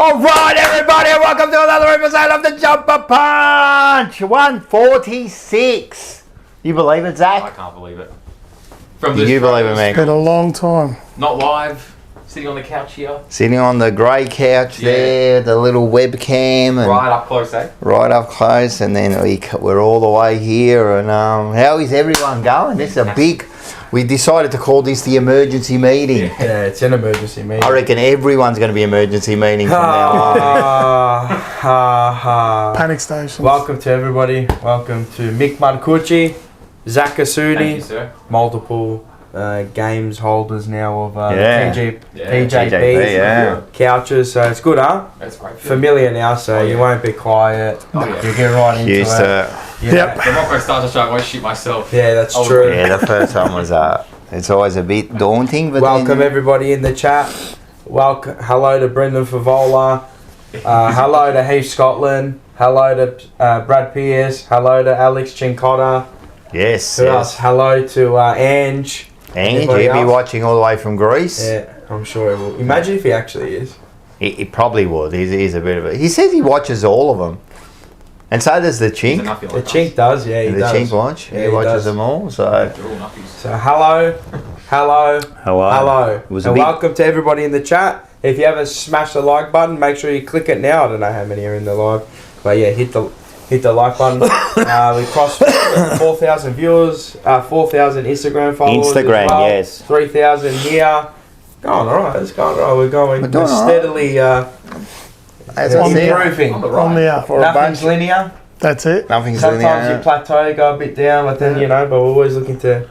All right, everybody, welcome to another episode of the Jumper Punch. 146. You believe it, Zach? I can't believe it. Do you believe it, man? It's been a long time. Not live, sitting on the couch here. Sitting on the grey couch there, the little webcam. And Right up close, eh? right up close, and then we're all the way here. And how is everyone going? This is a big... We decided to call this the emergency meeting. Yeah, it's an emergency meeting. I reckon everyone's going to be emergency meeting from now on. Panic stations. Welcome to everybody. Welcome to Mick Mancucci, Zach Thank you, Asudi, sir. multiple games holders now of TJP TJP, couches. So it's good, huh? That's great. Familiar now, so you won't be quiet. Oh, yeah. You get right into Used it. to... Yep. The mock starts to show I won't shoot myself. Yeah, that's Oh, true. Yeah, the first one was... it's always a bit daunting, but Welcome then, everybody in the chat. Welcome. Hello to Brendan Favola. Hello to Heath Scotland. Hello to Brad Pierce. Hello to Alex Chincotta. yes, Who else? Hello to Ange. And Anybody he'll be else? watching all the way from Greece. Yeah, I'm sure he will. Imagine if he actually is. He probably would. He's a bit of a... He says he watches all of them. And so does the Chink. The Chink does, yeah, he The does. Chink watch. Yeah, he he watches does. them all. So, So hello. hello. It was a and big... welcome to everybody in the chat. If you haven't smashed the like button, make sure you click it now. I don't know how many are in the live, but yeah, hit the like button. We crossed 4,000 viewers, 4,000 Instagram followers. Instagram, as well. yes. 3,000 here. Going alright. It's going alright. We're doing all right. steadily As I said, improving. On the On right. the up. for a Nothing's bunch... linear. That's it. Nothing's Sometimes you linear. plateau, go a bit down, but then but we're always looking to.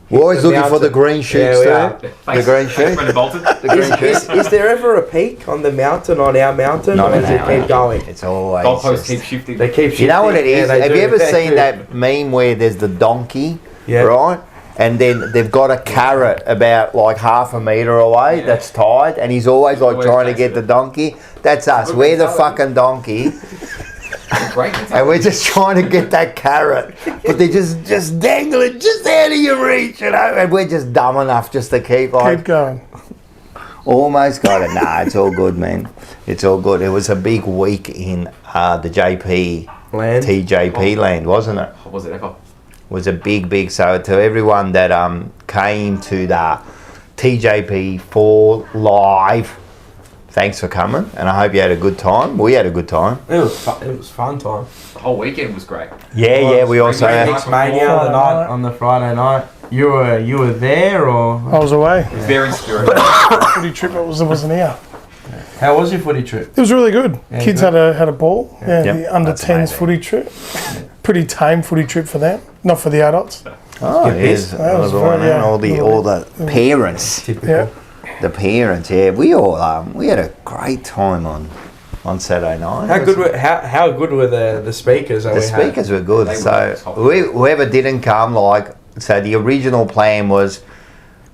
We're always looking for the mountain. green shoots, we too. are. The green shoots. Brendan Bolton. The green shoots. Is there ever a peak on the mountain, on our mountain, Not or an does it hour. keep going? It's always... Goalposts just- keep shifting. They keep shifting. You know what it is? Yeah, they Have do. you ever They seen do. that meme where there's the donkey, Yeah. right? And then they've got a carrot about like half a metre away Yeah. that's tied, and he's always like Always trying to chasing get the it. donkey. That's us. Good We're the mentality. fucking donkey, Great. and we're just trying to get that carrot, but they're just dangling just out of your reach, you know. And we're just dumb enough just to keep like Keep going. almost got it. Nah, it's all good, man. It's all good. It was a big week in the JP Land. TJP land, wasn't it? What was it ever? Was a big. So to everyone that came to the TJP 4 live, thanks for coming, and I hope you had a good time. We had a good time. It was fun. It was fun time. The whole weekend was great. Yeah. We also Great had, night. Mix Mania the night on the Friday night. You were there or I was away. It's there in spirit. Footy trip. It wasn't here. how was your footy trip? It was really good. Yeah, Kids good. had a ball. Yeah, Yep, the under that's 10s amazing. footy trip. Pretty tame footy trip for them. Not for the adults. oh, Good yes, piece. That was all very, yeah. all the parents, Typical. Yeah. the parents. Yeah, we all we had a great time on Saturday night. How good were how good were the speakers that The we had? speakers were good. They So were top. whoever didn't come, so the original plan was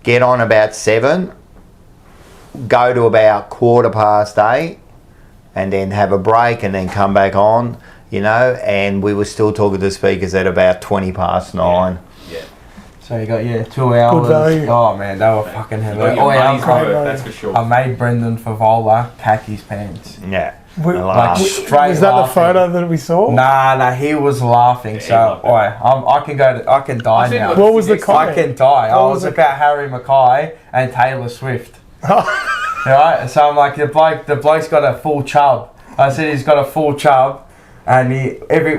get on about 7, go to about 8:15, and then have a break and then come back on, you know. And we were still talking to the speakers at about 9:20. Yeah. So you got 2 hours. value. Oh man, they were fucking heavy. You got Oh your yeah, money's I'm worth, great. that's for sure. I made Brendan Favola pack his pants. Yeah. We- I Like laughed. straight Was that the laughing. photo that we saw? Nah, he was laughing. Yeah, he So, loved it. I can die I've seen now. it. What was the I comment? can die. I What was was it? about Harry Mackay and Taylor Swift. Right? So I'm like, the bloke's got a full chub. I said he's got a full chub. And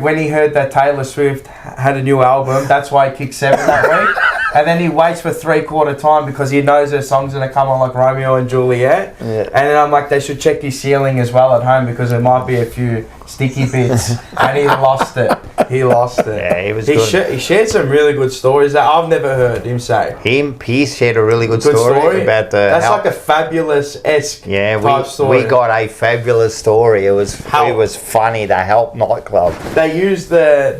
when he heard that Taylor Swift had a new album, that's why he kicked 7 that week. And then he waits for 3/4 time because he knows her song's gonna come on like Romeo and Juliet. Yeah. And then I'm like, they should check his ceiling as well at home because there might be a few sticky bits. And he lost it. He lost it. Yeah, he was good. He shared some really good stories that I've never heard him say. Pierce shared a really good story about the... That's how- like a fabulous-esque yeah, type story. we got a fabulous story. It was Help. funny. The Help nightclub. They used the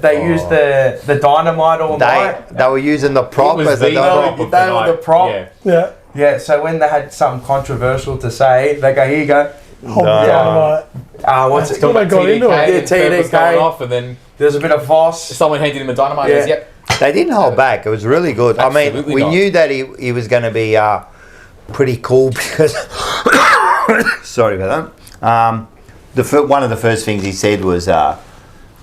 dynamite all night. They were using the prop was as the a prop of They the were night. the prop. Yeah. Yeah. Yeah, so when they had something controversial to say, they go, here you go. Hold No. the dynamite. What's That's it? what they got into it. Yeah, and Fed was TDK. going off, and then There's a bit of Voss. someone handed him a dynamite. Yeah. And yep. They didn't hold back. It was really good. I mean, Absolutely we not. knew that he was going to be pretty cool because... Sorry about One of the first things he said was,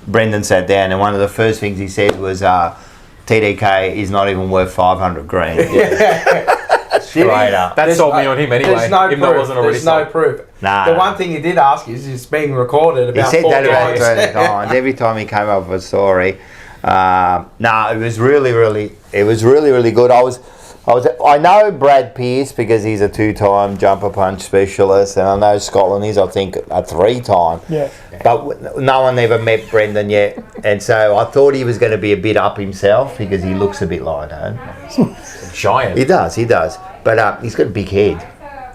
Brendan sat down, and one of the first things he said was, TDK is not even worth 500 grand. Straight up. That sold me on him anyway. There's no even proof. though it wasn't already There's no sold. proof. Nah. The one thing he did ask is it's being recorded He about said 4 that about times. 20 times. Every time he came up with a story. It was really, really good. I know Brad Pearce because he's a 2-time jumper punch specialist, and I know Scotland is, I think, a 3-time. Yeah. But no one ever met Brendan yet, and so I thought he was going to be a bit up himself because he looks a bit like that. Giant. He does. But he's got a big head.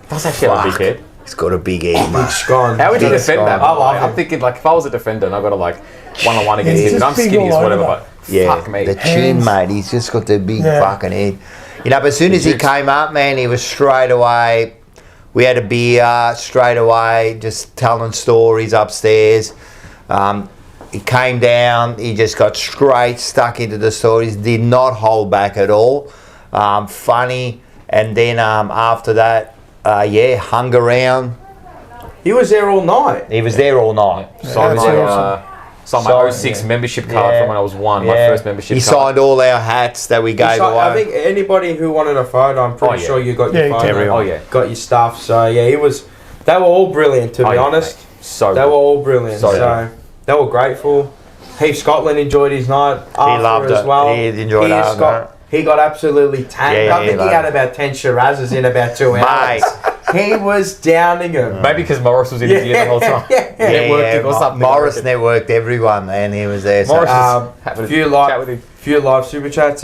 Does actually have a big head. He's got a big head, Big mate. scone. How would you Big defend that? scone. I'm thinking, like, if I was a defender and I got to, like, one-on-one against he's him, and I'm just big skinny as all whatever, over. but Yeah, fuck me. the chin, Hands. mate. He's just got the big Yeah. fucking head. You know, but as soon as he came up, man, he was straight away. We had a beer straight away, just telling stories upstairs. He came down. He just got straight stuck into the stories. Did not hold back at all. Funny, and then after that, hung around. He was there all night. He was there all night. Signed that's my, awesome. signed my 06 membership card Yeah. from when I was 1, my Yeah. first membership He card. signed all our hats that we gave away. I think anybody who wanted a photo, I'm pretty Oh, yeah. sure you got Yeah, your you photo. did. Oh, yeah. Got your stuff. So yeah, it was. They were all brilliant, to be yeah, honest. mate. So They were all brilliant. So So, good. they were grateful. Heath Scotland enjoyed his night after loved as it. well. He enjoyed it. He got absolutely tanked. Yeah, I think he he had loved about 10 Shirazes in about 2 Mate. hours. He was downing him. maybe because Morris was in his ear the whole time. Networking or something. Morris I reckon. networked everyone, and he was there. So. Morris is Um, having a few chat live, with him. few live super chats.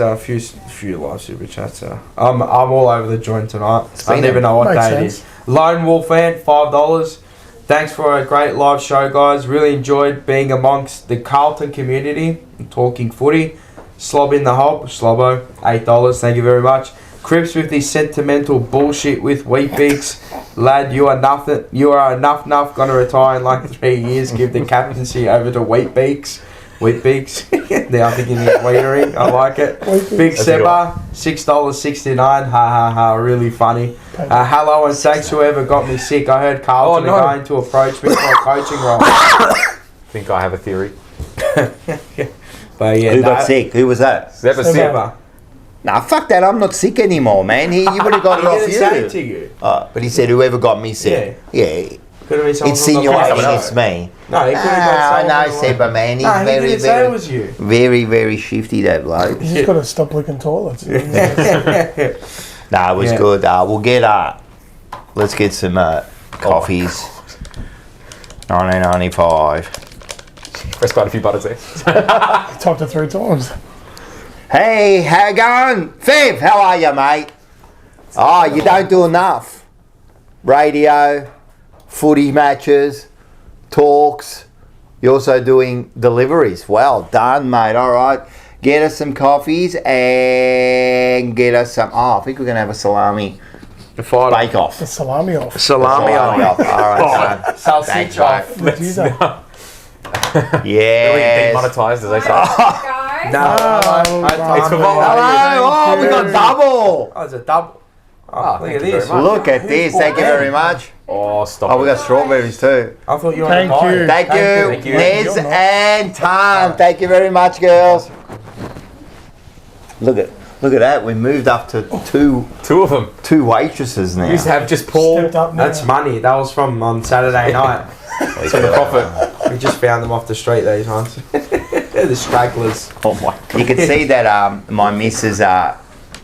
Few live super chats. I'm all over the joint tonight. I don't been even know what Makes day it sense. is. Lone Wolf fan, $5. Thanks for a great live show, guys. Really enjoyed being amongst the Carlton community and talking footy. Slob in the hob, Slobbo, $8. Thank you very much. Crips with this sentimental bullshit with Wheat Beaks. Lad, you are nothing. You are enough gonna retire in like 3 years. Give the captaincy over to Wheat Beaks. Wheat Beaks. Now I'm thinking he's waitering. I like it. Big That's a good Seba, $6.69. Ha ha ha. Really funny. Hello and thanks whoever got me sick. I heard Carlton Oh, no. are going to approach me for a coaching role. I think I have a theory. But yeah, Who got sick? Who was that? Seba. Seba. Nah, fuck that. I'm not sick anymore, man. He would have got it He off didn't say it to you. you. But he said whoever got me sick. Yeah. Could have been someone It's from the insinuating line. it's me. No, he could have I got someone know from the line. Seba, man. He's No, he very, didn't say it very, was you. very, very shifty, that bloke. You just got to stop licking toilets. Nah, it was Yeah. good. We'll get let's get some coffees. 1995. Press quite a few buttons there. Talked it 3 times. Hey, how you going? Fev, how are you, mate? Oh, you don't do enough. Radio, footy matches, talks. You're also doing deliveries. Well done, mate. All right. Get us some coffees and get us some... I think we're going to have a salami bake-off. The salami off. Salami All right, done. Sausage off. Let's use that. Really Yes. demonetized, as they say. Guys, It's for Vol. Hello. Oh, we got double. Oh, it's a double. Oh, look thank at you this. very much. Look at this. Thank you very much. Oh, stop Oh, we it. got strawberries too. I thought you were Thank on the you. Thank you, Thank you. Nez You're not. and Tan. Thank you very much, girls. Look at that. We moved up to Two of them. two waitresses now. We used to have just Paul. Stepped up now. That's money. That was from on Saturday night. It's for the profit. We just found them off the street these ones. They're the stragglers. Oh my god. You can see that my missus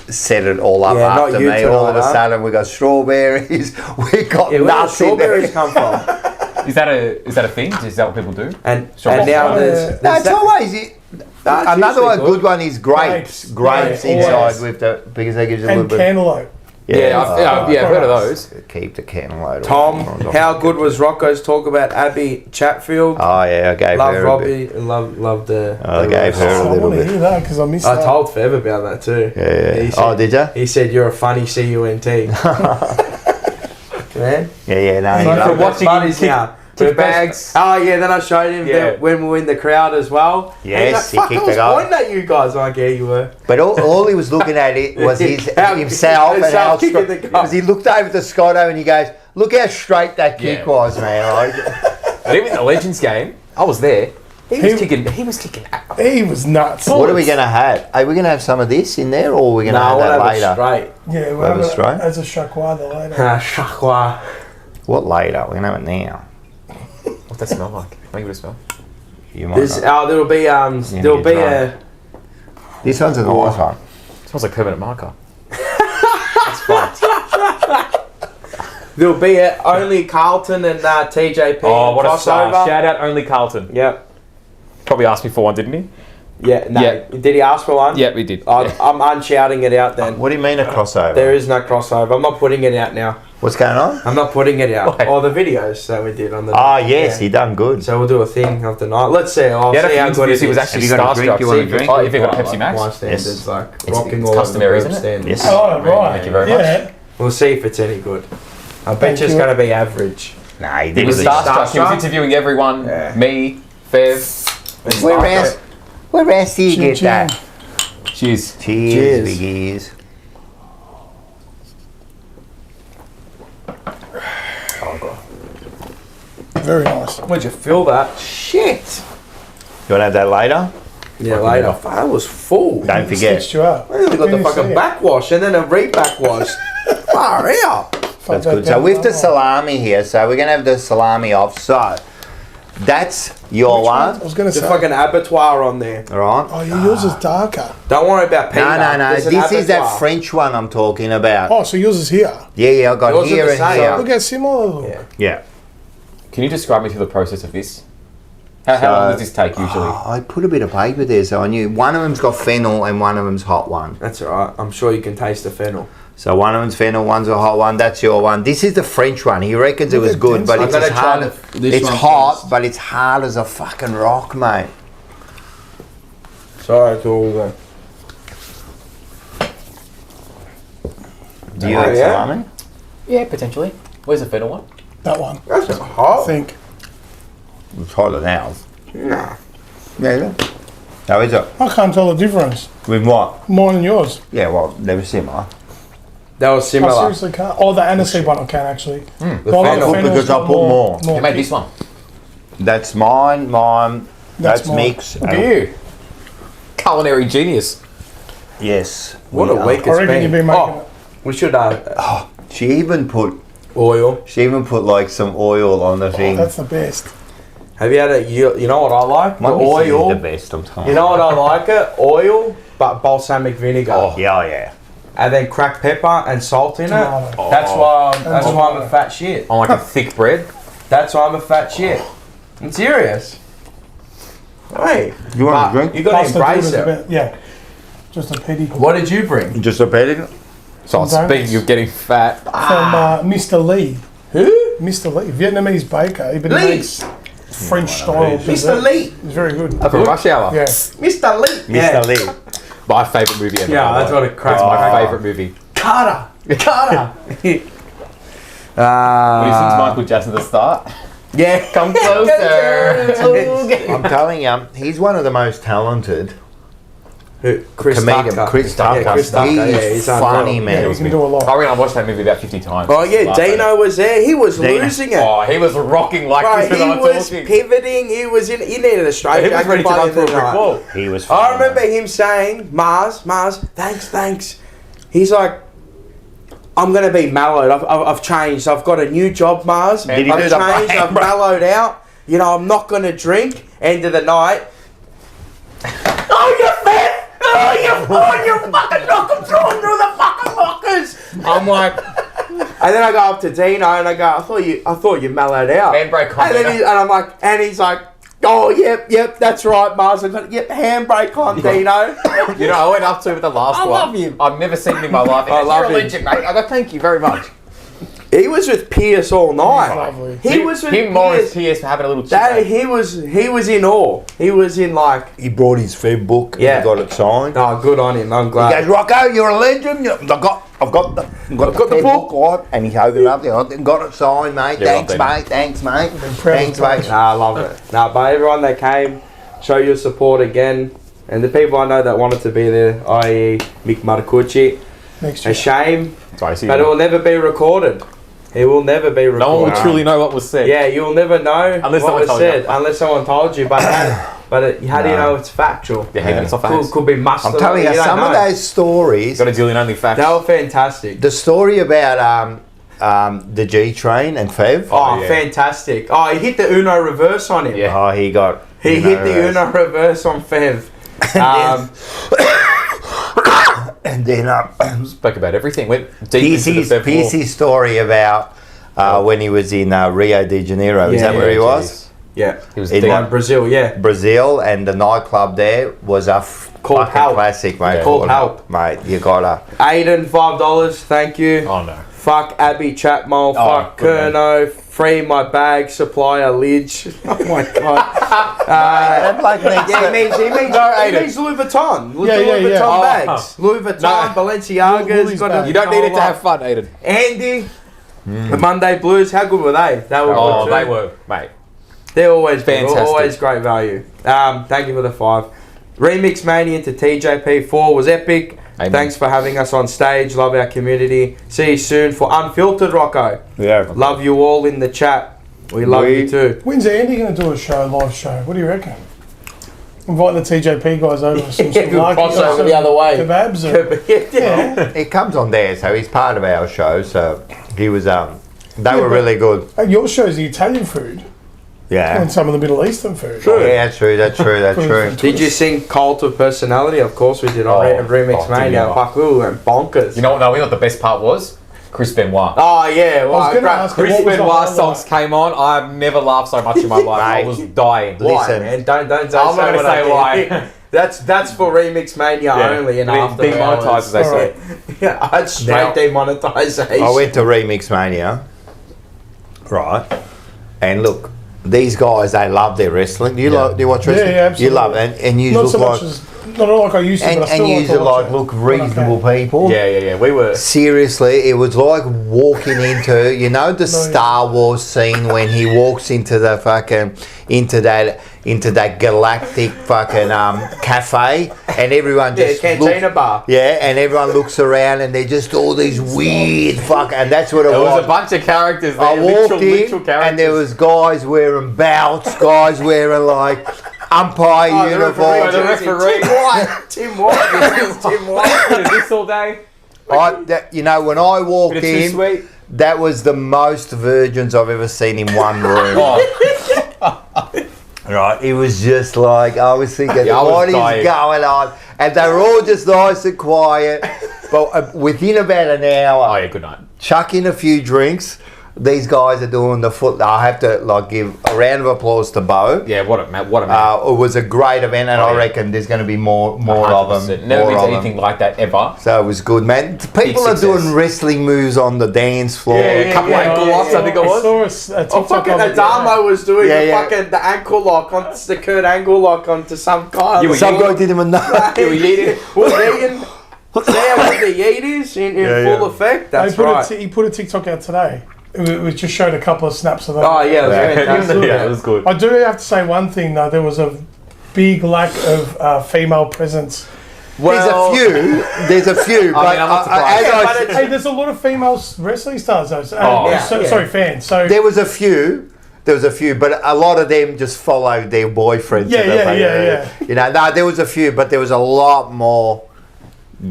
set it all up Yeah, not after you me. All of a tonight, huh? sudden, we got strawberries. We got Yeah, where do nuts in strawberries there. come from? Is that a thing? Is that what people do? And Strawberries. now Yeah. there's No, it's that- always another usually one. good. Good one is grapes. Grapes. Grapes Yeah, inside with the because they gives you a little And bit. cantaloupe. Yeah, I've heard of those. Keep the cantaloupe. Tom, how good was Rocco's talk about Abby Chatfield? Oh yeah, I gave Love her a Robbie bit. and love the. I the gave her I a little want to bit. hear that because I missed I that. told Fev about that too. Yeah. He said, Oh, did you? He said you're a funny cunt. Man. Yeah. No. Like he from loved what's it. buddies now. Gift bags. Oh yeah, then I showed him Yeah. when we were in the crowd as well. Yes, he he kicked I was the goal. pointing at you guys. I'm like, yeah, you were. But all he was looking at it was himself and how kicking the goal. because he looked over to Scotto and he goes, "Look how straight that kick Yeah. was, man." And even the Legends game, I was there. He was kicking. He was nuts. What are we going to have? Are we going to have some of this in there, or are we going to No, have we'll that have later? it straight. Yeah, we'll Have have it straight? it as a chacois later. Chakwa. What later? We're going to have it now. What's that smell like? Make it smell. You might There's not. there'll be there'll be a This one's a nice one. Smells like permanent marker. That's fucked. there'll be a only Carlton and TJP Oh, what a star! crossover. Shout out only Carlton. Yep. Probably asked me for one, didn't he? Yeah. No. Yeah. Did he ask for one? Yeah, we did. I'm unshouting it out then. What do you mean a crossover? There is no crossover. I'm not putting it out now. What's going on? I'm not putting it out. Why? Or the videos that we did on the. Ah, yes, Yeah. he done good. So we'll do a thing of the night. Let's see. I'll Yeah, see how good it he was is. actually Have you got a drink? starstruck. You want a See if- drink? Oh, if you got a Pepsi My Max. standards Yes. like It's rocking all customary, over the isn't it? standards. Yes. Oh, right. Thank you very much. Yeah. We'll see if it's any good. I bet Thank it's you. going to be average. Nah, he He did was it. starstruck. He was starstruck? interviewing everyone. Yeah. Me, Fev. Where else? Where else do you Chin get chin. that? Cheers. Cheers, Cheers. big ears. Very nice. Where'd you feel that? Shit. You want to have that later? Yeah, later. That was full. Don't forget. Stitched you up. I only got the Didn't fucking see it. backwash and then a re-backwash. Far out. Fuck That's that good. So down with the low. salami here, so we're going to have the salami off. So that's your Which one? one. I was going to The say. fucking abattoir on there. All right. Oh, yours is darker. Don't worry about Peter. No. There's an This is that abattoir. French one I'm talking about. Oh, so yours is here. Yeah, I got Yours are here the and same. Look here. how similar. Yeah. Yeah. Can you describe me through the process of this? How So- long does this take usually? I put a bit of paper there, so I knew one of them's got fennel and one of them's hot one. That's alright. I'm sure you can taste the fennel. So one of them's fennel, one's a hot one. That's your one. This is the French one. He reckons it was good, but I'm it's gonna as try hard. this It's one hot, first. but it's hard as a fucking rock, mate. Sorry to all the... Do you Oh, eat yeah? salami? Yeah, potentially. Where's the fennel one? That one. That's not I hot. think. It's hotter than ours. Nah. Yeah. How is it? I can't tell the difference. With what? Mine and yours. Yeah, well, they were similar. That was I similar. seriously can't. Oh, the aniseed one I can actually. The I like fennel. fennel's Because I got put more. Who made this one? That's mine. That's mine. mix. Look at you. Culinary genius. Yes. What we a are. week I it's reckon been. you've been making Oh, we should She even put oil. like some oil on the it. thing. That's the best. Have you had it? You know what I like? The My missus is oil. the best. I'm telling You know what I like it? Oil, but balsamic vinegar. Oh, yeah. And then cracked pepper and salt in it. Tomato. That's why I'm tomato. a fat shit. On like a thick bread. That's why I'm a fat shit. I'm serious. Hey, You want a but drink? You got to Pasta embrace is a it. bit, yeah. Just a pity. What did you bring? Just a petting. So Sometimes. speaking of getting fat, From Mr. Lee. Who? Mr. Lee, Vietnamese baker. He Lee. makes French style. Mr. desserts. Lee. He's very good. from Rush Hour. Yeah. Mr. Lee. Mr. Lee. My favourite movie ever. Yeah, by the that's way. what it cracks That's my my favourite movie. Carter. Carter. When he sings Michael Jackson at the start. Yeah. Come closer. I'm telling you, he's one of the most talented Who? Chris comedian. Tucker. Chris Tucker. Yeah, Chris Tucker. He's Yeah, he's funny, unreal. man. Yeah, he can do a lot. I reckon I watched that movie about 50 times. Oh yeah, Laughed at Dino it. was there. He was Dino. losing it. Oh, he was rocking like Bro, this he when I was talking. pivoting. He was in. He needed a straight. He was jacket ready to by the run end through a of the brick night. wall. He was I funny. remember him saying, Mars, thanks. He's like, I'm going to be mellowed. I've changed. I've got a new job, Mars. Did he I've do the changed. I've mellowed out. You know, I'm not going to drink. End of the night. Oh, you fat! Oh, you fucking knock him through the fucking lockers! I'm like... And then I go up to Dino and I go, I thought you mellowed out. Handbrake on, And then Dino. I'm like, and he's like, oh, yep, that's right, Mars. I got, yep, handbrake on, Dino. You know, I went up to him with the last I one. love him. I've never seen him in my life. He I goes, love You're a him. legend, mate. I go, thank you very much. He was with Pierce all night. Lovely. He was with him, Morris, Pierce. Pierce, for having a little That, chat. he was in awe. He was in like, He brought his Feb book Yeah. and he got it signed. oh, good on him. I'm He glad. goes, Rocco, you're a legend. I got I've got the book, right? And he opened it up there. Got it signed, mate. Thanks, mate. Thanks, mate. Thanks, mate. Nah, I love it. Nah, but everyone that came, show your support again. And the people I know that wanted to be there, i.e. Mick Matakuchi. Next year. A shame, Sorry, but it will never be recorded. It will never be recorded. no one will truly know what was said. Yeah, you'll never know Unless what someone was told said, you. unless someone told you. But how do you know it's factual? Yeah, hang on, it's not facts. Could be mustard. I'm telling you, don't some of know. those stories. Got a deal in only facts. They were fantastic. The story about the G Train and Fev. Oh, yeah. fantastic. Oh, he hit the Uno reverse on him. Yeah. Oh, he got. He hit the Uno reverse on Fev. And then Spoke about everything. Went deep into the Bev war. Piercy's story about when he was in Rio de Janeiro. Is that where he was? Yeah. He was In deep. Brazil, yeah. Brazil, and the nightclub there was a Called fucking Help. classic, mate. Yeah. Called Help. Mate. You gotta. Aiden, $5. Thank you. Oh no. Fuck Abby Chapman. Fuck good Curnow. Free my bag. Supplier Lidge. Oh my god. That bloke needs Yeah, to- he means Louis Vuitton. Louis Yeah, yeah, Vuitton yeah. Oh. bags. Louis Vuitton, No. Balenciagas. Louis got bag. You don't need it to have fun, Aiden. Andy, the Monday Blues. How good were they? They were Oh, good too. they were, mate. They're always good, Fantastic. always great value. Thank you for the 5. Remix Mania to TJP 4 was epic. Amen. Thanks for having us on stage. Love our community. See you soon for Unfiltered, Rocco. Yeah. Love you all in the chat. We love you too. When's Andy going to do a live show? What do you reckon? Invite the TJP guys over for some Yeah, good crossover the other way. Kebabs. Yeah. It comes on there, so he's part of our show. So he was. They were really good. Your show's the Italian food Yeah. and some of the Middle Eastern food. Yeah, that's true. That's true. That's true. Did you sing Cult of Personality? Of course we did on Remix did Mania. you? Fuck, we went bonkers. You know what? No, you know what the best part was? Chris Benoit. Oh yeah, well, was gonna ask Chris what was the Benoit's highlight? songs came on. I've never laughed so much in my life. I Mate. was dying. Why, Listen. man? Don't I'm not say gonna what I say did. why. That's for Remix Mania only and after demonetized, hours. as they say. Yeah, I'd straight Now- demonetization. I went to Remix Mania, right? And look, these guys, they love their wrestling. Do you like? Do you watch wrestling? Yeah, absolutely. You love it, and you Not look so like, much as not like I used to, and but I still you like to watch it. look reasonable people. Yeah. We were. Seriously, it was like walking into, the Star Wars scene when he walks into the fucking into that galactic fucking cafe, and everyone just cantina looks, bar. yeah, and everyone looks around, and they're just all these weird fuck, and that's what it There was. was a bunch of characters there. I walked literal in, characters. and there was guys wearing belts, guys wearing like umpire uniforms. the referee. Tim White. Tim White. Bit of this all day. When I walked Bit of too in, sweet. that was the most virgins I've ever seen in one room. Oh, Right, it was just like, I was thinking, Yeah, I was what is dying. going on? And they were all just nice and quiet. But within about an hour, oh yeah, good night. chuck in a few drinks. These guys are doing the foot. I have to give a round of applause to Bo. Yeah, what a man. It was a great event, and I reckon there's going to be more of them. Never more been to of anything them. like that ever. So it was good, man. People are success. doing wrestling moves on the dance floor. A couple ankle locks, I think it was. I saw a Oh, TikTok fucking of it. Adamo was doing Yeah. the ankle lock on the Kurt Angle lock onto some guy. You were Some guy didn't even know. You were yeeting. Was yeeting. See how good the yeet is in full effect? That's right. He put a TikTok out today. It just showed a couple of snaps of that. Oh yeah, it was fantastic. Yeah, it was good. I do have to say one thing though. There was a big lack of female presence. There's a few, but I'm not surprised. as I Hey, there's a lot of female wrestling stars though. Oh, Sorry, fans. So there was a few, but a lot of them just followed their boyfriends. Yeah. No, there was a few, but there was a lot more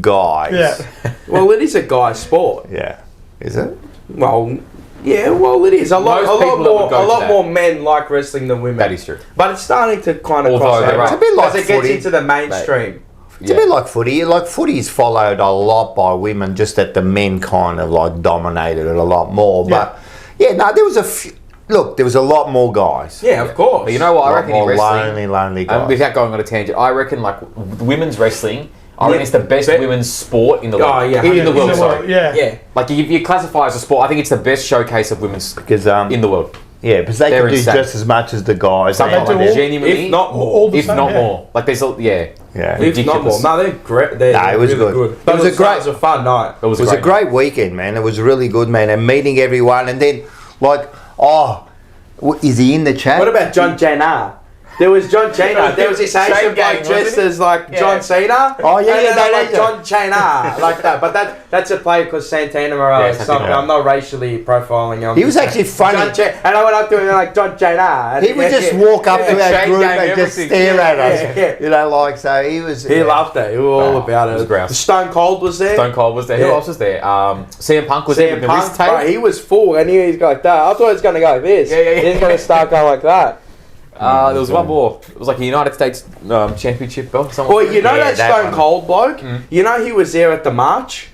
guys. yeah, Well, it is a guy sport. Yeah. Is it? Well, yeah, well, it is. A lot people that would go to that. more men like wrestling than women. That is true. But it's starting to kind of Although cross they're over. right. It's a bit like as it gets footy. into the mainstream. It's a bit like footy. Like footy's followed a lot by women, just that the men kind of dominated it a lot more. But there was a few. Look, there was a lot more guys. Yeah, of course. But you know what? I A lot reckon in more wrestling, lonely guys. without going on a tangent, I reckon women's wrestling. I reckon it's the best women's sport in the world. Oh, yeah, in the world. In the Sorry. world, yeah. Yeah. Like if you classify as a sport, I think it's the best showcase of women's Because in the world. yeah, because they They're can do insane. just as much as the guys. Something do like all- genuinely, if not more. all the if same, not yeah. more. Like there's Yeah. If not more. Ridiculous. No, they're great. They're No, it was really good. But It was a great- It was a fun night. It was, It was a great weekend, man. It was really good, man. And meeting everyone, and then is he in the chat? What about John Cena? There was John Cena. There was this Asian Shane guy Gang, dressed wasn't he? as like Yeah. John Cena. Oh, yeah, and yeah, then I'm like yeah. John Cena, like that. But that's a play because Santana Morale. Yeah, It's Santana. something. I'm not racially profiling him. He was actually funny. And I went up to him and like John Cena. And He would just walk up to our Shane group Gang, and just everything. stare at us. Yeah. You know, like, so he was... He loved it. He was all about it. was grouse. Stone Cold was there. Stone Cold was there. Who Yeah. else was there? CM Punk was there with CM the wrist Punk, tape. bro, he was full and he's like that. I thought he was going to go like this. Yeah. He's going to start going like that. There was one more. It was like a United States Championship belt. Well, you know Yeah, that that Stone one. Cold bloke? You know he was there at the march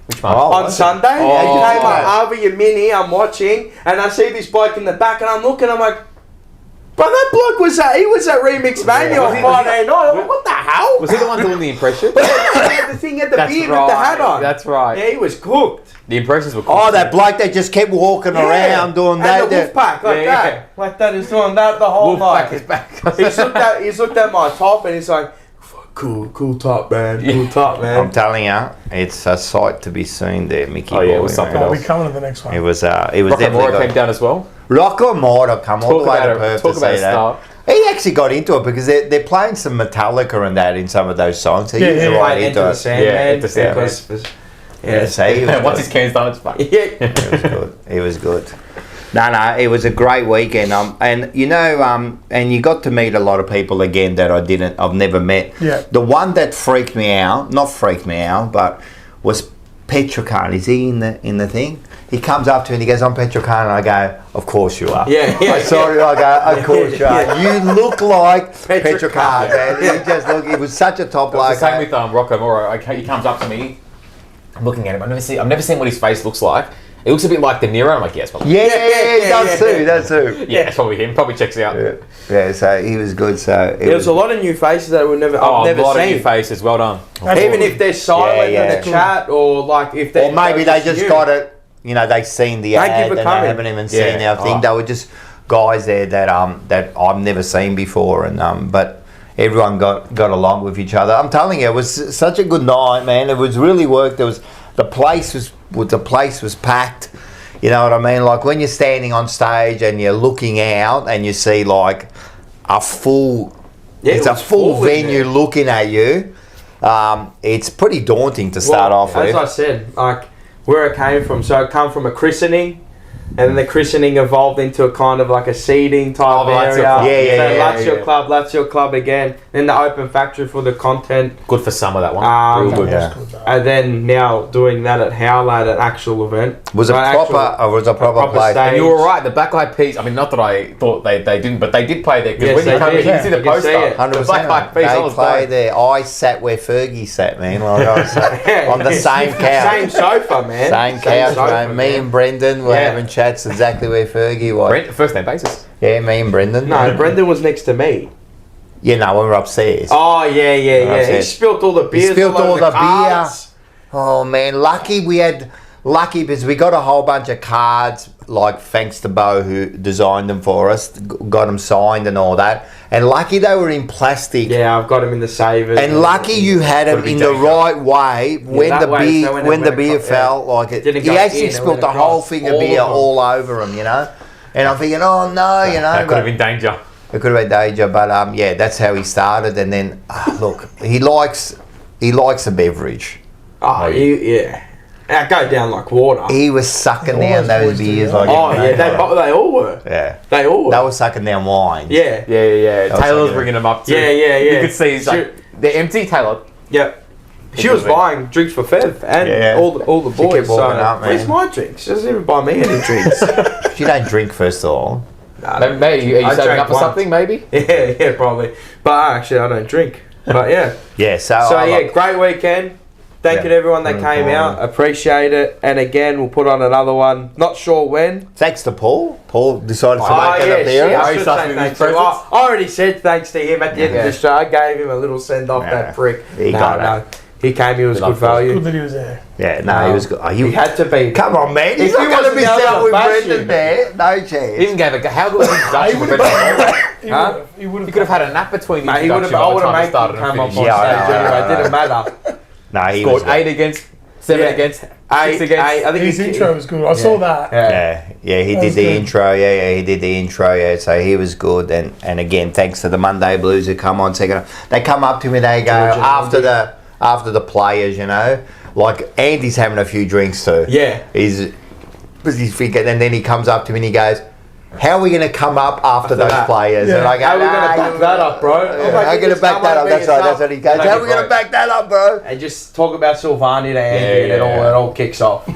Which one? Oh, on was it? Sunday? Oh. And he came like Harvey and Minnie, I'm watching, and I see this bloke in the back and I'm looking, I'm like, bro, that bloke was he was at Remix Mania Was on he- Friday night. I'm like, what the hell? Was he the one doing the impression? He had the thing, had the That's beard with the hat on. That's right. Yeah, he was cooked. The impressions were cool. Oh, that bloke that just kept walking around doing that. And the wolf pack, like Yeah, that. yeah. Like that, he's doing that the whole Wolf night. back his back. He's looked at my top and he's like, cool top, man. Cool top, I'm man. telling you, it's a sight to be seen there, Mickey. Oh, yeah, it boy, was something man. I'll be else. coming to the next one. It was Rocket definitely Mora good. came down as well. Rockland might have come all Talk the way to about Perth it. Talk to about see a that. star. He actually got into it because they're playing some Metallica and that in some of those songs. He Yeah, was yeah, right Right into into the it. sand, Yeah, man. into the sand, Because- Yeah, so he was Once good. his can's done, it's fun. Yeah. It was good. It was good. No, it was a great weekend. And you know, and you got to meet a lot of people again that I've never met. Yeah. The one that freaked me out, but was Petrocan. Is he in the thing? He comes up to me and he goes, "I'm Petrocan," and I go, "Of course you are." Yeah. Sorry, I go, "Of course you are." You look like Petrocan. Petrocan, man. You just look. He was such a top It was the bloke. same with Rocco Mora. He comes up to me. I'm looking at him. I've never seen what his face looks like. It looks a bit like De Niro. I'm like, yes, probably. Yeah, he does too. Does too. Yeah, it's probably him. Probably checks out. Yeah, so he was good. So There was a lot of new faces that I've Oh, never a lot of seen. new faces. Well done. Even if they're silent Yeah, in the chat or like if they or maybe they just new. got it. You know, they seen the Thank you ad for and they coming. haven't even seen Yeah. our thing. Oh. They were just guys there that I've never seen before, and but everyone got along with each other. I'm telling you, it was such a good night, man. It was really worked. The place was packed. You know what I mean? Like when you're standing on stage and you're looking out and you see like a full, Yeah, it's it a was full full in venue there. looking at you. It's pretty daunting to start off as with. I said, like where I came from. So I come from a christening, and then the christening evolved into a kind of like a seating type Oh, the Lazio area. Club. Yeah, So yeah, Lazio Club again. Then the open factory for the content. Good for summer, that one. Um, Real good. Yeah. And then now doing that at Howlett, an actual event. Was it An proper? actual- Or was it proper proper place? stage. And you were right. The Black Eyed Peas. I mean, not that I thought they didn't, but they did play there. Because Yes, when you they come in, did. you can see the You can see poster. it. 100%. The Black Eyed Peas. I They was play dope. there. I sat where Fergie sat, man. Like I was on the same couch. Same sofa, man. Same couch, sofa, man. Me and Brendan were Yeah. having chats exactly where Fergie was. Brent, first name basis. Yeah, me and Brendan. No, Brendan was next to me. You know, when we were upstairs. Oh, yeah. He Upstairs. spilt all the beers. spilled all over all the beer. cards. Oh, man. Lucky because we got a whole bunch of cards, like thanks to Bo who designed them for us, got them signed and all that. And lucky they were in plastic. Yeah, I've got him in the savers. And lucky you had Gotta them be in the dangerous. right way when that the way, beer so when when it the went beer across, fell like it. Didn't He go actually in, it spilled went the whole across. thing of All beer of them. all over him, you know. And I'm thinking, oh no, you know, That could but have been danger. it could have been danger. But yeah, that's how he started. And then look, he likes a beverage. Oh, yeah. I go down like water. He was sucking All down those those boys do beers that. like Oh, yeah, they all were. yeah. They all were. They were sucking down wine. Yeah. Yeah. was Taylor's so good. bringing them up too. Yeah. You could see he's like, they're empty, Taylor. Yeah. She was buying drinks for Fev and Yeah. all the She boys. kept walking So up, man. where's my drinks? She doesn't even buy me any drinks. She don't drink first of all. Maybe are you I saving drank up for once. something? Maybe. yeah, probably. But actually, I don't drink. But yeah. Yeah. So So yeah, great weekend. Thank you to everyone that came Paul. out. Appreciate it. And again, we'll put on another one. Not sure when. thanks to Paul. Paul decided to make an shit, appearance. I He should started say with thanks his to him. I already said thanks to him at the end Yeah. of the show. I gave him a little send off. Yeah. That prick. He got it. He came. He was We good love Phil. value. Good that he was there. Yeah, no, he was good. Oh, He had to be. Come on, man. He's If not he going to wasn't miss there, out I'd with bash Brendan him. there. No He chance. even gave a how good was his introduction with Brendan? Huh? He would He could have had a nap between the Mate, he would have. introduction I by would the have time it made started him and come up on finished. Yeah, I stage know, anyway. I It know. didn't matter. No, he Scored was good. 8 against, 7 Yeah. against, 6 Eight, against. I think His he- intro was good. I saw that. Yeah, he That did was the good. intro. Yeah, he did the intro. Yeah, so he was good. And again, thanks to the Monday Blues who come on second. They come up to me. They go George and after the players. You know, like Andy's having a few drinks too. Yeah. he's thinking, and then he comes up to me and he goes, "How are we going to come up after those that. players?" Yeah. And I go, How are we gonna "Nah, back you- that up, bro?" I'm like, I'm you going to just back come that up up. and That's be right. yourself. That's what he goes. Like How a are we going to bro. back that up, bro? And just talk about Silvani to Andy, and yeah. it all kicks off.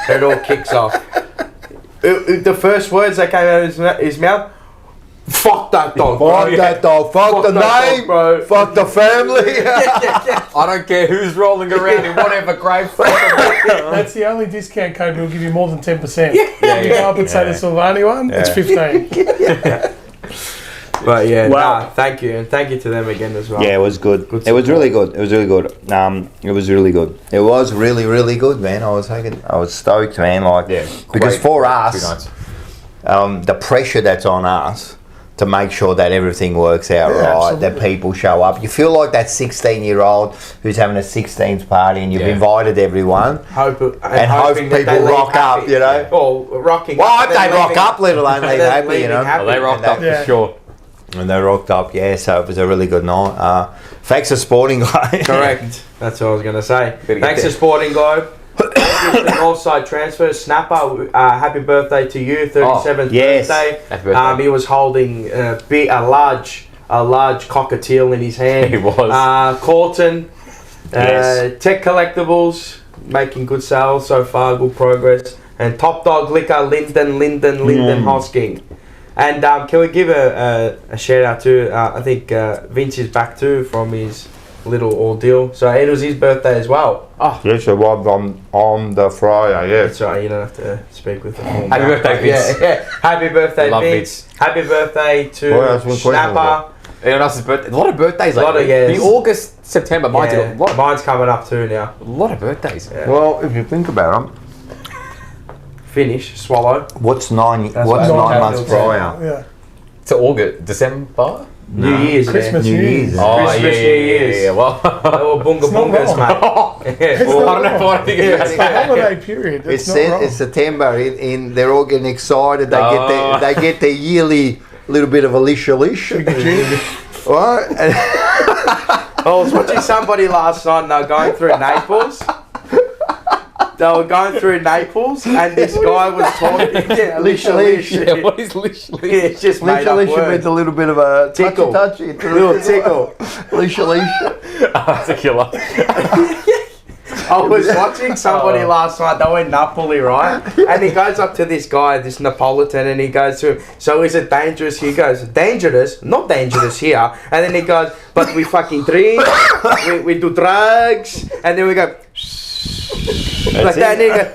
It all kicks off. The first words that came out of his mouth, fuck that dog, bro. Fuck that dog. Fuck the that dog, name, bro. Fuck the family. I don't care who's rolling around in whatever grave. That's the only discount code we'll give you more than 10%. You go up and say the Silvani one, it's 15. But yeah, Well- nah, thank you, and thank you to them again as well. Yeah, it was good. Good It was support. really good. It was really good. It was really good. It was really, really good, man. I was stoked, man. Like, because for us, the pressure that's on us to make sure that everything works out Yeah, right, absolutely. that people show up. You feel like that 16-year-old who's having a 16th party and you've Yeah. invited everyone. Hope hope hoping that people they leave rock up, happy. you know? Well, rocking. Well, I up, hope then they rock leaving- up, let alone and leave then happy, you leaving know? happy. Well, they rocked up Yeah. for sure. And they rocked up, yeah. So it was a really good night. Thanks for Sporting Guy. Correct. That's what I was going to say. Better get Thanks there. to Sporting Globe. Thank you to the Northside transfer. Snapper, happy birthday to you, 37th yes. birthday. Happy birthday. He was holding a large cockatiel in his hand. He was. Carlton, Yes. Tech Collectibles, making good sales so far, good progress. And Top Dog Liquor, Linden Hosking. And can we give a shout out to, I think Vince is back too from his little ordeal. So it was his birthday as well. Yes, it was on the Friday, yes. That's right, you don't have to speak with the full Happy mouth. birthday, Vince. Yeah. Happy birthday, Love Vince. Happy birthday to What else was Snapper. Anyone else's birthday? A lot of birthdays. A lot lately. of, yes. The August, September, mine's Yeah. a lot. Mine's coming up too now. A lot of birthdays. Yeah. Well, if you think about them, Finish, swallow. what's That's nine what months Hatfield prior? Yeah. To August, December. New Year's, Christmas, New New Year's. Year's. Oh, Christmas, yeah, New yeah, Year's. yeah. Well, Oh, bunga It's not bungas, Oh, mate. Yeah. It's well, not I don't know what I think about It's the holiday period. It's not wrong. It's September. In they're all getting excited. They Oh. get their yearly little bit of a lish, right? And I was watching somebody last night and they were going through Naples. They were going through Naples and this guy was talking. Yeah, Lish. yeah, what is literally? Yeah, it's just made lish up with words. a little bit of a Tickle. touchy. Little tickle. Lish. That's a killer. I was watching somebody last night, they were in Napoli, right? And he goes up to this guy, this Neapolitan, and he goes to him, so is it dangerous? He goes, dangerous? Not dangerous here. And then he goes, but we fucking drink, we do drugs, and then we go, like that, and he goes,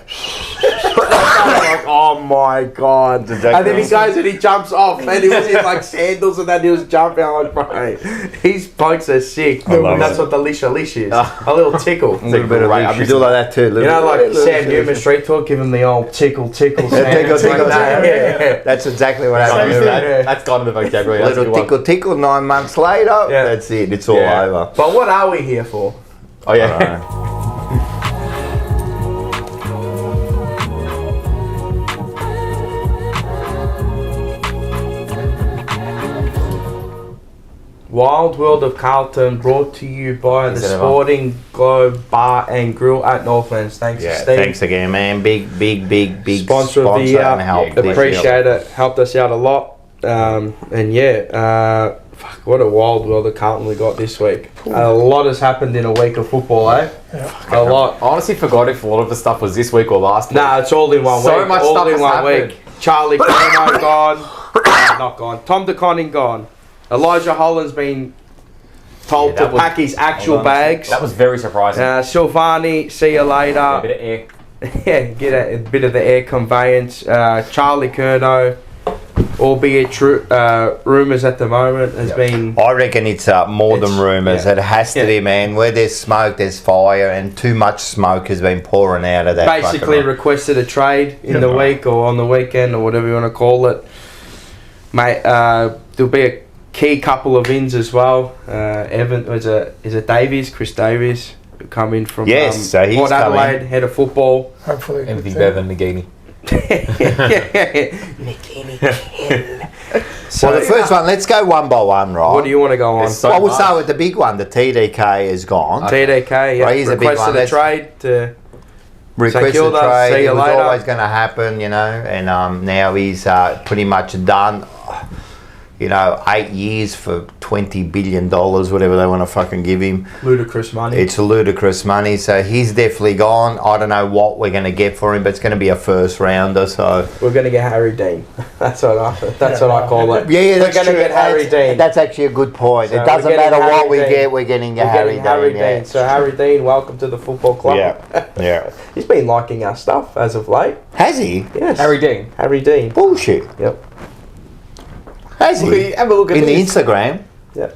like, oh my god. And then he goes and he jumps off, and he was in like sandals and then he was jumping. I'm like, bro, his pokes are sick. love That's it. what the lish is. A little tickle. A little bit of Right, lish. You do like that too. You know, like Sam Newman Street Talk, give him the old tickle, Sam. tickle, Like tickle, that, tickle. yeah. That's exactly what Same happened. thing. That's gone in the vocabulary. That's a Little good one. tickle. 9 months later, Yeah. that's it. It's all Yeah. over. But what are we here for? Oh yeah. Wild World of Carlton, brought to you by the Thanks, Enema. Sporting Globe Bar and Grill at Northlands. Thanks to Yeah, Steve. thanks again, man. Big Sponsor of the year. and help. Yeah, this year. Appreciate it. Helped us out a lot. And yeah, fuck, what a wild world of Carlton we got this week. A lot has happened in a week of football, eh? Yeah. A lot. I honestly forgot if a lot of the stuff was this week or last week. Nah, it's all in one So week. much all stuff in has one happened. week. Charlie Curnow gone. Not gone. Tom DeConning gone. Elijah Holland's been told Yeah, that to was- pack his actual Hold on a sec. bags. That was very surprising. Silvani, see you A later. bit of air. Yeah, get a bit of the air conveyance. Charlie Curnow. albeit true, rumours at the moment has been. I reckon it's more than rumours. It has to be, man. Where there's smoke, there's fire, and too much smoke has been pouring out of that. Basically requested a trade in the week or on the weekend or whatever you want to call it. Mate, there'll be a key couple of ins as well. Is it Davies? Chris Davies who come in from so he's Port Adelaide, head of football. Hopefully. Anything better than Nagini. So the first one, let's go one by one, right? What do you want to go on? Well, we'll start with the big one. The TDK is gone. TDK, yeah. Right, he's a big one. Requested a trade to Requested Kilda, trade. see you It was later. always going to happen, you know, and now he's pretty much done. You know, 8 years for $20 billion, whatever they want to fucking give him. ludicrous money. It's ludicrous money, so he's definitely gone. I don't know what we're going to get for him, but it's going to be a first rounder. So We're going to get Harry Dean. That's what I call it. yeah, We're that's going to true. get Harry Dean. That's actually a good point. So it doesn't we're getting matter what Harry we Dean. get, we're getting Harry Dean. Yeah. So Harry Dean, welcome to the football club. Yeah. He's been liking our stuff as of late. Has he? Yes. Harry Dean. Harry Dean. Bullshit. Yep. Has he? Have a look at In the this. Instagram? Yep. There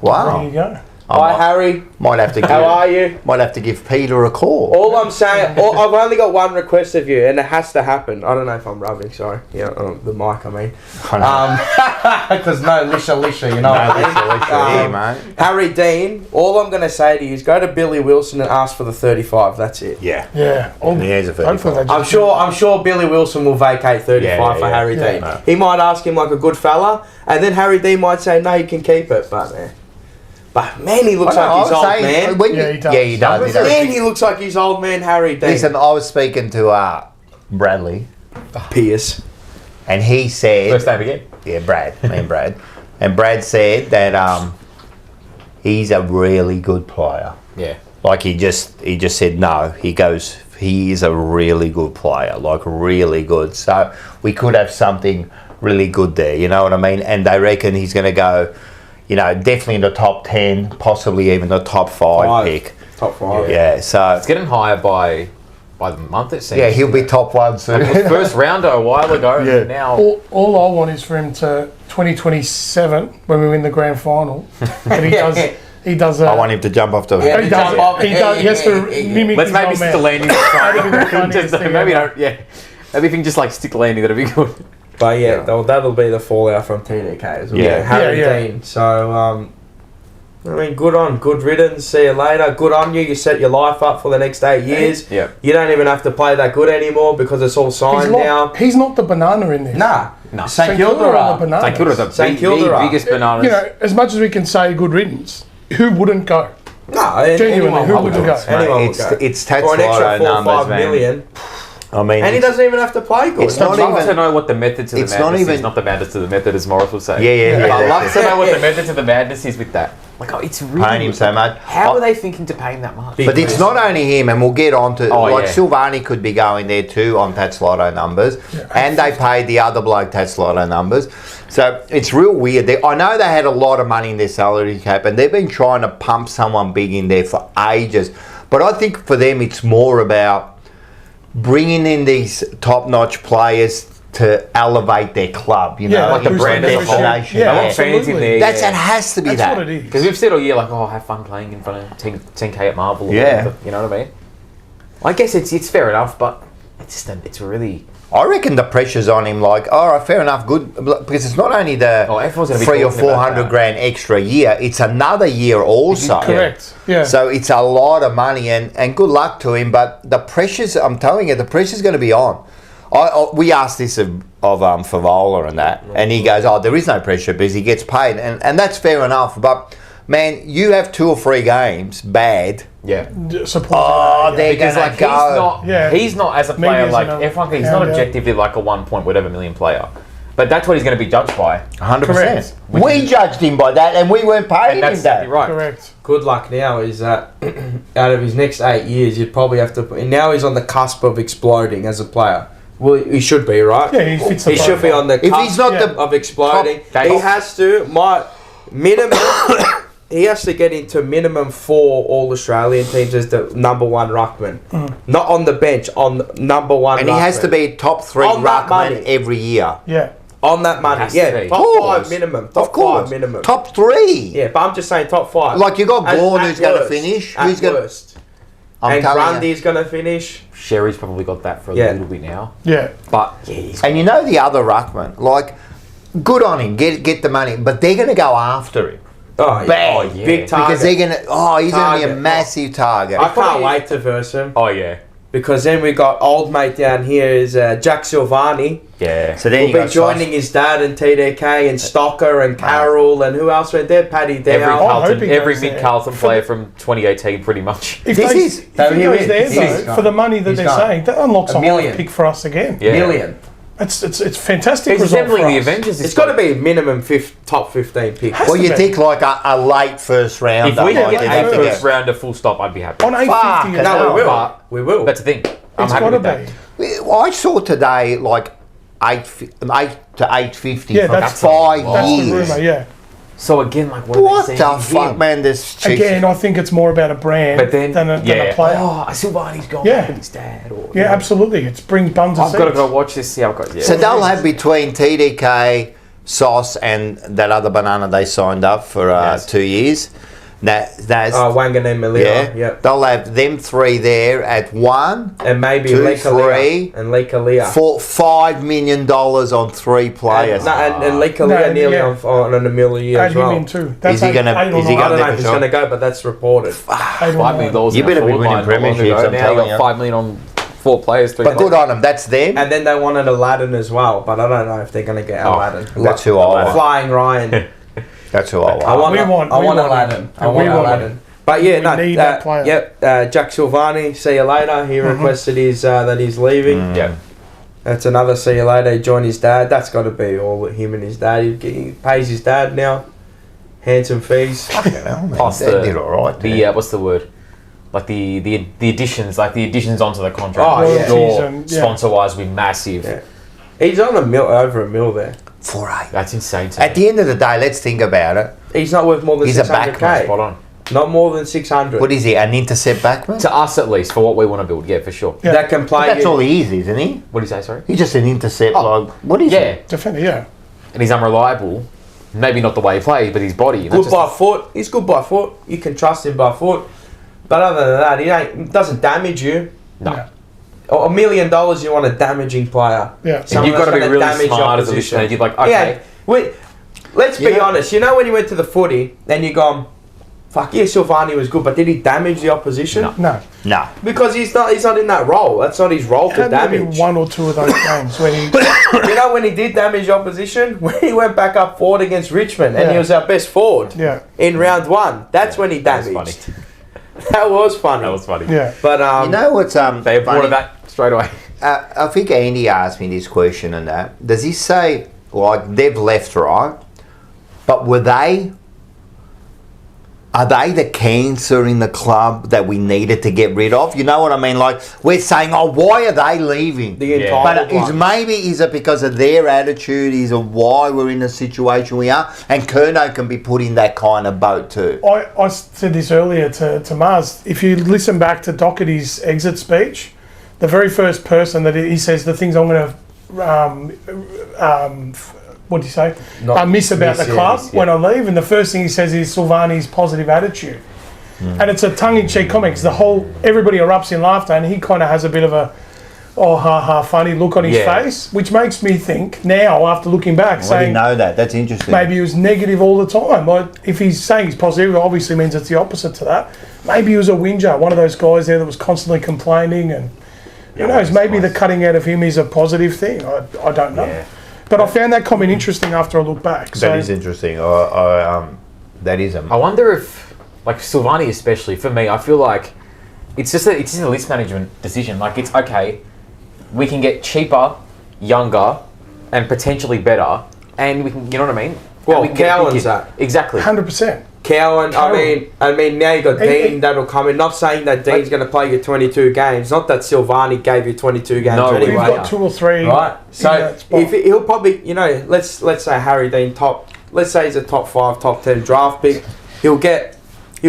Wow. you go. Hi Harry. Might have to give. How are you? Might have to give Peter a call. All I'm saying, I've only got one request of you, and it has to happen. I don't know if I'm rubbing, sorry. Yeah, the mic, I mean. Because no, Lisha, you know what I mean? Mate. Harry Dean, all I'm going to say to you is go to Billy Wilson and ask for the 35. That's it. Yeah. Yeah. Yeah, he's a 35. Hopefully they just- I'm sure Billy Wilson will vacate 35 for Harry Yeah. Dean. No. He might ask him like a good fella, and then Harry Dean might say, no, you can keep it. But man, he looks like he's old, man. Yeah, he does. Yeah, he does. He does. Man, he looks like he's old man Harry Dean. Listen, I was speaking to Bradley, Pierce. and he said, First name again. yeah, Brad, me and Brad, and Brad said that he's a really good player. Yeah. Like he just said no. He goes, he is a really good player, like really good. So we could have something really good there. You know what I mean? And they reckon he's going to go, you know, definitely in the top 10, possibly even the top 5 pick. Top 5. Yeah. So It's getting higher by the month, it seems. yeah, he'll be top 1 soon. First rounder a while ago, Yeah. and now... All I want is for him to 2027 when we win the grand final. And he does. I want him to jump off the. Yeah. He does. Jump off. He does. He has to mimic Let's his maybe old stick man. the landing. That'd be the funniest Just, thing maybe ever. don't, yeah. Maybe if you can just like stick landing, that'd be good. But yeah, that'll be the fallout from TDK as well. Yeah. Harry Yeah. Dean. So, I mean, good riddance. See you later. Good on you. You set your life up for the next 8 years. Yeah. You don't even have to play that good anymore because it's all signed now. He's not the banana in this. Nah. No. St Kilda Kilda are the are. bananas. St Kilda's the St Kilda are. biggest bananas. You know, as much as we can say good riddance, who wouldn't go? No, Genuinely, anyone who would wouldn't go. go? Anyone would It's go. it's tax Or an extra lotto 4 or numbers, 5 man. million. I mean, And he doesn't even have to play good. It's I'd not love even- to know what the method to the it's madness not even- is, not the madness to the method, as Morris would say. Yeah. I'd love to know what Yeah. the method to the madness is with that. Like, oh, it's really... paying him so much. How are they thinking to pay him that much? Big But it's not only him, and we'll get on to Oh, yeah. Silvani could be going there too on Tats Lotto numbers, and they paid the other bloke Tats Lotto numbers. So it's real weird. I know they had a lot of money in their salary cap, and they've been trying to pump someone big in there for ages. But I think for them, it's more about bringing in these top-notch players to elevate their club. You know, Yeah, like the boost brand their leadership. destination. Yeah, I want fans in absolutely. there. That's yeah. it has to be That's that. what it is. Because we've said all year, like, oh, have fun playing in front of 10K at Marvel. Or Yeah. whatever, you know what I mean? I guess it's fair enough, but it's really... I reckon the pressure's on him. Like, all right, fair enough, good, because it's not only the everyone's gonna be 300 or talking about 400 that. grand extra a year; it's another year also. Correct. Yeah. So it's a lot of money, and good luck to him. But the pressure's, I'm telling you, the pressure's going to be on. We asked this of Favola and that, and he goes, "Oh, there is no pressure because he gets paid," and that's fair enough. But man, you have 2 or 3 games bad. Yeah. Support. Oh, they're Because going like to go. he's not as a player Media's like another- everyone. He's yeah, not yeah. objectively like a 1 point whatever million player, but that's what he's going to be judged by. 100%. Correct. We judged him by that, and we weren't paying And him that's that. right. Correct. Good luck now is that out of his next 8 years, you'd probably have to... And now he's on the cusp of exploding as a player. Well, he should be, right? Yeah, he fits the He should be profile. on the If cusp he's not the of exploding. top- He has to... Minimum... He has to get into minimum 4 All-Australian teams as the number 1 ruckman. Not on the bench, on number 1 And he has to be top 3 On that ruckman money. every year. Yeah. On that money, Has to yeah. be. Top Of 5 course. minimum. Of Top course. 5 minimum. Top 3. Yeah, but I'm just saying top 5. Like you got Gorn At who's going to worst. finish. At Who's going? worst. I'm And telling you. Grundy's going to finish. Sherry's probably got that for a Yeah. little bit now. Yeah. But yeah, he's And you know the other ruckman, like, good on him, get the money, but they're going to go after him. Oh, Bang. Oh, yeah. Big target. Because they're going to, he's going to be a Target. massive target. I can't probably- wait to verse him. Oh yeah. Because then we got old mate down here is Jack Silvani. Yeah. So then We'll you be got joining his dad and TDK and Stocker and Carroll and who else went there? Paddy Every Dow. hope he Every goes there. mid Carlton For player the- from 2018, pretty much. If This they, is- if No, he he goes is. there, He's though, for the money that He's they're gone. saying, that unlocks $1 a million. high pick for us again. Yeah. Million. It's fantastic He's result assembling for the us. Avengers. It's got to be minimum top 15 pick. Has Well, to you be. think like a late first round. If we Yeah, can get like a first first rounder full stop, I'd be happy. On 850 as Fuck, well. No, we will. But We will. that's the thing. I'm It's happy got to with that. be. Well, I saw today like 8 to 850 Yeah, for that's- 5 That's the years. rumour, yeah. So again, like what, What are they the saying fuck, him? man? This chick. Again, I think it's more about a brand But then, than a player. Oh, Silvani's gone Yeah. back with his dad. Or, Yeah, absolutely. It's bring bums to I've got to seats. go watch this. See how it goes. Yeah. So they'll have between TDK, Sauce, and that other banana they signed up for Yes. 2 years. That's Wangan Malia. yeah. Yep. They'll have them 3 there at 1 And maybe 2, Leka 3 Lea. And Leka Lea. for $5 million on 3 players. And Leka No, Lea nearly yeah. on an million Add as him well. in too. That's Is he gonna- eight or is he nine. I don't know Never if he's sure. going to go, but that's reported. Eight or $5 nine. million. You in the better be forward winning line not long premierships, ago. I'm Now telling you you. got $5 million on 4 players. 3 But good on them. That's them. And then they wanted Aladdin as well, but I don't know if they're going to get Aladdin. That's who I want. Flying Ryan. That's who I want. I want We want Aladdin. him. I want We want Aladdin. him. But yeah, We no. need that player. Yep. Jack Silvani. See you later. He requested that he's leaving. Yeah. That's another see you later. He joined his dad. That's got to be all him and his dad. He pays his dad now. Handsome fees. Fucking hell, man. Plus They the- did all right. The what's the word? Like the additions, onto the contract. Oh, yeah. Royalties and- Sponsor wise, will be massive. Yeah. He's on over a mil there. 4-8. That's insane. To At me. the end of the day, let's think about it. He's not worth more than He's a 600k. Spot on. Not more than 600. What is he? An intercept backman? To us, at least, for what we want to build. Yeah, for sure. Yeah. That can play. That's all he is, isn't he? What do you say? Sorry. He's just an intercept. Oh, Like, what is Yeah, he? Defender, yeah. and he's unreliable. Maybe not the way he plays, but his body. Good by foot. He's good by foot. You can trust him by foot. But other than that, he doesn't damage you. No. Yeah. $1 million, you want a damaging player. Yeah. And Someone you've got to that's be gonna really damage smart as a opposition. listener. You're like, okay, Yeah. Let's be Yeah. honest. You know when you went to the footy and you gone, fuck yeah, Silvani was good, but did he damage the opposition? No. No. No. Because he's not in that role. That's not his role to Had maybe damage. one or two of those games when he. You know when he did damage opposition? When he went back up forward against Richmond and he Yeah. was our best forward Yeah. in round 1. That's when he that was damaged. funny. That was funny. That was funny. Yeah. But You know what's They funny? avoided that straight away. I think Andy asked me this question and that. Does he say, like, they've left, right? But are they the cancer in the club that we needed to get rid of? You know what I mean? Like, we're saying, oh, why are they leaving? the Yeah. entire But is it because of their attitude? Is it why we're in the situation we are? And CURNOW can be put in that kind of boat too. I said this earlier to Mars. If you listen back to Doherty's exit speech, the very first person that he says the things I'm going to, what do you say? Not Miss about miss, the yeah, club miss, yeah. when I leave, and the first thing he says is Silvani's positive attitude, and it's a tongue-in-cheek comment. 'Cause everybody erupts in laughter, and he kind of has a bit of a funny look on his Yeah. face, which makes me think now, after looking back, I didn't saying know that. That's interesting. maybe he was negative all the time. Like, if he's saying he's positive, it obviously means it's the opposite to that. Maybe he was a whinger, one of those guys there that was constantly complaining, and who knows, maybe the cutting out of him is a positive thing. I don't know. Yeah. But I found that comment interesting after I look back. So That is interesting. That is I wonder if, like Silvani especially, for me, I feel like it's just a list management decision. Like, it's okay, we can get cheaper, younger, and potentially better, and we can, you know what I mean? Well, And we can get a big Cowan's kid. that. Exactly. 100%. Cowan, Cowan. I mean, now you got Hey, Dean that'll come in. Not saying that Dean's going to play you 22 games. Not that Silvani gave you 22 games No, anyway. We've got 2 or 3. Right. in So that spot. if he'll probably, let's say Harry Dean let's say he's a top 5, top 10 draft pick. He'll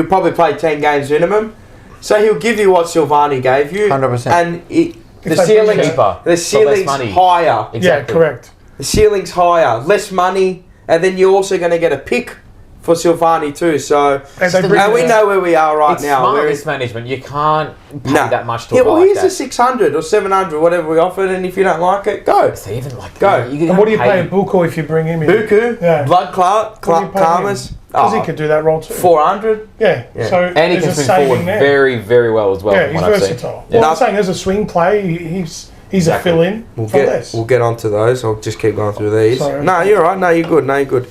probably play 10 games minimum. So he'll give you what Silvani gave you. 100%. And the If they ceiling's bring Cheaper, the for less ceiling's money. higher. Exactly. Yeah, correct. The ceiling's higher, less money, and then you're also going to get a pick for Silvani too. So, and we know where we are it's now. Smart mismanagement. You can't pay that much to yeah, a guy well, like here's that. a 600 or 700, whatever we offered, and if you don't like it, go. So even like Go. And what do you pay a Buku if you bring him in? Buku, Blood Karmas. Because he could do that role too. 400. Yeah. So and he can there's a swing forward saving there. very, very well as well. Yeah, from he's what I've seen. versatile. Yeah. Well, I'm saying as a swing play, he's Exactly. a fill-in for less. We'll get onto those. I'll just keep going through these. Sorry. No, you're right. No, you're good.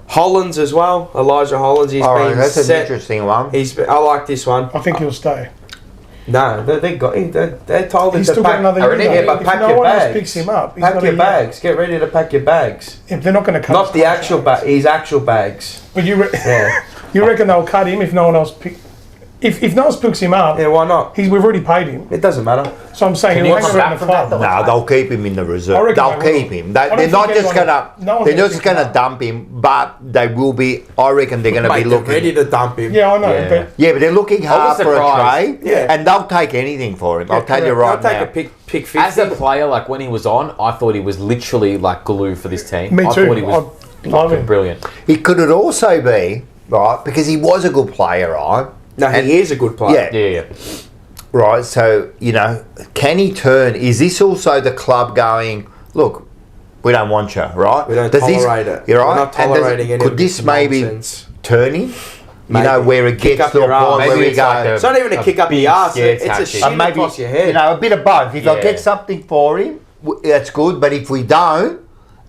Hollands as well. Elijah Hollands. He's All right, been that's an set. interesting one. I like this one. I think he'll stay. No, they told him He's to still got pack. another year. Yeah, though. but If pack no your one else bags. picks him up, he's Pack got your a year. bags. Get ready to pack your bags. If they're not going to cut Not his the actual contract. his actual bags. But you Yeah. you reckon they'll cut him if no one else pick? If no one else picks him up, Yeah, why not? we've already paid him. It doesn't matter. So I'm saying Can he'll he hang come around back the from that, club. though? No, they'll keep him in the I reserve. reckon They'll they will. keep him. I They're don't not think just anyone- gonna. no one's They're gonna just pick him gonna up. dump him, but they will be. I reckon they're gonna Mate, be they're looking. ready to dump him. Yeah, I know, Yeah. but Yeah, but they're looking hard for a surprised. trade, Yeah. and they'll take anything for him. I'll tell you correct. right I'll take now. a pick 50. As a player, like when he was on, I thought he was literally like glue for this team. Me I too. thought he was I love him. brilliant. It could also be right because he was a good player, right? No, he is a good player. Yeah. Yeah. Right, so, can he turn? Is this also the club going, look, we don't want you, right? We don't Does this- tolerate it. You're right. We're not And does- tolerating any could of this this maybe nonsense. turn him? Maybe. Where it Kick gets up to a your arse. point where Maybe we it's go, like It's not even a kick up big the arse. scare It's a tactic. shit and maybe, across your head. a bit of both. If I Yeah. get something for him, that's good. But if we don't,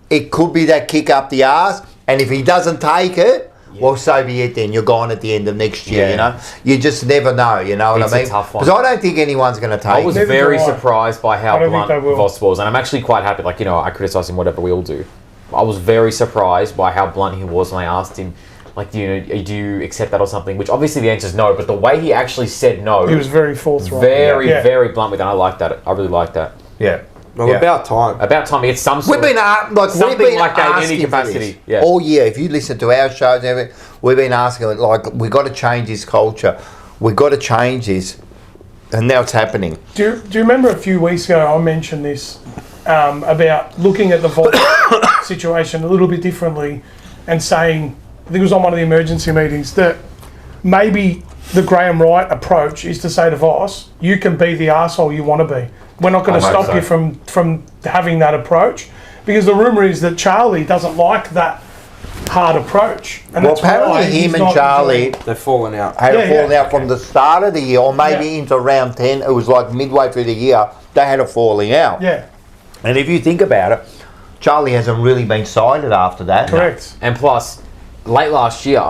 it could be that kick up the arse. And if he doesn't take it, well, so be it then. You're gone at the end of next year, Yeah. You just never know, you know what It's I a mean? tough one. Because I don't think anyone's going to take I was it. Neither very do I. surprised by how I don't think blunt they will. Voss was, and I'm actually quite happy. Like, I criticise him, whatever we all do. I was very surprised by how blunt he was when I asked him, like, do you accept that or something? Which obviously the answer is no, but the way he actually said no, he was very forthright. very, Yeah. very blunt with it. I like that. I really like that. Yeah. Well, Yeah. about time. About time he gets some sort We've been something we've been like that in any asking for capacity. this. Yeah. All year. If you listen to our shows and everything, we've been asking we got to change this culture. We got to change this, and now it's happening. Do you remember a few weeks ago I mentioned this about looking at the Volt situation a little bit differently and saying, I think it was on one of the emergency meetings, that maybe the Graham Wright approach is to say to Voss, you can be the arsehole you want to be. We're not going to I hope stop you from having that approach, because the rumour is that Charlie doesn't like that hard approach. And Well, that's why apparently he's him and not Charlie enjoying- They've fallen out. had a Yeah, falling out from the start of the year, or maybe into round 10. It was like midway through the year, they had a falling out. Yeah, And if you think about it, Charlie hasn't really been cited after that. correct. And plus, late last year,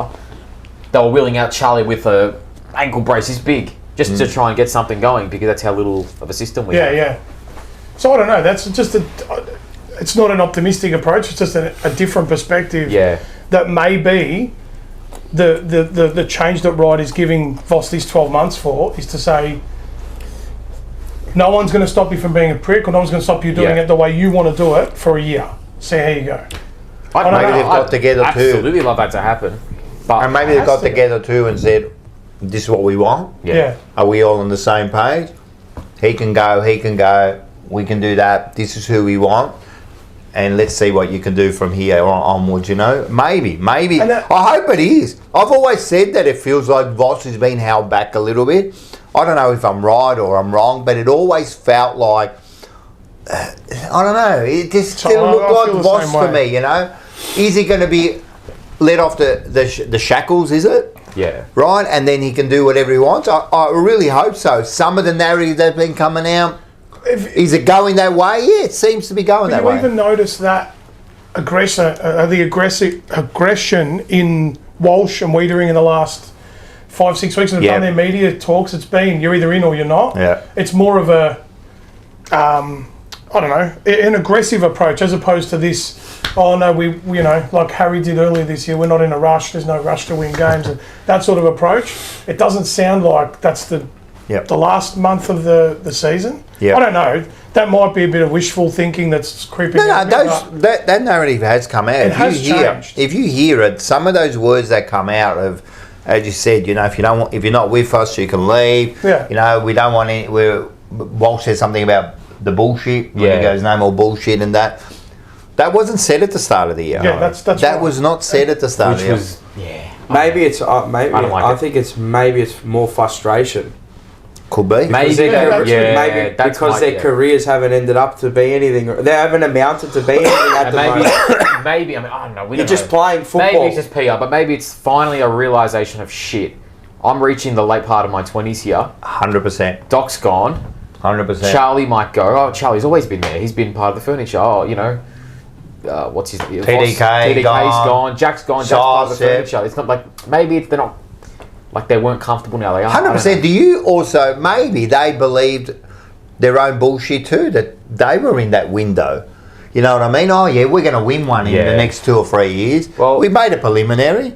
they were wheeling out Charlie with a ankle brace this big, just to try and get something going, because that's how little of a system we Yeah, have. yeah. So I don't know. That's just it's not an optimistic approach. It's just a different perspective. Yeah. That may be the change that Wright is giving Voss these 12 months for, is to say, no one's going to stop you from being a prick, or no one's going to stop you doing Yeah. it the way you want to do it for a year. See how you go. I'd Maybe they've got together too. Absolutely love that to happen. But And maybe It they has got to. together too and said, this is what we want. Yeah. Are we all on the same page? He can go, we can do that. This is who we want. And let's see what you can do from here onwards, Maybe. And that- I hope it is. I've always said that it feels like Voss has been held back a little bit. I don't know if I'm right or I'm wrong, but it always felt like, I don't know, it just So didn't I look feel like the Voss same to way. me, Is he going to be let off the shackles, is it? yeah. Right, and then he can do whatever he wants. I really hope so. Some of the narrative that's been coming out, is it going that way? Yeah, it seems to be going But that you way. even notice that aggression in Walsh and Wiedering in the last 5-6 weeks, and they've Yeah. done their media talks. It's been, you're either in or you're not. Yeah. It's more of a, I don't know, an aggressive approach, as opposed to this, oh no, we like Harry did earlier this year, we're not in a rush, there's no rush to win games, and that sort of approach. It doesn't sound like that's the Yep. the last month of the season. Yep. I don't know. That might be a bit of wishful thinking that's creeping No, out. that narrative has come out. has changed. If you hear it, some of those words that come out of, as you said, if you're not with us, you can leave. Yeah. We don't want any. Walsh said something about the bullshit. Where Yeah. he goes, no more bullshit and that. That wasn't said at the start of the year. Yeah, that's that right. was not said at the start Which of the year. was, yeah. Maybe it's maybe I don't like I it. think it's maybe it's more frustration. Could be. Maybe, Because their- yeah, maybe that's because their careers haven't ended up to be anything. They haven't amounted to be anything at the moment. Maybe, I mean, I don't know. We You're don't just know. playing football. Maybe it's just PR, but maybe it's finally a realisation of shit. I'm reaching the late part of my 20s here. 100%. Doc's gone. 100%. Charlie might go. Oh, Charlie's always been there. He's been part of the furniture. Oh, you know, what's his TDK TDK's gone. gone. Jack's gone. Jack's part of the Sauce, yeah. furniture. It's not like maybe they're not like they weren't comfortable now. They are. I don't 100%. know. Do you also, maybe they believed their own bullshit too, that they were in that window? You know what I mean? Oh, yeah, we're going to win one in Yeah. the next 2 or 3 years. Well- we made a preliminary.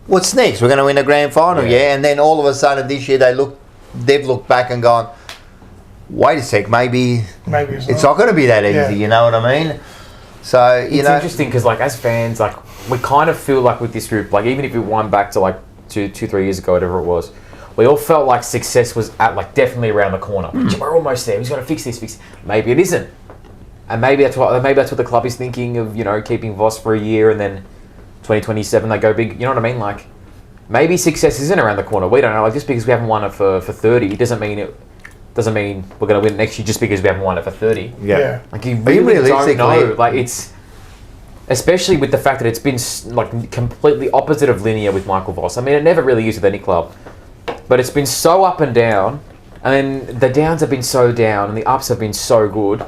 What's next? We're going to win a grand final, Yeah. yeah? And then all of a sudden this year they've looked back and gone, wait a sec, maybe it's not going to be that easy, Yeah. you know what I mean? So, you It's know. interesting because, like, as fans, like, we kind of feel like with this group, like, even if we won back to like 2-3 years ago, whatever it was, we all felt like success was at like definitely around the corner. We're almost there. We've got to fix this. Maybe it isn't, and maybe that's what the club is thinking of. You know, keeping Voss for a year and then 2027 they go big. You know what I mean? Like, maybe success isn't around the corner. We don't know. Like, just because we haven't won it for 30 doesn't mean we're going to win next year just because we haven't won it for 30. Yeah. Like, you really don't realistically- know. Like, it's especially with the fact that it's been like completely opposite of linear with Michael Voss. I mean, it never really is with any club, but it's been so up and down, and then the downs have been so down, and the ups have been so good.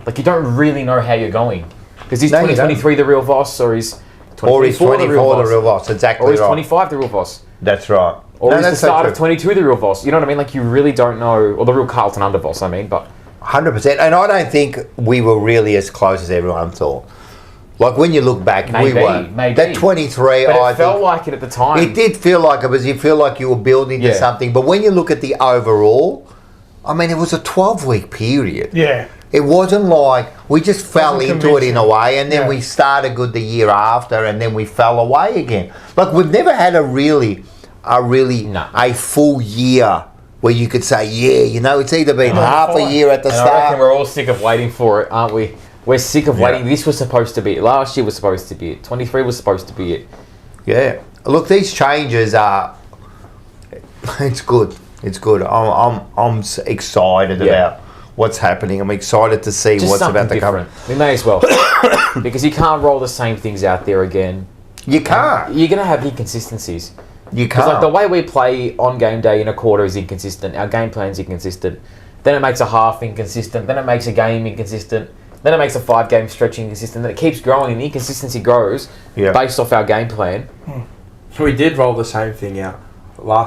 Like, you don't really know how you're going because is No, you don't. 2023 the real Voss, or is Or is 2024 24 the real boss? Exactly or is right. 25 the real Voss? That's right. Or No, is the that's so start true. of 22 the real Voss? You know what I mean? Like, you really don't know, or the real Carlton under Voss, I mean, but 100%. And I don't think we were really as close as everyone thought. Like, when you look back, we Maybe, were. maybe. That 23, but it I felt think... like it at the time. It did feel like it was. You feel like you were building to Yeah. something. But when you look at the overall, I mean, it was a 12-week period. Yeah. It wasn't like we just fell Wasn't into it in a convincing. way, and then Yeah. we started good the year after, and then we fell away again. Like, we've never had a No. full year where you could say, yeah, you know, it's either been No, half a fine. year at the And I reckon start. we're all sick of waiting for it, aren't we? We're sick of waiting. This was supposed to be it. Last year was supposed to be it. 23 was supposed to be it. Yeah. Look, these changes are. It's good. It's good. I'm excited Yeah. about what's happening. I'm excited to see Just what's something about to come. different. We may as well. Because you can't roll the same things out there again. You can't. You're going to have inconsistencies. You Because can't. like the way we play on game day in a quarter is inconsistent. Our game plan's inconsistent. Then it makes a half inconsistent. Then it makes a game inconsistent. Then it makes a 5-game stretch inconsistent. Then it keeps growing, and the inconsistency grows Yeah. based off our game plan. We did roll the same thing out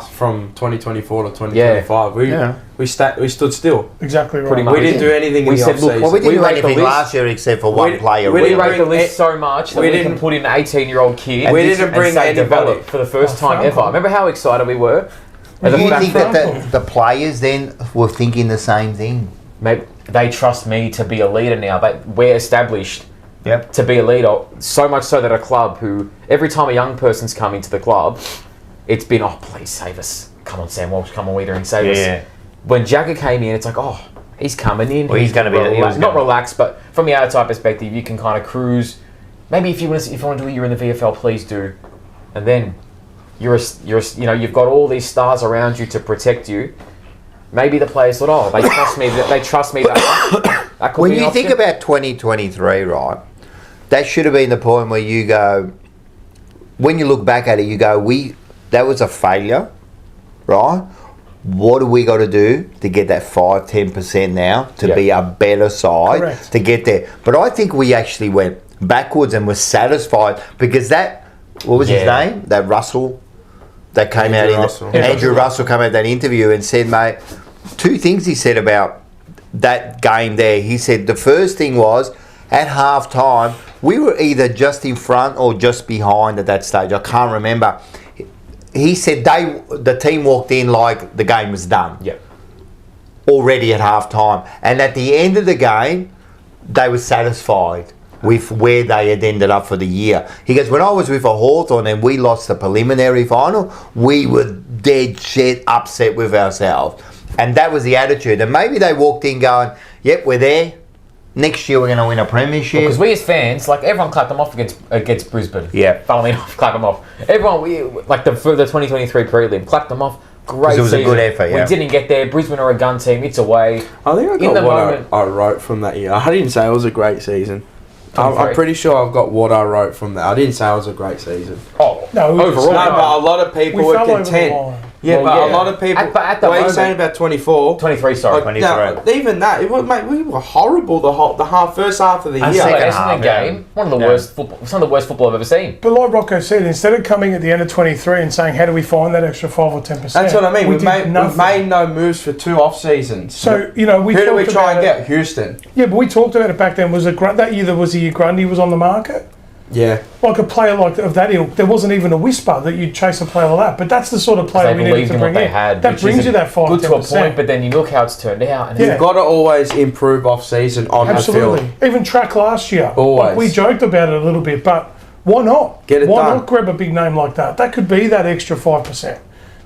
from 2024 to 2025. Yeah. We stood still. Exactly right. Pretty much. We didn't do anything We in the said, look, off-season. Well, we didn't do rate the anything list. last year except for one We- player. we We didn't rate the bring list so much that we we can didn't- put in an 18-year-old kid We didn't and bring say anybody. develop for the first time ever. Remember how excited we were? Do As a you fact- think that the players then were thinking the same thing? Maybe they trust me to be a leader now. We're established Yep. to be a leader, so much so that a club who, every time a young person's come into the club, it's been, oh, please save us. Come on, Sam Walsh, come on, Weeder, and save Yeah. us. When Jagger came in, it's like, oh, he's coming in. Well, he's gonna be- he was not gonna- relaxed, but from the outside perspective, you can kind of cruise. Maybe if you want to do a year in the VFL, please do. And then you've got all these stars around you to protect you. Maybe the players thought, oh, they trust me. They trust me that could When be an you think option. about 2023, right, that should have been the point where you go, when you look back at it, you go, that was a failure, right? What do we got to do to get that 5-10% now to Yeah. be a better side Correct. to get there? But I think we actually went backwards and were satisfied because what was his Yeah. name? That Russell that came Andrew out Russell. Andrew Russell came out in that interview and said, mate, 2 things he said about that game there. He said the first thing was at half time we were either just in front or just behind at that stage. I can't remember. He said the team walked in like the game was done Yeah. already at half time, and at the end of the game they were satisfied with where they had ended up for the year. He goes, when I was with a Hawthorn and we lost the preliminary final, we were dead shit upset with ourselves. And that was the attitude. And maybe they walked in going, yep, we're there. Next year we're going to win a premiership. Because we as fans, like everyone clapped them off against Brisbane. Yeah. Funnily enough, clap them off. Everyone, for the 2023 prelim, clapped them off. Great it was season. a good effort, yeah. We didn't get there. Brisbane are a gun team. It's away. I think I got In the what moment- I wrote from that year. I didn't say it was a great season. I'm 23. pretty sure I've got what I wrote from that. I didn't say it was a great season. Oh, No, we overall. just- No, but a lot of people We were fell over the content. line. Yeah, Well, but yeah. a lot of people. But at the what are you moment- saying about 24? 23, sorry. Like, no, even that, mate, we were horrible first half of the And year. second half, Essendon yeah. game, one of the worst football, some of the worst football I've ever seen. But like Rocco said, instead of coming at the end of 23 and saying, how do we find that extra 5 or 10%? That's what I mean. We We've did nothing. made no moves for 2 off seasons. So, you know, we who do we talked try and about get? Houston. Yeah, but we talked about it back then. Was it that year there was a year Grundy was on the market? Yeah. Like a player like of that ilk, there wasn't even a whisper that you'd chase a player like that. But that's the sort of player They we needed believed to in bring what they in. had. That which brings is you that 5 good to a 10%. point, but then you look how it's turned out. And Yeah. You've got to always improve off season on Absolutely. the field. Even track last year. Always. Like we joked about it a little bit, but why not? Get it why done. not grab a big name like that? That could be that extra 5%.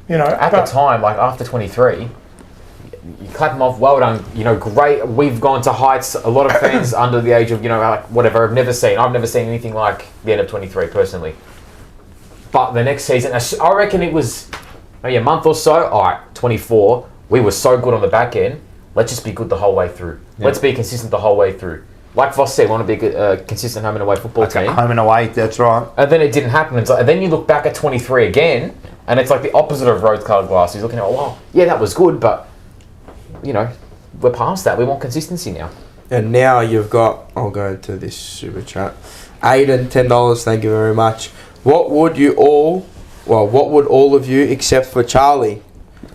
You know, At the time, like after 23, you clap them off, well done, you know, great. We've gone to heights a lot of fans under the age of, you know, like whatever, I've never seen anything like the end of 23 personally. But the next season, I reckon it was maybe a month or so. All right, 24, we were so good on the back end. Let's just be good the whole way through. Yeah. Let's be consistent the whole way through. Like Voss said, we want to be a consistent home and away football team. Home and away, that's right. And then it didn't happen. And then you look back at 23 again, and it's like the opposite of rose-coloured glasses. You're looking at, oh, wow, yeah, that was good, but, you know, we're past that. We want consistency now. And now you've got, I'll go into this super chat. Aiden, $10, thank you very much. What would all of you except for Charlie?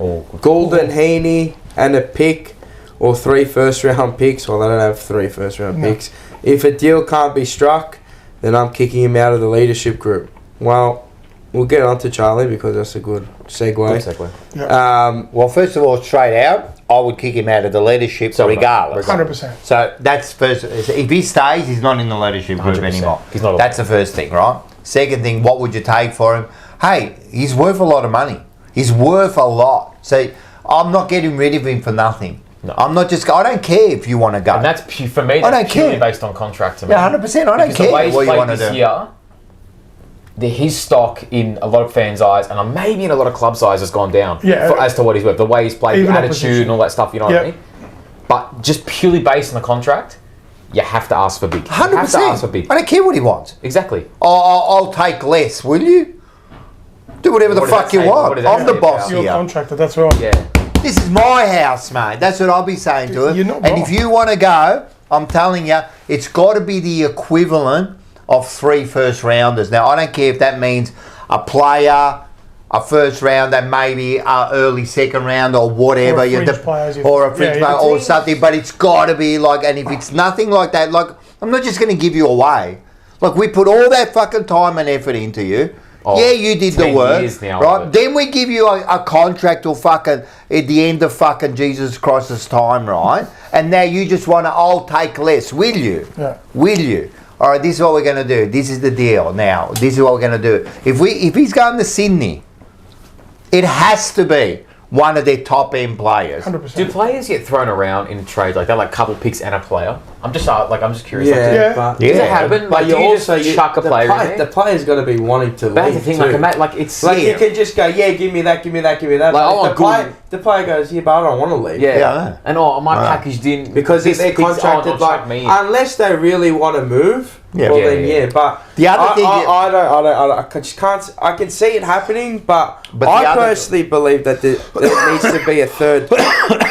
Oh, Goulden, Heaney, and a pick, or 3 first-round picks. Well, they don't have 3 first-round picks. If a deal can't be struck, then I'm kicking him out of the leadership group. Well, we'll get on to Charlie because that's a good segue. Good segue. Well, first of all, straight out, I would kick him out of the leadership regardless. 100%. So that's first. If he stays, he's not in the leadership group 100%. anymore. He's not. That's the first thing, right? Second thing, what would you take for him? Hey, he's worth a lot of money. He's worth a lot. So I'm not getting rid of him for nothing. No. I'm not just. I don't care if you want to go. And that's, for me, I don't that's purely care. based on contract to me. Yeah, 100%. I don't Because the way care he's what you played want to this do. year, his stock in a lot of fans' eyes, and maybe in a lot of clubs' eyes, has gone down as to what he's worth. The way he's played, the Even attitude opposition. and all that stuff, you know what I mean? But just purely based on the contract, you have to ask for big. You have to ask for 100%. big. I don't care what he wants. Exactly. I'll take less, will you? Do whatever the What does fuck that you say? What want. does that I'm the say boss about- You're a here. contractor, that's right. Yeah. This is my house, mate. That's what I'll be saying to it. You're not And wrong. if you want to go, I'm telling you, it's got to be the equivalent of 3 first rounders. Now, I don't care if that means a player, a first round, and maybe an early second round or whatever. Or a fringe player, as you- or a fringe yeah, player yeah. or something. But it's got to be like, and if it's nothing like that, like, I'm not just going to give you away. Like, we put all that fucking time and effort into you. Oh, Yeah, you did the 10 work, years now, right? but- Then we give you a contract or fucking at the end of fucking Jesus Christ's time, right? And now you just want to, I'll take less, will you? Yeah. Will you? All right, this is what we're going to do. This is the deal now. This is what we're going to do. If he's going to Sydney, it has to be one of their top end players. 100%. Do players get thrown around in trades like that, like couple picks and a player? I'm just curious. Yeah, Yeah. but Does it happen? But Like, you do you also just chuck a player in there? The player's got to be wanting to But that's leave the thing, too. like it's Like you can just go, yeah, give me that, give me that, give me that. Like, But oh, if the player goes, yeah, but I don't want to leave. yeah. Yeah, I know. And my Right. package didn't Because if this they're pick's on, contracted, I'll chuck like, me in. unless they really want to move, Yeah. well Yeah, then yeah. yeah. But The other thing I just can't. I can see it happening, but But the I other- personally believe that there needs to be a third.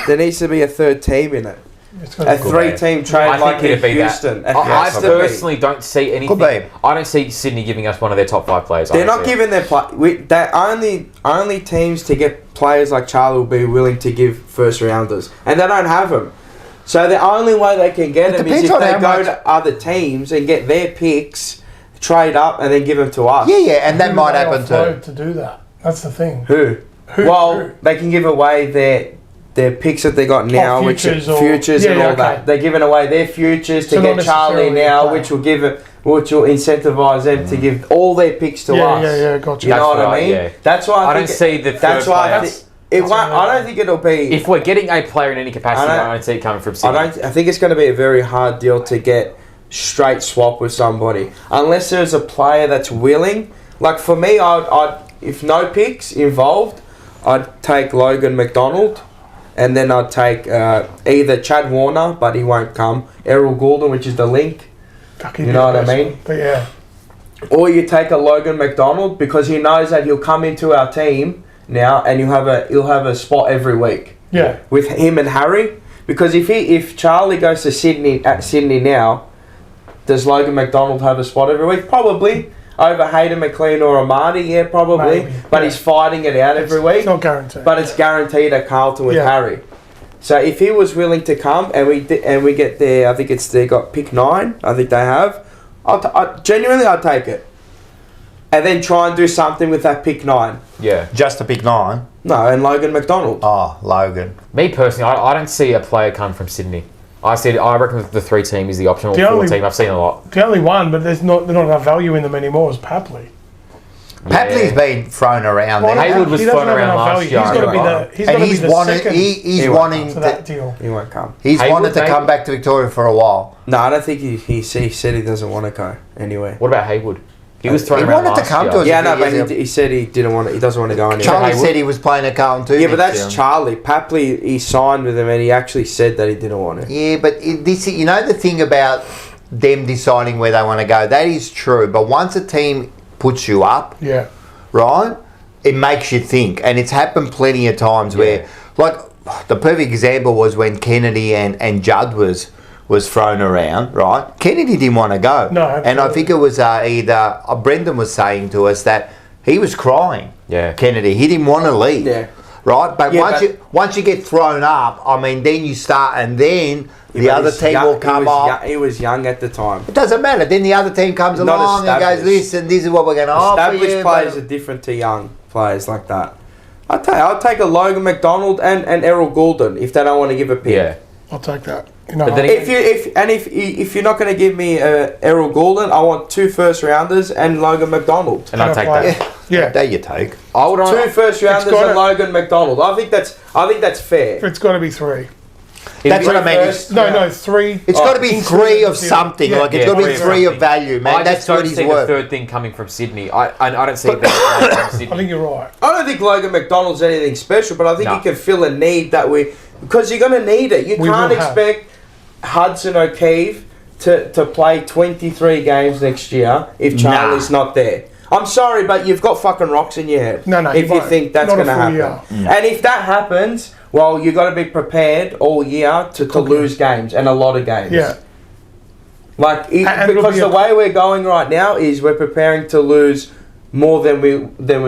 There needs to be a third team in it. It's gotta A be- 3-team trade I like think in it'd be Houston. that. It I has to be. personally don't see anything. Could be. I don't see Sydney giving us one of their top 5 players. They're not giving their only teams to get players like Charlie will be willing to give first rounders, and they don't have them. So the only way they can get It them is depends if on they how go much- to other teams and get their picks, trade up, and then give them to us. Yeah, and that Who might do they happen too. offload to do that. That's the thing. Who? Who? Well, Who? they can give away their picks that they got now, which futures are or- futures yeah, and yeah, all okay. that. They're giving away their futures to So get not Charlie necessarily a now, player. which will incentivise them to give all their picks to Yeah, us. yeah, gotcha. You know That's what I right, mean? yeah. That's why I I don't think see the that's third why I player. thi- It won't, I don't think it'll be. If we're getting a player in any capacity, I don't see it coming from Sydney. I think it's going to be a very hard deal to get straight swap with somebody unless there's a player that's willing. Like for me, I'd if no picks involved, I'd take Logan McDonald, and then I'd take either Chad Warner, but he won't come. Errol Goulden, which is the link. You know what I mean? But yeah. Or you take a Logan McDonald because he knows that he'll come into our team now, and he'll have a spot every week. Yeah. With him and Harry, because if Charlie goes to Sydney now, does Logan McDonald have a spot every week? Probably. Over Hayden McLean or Amadi, yeah, probably. Maybe, but he's fighting it out every week. It's not guaranteed. But it's guaranteed at Carlton with Harry. So if he was willing to come and we get there, I think they got pick 9. I think they have. Genuinely, I'd take it. And then try and do something with that pick 9. Yeah. Just a pick 9? No, and Logan McDonald. Oh, Logan. Me personally, I don't see a player come from Sydney. I reckon the 3 team is the optional 4 team. I've seen a lot. The only one, but there's not enough value in them anymore, is Papley. Papley's been thrown around. Well, Haywood was thrown around last year. He's got to be the second he's wanting to that deal. He won't come. He's wanted to come back to Victoria for a while. No, I don't think he said he doesn't want to go anywhere. What about Haywood? He was thrown around last year. He wanted to come to us. Yeah, no, but he said he didn't want. He doesn't want to go anywhere. Charlie said he was playing at Carlton too. Yeah, but that's Charlie. Papley, he signed with him, and he actually said that he didn't want it. Yeah, but you know the thing about them deciding where they want to go, that is true. But once a team puts you up, right, it makes you think, and it's happened plenty of times where, like, the perfect example was when Kennedy and Judd was thrown around, right? Kennedy didn't want to go. No, and I think it was either Brendan was saying to us that he was crying. Yeah. Kennedy, he didn't want to leave. Yeah. Right, but once you get thrown up, I mean, then you start, and then the other team will come up. He was young at the time. It doesn't matter. Then the other team comes along and goes, "Listen, this is what we're going to offer you." Established players are different to young players like that. I'll take a Logan McDonald and Errol Goulden if they don't want to give a pick. Yeah. I'll take that. You know, But then if you're not going to give me Errol Goulden, I want 2 first rounders and Logan McDonald. And I'll take that. Yeah. There you take. I would 2 first rounders and Logan McDonald. I think that's fair. It's got to be 3. That's what I mean. No, 3. It's got to be 3 of something. Yeah. Like it's got to be 3 of value, man. I That's just don't what he's see worth. the 3rd thing coming from Sydney. I don't see that from Sydney. I think you're right. I don't think Logan McDonald's anything special, but I think he can fill a need that because you're going to need it. You can't expect Hudson O'Keefe to play 23 games next year if Charlie's not there. I'm sorry, but you've got fucking rocks in your head. No, if you think that's going to happen. And if that happens, well, you've got to be prepared all year to lose games, and a lot of games. Yeah. Because the way we're going right now is we're preparing to lose more than we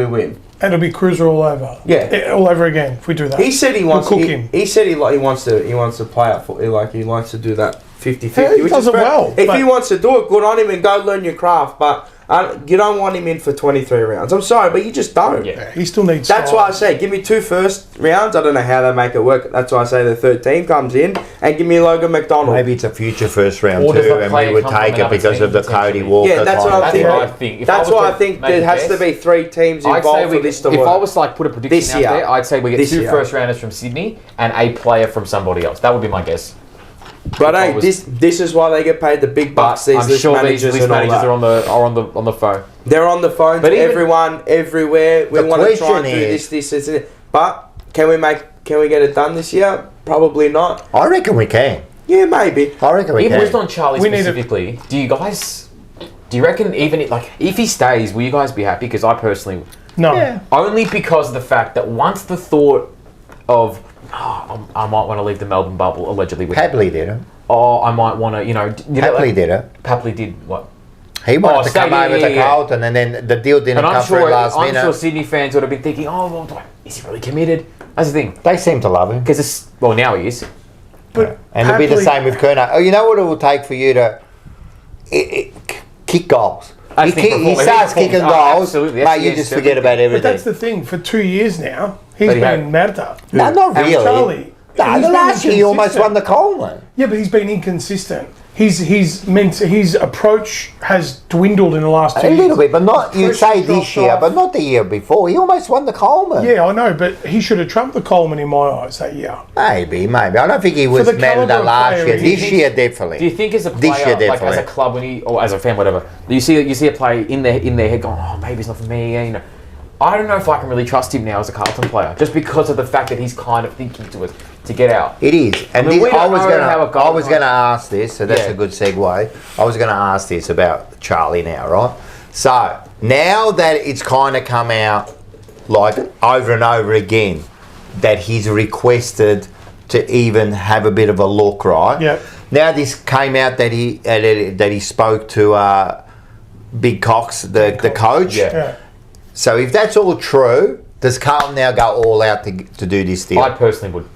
win. And it'll be Cruiser all over. Yeah. All over again if we do that. He said he wants. We'll cook him. He said he wants to play up for. He likes to do that 50-50. Yeah, he does it well. If he wants to do it, good on him, and go learn your craft. But you don't want him in for 23 rounds. I'm sorry, but you just don't. Yeah, he still needs. That's why I say give me 2 first rounds. I don't know how they make it work. That's why I say the 3rd team comes in and give me Logan McDonald. Maybe it's a future first round Or does too, the and player we would come from take it another because team of the potentially? Cody Walker. Yeah, that's what kind I'm of thinking. thing. I think. That's why I think there has to be 3 teams involved for this to work. If I was to put a prediction This out year. there, I'd say we get This 2 year. first rounders from Sydney and a player from somebody else. That would be my guess. But hey, this is why they get paid the big bucks. These I'm list sure managers these list and all managers that. are on the phone. They're on the phone But to even- everyone, everywhere. We The want to try and do question is- this, and but can we get it done this year? Probably not. I reckon we can. Yeah, maybe. I reckon we Even can. just on Charlie We need a- specifically, do you reckon if he stays, will you guys be happy? Because I personally, No. only because of the fact that once the thought of I might want to leave the Melbourne bubble allegedly with Papley did it. I might want to Papley did it. Papley did what? He wanted to come stay- over to Carlton, and then the deal didn't And come through last I'm minute. sure Sydney fans would have been thinking, is he really committed? That's the thing. They seem to love him. Because now he is. But And it'll be the Papley- same with CURNOW. Oh, you know what it will take for you to kick goals? I He think starts kicking goals, absolutely. mate, you just forget about But everything. that's the thing. For 2 years now, he's But he been Merta. No, not And really. Charlie. No, he's the been last year he almost inconsistent. won the Coleman. Yeah, but he's been inconsistent. his approach has dwindled in the last 2 A years. little bit, but not, you say Pressure this dropped year, off. but not the year before. He almost won the Coleman. Yeah, I know, but he should have trumped the Coleman in my eyes that year. Maybe. I don't think he was the better calibre than of last player year. he This is. year, definitely. Do you think as a This player, year, like as definitely. a club, when or as a fan, whatever, you see a player in their head going, oh, maybe it's not for me, you know. I don't know if I can really trust him now as a Carlton player, just because of the fact that he's kind of thinking to get out. It is. And I mean, we I don't was know how it going goes. to ask this, so that's Yeah. a good segue. I was going to ask this about Charlie now, right? So, now that it's kind of come out, like, over and over again, that he's requested to even have a bit of a look, right? Yeah. Now this came out that he spoke to Big Cox, the coach. Yeah. Yeah. So if that's all true, does Carlton now go all out to do this deal? I personally would.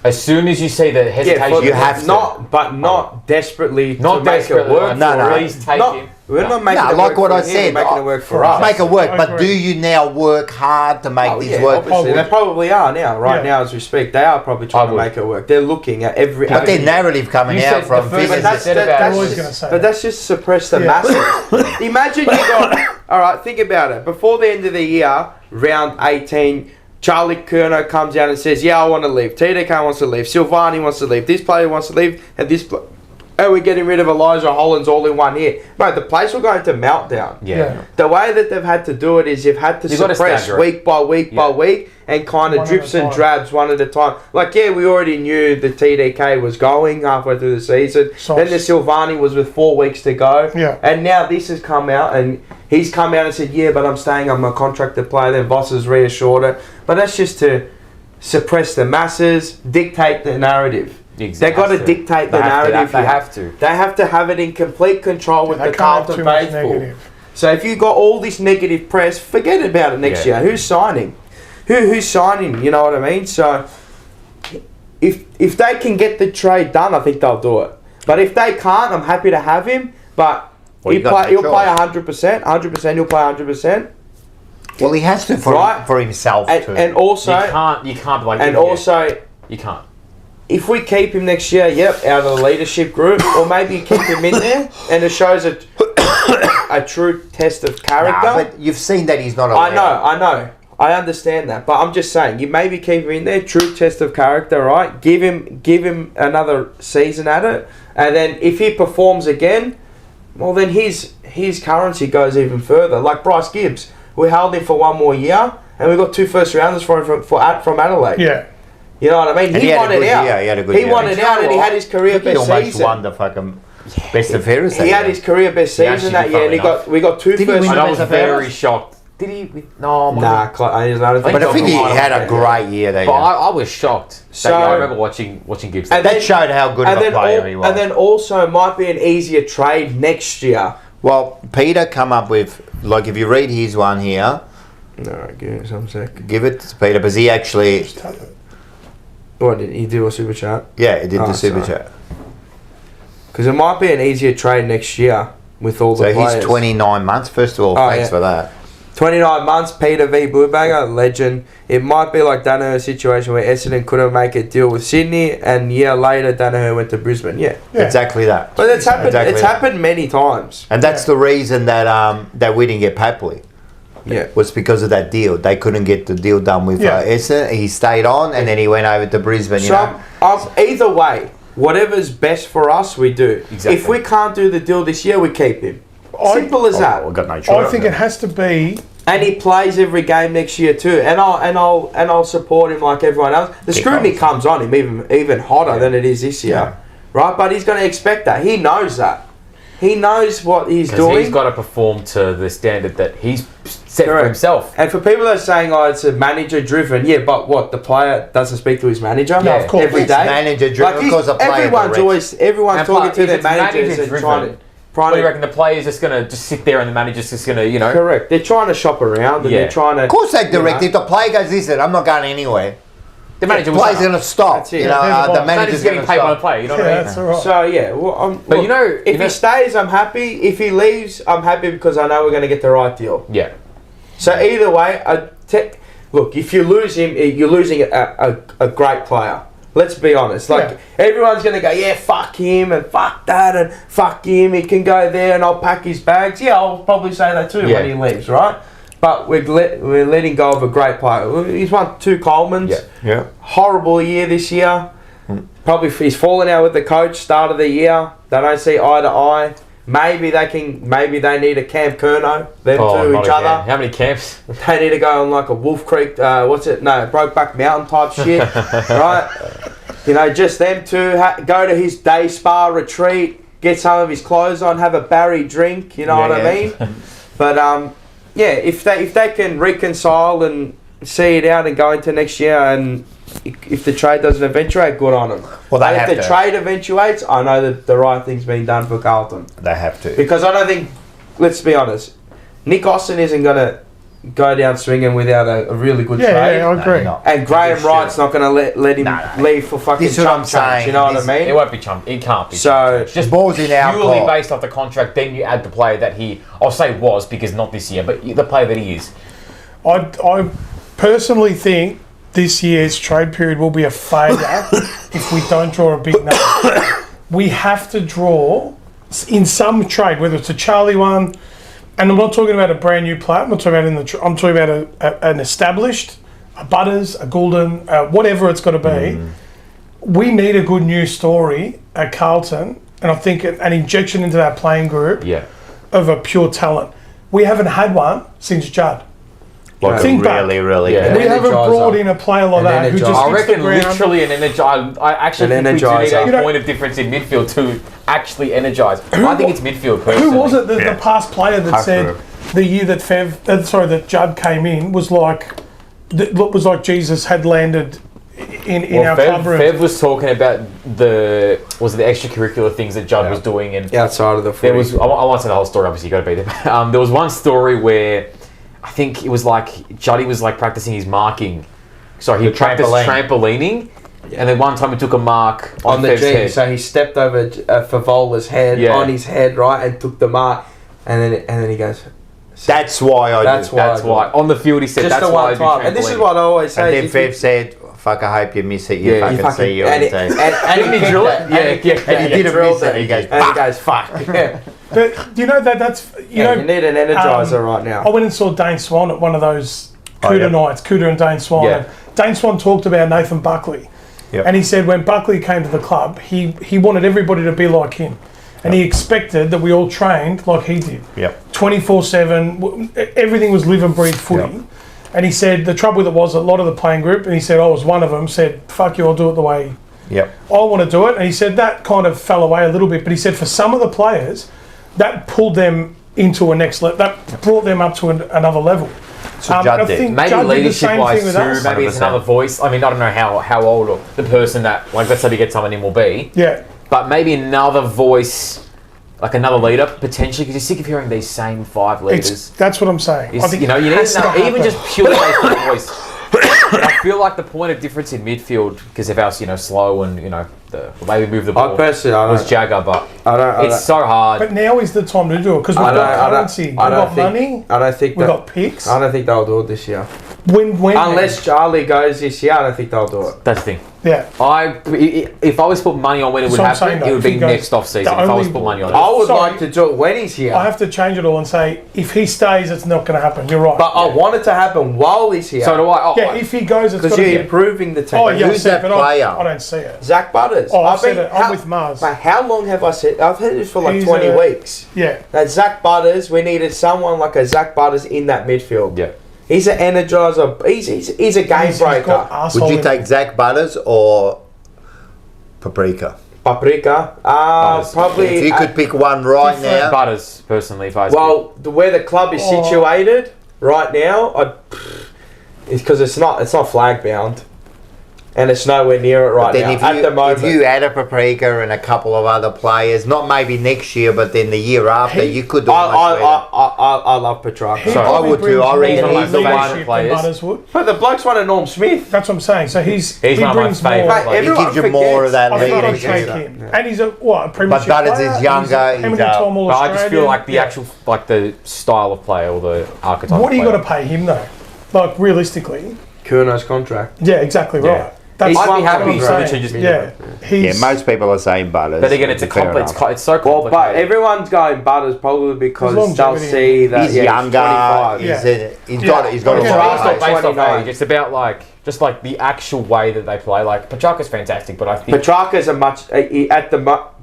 As soon as you see the hesitation, you have to. Not desperately not to make desperately. it work. No, no. Please take Not, him. we're not making No, it like work what for I him, said, we're making it work for us. Make it work, I but agree. do you now work hard to make this Yeah, work? obviously. I They would. probably are now, right Yeah. now as we speak. They are probably trying I to would. make it work. They're looking at every... But their narrative coming You out said from the first- figures. But that's- They're that's always just- going to say But that. that's just suppress the Yeah. masses. Imagine you got... All right, think about it. Before the end of the year, round 18, Charlie CURNOW comes out and says, yeah, I want to leave. TDK wants to leave. Silvani wants to leave. This player wants to leave. And this... And we're getting rid of Elijah Hollands all in one here. Mate, the place will go into meltdown. Yeah. The way that they've had to do it is you've had to You've got to suppress stagger it. week by week by week and kind of One at drips a and time. drabs one at a time. Like, yeah, we already knew the TDK was going halfway through the season. Sauce. Then the Silvani was with 4 weeks to go. Yeah. And now this has come out and he's come out and said, yeah, but I'm staying, I'm a contracted player. Then Voss has reassured it. But that's just to suppress the masses, dictate the narrative. Exactly. They've got to dictate the They have to, narrative. they here. have to. They have to have it in complete control with They the can't have Carlton too much faithful. negative. So if you got all this negative press, forget about it next Yeah. year. Who's signing? Who's signing? You know what I mean? So if they can get the trade done, I think they'll do it. But if they can't, I'm happy to have him. But Well, you he'll got play no choice. 100%. 100%. He'll play 100%. Well, he has to Right. for himself too. And also, You can't like. and yeah. also, you can't. if we keep him next year, yep, out of the leadership group, or maybe you keep him in there, and it shows a true test of character. Nah, but you've seen that he's not I allowed. know. I understand that, but I'm just saying, you maybe keep him in there, true test of character, right? Give him another season at it, and then if he performs again, well then his currency goes even further. Like Bryce Gibbs, we held him for 1 more year, and we got 2 first rounders for him from Adelaide. Yeah. You know what I mean? And he had a wanted good out. year, he had a good He year. wanted out, and he had his career He best almost season. won the fucking best and fairest. He had his career best He season actually that year, and did, funnily we got 2 Did he first win And the I best was and very fairest? shocked. Did he? No, Nah, I don't think But I think he Final had a four. great year that But year. I was shocked. So- So I remember watching Gibbs. And That showed how good of a player he was. And then also might be an easier trade next year. Well, Peter come up with, like, if you read his one here, No, give me some sec. give it to Peter, because he actually, What did he do a super chat? yeah, he did Oh, the super sorry. chat. Because it might be an easier trade next year with all the So players. he's 29 months. First of all, Oh, thanks yeah. for that. 29 months, Peter V. Bluebagger, legend. It might be like Danaher's situation where Essendon couldn't make a deal with Sydney, and a year later Danaher went to Brisbane. Yeah. Yeah. Exactly that. But it's happened. Exactly It's that. happened many times. And that's the reason that that we didn't get Papley. Yeah. Was because of that deal. They couldn't get the deal done with Yeah. Essendon. He stayed on, and then he went over to Brisbane. You know. Either way, whatever's best for us, we do. Exactly. If we can't do the deal this year, we keep him. I- Simple as that. I've got no I choice. think it has to be. And he plays every game next year too, and I'll support him like everyone else. The scrutiny comes on him even hotter than it is this year, Yeah. right? But he's going to expect that. He knows that. He knows what he's Because doing. he's got to perform to the standard that he's set for Correct. himself. And for people that are saying, "Oh, it's a manager driven," yeah, but what, the player doesn't speak to his manager No, of course. every It's day. manager driven he's- because the player everyone's directs. everyone's And talking plus, to if their it's managers and manager-driven, trying What do you to. reckon? The player's just going to just sit there and the manager's just going to, you know... Correct. They're trying to shop around and Yeah. they're trying to. Of course they you know. direct. If the player goes, listen, I'm not going anywhere. The manager The was player's going to stop. That's it. You Yeah, know, there's a the boss. manager's manager's going getting to paid by the stop. player, you know Yeah, what I mean? that's all right. So yeah, well, But look, you know- if you know- he stays, I'm happy. If he leaves, I'm happy because I know we're going to get the right deal. Yeah. So either way, look, if you lose him, you're losing a great player. Let's be honest. Like, everyone's going to go, yeah, fuck him and fuck that and fuck him. He can go there and I'll pack his bags. Yeah, I'll probably say that too when he leaves, right? But we're letting go of a great player. He's won 2 Colemans. Yeah. Horrible year this year. Probably he's fallen out with the coach start of the year. They don't see eye to eye. Maybe they need a Camp CURNOW, them to each other. How many camps? They need to go on like a Wolf Creek, Brokeback Mountain type shit, right? You know, just them two, go to his day spa retreat, get some of his clothes on, have a Barry drink, you know what I mean? But if they can reconcile and see it out and go into next year, and if the trade doesn't eventuate, good on them. Well, if the trade eventuates, I know that the right thing's been done for Carlton. They have to. Because I don't think, let's be honest, Nick Austin isn't going to go down swinging without a really good trade. Yeah, I agree. And Graham Wright's not going to let him leave for fucking chump change, you know what I mean? It won't be chump. It can't be. So, just balls in our purely court. based off the contract, then you add the player that I'll say was, because not this year, but the player that he is. I personally think this year's trade period will be a failure if we don't draw a big number. We have to draw in some trade, whether it's a Charlie one, and I'm not talking about a brand new player. I'm not talking about I'm talking about an established, a Butters, a Goulden, whatever it's got to be. We need a good news story at Carlton, and I think an injection into that playing group of a pure talent. We haven't had one since Judd. Like think really. Yeah. We haven't brought in a player like that who just I hits the reckon ground. literally an energizer. I actually think we do need a point of difference in midfield to actually energise. I think it's midfield personally. Who was it, the past player that said the year that that Judd came in was like Jesus had landed in our club room. Fev was talking about the extracurricular things that Judd was doing, and outside of the footy. There was I won't say the whole story. Obviously, you got to be there. There was one story where I think it was like Juddy was like practicing his marking. Sorry, he practiced trampolining, and then one time he took a mark on the Fev's head. So he stepped over Favola's head on his head, right, and took the mark, and then he goes. That's why That's why. On the field, he said just that's why I do trampolining. And this is what I always say. And then Fev said, "Fuck, I hope you miss it. You fucking see you." And he drilled it. And he didn't miss it. He goes, "Fuck." But you know that's you need an energizer right now. I went and saw Dane Swan at one of those Cooter nights, Cooter and Dane Swan. Yeah. Dane Swan talked about Nathan Buckley, and he said when Buckley came to the club, he wanted everybody to be like him, and he expected that we all trained like he did. 24/7, everything was live and breathe footy. And he said the trouble with it was a lot of the playing group, and he said I was one of them, said, "Fuck you, I'll do it the way I want to do it." And he said that kind of fell away a little bit, but he said for some of the players, that pulled them into a next level. That brought them up to another level. So Judd did. Maybe leadership-wise too. Maybe it's another voice. I mean, I don't know how old or the person that, like, let's say we get someone in will be. Yeah. But maybe another voice, like another leader potentially, because you're sick of hearing these same 5 leaders. That's what I'm saying. I think you need even just purely based on voice. I feel like the point of difference in midfield, because of our slow and the way we move the ball, was Jagger, but it's so hard. But now is the time to do it because we've got currency, we've got money, we've got picks. I don't think they'll do it this year. When unless Charlie goes this year, I don't think they'll do it. That's the thing. Yeah. If I was to put money on when it would happen, it would be next off season. If I was to put money on it, I would like to do it when he's here. I have to change it all and say if he stays, it's not going to happen. You're right. But I want it to happen while he's here. So do I. If he goes, it's because you're improving the team. Oh, yeah, who's that player? I don't see it. Zach Butters. Oh, I've said it. I'm with Mars. Mate, how long have I said? I've heard this for like 20 weeks. Yeah. That Zach Butters, we needed someone like a Zach Butters in that midfield. Yeah. He's an energizer. He's a game breaker. Would you take Zach Butters or Paprika? Probably. If you could pick one right now. Butters, personally, if I where the club is situated right now, it's because it's not flag bound. And it's nowhere near it right now. At the moment, if you add a Paprika and a couple of other players, not maybe next year, but then the year after, you could. I love Petrarca. I would too. I reckon he's the one. Butters would. But the bloke's one of Norm Smith. That's what I'm saying. So he one of my brings more. favourite. He gives you more of that I thought I'd leadership. take him. And he's a premiership But Butters player. is younger. How many time All I just feel like the actual, like the style of play or the archetype. What are you got to pay him though? Like realistically. Curnow's contract. Yeah, exactly right. That's I'd be what happy I'm to saying. literally just Yeah, he's, most people are saying Butters. But again, it's a Fair complex. enough. It's so Well, complicated. but everyone's going Butters probably because There's they'll longevity. see that He's yeah, younger. 25. He's got Yeah. a Yeah. lot It's of not based off 29. age. It's about just the actual way that they play. Like Petrarca's fantastic, but I think Petrarca's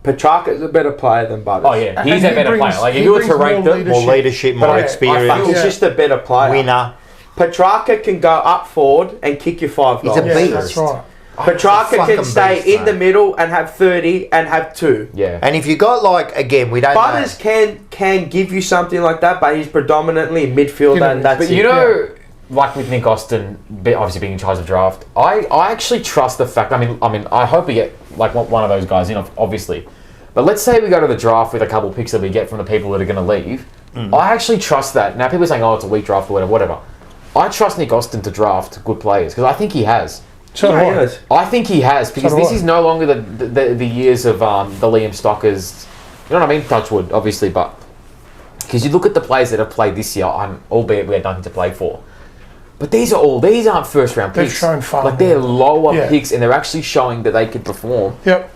Petrarca's a better player than Butters. oh yeah, And he's he a better brings- player. Like he if you were to brings rank more them, more leadership, more I experience, He's Yeah. just a better player. winner. Petrarca can go up forward and kick you 5 He's goals. a yeah, beast. that's right. Petrarca He's a can fucking stay beast, in the mate. middle and have 30 and have 2. yeah. And if you got again, we don't Butters can give you something like that, but he's predominantly in midfield and that's But it. you know, like with Nick Austin, obviously being in charge of draft, I actually trust the fact. I mean, I hope we get like one of those guys in, obviously. But let's say we go to the draft with a couple picks that we get from the people that are going to leave. I actually trust that. Now people are saying, "Oh, it's a weak draft or whatever." I trust Nick Austin to draft good players because I think he has. So do Yeah, I. he is. I think he has because So do this I. is no longer the years of the Liam Stockers. You know what I mean? Touchwood, obviously, but because you look at the players that have played this year, albeit we had nothing to play for. But these aren't first round They've picks. shown far like they're more. lower Yeah. picks, and they're actually showing that they could perform. Yep.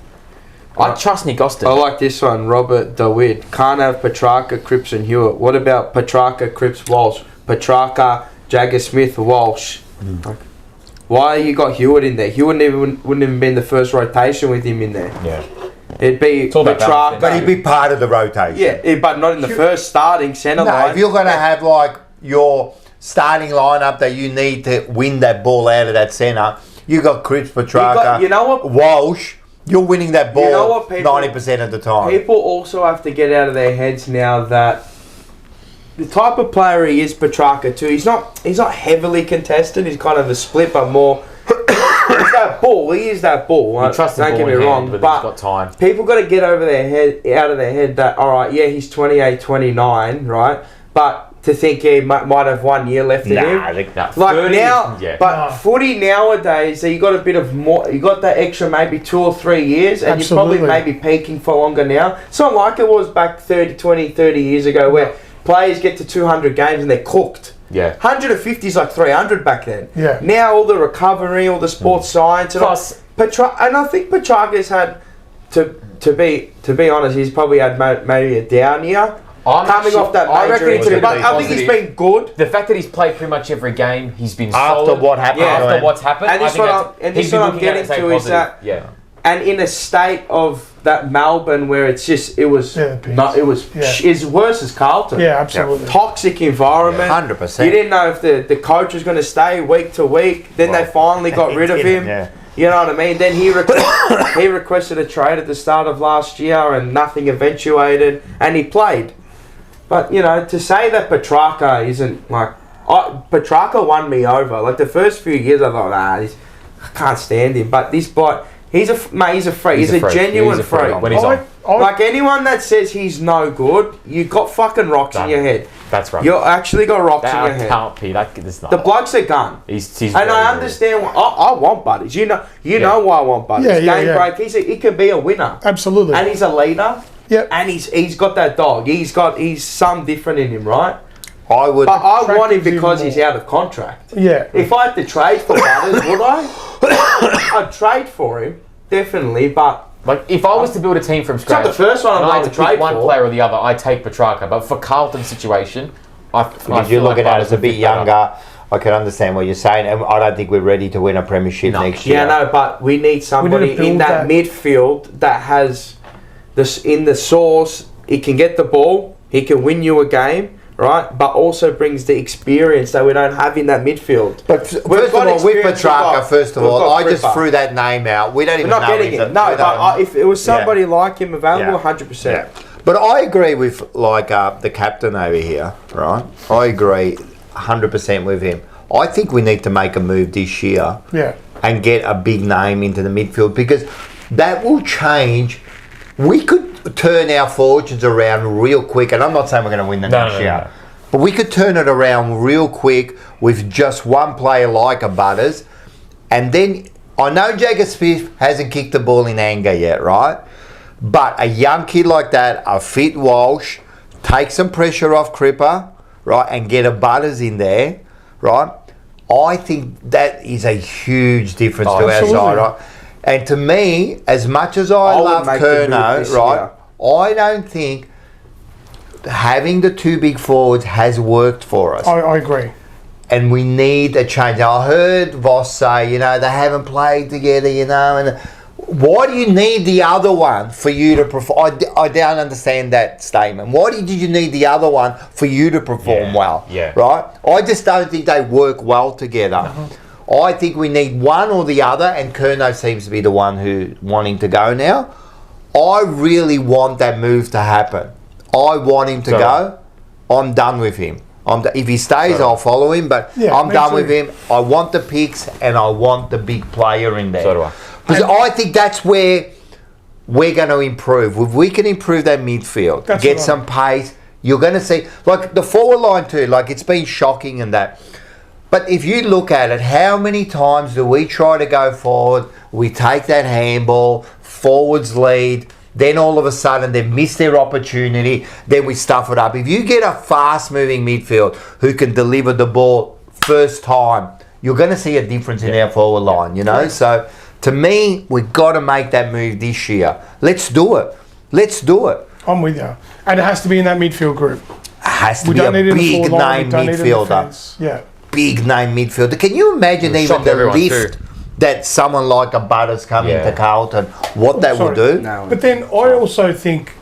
I trust Nick Austin. I like this one, Robert DeWitt. Can't have Petrarca, Cripps and Hewitt. What about Petrarca, Cripps, Walsh? Petrarca, Jagger Smith, Walsh. Like, why you got Hewitt in there? Hewitt wouldn't even been the first rotation with him in there. Yeah. It'd be all about balance, But he'd Petrarca. be part of the rotation. Yeah, but not in the first starting centre No, line. if you're going to have your starting lineup that you need to win that ball out of that centre, you got Cripps, Petrarca, you know what? Walsh. You're winning that ball You know what, people- 90% of the time. People also have to get out of their heads now that the type of player he is, Petrarca too. He's not heavily contested. He's kind of a split, but more. He's that ball. He is that ball. You trust the Don't ball get me in hand, wrong, but but he's got time. people got to get out of their head that all right, yeah, he's 28, 29, right? But to think he might have 1 year left in him. Like 30 now, yeah. but footy nowadays, you got a bit of more. You got that extra maybe 2 or 3 years, and Absolutely. you're probably maybe peaking for longer now. It's not like it was back 30 years ago, where players get to 200 games and they're cooked. Yeah. 150 is like 300 back then. Yeah. Now all the recovery, all the sports science, and Plus- and I think Petrarca's had to be honest, he's probably had maybe a down year. Coming off that I major reckon it's injury, gonna but be I think he's positive. been good. The fact that he's played pretty much every game, he's been After solid. what happened to after him. what's happened, And I this think what that's- I'm- and this he's what been I'm looking at it getting saying to is positive. that- yeah. And in a state of that Melbourne where it's just it was Yeah, it's worse as Carlton. Yeah, absolutely. Toxic environment. 100%. You didn't know if the coach was going to stay week to week. Then they finally got rid of him. Yeah. You know what I mean? Then he he requested a trade at the start of last year, and nothing eventuated, and he played. But you know, to say that Petrarca isn't like Petrarca won me over. Like the first few years, I thought, I can't stand him. But this boy, he's a freak. He's a freak. genuine He's a freak. freak. When he's on. Like anyone that says he's no good, you got fucking rocks in your head. That's right. You actually got rocks in your That head. can't be. That's not. The bloke's a gun. He's And very, I very- understand. I want buddies. You know why I want buddies. Yeah, yeah, Game yeah. break. He can be a winner, Absolutely. and he's a leader. Yep. And he's got that dog. He's some different in him, right? I would. But I want him Attractive because even he's more. out of contract. Yeah. If I had to trade for Butters, would I? I'd trade for him, definitely. But Like, if I was to build a team from it's not scratch, the first one I'm and I going had to to pick trade one for. player or the other, I take Petrarca. But for Carlton's situation, Because you're looking at it as a bit younger, I can understand what you're saying, and I don't think we're ready to win a premiership next year. Yeah, no, but we need somebody build in that that. midfield that has this in the source. He can get the ball. He can win you a game, right? But also brings the experience that we don't have in that midfield. But first of got all, with experience, Petrarca, we've got I just Cripper. threw that name out. We don't We're even not know getting he's it. a- No, we but don't- if it was somebody Yeah. like him available, Yeah. 100%. Yeah. But I agree with the captain over here, right? I agree 100% with him. I think we need to make a move this year Yeah. and get a big name into the midfield because that will change. We could turn our fortunes around real quick, and I'm not saying we're going to win the next year, no. but we could turn it around real quick with just one player like a Butters, and then I know Jagger Smith hasn't kicked the ball in anger yet, right? But a young kid like that, a fit Walsh, take some pressure off Cripper, right, and get a Butters in there, right? I think that is a huge difference to our absolutely. side. Right? And to me, as much as I love would make the move Curnow, this right, year. I don't think having the two big forwards has worked for us. I agree. And we need a change. Now, I heard Voss say, you know, they haven't played together, you know, and why do you need the other one for you to perform? I don't understand that statement. Why did you need the other one for you to perform well? Yeah. Right? I just don't think they work well together. I think we need one or the other, and Curnow seems to be the one who wanting to go now. I really want that move to happen. I want him to go. I'm done with him. If he stays, I'll follow him, but Yeah, I'm me done too. with him. I want the picks, and I want the big player in there. So do I. Because I think that's where we're going to improve. If we can improve that midfield, That's get right. some pace, you're going to see, like the forward line too, like it's been shocking and that. But if you look at it, how many times do we try to go forward, we take that handball, forwards lead, then all of a sudden they miss their opportunity, then we stuff it up. If you get a fast-moving midfield who can deliver the ball first time, you're going to see a difference in our forward line, you know? So, to me, we've got to make that move this year. Let's do it. Let's do it. I'm with you. And it has to be in that midfield group. It has to We be a don't need it in the big forward line. name We don't need it in midfielder. defence. Yeah. Big name midfielder. Can you imagine even shocked the everyone lift too. that someone like a Butters coming Yeah. to Carlton, what that will Sorry. do? No. But then I also think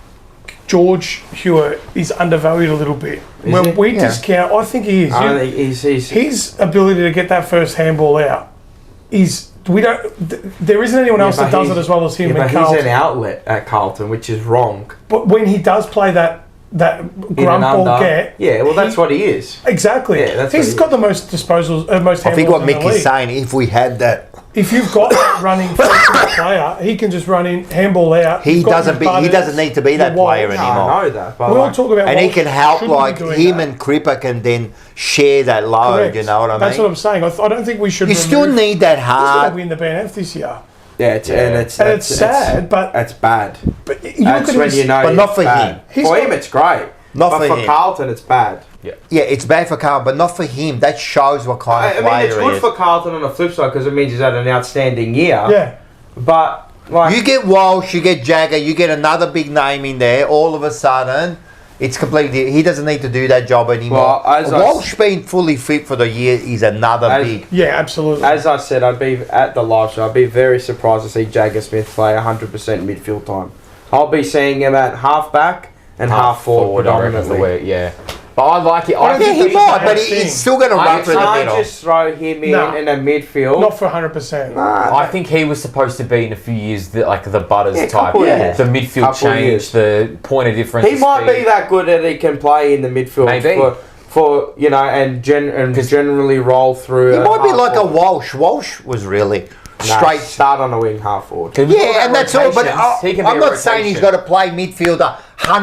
George Hewitt is undervalued a little bit. When he? we Yeah. discount, I think he is. I think he's His ability to get that first handball out is there isn't anyone else that does it as well as him. Yeah, in but he's Carlton. an outlet at Carlton, which is wrong. But when he does play that In grunt and ball under. get, Yeah, well, that's what he is. exactly. Yeah, that's He's what he got the most disposals, most. I think handballs what in the Mick league. is saying, if we had that, If you've got that running first player, he can just run in, handball out. he You've got doesn't your he Butters, doesn't need to be that your player Walsh. No, anymore. I know that. But We all like, talk about And he Walsh can help, shouldn't be like doing him that. and Cripper can then share that load. Correct. You know what I mean? That's what I'm saying. I don't think we should. You still remove- need that He's going to hard. win the BNF this year, yeah, it's and it's sad, but that's bad. you look That's at when his, you know. but not it's for bad. him. He's For got- him, it's great. Not but for for him. Carlton, it's bad. Yeah, it's bad for Carlton, but not for him. That shows what kind I of mean, player it's he good is. for Carlton on the flip side because it means he's had an outstanding year. Yeah, But like, You get Walsh, you get Jagger, you get another big name in there. All of a sudden, it's completely. He doesn't need to do that job anymore. Well, as I Walsh being fully fit for the year is another As- big. yeah, absolutely. as I said, I'd be at the live show. I'd be very surprised to see Jagger Smith play 100% midfield time. I'll be seeing him at half-back and half forward I reckon, is the predominantly. way, yeah. But I like it. I don't Yeah, think he he's might, the but best thing. he's still going to I run through the Can't middle. just throw him in No. in a midfield. Not for 100%. I think he was supposed to be in a few years like the Butters Yeah, type. couple years. The midfield Couple change, years. the point of difference. He the might speed. be that good that he can play in the midfield Maybe. for you know, and generally roll through. He a might be half like a forward. Walsh. Walsh was really Nah, straight. start on the wing, half forward. Yeah, and that's all. But He can be I'm a not saying he's rotation. got to play midfielder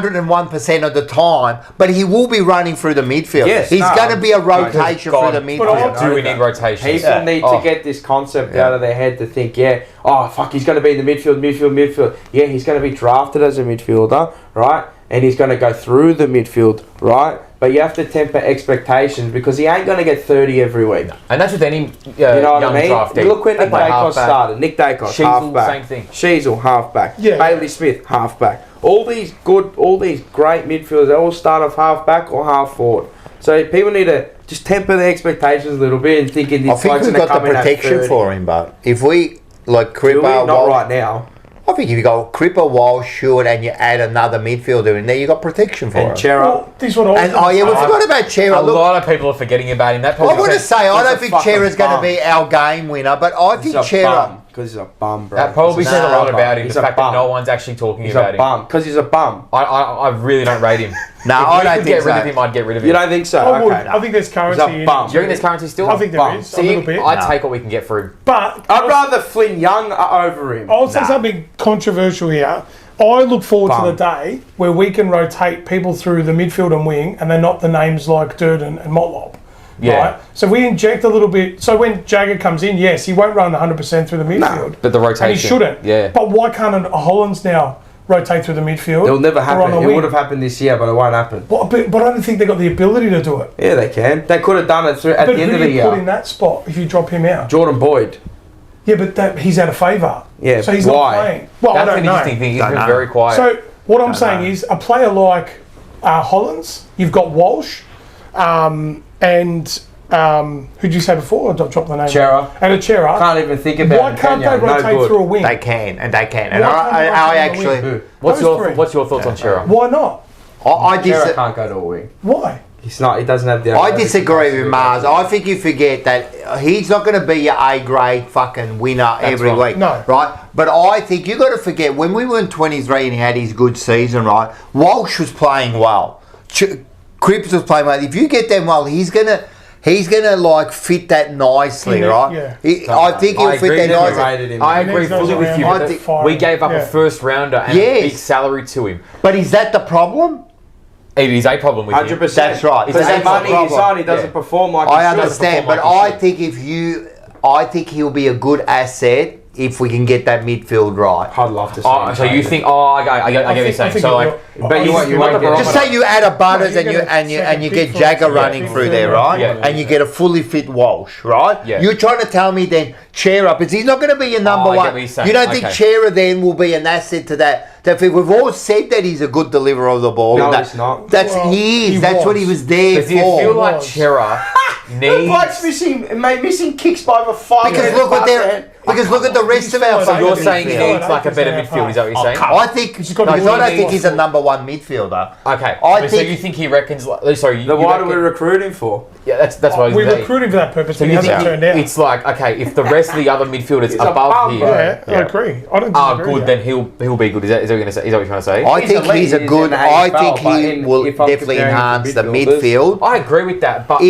101% of the time, but he will be running through the midfield. Yes, he's no, going to be a Because rotation God, through the but I midfield. Do we need rotations? People need Oh. to get this concept Yeah. out of their head to think, yeah, oh fuck, he's going to be in the midfield. Yeah, he's going to be drafted as a midfielder, right? And he's going to go through the midfield, right? But you have to temper expectations because he ain't going to get 30 every week. And that's with any You know what young I mean? draftee. Look when They Nick play Dacos halfback. started. Nick Dacos, Sheasel, halfback. same thing. Sheasel, halfback. Yeah. Bailey Smith, halfback. All these great midfielders, they all start off halfback or half forward. So people need to just temper their expectations a little bit and thinking I these think blokes we've are got the coming at protection 30. for him, but if we like Do we? Cripper, Not Walsh, right now. I think if you go Cripper, Walsh, Hewitt, and you add another midfielder in there, you got protection for And him. Chera. Well, this is what I was And gonna yeah, we say. forgot about Chera. A Look, lot of people are forgetting about him. That I probably want to says- say I he's don't a think fucking Chera's going to bum. be our game winner, but I think Chera. Because he's a bum, bro. that probably He's says a lot scrubber. about him. He's The a fact bum. that no one's actually talking He's about a him. bum. Because he's a bum. I really don't rate him. No, If I you don't could think get rid so. of him, I'd get rid of him. You don't think so? I would. Okay. I think there's currency He's a in bum. it. Do you reckon there's currency still? I think there Bum. is a See, little bit. I'd take what we can get for him. But I'd rather Flynn Young over him. I'll say something controversial here. I look forward Bum. to the day where we can rotate people through the midfield and wing, and they're not the names like Durden and Motlop. Yeah. Right? So we inject a little bit. So when Jagger comes in, yes, he won't run 100% through the midfield. But the rotation. And he shouldn't. Yeah. But why can't a Hollands now rotate through the midfield. It'll never or on happen. a It wing. would have happened this year, but it won't happen. But I don't think they've got the ability to do it. Yeah, they can. They could have done it at But the end who of do the you put in year. that spot if you drop him out? Jordan Boyd. Yeah, but he's out of favour. Yeah, so he's why? not playing. Well, That's I an don't know. interesting thing. He's Don't been know. very quiet. So what I'm Don't saying know. is a player like Hollands, you've got Walsh, and who'd you say before? I dropped the name. Chera. And a Chera. Can't even think about Why it. can't can they ya? rotate No through a good. wing? They can, and they can. And Why can't they I rotate on the actually, wing? what's Those three. your thoughts on Chera? Why not? I Chera can't go to a wing. Why? He's not. He doesn't have the. I disagree with Mars. I think you forget that he's not going to be your A grade fucking winner every right. week, No. right? But I think you got to forget when we were in 23 and he had his good season, right? Walsh was playing well. Cripps was playing well. If you get them well, he's gonna like fit that nicely, Yeah, right? yeah. I think he'll I fit agree that that nicely. Rated him. I He agree needs those fully with around you. I but think- we gave up Yeah. a first rounder and Yes. a big salary to him. But is that the problem? It is a problem with him. 100%. That's right. Because That's the money the he's problem. on, he doesn't Yeah. perform like I he should. understand, but perform like I he think I think he'll be a good asset if we can get that midfield right. I'd love to see Oh, him so you traded. think? Oh, I get what you're I saying. think So he like, will. but you want He's the not a barometer. Just say you add a Butters No, and you're you gonna and you second and you big get for Jagger us. running Yeah, through big there, for right? Yeah. And you get a fully fit Walsh, right? Yeah. You're trying to tell me then Chera, because he's not going to be your number I get one. what you're saying. You don't think Okay. Chera then will be an asset to that? That we've all said that he's a good deliverer of the ball. No, That- he's not. That's Well, he is. he That's what was. he was there But do you feel for. like was. Chera The bloke's needs? missing kicks by over 5 Because look at because look at the rest of our. So You're fucking saying he midfield. needs like a better midfield? Is that what you're saying? I think. He's got No, to be I don't really think he's a good. number one midfielder. Okay. I so think- you think he reckons? Sorry. Then you why do reckon- we recruit him for? Yeah, that's what I was We saying. recruited for that purpose, So but he you hasn't think turned out. it's like, okay, if the rest of the other midfielders He's a above bum, him bro. Yeah, I Yeah. agree. I don't are disagree good, with then he'll be good. Is that what you're going to say? Is that what you're trying to say? I He's think elite, he's a he's good. in the I AFL, think but he in- will if I'm definitely comparing enhance to the midfielders- midfield. I agree with that, but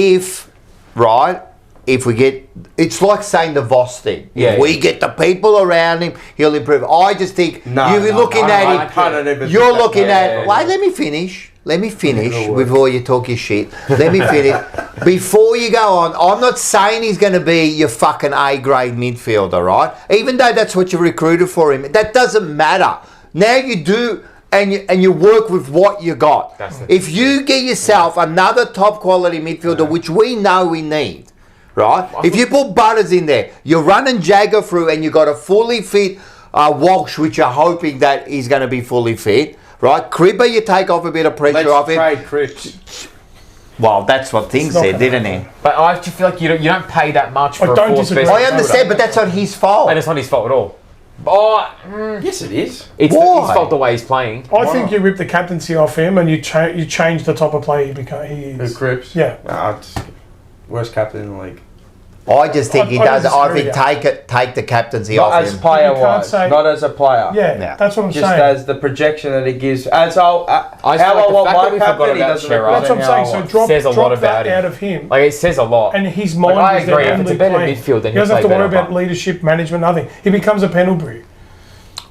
If we get, it's like saying the Voss thing. Yeah, If we yeah. get the people around him, he'll improve. I just think you're looking at I him. can't even You're think that. looking at. Yeah. Wait, let me finish. Let me finish Yeah, before you talk your shit. Let me finish. Before you go on, I'm not saying he's going to be your fucking A grade midfielder, right? Even though that's what you recruited for him, that doesn't matter. Now you do. And you work with what you got. If you get yourself another top quality midfielder, which we know we need, right? If you put Butters in there, you're running Jagger through, and you got a fully fit Walsh, which you're hoping that he's going to be fully fit, right? Cribber, you take off a bit of pressure off Let's him. trade Cripps. Well, that's what things It's not said, gonna didn't happen. he? but I just feel like you don't pay that much I for a don't fourth disagree. best I midfielder. understand, but that's not his fault. And it's not his fault at all. Oh, Yes, it is. it's Why? his fault the way he's playing. I think you rip the captaincy off him and you change the type of player he is. Cripps. Yeah. Nah, it's worst captain in the league. I just think he I does. I disagree think with take the captaincy Not off as him. player You can't wise, say- not as a player. Yeah, Yeah. that's what I'm Just saying. as the projection that he gives. As how I I feel like the want fact my that we forgot captain, he about doesn't Chera. That's what I'm saying. So represent drop, Says a lot drop about that him. out of him. Like it says a lot. And his mind Like, I is agree, there if it's a only better playing. midfield, then he doesn't he'll have to play worry better, about but- leadership, management, nothing. He becomes a Pendlebury.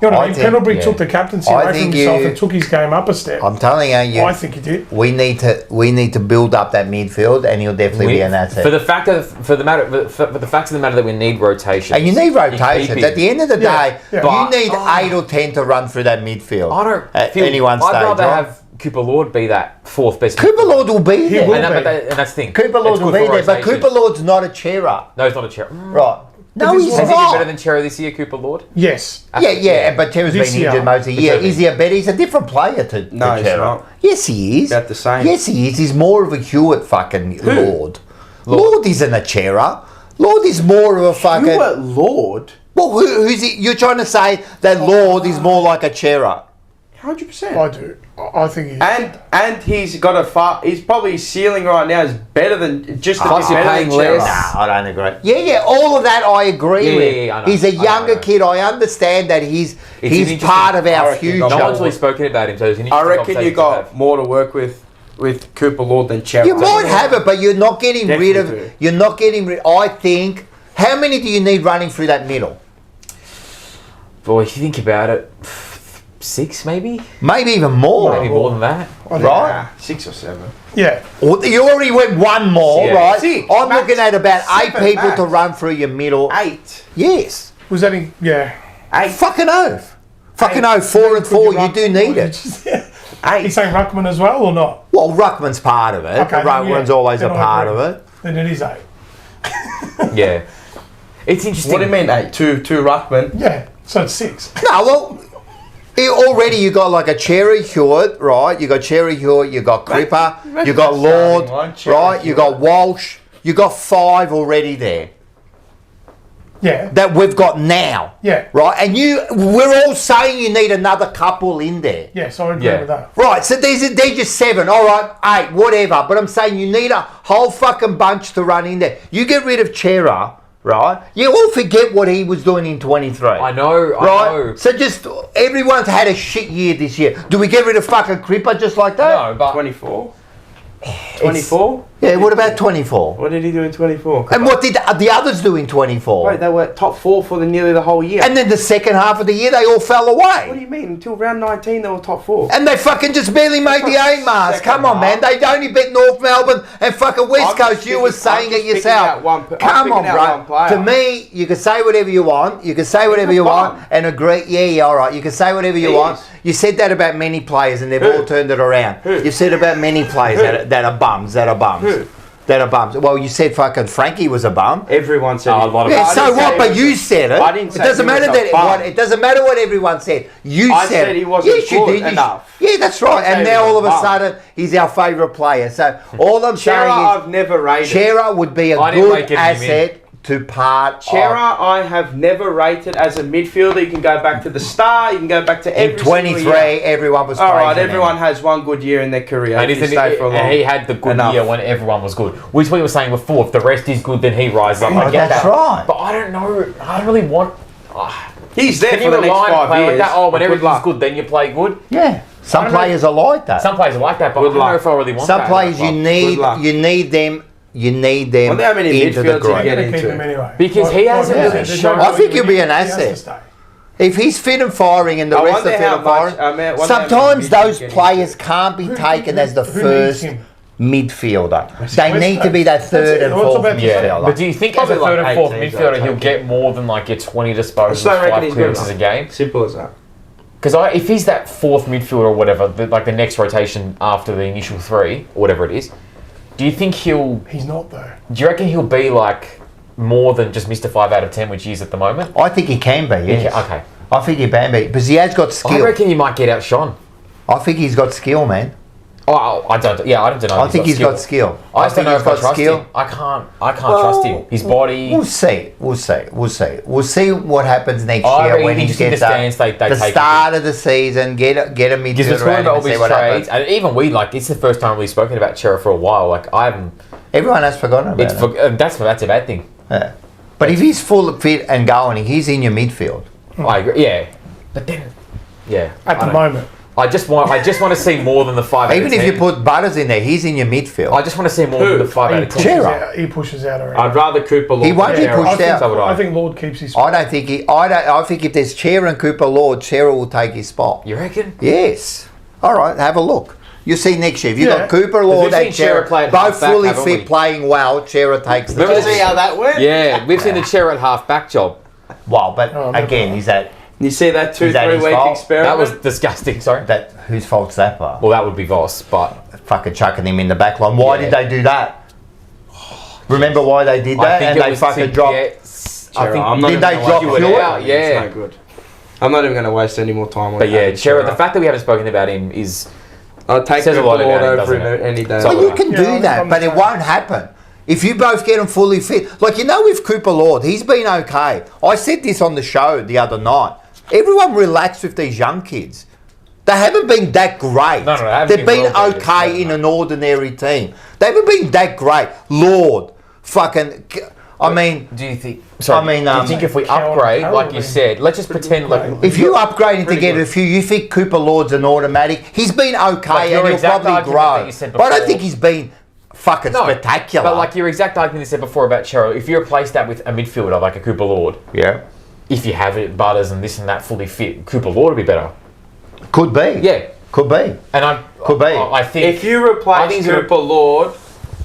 You know what I mean? think- Pendlebury yeah. took the captaincy I away from think himself you- and took his game up a step. I'm telling you, I think he did. we need to build up that midfield, and he'll definitely be an asset. For the fact that for the fact of the matter that we need rotation. And you need rotations. At the end of the Yeah, day, yeah. you need 8 or 10 to run through that midfield. I don't at feel any one stage. I'd rather right? have Cooper Lord be that fourth best. Cooper midfielder. Lord will be He there. will. and, be. and that's the thing. Cooper Lord It's will good be for there, but rotation. Cooper Lord's not a cheerer. No, he's not a chair. Right. No, this he's one- Has he been better not. than Chera this year, Cooper Lord? Yes. Yeah, but Terry's been This year. injured most of the year. Exactly. Is he a better? He's a different player to No, he's Chera. not. Yes, he is. About the same. Yes, he is. He's more of a Hewitt fucking Lord. Lord isn't a Chera. Lord is more of a fucking... Hewitt Lord? Well, who's he? You're trying to say that Lord is more like a Chera. 100%. I do. I think he And he's got he's probably his ceiling right now is better than just a Plus bit you're better paying than Chera. less. Nah, I don't agree. Yeah, all of that I agree Yeah, with. yeah, I know. He's a I know, younger I know. kid. I understand that he's an he's interesting- part of I our reckon future. No Sure. one's really spoken about him, so it's an I interesting reckon you conversation to got have. more to work with Cooper Lord than Chera. You might have it, but you're not getting rid of. Definitely do. You're not getting rid. I think. How many do you need running through that middle? Boy, if you think about it, 6 maybe? Maybe even more. Maybe more than that. Right? Nah, 6 or 7. Yeah. Or you already went one more, Yeah. right? 6, I'm max. looking at about 8 7 people to max. run through your middle. 8. Yes. Was that in... Yeah. 8. Fucking oath. Fucking 4 and 4, you do need it. He's saying Ruckman as well or not? Well, Ruckman's part of it. Okay, Ruckman's always a then I part of agree. it. Then it is 8. Yeah. It's interesting. What do you mean, 8? Two Ruckman? Yeah, so it's 6. No, well, already you got like a Cherry Hewitt, right? You got Cherry Hewitt, you got Cripper, you got Lord, right? You got Walsh. You got 5 already there. Yeah. That we've got now. Yeah. Right? And we're all saying you need another couple in there. Yes, I agree with that. Right, so they're just 7, all right, 8, whatever. But I'm saying you need a whole fucking bunch to run in there. You get rid of Chera, right? You all forget what he was doing in 23. I know. So just, everyone's had a shit year this year. Do we get rid of fucking Cripper just like that? No, but 24? 24? Yeah, what about 24? What did he do in 24? And what did the others do in 24? Wait, they were top 4 for nearly the whole year. And then the second half of the year, they all fell What do away. you mean? Until round 19, they were top 4. And they fucking just barely made the That's 8 marks. second Come on, man. half. They only beat North Melbourne and fucking West I'm just Coast. You were picking- I'm saying just it picking yourself. out one Come on, picking out one bro. player. To me, you can say whatever you want. You can say whatever you want bum. and agree. Yeah, all right. You can say whatever you He want. is. You said that about many players and they've Who? all turned it around. Who? You've said about many players that are bums. Who? That are bums. Well, you said fucking Frankie was a bum. Everyone said a it. lot of Yeah, I so didn't say what? he But was you a- said it. I didn't say It doesn't he was matter a that bum. it doesn't matter what everyone said. You I said said it. he wasn't Yes, you good did. enough. Yeah, that's right. I said And he now was all of a a bum. sudden he's our favourite player. So all I'm saying Chera, is I've never rated. Chera would be a I didn't good like getting him asset to part Chera, of. I have never rated as a midfielder. You can go back to the start. You can go back to every In single 23, year. everyone was All right, praising him. everyone has one good year in their career. And, If you isn't stay it, for long. and he had the good enough. year when everyone was good. Which is what you were saying before. If the rest is good, then he rises up. I Oh, get that's that. right. But I don't know. I don't really want. He's there Can for you the next rely on a 5 player years. like that? Oh, when Good everything's luck. good, then you play good. Yeah, some I don't know. players are like that. Some players are like that, but Good I don't know luck. if I really want Some that. players you need luck. them. You need them Wonder how many into the midfields you group. get They're going to keep into. him anyway. Because he hasn't you really said, there's shown- no I think way he'll be an he has to asset. stay. If he's fit and firing and the I rest are wonder fit how and firing, much- I mean, I wonder how sometimes many those midfield players can't be taken as the who first needs him? midfielder. They West need to be that Coast. third That's and it. What's fourth about to say? Yeah, midfielder. but do you think as a Probably third like and fourth 18, midfielder I'll he'll take get more than like your 20 disposals, Just don't reckon 5 he's good clearances a enough. game? Simple as that. Because if he's that fourth midfielder or whatever, like the next rotation after the initial 3 or whatever it is, do you think he'll? He's not though. Do you reckon he'll be like more than just Mr. 5 out of 10, which he is at the moment? I think he can be. Yes. Okay. I think he can be because he has got I skill. reckon he might get outshone. I think he's got skill, man. Oh, I don't. Yeah, I don't know. I think he's got skill. I just don't think know he's if I got trust skill. him. I can't trust him. His body. We'll see. We'll see what happens next I year reckon when he he just gets understands they the take start of the season. Get a Because we're midfielder talking around about him all and see these what trades, happens. and even we it's the first time we've spoken about Chera for a while. Like I haven't. Everyone has forgotten about it. That's a bad thing. Yeah. But if he's full fit and going, he's in your midfield. I agree. Yeah, but then, yeah. At the moment. I just want to see more than the 5 out Even of if 10. you put Butters in there, he's in your midfield. I just want to see more than the 5 out of 10. Chera. He pushes out already. I'd rather Cooper Lord. He won't be than Chera. pushed out. So would I. I think Lord keeps his. I don't think he. I think if there's Chera and Cooper Lord, Chera will take his spot. You reckon? Yes. All right, have a look. You'll see next year. If you've Yeah. got Cooper Lord we've and seen Chera Chera, play at both half-back, fully haven't fit, we? playing well, Chera takes the Remember job. See how that went? Yeah, we've seen the Chera at half-back job. Well, but Oh, never again, mind. is that You see that Is that 2-3 his week fault? experiment? That was disgusting. Sorry. whose fault's that? Bar? Well, that would be Voss, but Fucking chucking him in the back line. Why Yeah. did they do that? Remember why they did I that? think And it they was fucking to dropped. get I Chera. think, Did they drop Hewitt Hewitt? out? Yeah. It's no good. I'm not even going to waste any more time on But yeah, Adam Chera. The fact that we haven't spoken about him is I'll take says a Cooper lot about Lord him, over doesn't him it? any day. So Well, you can Yeah, do I'm that, but it saying. won't happen. If you both get them fully fit. Like, with Cooper Lord, he's been okay. I said this on the show the other night. Everyone relax with these young kids. They haven't been that great. No, they haven't They've been been well okay beaten. in an ordinary team. They haven't been that great. Lord, fucking... I mean... Do you think? Sorry. I mean, do you think if we Carlton- upgrade, like you Carlton- said, let's just pretend like If you upgrade to Pretty get good. a few, you think Cooper Lord's an automatic. He's been okay Like your and he'll exact probably argument that grow. you said But I don't before. think he's been fucking spectacular. But like your exact argument you said before about Chera, if you replace that with a midfielder like a Cooper Lord, yeah, if you have it Butters and this and that fully fit, Cooper Lord would be better. could be. Yeah, Could be. and Could be. I think If you I replace think Cooper Lord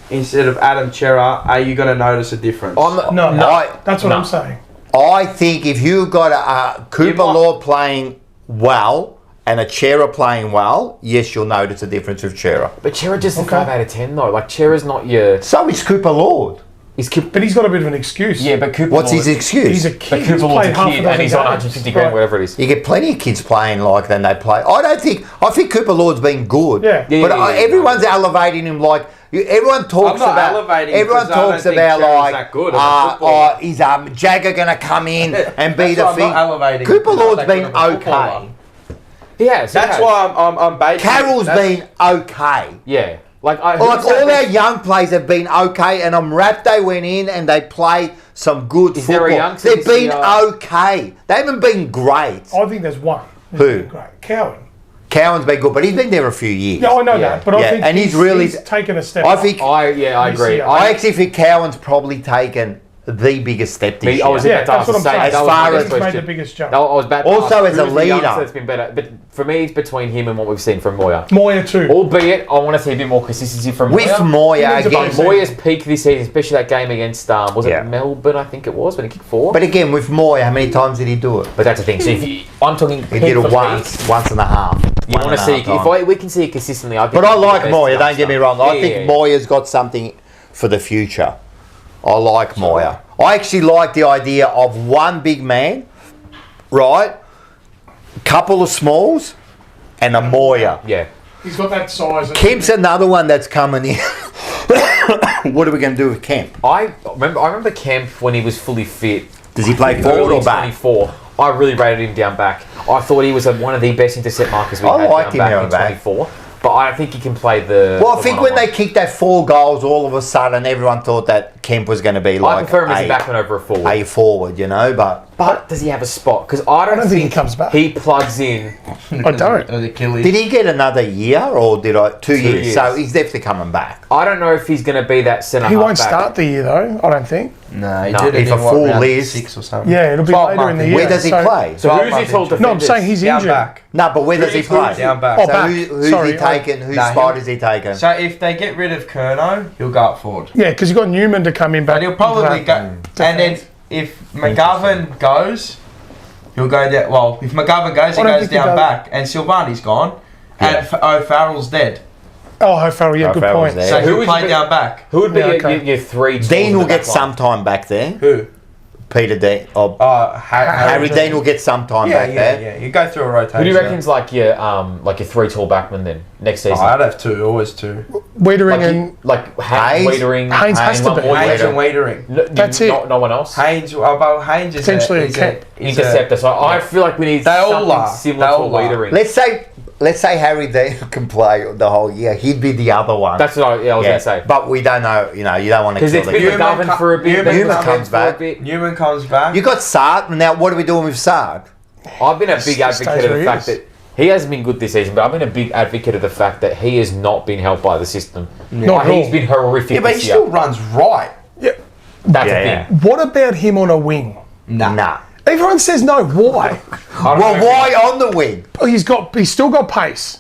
instead of Adam Chera, are you going to notice a difference? I'm No, I- that's what no. I'm saying. I think if you've got a Cooper might- Lord playing well and a Chera playing well, yes, you'll notice a difference with Chera. But Chera just a 5 out of 10 though. Like Chera's not your. So is Cooper Lord. But he's got a bit of an excuse. Yeah, but Cooper. What's his excuse? He's a But kid. Cooper Lord's a played kid and he's on 150 grand, whatever it is. You get plenty of kids playing like than they play. I think Cooper Lord's been good. Yeah. Yeah, But yeah, yeah, everyone's elevating him like. Everyone talks I'm not about. elevating Everyone because I don't talks think about Chera's like, that good as a footballer. is Jagger going to come in and be That's the why I'm thing? not elevating Cooper because Lord's I'm that been good of a okay. footballer. Yeah, That's why I'm basing. Carroll's been okay. Yeah. Like Like who's that all our best- young players have been okay, and I'm wrapped they went in and they play some good Is there a football. youngster They've this been year? okay. They haven't been great. I think there's one. Who? Great. Cowan. Cowan's been good, but he's been there a few years. Yeah, I know Yeah. that, but I Yeah, think and he's really- taken a step I up. think I This agree. year. I actually think Cowan's probably taken the biggest step this I was year. Yeah, about to ask that's what the I'm same. saying. That As was my far next as- He's made question. the biggest jump. No, I was about to Also ask as a who's the leader. youngster that's been better. But for me, it's between him and what we've seen from Moya. Moya too. Albeit, I want to see a bit more consistency from With Moya. Moya He needs a again. base. Moya's peak this season, especially that game against was Yeah. it Melbourne? I think it was when he kicked 4. But again, with Moya, how many times did he do it? But that's the thing. So if you, I'm talking, He did it once and a half. You want to see we can see it consistently. I think But I he's the like best Moya, don't youngster. get me wrong. I Yeah, think yeah. Moya's got something for the future. I like Moya. I actually like the idea of one big man, right? Couple of smalls, and a Moya. Yeah. He's got that size. Kemp's another one that's coming in. What are we going to do with Kemp? I remember Kemp when he was fully fit. Does he play forward Early or back? 24. I really rated him down back. I thought he was one of the best intercept markers we I had liked down him back down in back. 24. But I think he can play the. Well, I the think when they one-on-one. kicked that 4 goals, all of a sudden everyone thought that Kemp was going to be I like prefer him as a backman over a forward. a forward, you know, but Does he have a spot? Because I don't think he comes back. He plugs in. I don't. Achilles. did he get another year or did I 2 years? years. So he's definitely coming back. I don't know if he's going to be that centre He half won't back. start the year though. I don't think. No, he No, did it if in a what, full round list- 6 or something. Yeah, it'll be 12 later in the months. year. Where does he so- play? So who's his tall defenders? No, I'm saying he's Down injured. back. No, but where does he play? Down back. Oh, So back. who's Sorry, he taking? Whose Nah, spot he'll- is he taking? So if they get rid of Curnow, he'll go up forward. Yeah, because you've got Newman to come in back. But he'll probably into go. that And then defence. if McGovern goes, he'll go down. Well, if McGovern goes, he I don't goes think he down does. back. And Silvani's gone. And O'Farrell's dead. Oh, O'Farrell, yeah, good O'Farrell's point. there. So Who he'll would play you- down back. Who would be Yeah, okay. your three? tools Dean in will the get back line? some time back there. Who? Peter Dean. Or Harry Harry Dean will get some time Yeah, back yeah, there. yeah. You go through a rotation. Who do you reckon's like your three tall backmen then next Oh, season? I'd have 2, always 2. Wiedering like and Haynes, Hayes? Wiedering, Haynes has to one be. more Haynes Wiedering. and Wiedering. That's it. No one else. Haynes, although Haynes is Potentially a is cap. is Interceptor. So I feel like we need They all something are. similar They to all are. Wiedering. Let's say Harry Dean can play the whole year. He'd be the other one. That's what I was going to say. But we don't know. You know, you don't want to Because kill it's the been kid. Newman McGovern for a bit. Newman then comes McGovern back. for a bit. Newman comes back. You got Sard. Now, what are we doing with Sard? I've been a big Stays advocate of where the he fact is. that he hasn't been good this season, but I've been a big advocate of the fact that he has not been helped by the system. Not at He's all. been horrific Yeah, but he this still year. runs right. That's Yeah. the thing. what about him on a wing? Nah. Everyone says no. Why? I don't Well, know. why on the wing? Oh, he's still got pace.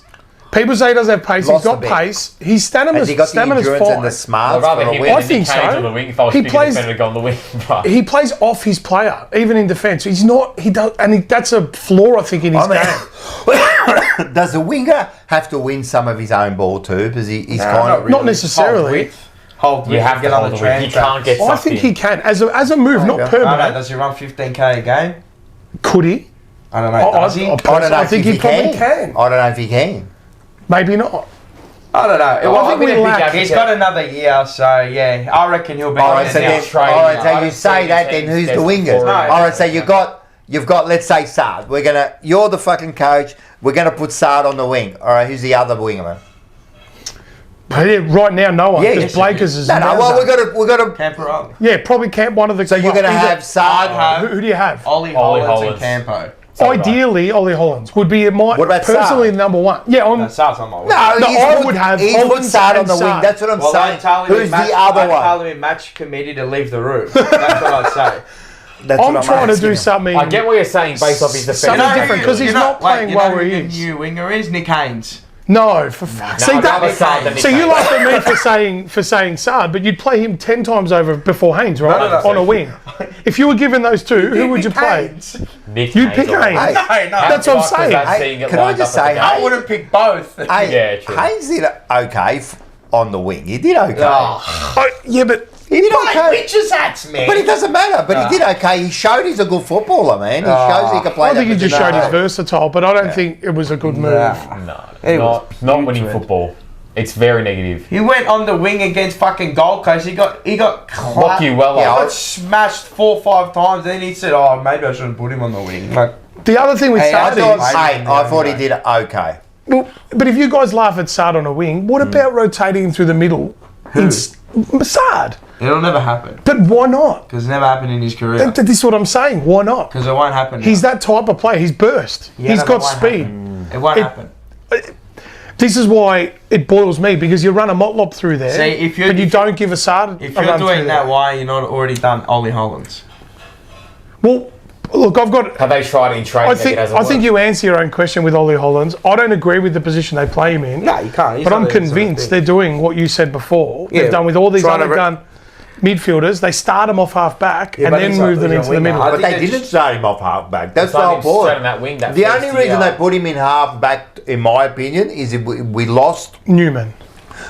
People say he doesn't have pace. Lost He's got a bit. pace. His stamina's Has he got the stamina's endurance and fine. the I'd smarts rather for a him win? I than think Nick Cage so. on the wing if I was He picking plays- a defender to go on the wing. But He plays off his player, even in defence. He's not. He does, and that's a flaw I think in his game. Does the winger have to win some of his own ball too? Because he's kind of Not necessarily. Hold you width, have to get on hold the the wing. tram You track. can't get I sucked think in. he can as a move, not go. I don't know, permanent. does he run 15k a game? Could he? I don't know, does he? I don't know I if think he probably can. I don't know if he can. Maybe not. I don't know. Well, I think I've been we a big lack- advocate. He's got another year, so yeah, I reckon he'll be. All right, in so and then, out. training. all right, I so you don't say see that, him then who's the testing wingers? for it. All right, so you've got, let's say Sard. You're the fucking coach. We're gonna put Sard on the wing. All right, who's the other winger? But yeah, right now, no one. Yeah, Because yes, Blakers is. No, well, we got to. Camper up. Yeah, probably camp one of the. So you're gonna have Sard. Who do you have? Ollie Ollie Hollands and Hollands. Campo. Ideally, Ollie Hollands would be my What about personally Sard? number one. Yeah, No, Sar's on my wing. No, I would have He's put Hollands Sard on and the wing. Sard. That's what I'm Well, saying. I'd tell him Who's in match, the other I'd tell one? him in match committee to leave the room. That's what I'd say. That's I'm what trying to asking do him. something. I get what you're saying based off his defence. Something different, 'cause he's not playing well where he who is. the new winger is? Nick Haynes. No, for fuck's No, sake. I'd rather Saad than So Nick you Haynes. laugh at me for saying Saad, but you'd play him 10 times over before Haynes, right? No. On a wing. If you were given those two, who would you play? Nick You'd pick or- Haynes. Hey, No, That's what I'm saying. Seeing it Can I lined just up at say, the I game. wouldn't pick both. Hey, Yeah, true. Haynes did okay on the wing. He did okay. Oh, yeah, but He did okay. Witches hats, man. But it doesn't matter. But he did okay. He showed he's a good footballer, man. He shows he can play. I think he that just position. showed he's versatile, but I don't think it was a good move. No, It was not winning putrid. football. It's very negative. He went on the wing against fucking Gold Coast. He got Lucky well Yeah, off. got smashed 4 or 5 times. Then he said, "Oh, maybe I shouldn't put him on the wing." Like, The other thing with Hey, I Saad thought, is, I thought he did okay. well, but if you guys laugh at Saad on a wing, what about rotating him through the middle? Saad. it'll never happen But why not? because it never happened in his career. This is what I'm saying. Why not? Because it won't happen. He's that type of player. He's burst. Yeah, He's no, got it won't speed. It won't happen. This is why it boils me, because you run a motlop through there, See, if you're- but you if- don't give a Saad If a you're run doing through that, there. why you're not already done Ollie Hollands? Well, look, I've got. Have they tried it in training? I think it hasn't I think worked? you answer your own question with Ollie Hollands. I don't agree with the position they play him in. No, you can't. He's But not I'm doing the sort of convinced thing. they're doing what you said before. Yeah, They've done with all these trying to other gun midfielders. They start them off half back Yeah, and but then he's not- move them he's a into the winger. middle. I But think they they didn't just- start him off half back. That's the Started whole him straight point. on that wing. That The first only year. reason they put him in half back, in my opinion, is if we lost Newman.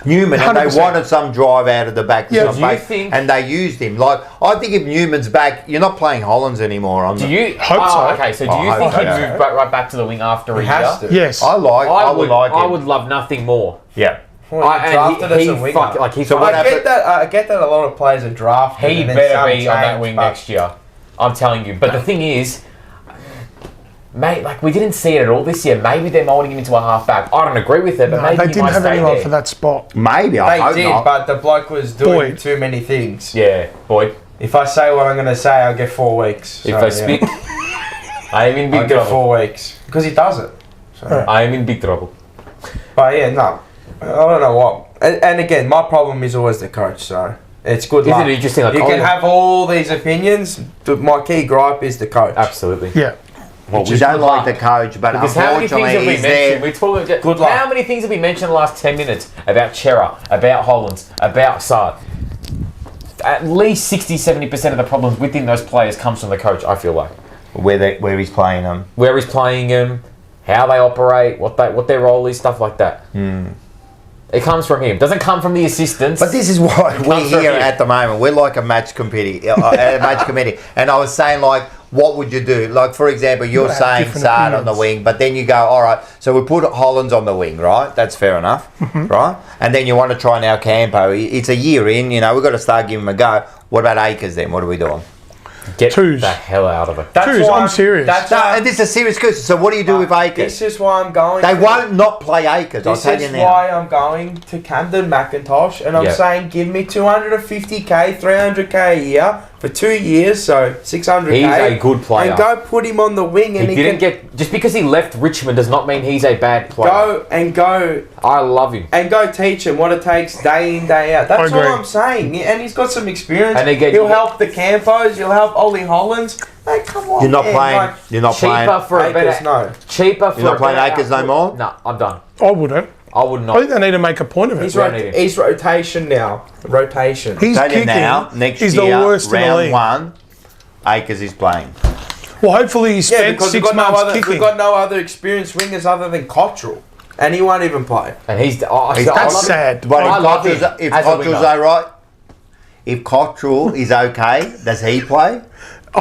Newman and they 100%. wanted some drive out of the back, Yeah, some do you back, think- and they used him. Like, I think if Newman's back, you're not playing Hollands anymore. Do you Hope so. Okay, so do I you think hope he'd so. move right back to the wing after a He year? has to. Yes. I would like him. I would love nothing more. Yeah. Well, he drafted as a winger. He's So what I get that. I get that a lot of players are drafted. he and then better some be on that change, wing but- next year. I'm telling you. But the thing is, mate, like we didn't see it at all this year. Maybe they're moulding him into a half-back. I don't agree with it, but No, maybe they he didn't might have stay anyone there. for that spot. Maybe, I They hope did, not. but the bloke was doing Boyd. too many things. Yeah, boy. If I say what I'm going to say, I'll get 4 weeks. If So, I yeah. speak, I am in I'll big get trouble. 4 weeks because he does it. So, I am in big trouble. but yeah, no, I don't know what. And again, my problem is always the coach. So it's good. Isn't luck. it interesting? Like, You can Ollie- have all these opinions, but my key gripe is the coach. Absolutely. Yeah. Well, You don't like the coach, but Because how many things have unfortunately we he's there. mentioned? We're talking. Good luck. How many things have we mentioned in the last 10 minutes about Chera, about Hollands, about Saad? At least 60-70% of the problems within those players comes from the coach. I feel like Where he's playing them. where he's playing them, how they operate, what their role is, stuff like that. It comes from him. Doesn't come from the assistants. But this is what we're comes from here him. at the moment. We're like a match committee, and I was saying, like, what would you do? Like, for example, you're gotta have saying different Saad on the opinions. wing, but then you go, all right, so we put Hollands on the wing, right? That's fair enough, right? And then you want to try now Campo. It's a year in, we've got to start giving him a go. What about Akers then? What are we doing? Get Twos. the hell out of it. That's Twos, why I'm serious. That's No, why, and this is a serious question. So what do you do with Akers? this is why I'm going. They to- won't not play Akers, I'll This tell you is now. why I'm going to Camden McIntosh, and I'm Yeah. saying give me 250k, 300k a year for 2 years, so 600k. He's a good player. And go put him on the wing, and He he didn't can get just because he left Richmond does not mean he's a bad player. go I love him. and go teach him what it takes day in, day out. That's I agree. all I'm saying. And he's got some experience. And again, he'll help the Campos. He'll help Ollie Hollands. Mate, come on. You're not man, playing. like, You're not Cheaper playing. for a Akers, better. no. Cheaper for You're not a playing better Akers no output. more? No, I'm done. I wouldn't. I would I not. think they need to make a point of it. He's, don't need him. he's rotation now. Rotation. His Tell you kicking now, next is year, the worst in the round league. 1, Akers is playing. Well, hopefully he Yeah, spent because 6 months kicking. we've got no other experienced wingers other than Cottrell, and he won't even play. And he's. That's sad. But I if love him Cottrell's, if as a Cottrell's winger. all right, if Cottrell is okay, does he play?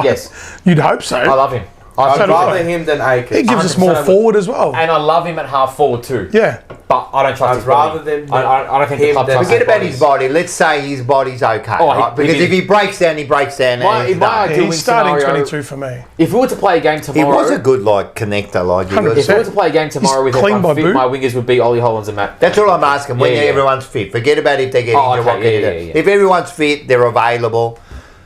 Yes, You'd hope so. I love him. I'd So do rather I. him than Akers. It gives us more 100% forward as well. and I love him at half forward too. Yeah. But I don't trust I'd his rather body. them I don't think the him club than- trusts Forget his about body. his body. Let's say his body's okay, Oh, right? Because if he breaks down, he breaks down. My- and he's in my done. ideal He's starting scenario, 22 for me. If we were to play a game He tomorrow, was a good connector. Like he 100%. was. if we were to play a game tomorrow with clean by everyone fit, boot. my wingers would be Ollie Hollands and Matt. That's all I'm asking. When Yeah, yeah. everyone's fit, forget about if they're getting Oh, injured. okay, What can you yeah, do? yeah, yeah. If everyone's fit, they're available.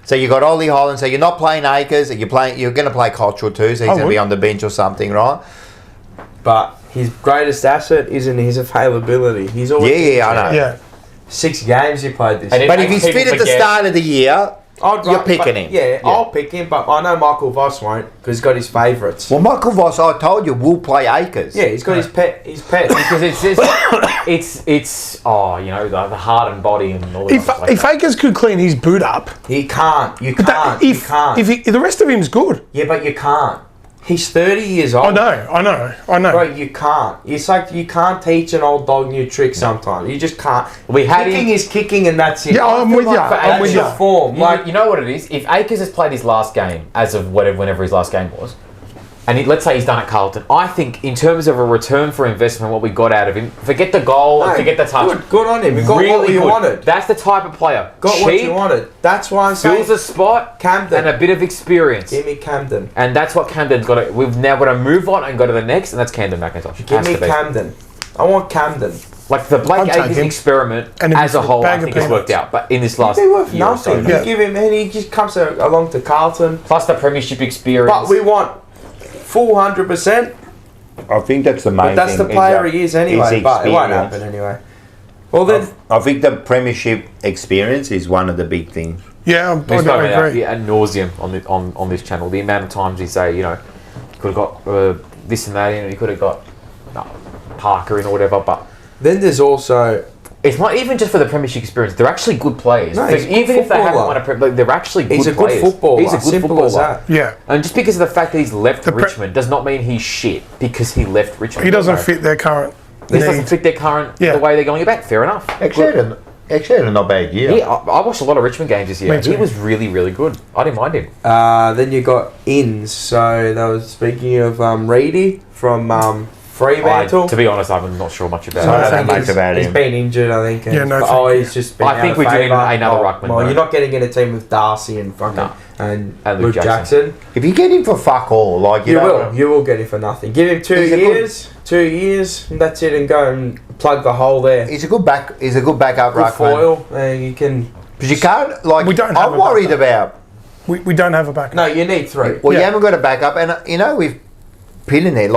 So you got Ollie Holland. So you're not playing Akers. You're playing. You're going to play Cottrell too. So he's going to would. be on the bench or something, right? But his greatest asset isn't his availability. He's always Yeah, I know. Yeah. 6 games he played this And year. But if he's People fit at the forget- start of the year, You're picking him. Yeah, I'll pick him, but I know Michael Voss won't because he's got his favourites. Well, Michael Voss, I told you, will play Acres. Yeah, he's got his pet. Because it's the heart and body and all that. If Akers could clean his boot up, He can't. You but can't. if the rest of him's good. Yeah, but you can't. He's 30 years old. I know. Bro, you can't. It's like you can't teach an old dog new tricks sometimes. You just can't. Kicking is kicking and that's it. Yeah, I'm with you. I'm with you. Form. You know what it is? If Akers has played his last game, as of whenever his last game was, and let's say he's done at Carlton, I think in terms of a return for investment, what we got out of him, forget the goal and forget the touch. Good on him. We got what we wanted. That's the type of player. Got what you wanted. That's why I'm saying. Fills a spot, Camden. and a bit of experience. Give me Camden. And that's what Camden's got to... We've now got to move on and go to the next, and that's Camden McIntosh. Give me Camden. I want Camden. Like the Blake Akers experiment as a whole, I think has worked out. But in this last year worth or so, nothing. You give him, and he just comes along to Carlton. Plus the premiership experience. But we want full 100%. I think that's the main thing. But that's the player he is anyway. But it won't happen anyway. Well then, I think the premiership experience is one of the big things. Yeah, I agree. Ad nauseum on this channel. The amount of times you say, you could have got this and that in, and you could have got Parker in or whatever. But then there's also... It's not even just for the premiership experience. They're actually good players. No, even if they haven't won a premiership, they're actually good players. He's a good footballer. He's a good Simple footballer. as that. Yeah. And just because of the fact that he's left Richmond does not mean he's shit because he left Richmond. He doesn't fit their current This doesn't fit their current, the way they're going about. Fair enough. Actually, had a not bad year. Yeah, I watched a lot of Richmond games this year. He was really, really good. I didn't mind him. Then you got Inns. So that was speaking of Reedy from Fremantle. To be honest, I'm not sure much about him. I don't know much about him. He's been injured, I think. He's just been I think we're doing another Ruckman. Well, you're not getting in a team with Darcy and fucking and Luke Jackson. If you get him for fuck all, you will get him for nothing. Give him 2 years, 2 years, and that's it, and go and plug the hole there. He's a good backup Ruckman. Foil, you can. But you can't we don't have I'm worried about. We don't have a backup. No, you need 3. Well, you haven't got a backup, and with Pitt in there,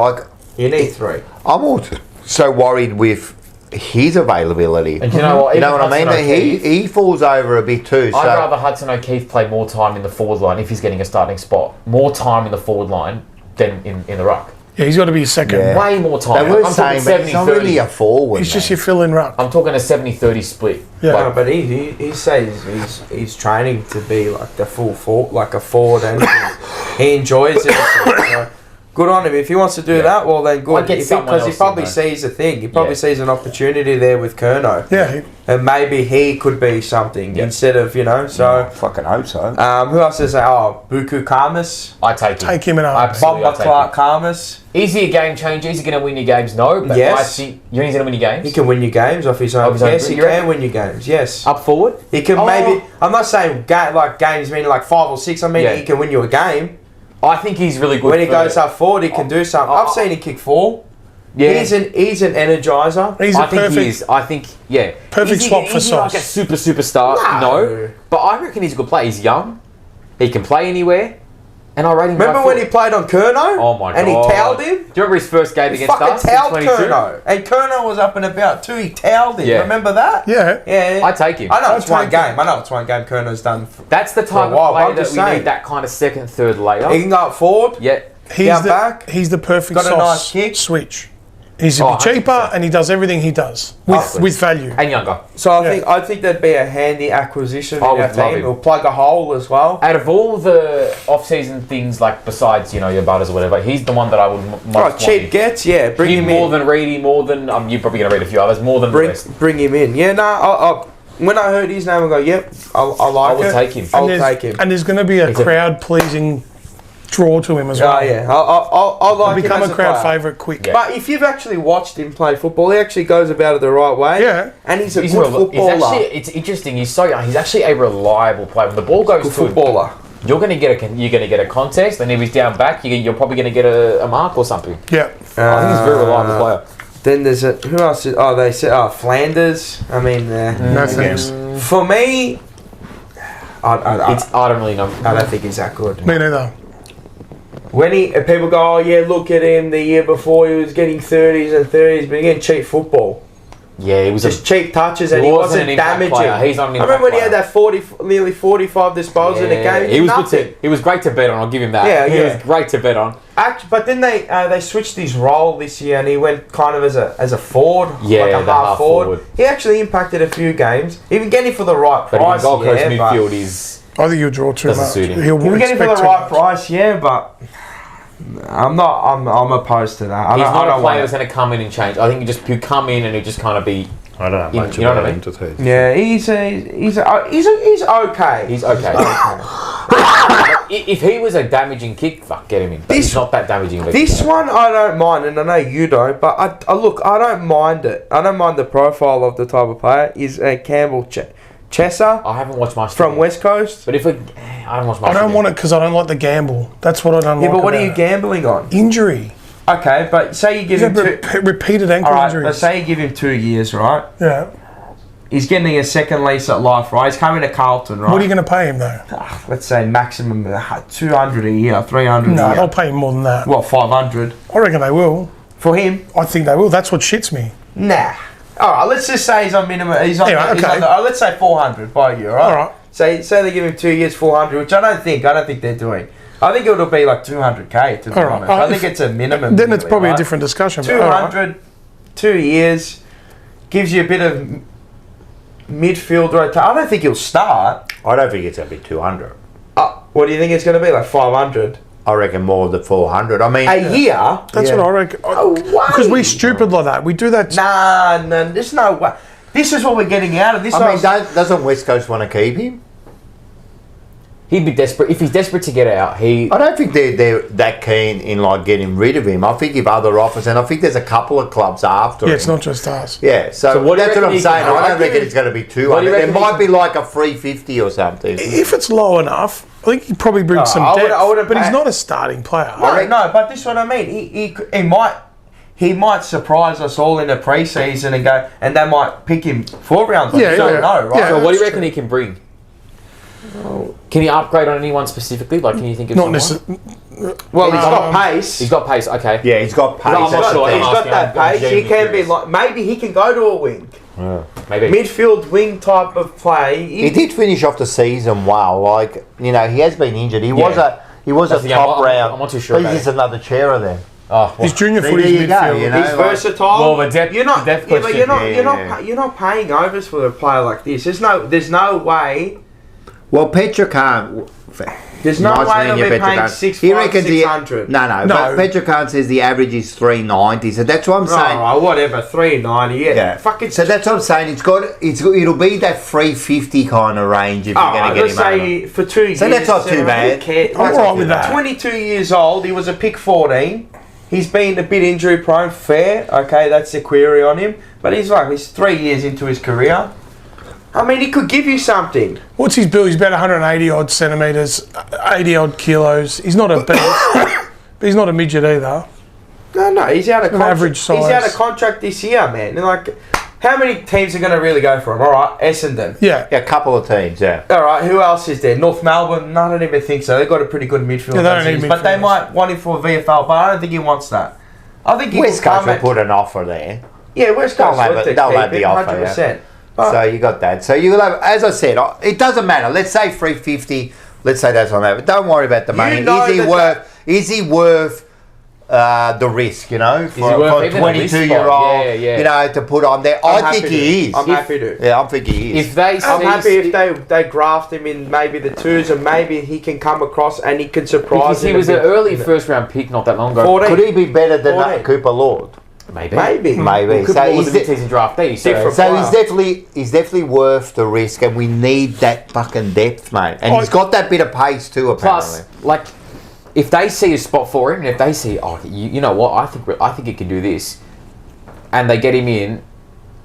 you need 3. I'm also worried with his availability. And you know what? You know what I mean? He falls over a bit too. I'd rather Hudson O'Keefe play more time in the forward line if he's getting a starting spot. More time in the forward line than in the ruck. Yeah, he's got to be a second. Yeah. Way more time. They were saying, but he's not really a forward. He's just your fill-in ruck. I'm talking a 70-30 split. Yeah, no, but he says he's training to be like the full forward, like a forward, and he enjoys it. So, good on him. If he wants to do that, well then good. Because he probably sees a thing. He probably sees an opportunity there with CURNOW. Yeah. And maybe he could be something instead of, so... I fucking hope so. Who else is there? Buku Karmas. I take him. Take him in a... Bomber Clark Karmas. Is he a game changer? Is he going to win your games? No. But yes. I think he's going to win your games. He can win your games off his own. Yes, he can win your games. Yes. Up forward? He can maybe... I'm not saying games meaning like 5 or 6. I mean, he can win you a game. I think he's really good. When he goes up forward, he can do something. I've seen him kick 4. Yeah. He's an energizer. I think perfect swap for Sauce. Like a superstar? No. But I reckon he's a good player. He's young. He can play anywhere. And I rate him. Remember when he played on CURNOW? Oh my god! And he towed him. Do you remember his first game against us? He fucking towed CURNOW, and CURNOW was up and about too. He towed him. Yeah. Remember that? Yeah. I take him. I know it's one game. CURNOW's done. That's the type of player that we need. That kind of second, third layer. He can go up forward. Yeah. He's the perfect Sauce switch. He's cheaper and he does everything he does with value and younger. So I think that'd be a handy acquisition in our team. We'll plug a hole as well. Out of all the off-season things, like besides your Butters or whatever, he's the one that I would most want. Cheap gets, bring him more in. Than Reedy, more than you're probably going to read a few others, more than the rest. Bring him in. Yeah, no. When I heard his name, I go, yep, I like it. I'll take him. And there's going to be a crowd-pleasing draw to him as well. Oh yeah, I like him. Become a crowd favourite quick. Yeah. But if you've actually watched him play football, he actually goes about it the right way. Yeah, and he's good footballer. It's interesting. He's so young. He's actually a reliable player. When the ball goes good footballer. You're going to get a contest, and if he's down back, you're probably going to get a mark or something. Yeah, I think he's a very reliable player. Then there's who else? They said Flanders. I mean, no thanks. For me, I don't really know. I don't think he's that good. Me neither. When people go, oh yeah, look at him. The year before he was getting 30s and 30s, but again, cheap football. Yeah, he was just cheap touches, and he wasn't an impact damaging. player. He's not an I remember when he had impact that nearly 45 disposals in a game. He was good. He was great to bet on. I'll give him that. Yeah, He was great to bet on. But then they switched his role this year, and he went kind of as a forward, Yeah, like a the half forward. forward. He actually impacted a few games. Even getting for the right But price, Gold Coast but midfield is I think he'll draw too Doesn't much. suit him. He'll even getting for the expect too right much. price, yeah, but I'm not. I'm opposed to that. he's not a player want that's going to come in and change. I think he'll come in and he'll just kind of be. I don't know You- much you know about what I him mean? to tell you. Yeah, he's okay. He's okay. If he was a damaging kick, fuck, get him in. But he's not that damaging. This one I don't mind, and I know you don't, but I look, I don't mind it. I don't mind the profile of the type of player. Is Campbell Chesser I haven't watched much from West Coast. But I haven't watched much. I don't want it because I don't like the gamble. That's what I don't like. Yeah, but what are about you it. gambling on? Injury. Okay, but say you give He's him had repeated ankle all right, injuries. but say you give him 2 years, right? Yeah. He's getting a second lease at life, right? He's coming to Carlton, right? What are you going to pay him though? Let's say maximum 200 a year, 300 No, a they'll year. pay him more than that. What, 500 I reckon they will. for him? I think they will. That's what shits me. Nah. All right, let's just say he's on minimum. He's on. Anyway, he's okay. on the, let's say 400 by year, right? All right. Say they give him 2 years, 400, which I don't think they're doing. I think it'll be like 200k to be All right. honest. I think it's a minimum. Then it's really, probably right? a different discussion. but all right. 200, 2 years, gives you a bit of midfield rotation. I don't think he'll start. I don't think it's going to be 200. What do you think it's going to be? Like 500 I reckon more than 400. I mean, a year? That's what I reckon. No way. Because we're stupid like that. We do that. Nah, there's no way. This is what we're getting out of this. I mean, doesn't West Coast want to keep him? He'd be desperate. If he's desperate to get out, I don't think they're that keen in like getting rid of him. I think if other offers, and I think there's a couple of clubs after Yeah, him. it's not just us. Yeah, so what do you that's what reckon I'm he saying. can- I don't I reckon give it's going to be What do you 200. It reckon he might can- be like a 350 or something. If it's low enough, I think he probably brings some I depth. wouldn't but he's pay- not a starting player. No, but this is what I mean. He might surprise us all in the pre-season and go, and they might pick him 4 rounds. Yeah, You don't yeah. know, right? Yeah. So what do you that's reckon he can bring? Can he upgrade on anyone specifically? Like, can you think of Not someone? necessarily. Well, he's got pace. He's got pace. Okay. Yeah, he's got pace. I'm not that's sure. the He's thing. got that I'm pace. He genuinely can be curious. like, maybe he can go to a wing. Maybe. Midfield wing type of play. He did finish off the season well. Like, you know, he has been injured. He was a That's the- top I'm round. not too sure Please, about there's it. another chair there. Oh, His junior See, footy's there you go, midfield. you know. He's like- versatile. Well, the depth- you're not, the depth yeah, but question. you're not, Yeah, you're yeah. not, you're not paying overs for a player like this. There's no way. Well, Petra can't. There's no Nice way man, they'll you be Petra paying can't. 600, 600. No, No. but Petra Khan says the average is 390. So that's what I'm saying. Oh, whatever, 390. Yeah, Yeah. fuck it. So that's what I'm saying. It'll be that 350 kind of range if you're going to get let's him over. say for 2 years. So that's not too bad. who cares? I'm all right with that. 22 years old. He was a pick 14. He's been a bit injury prone. Fair. Okay, that's the query on him. But he's 3 years into his career. I mean, he could give you something. What's his build? He's about 180 odd centimetres, 80 odd kilos. He's not a beast, but he's not a midget either. No, he's out of An contract. average He's out size. of contract this year, man. And like, how many teams are going to really go for him? All right, Essendon. Yeah. Yeah, a couple of teams, yeah. All right, who else is there? North Melbourne? No, I don't even think so. They've got a pretty good midfield. Yeah, they don't as is, need but they midfielders. might want him for a VFL, but I don't think he wants that. I think he West can Coast come will at, put an offer there. yeah, West They'll Coast have look it- to they'll keep have the him, offer, 100%. So But you got that. So you'll have, as I said, it doesn't matter. Let's say 350. Let's say that's on that. But don't worry about the money. know Is he that worth? Is he worth the risk? You know, for worth a even a risk 22-year-old, spot? Yeah. you know, to put on there. I'm I think happy he to. is. I'm happy to. Yeah, I think he is. If they see I'm happy if they graft him in maybe the twos and maybe he can come across and he can surprise. Because he in a was an bit. early first round pick not that long ago. 14. Could he be better than 14. Cooper Lord? Maybe. Maybe. Maybe. Could So be he's the mid-season draftee. So Different. So Wow. he's definitely worth the risk, and we need that fucking depth, mate. And he's got that bit of pace too, apparently. plus, like, if they see a spot for him, and if they see, you know what, I think he can do this, and they get him in,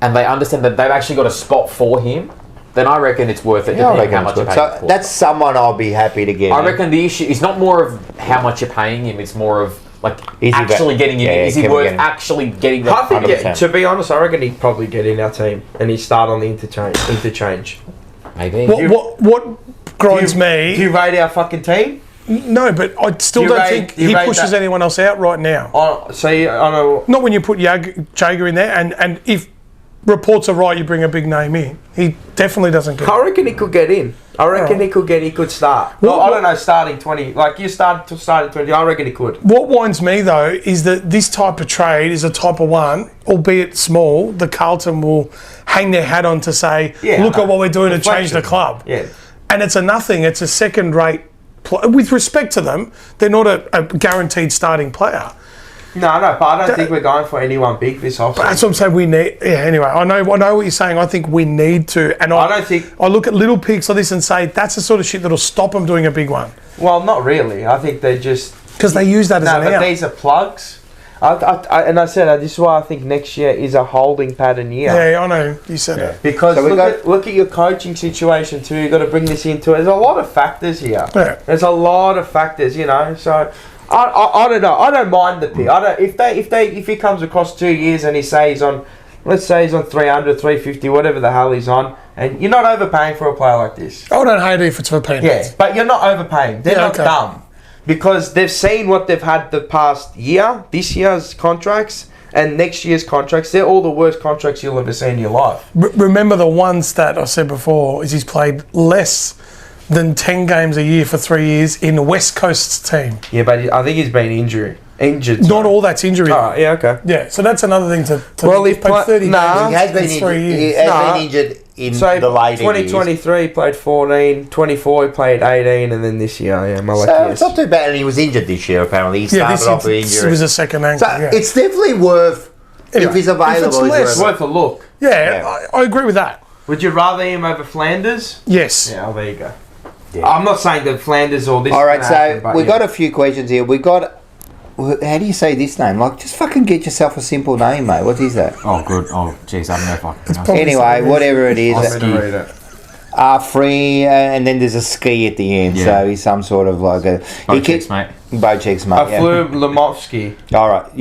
and they understand that they've actually got a spot for him, then I reckon it's worth it. Yeah, I depending on reckon how it's much you're good. paying So for. that's someone I'll be happy to get. I in. reckon the issue is not more of how much you're paying him; it's more of like Is he actually getting him. yeah, Is he can we worth get him? actually getting that? I think, 100%. to be honest, I reckon he'd probably get in our team and he'd start on the interchange. Maybe. What grinds Do me? you rate our fucking team? No, but I still You don't rate- think you he rate pushes that- anyone else out right now. On a Not when you put Jager in there, and if reports are right, you bring a big name in. He definitely doesn't get I reckon he could get in. I reckon he could start. Well, I don't know, starting 20. Like, you start 20. I reckon he could. What winds me, though, is that this type of trade is a type of one, albeit small, the Carlton will hang their hat on to say, look at what we're doing to change the club. Yeah. And it's a nothing. It's a second-rate... With respect to them, they're not a guaranteed starting player. No, but I don't think we're going for anyone big this offseason. That's what I'm saying. We need. Yeah. Anyway, I know what you're saying. I think we need to. And I don't think. I look at little picks like this and say that's the sort of shit that'll stop them doing a big one. Well, not really. I think they just because they use that as an out. No, but these are plugs. I said this is why I think next year is a holding pattern year. Yeah, I know. You said it. Because look at your coaching situation too. You've got to bring this into it. There's a lot of factors here. Yeah. There's a lot of factors, you know. So I don't know. I don't mind the pick. If he comes across 2 years and let's say he's on 300, 350, whatever the hell he's on, and you're not overpaying for a player like this. I don't hate it if it's for peanuts. Yeah, but you're not overpaying. They're not dumb. Because they've seen what they've had the past year, this year's contracts, and next year's contracts. They're all the worst contracts you'll ever see in your life. Remember the one stat I said before is he's played less than 10 games a year for 3 years in the West Coast's team. Yeah, but I think he's been injured. Not all that's injury. Oh, yeah, okay. Yeah, so that's another thing to well, he's played 30 games. He has been injured. 3 years. He has been injured in the later 2023 he played 14, 24 he played 18, and then this year, it's not too bad, and he was injured this year apparently. He started off with injury. It was a second ankle. So it's definitely worth, if he's available, it's worth a look. Yeah. I agree with that. Would you rather him over Flanders? Yes. Yeah, there you go. Yeah. I'm not saying that Flanders or this. All right, so we got a few questions here. We got. How do you say this name? Like, just fucking get yourself a simple name, mate. What is that? Oh, good. Oh, jeez, I don't know if I can. Anyway, whatever it is. I'm going to read it. Free, and then there's a ski at the end, so he's some sort of like a... Bocheks, mate. Bocheks, mate, Aflub Lamovsky. All right,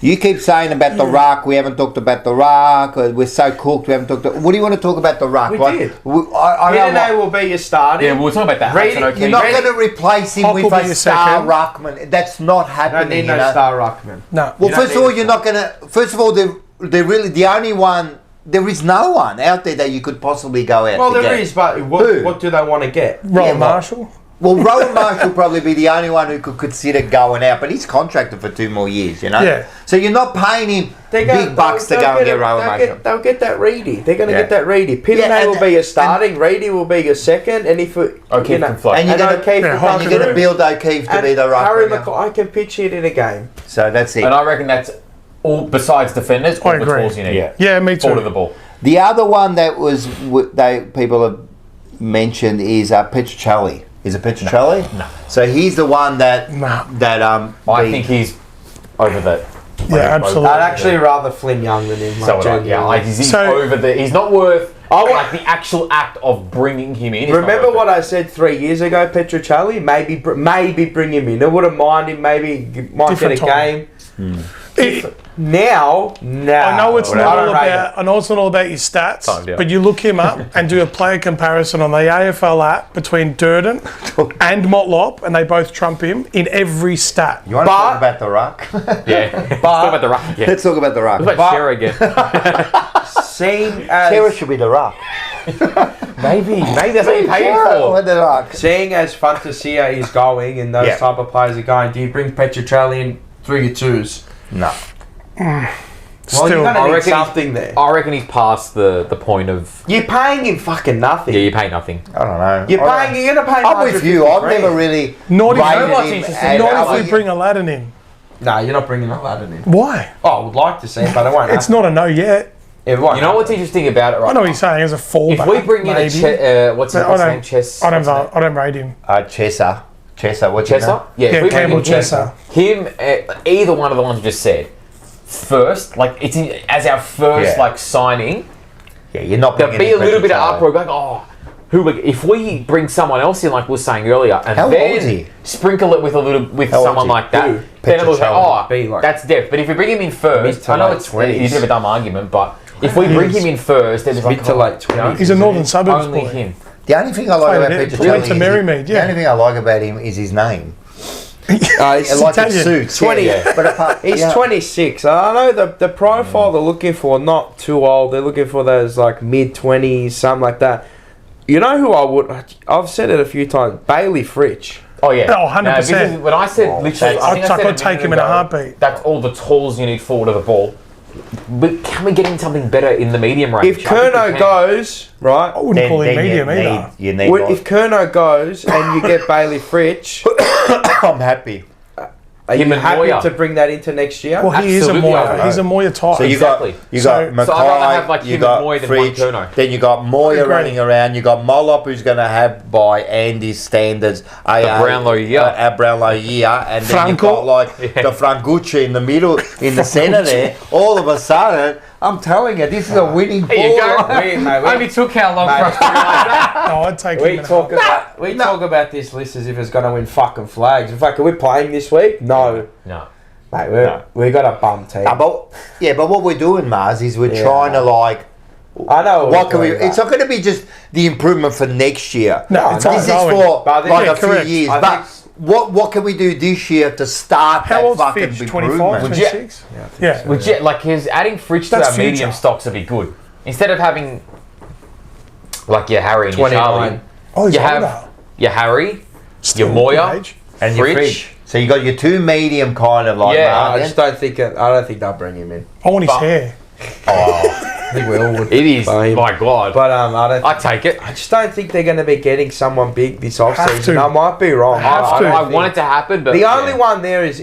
you keep saying about the ruck. We haven't talked about the ruck. We're so cooked. We haven't talked... What do you want to talk about the ruck? We did. I will be your starting. Yeah, we'll talk about that. You're not going to replace him with a star ruckman. That's not happening. No need no star ruckman. No. Well, first of all, you're not going to... First of all, they're really the only one... There is no one out there that you could possibly go out. Well, there is, but what do they want to get? Rowan Marshall. Well, Rowan Marshall will probably be the only one who could consider going out, but he's contracted for 2 more years, you know? Yeah. So you're not paying him big bucks to go and get Rowan Marshall. They'll get that Reedy. They're going to get that Reedy. Pitane will be your starting, Reedy will be your second, and if it... O'Keefe can fly. And you're going to build O'Keefe to be the ruck. I can pitch it in a game. So that's it. And I reckon that's all, besides defenders, all the tools you need. Yeah, me too. All to the ball. The other one that was people have mentioned is Petruccelli. Is it Petruccelli? No. So he's the one that I think he's over the. Yeah, absolutely. I'd actually rather Flynn Young than him. He's over the. He's not worth like the actual act of bringing him in. Remember what I said 3 years ago, Petruccelli? Maybe bring him in. I wouldn't mind him. Maybe might get a game. Now, I know it's not all about your stats, but you look him up and do a player comparison on the AFL app between Durden and Motlop, and they both trump him in every stat. You want to talk about the ruck? Yeah, let's talk about the ruck again. Let's talk about the ruck. What about Shearer again? Shearer should be the ruck. Maybe that's what you pay for. The ruck. Seeing as Fantasia is going and those type of players are going, do you bring Petruccelli in through your twos? No. Well, you're going to need something there. I reckon he's past the point of... You're paying him fucking nothing. Yeah, you pay nothing. I don't know. You're going to pay him. I'm with you. I've never really... Not if we bring Aladdin in. No, you're not bringing Aladdin in. Why? Oh, I would like to see it, but I won't. It's not a no yet. You know what's interesting about it, right? I know what you're saying as a fallback. If we bring in what's his name? Chess. I don't rate him. Chesser. What's Chesser? Yeah, Campbell Chesser. Him, either one of the ones you just said. First, like it's as our first signing. Yeah, you're not. There'll be a little bit of uproar going. If we bring someone else in, like we were saying earlier, and then sprinkle it with someone like that, then it'll go, that's depth. But if we bring him in first, I know it's a bit of a dumb argument, but if we bring him in first, then it's mid to late 20s. He's a Northern Suburbs only boy. him. The only thing I like about Petruccelli, the only thing I like about him is his name. He's like Italian. it suits. 20. Yeah. But apart, He's yeah. 26. I know the profile they're looking for, not too old. They're looking for those like mid-20s, something like that. You know who I would... I've said it a few times. Bailey Fritsch. Oh yeah. Oh, 100%. No, because when I said literally, I think I said could take him in a heartbeat. That's all the tools you need forward of the ball. But can we get in something better in the medium range? If Curnow goes, right... I wouldn't call him medium either. You need If Curnow goes and you get Bailey Fritsch, I'm happy. are you Him and happy Moya. to bring that into next year? Well, he is a Absolutely, Moya. I He's a Moya type. So you Exactly. got you So- got So Mackay, I'd rather have, like, you him got and Moya than one Fritsch, Curnow. then you got Moya Agreed. running around. You got Mollop, who's going to have by Andy's standards a Brownlow year. a Brownlow year, and then you Franco. got like the Frangucci in the middle, in the centre there. All of a sudden, I'm telling you, this is a winning ball. There you go. We Only took how long for us to realise that? No, I'd take him in a talk heartbeat. about talk about this list as if it's going to win fucking flags. In fact, are we playing this week? No. No. Mate, we got a bum team. But what we're doing, Mars, is we're Yeah. trying to like. I know. What can we? It's not going to be just the improvement for next year. No, it's This is ongoing. for But I think- like yeah, a few correct. years. I But think- what can we do this year to start How that old's fucking Fitch? improvement? 25, Would you- 26? Yeah. Legit, like, his adding Fritsch to That's our medium future. stocks would be good. Instead of having, like, your Harry and your 29. Charlie, Oh, he's you older. have your Harry, Still your Moya, good age. And your Fritsch. fridge. So you got your two medium kind of like. Yeah, market. I just don't think I don't think they'll bring him in. I want his But- hair. I think we all would. It is, Fine. my God. But I don't. I take it. I just don't think they're going to be getting someone big this off Have season. to. I might be wrong. Have to. I want it to happen, but The only one there is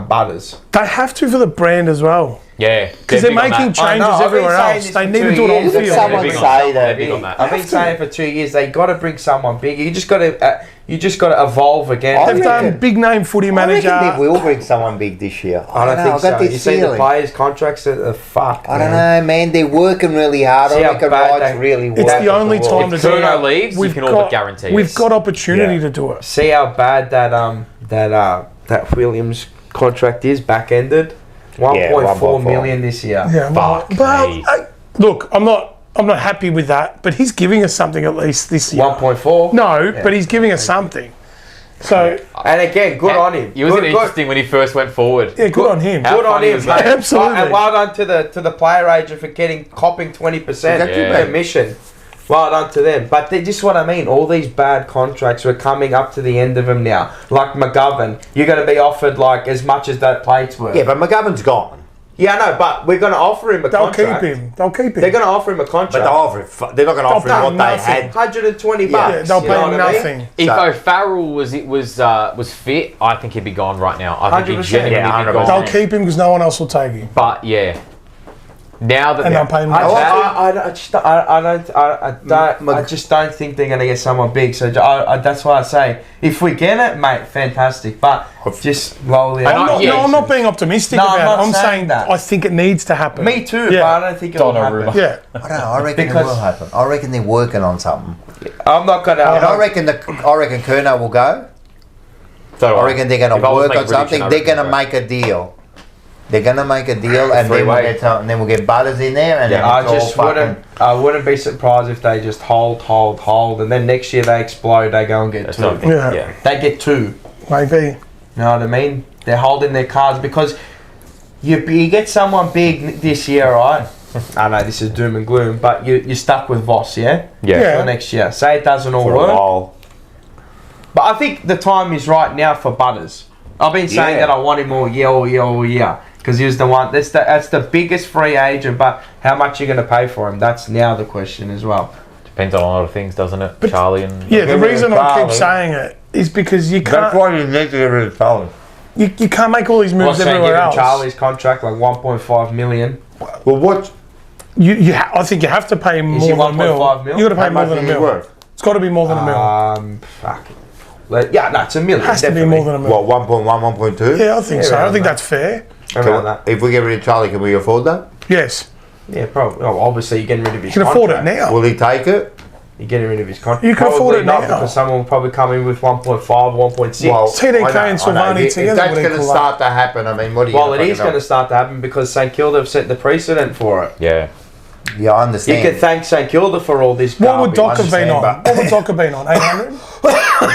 Butters. They have to for the brand as well. Yeah, Because they're big on making that. I know, changes I've been everywhere saying else. this They for need to 2 do it on years. the If field. someone They're big on say that. that, They're big on that. I've been saying for 2 years they got to bring someone big. You just got to evolve again. I They've done reckon- big name footy I manager. reckon they will bring someone big this year. I don't know, think I've so. got You this see the feeling. players' contracts are fucked. I don't know, man. They're working really hard. See I how reckon bad Wright's they- really It's working. the only towards- time to If do Curnow it. leaves, you can all but guarantee We've it. got opportunity Yeah. to do it. See how bad that Williams contract is back ended. 1.4 million this year. Yeah, Fuck me. Look, I'm not happy with that, but he's giving us something at least this year. 1.4. No, but he's giving us something. So And again, good on him. It wasn't Good- interesting when he first went forward. yeah, good on him. How Good on funny him, was that? mate. Absolutely. And well done to the player agent for copping 20% Is that too bad? commission. Well done to them. But this is what I mean. All these bad contracts are coming up to the end of them now. Like McGovern, you're going to be offered like as much as that plate's worth. Yeah, but McGovern's gone. Yeah, I know, but we're going to offer him a They'll contract. keep him. They'll keep him. They're going to offer him a But contract. they're not going to offer him pay what they nothing. had. 120 Yeah, bucks. Yeah, they'll you pay know him what I mean? nothing. If So- O'Farrell was fit, I think he'd be gone right now. I think he'd 100%. genuinely Yeah, be 100%. gone. They'll keep him because no one else will take him. But yeah, now that And they're- they'll pay him I nothing. just don't think they're going to get someone big. So that's why I say if we get it, mate, fantastic. But just roll the. I know, I'm yeah. not being optimistic No, I'm about not it. I'm saying saying that. I think it needs to happen. Me too, Yeah. but I don't think it'll happen. Donnarumma. Yeah. I don't know. I reckon Because- it will happen. I reckon they're working on something. I'm not going And I to. reckon Curnow will go. So I reckon they're going if to I was work making on something. prediction, I They're reckon going to they'll make a deal. They're going to make a deal, and then we'll get Butters in there, and then I it's all just fucking. I wouldn't be surprised if they just hold, and then next year they explode. They go and get That's two. not- Yeah. yeah. They get two. Maybe. You know what I mean? They're holding their cards because you get someone big this year, right? I know this is doom and gloom, but you're stuck with Voss, yeah? Yeah. For next year. Say it doesn't all For a work. while. But I think the time is right now for Butters. I've been saying Yeah. that I want him all year. Because he was the one. That's the biggest free agent, but how much are you going to pay for him? That's now the question as well. Depends on a lot of things, doesn't it? But- Charlie and Yeah, the Get rid reason of I keep Carlton. saying it is because you That's can't why you need to get rid of Charlie. you can't make all these What's moves saying everywhere giving else. Charlie's contract like 1.5 million. Well, what? I think you have to pay Is he more than a 1.5 mil. mil? You got to How pay more much than a is he mil. worth? It's got to be more than a mil. Fuck. Yeah, no, it's a million. Has to be definitely. more than a mil. What? 1.1, 1.2? Yeah, I think Yeah, so. I around think that. that's fair. Around that. If we get rid of Charlie, can we afford that? Yes, Yeah, probably. Oh, obviously, you're getting rid of his you can afford it contract. now. Will he take it? You're getting rid of his contract. You can afford Probably it not, now. because someone will probably come in with 1.5, 1.6. Well, TDK I know, and I know. Silvani If together that's would going to equal start to happen, I mean, what are you Well, it gonna is fucking going to do? start to happen because St Kilda have set the precedent for it. yeah. Yeah, I You understand. can thank St Kilda for all this What would garbage. Doc have been on? understand, What would Doc have been on? 800?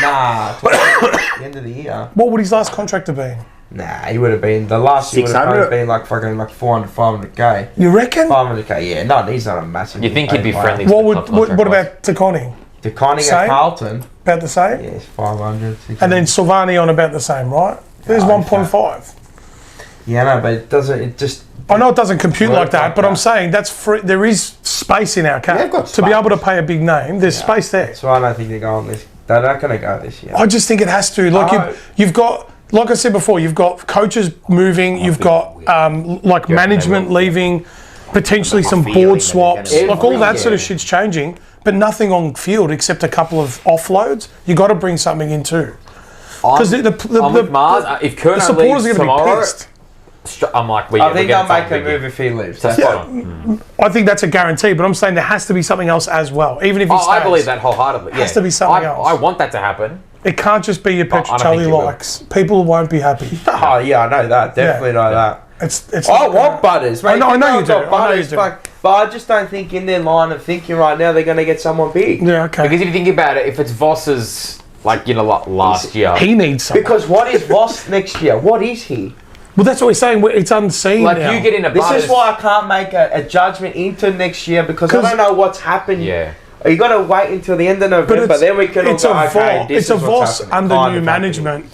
Nah, the end of the year. What would his last contract have been? Nah, he would have been, the last year would have 600? probably been like fucking like 400, 500k. You reckon? 500k, yeah. No, he's not a massive. You think he'd be player. friendly? What about Taconi? The Conning Same? at Carlton, About the same? yeah, it's 500, 600. And then Silvani on about the same, right? There's Oh, 1.5. Yeah, no, but it doesn't, it just... I know it doesn't compute Work like that, like but I'm that. saying that's free. There is space in our cap They've got to be space. able to pay a big name. There's space there. So I don't think they're going this... They're not going to go this year. I just think it has to. Like Oh. you've got, like I said before, you've got coaches moving. You've got like management leaving, potentially I've got some my feeling board that they're swaps. gonna- Like all that sort of Yeah. shit's changing, but nothing on field except a couple of offloads. You got to bring something in too, because the I'm with Mars. If Curnow supporters leaves are going to be tomorrow, pissed. I'm like, I think they'll make a move if he leaves. That's Yeah. spot on. I think that's a guarantee, but I'm saying there has to be something else as well, even if he stays. I believe that wholeheartedly. Has to be something else. I want that to happen. It can't just be your I don't Petrocelli think it will. likes. People won't be happy. Oh, yeah, I know that. Definitely know that. It's. I not want gonna- Butters, mate. I know you do. I've got I know you Butters, do. but I just don't think in their line of thinking right now they're going to get someone big. Yeah, okay. Because if you think about it, if it's Voss's, like, last year. He needs something. Because what is Voss next year? What is he? Well, that's what we're saying. It's unseen Like, now. you get in a This Butters. is why I can't make a judgment into next year because I 'Cause- don't know what's happened. Yeah. You got to wait until the end of November, then we can all it's go, a okay, Voss, this it's a is what's Voss happening. under Kind new of happening. management.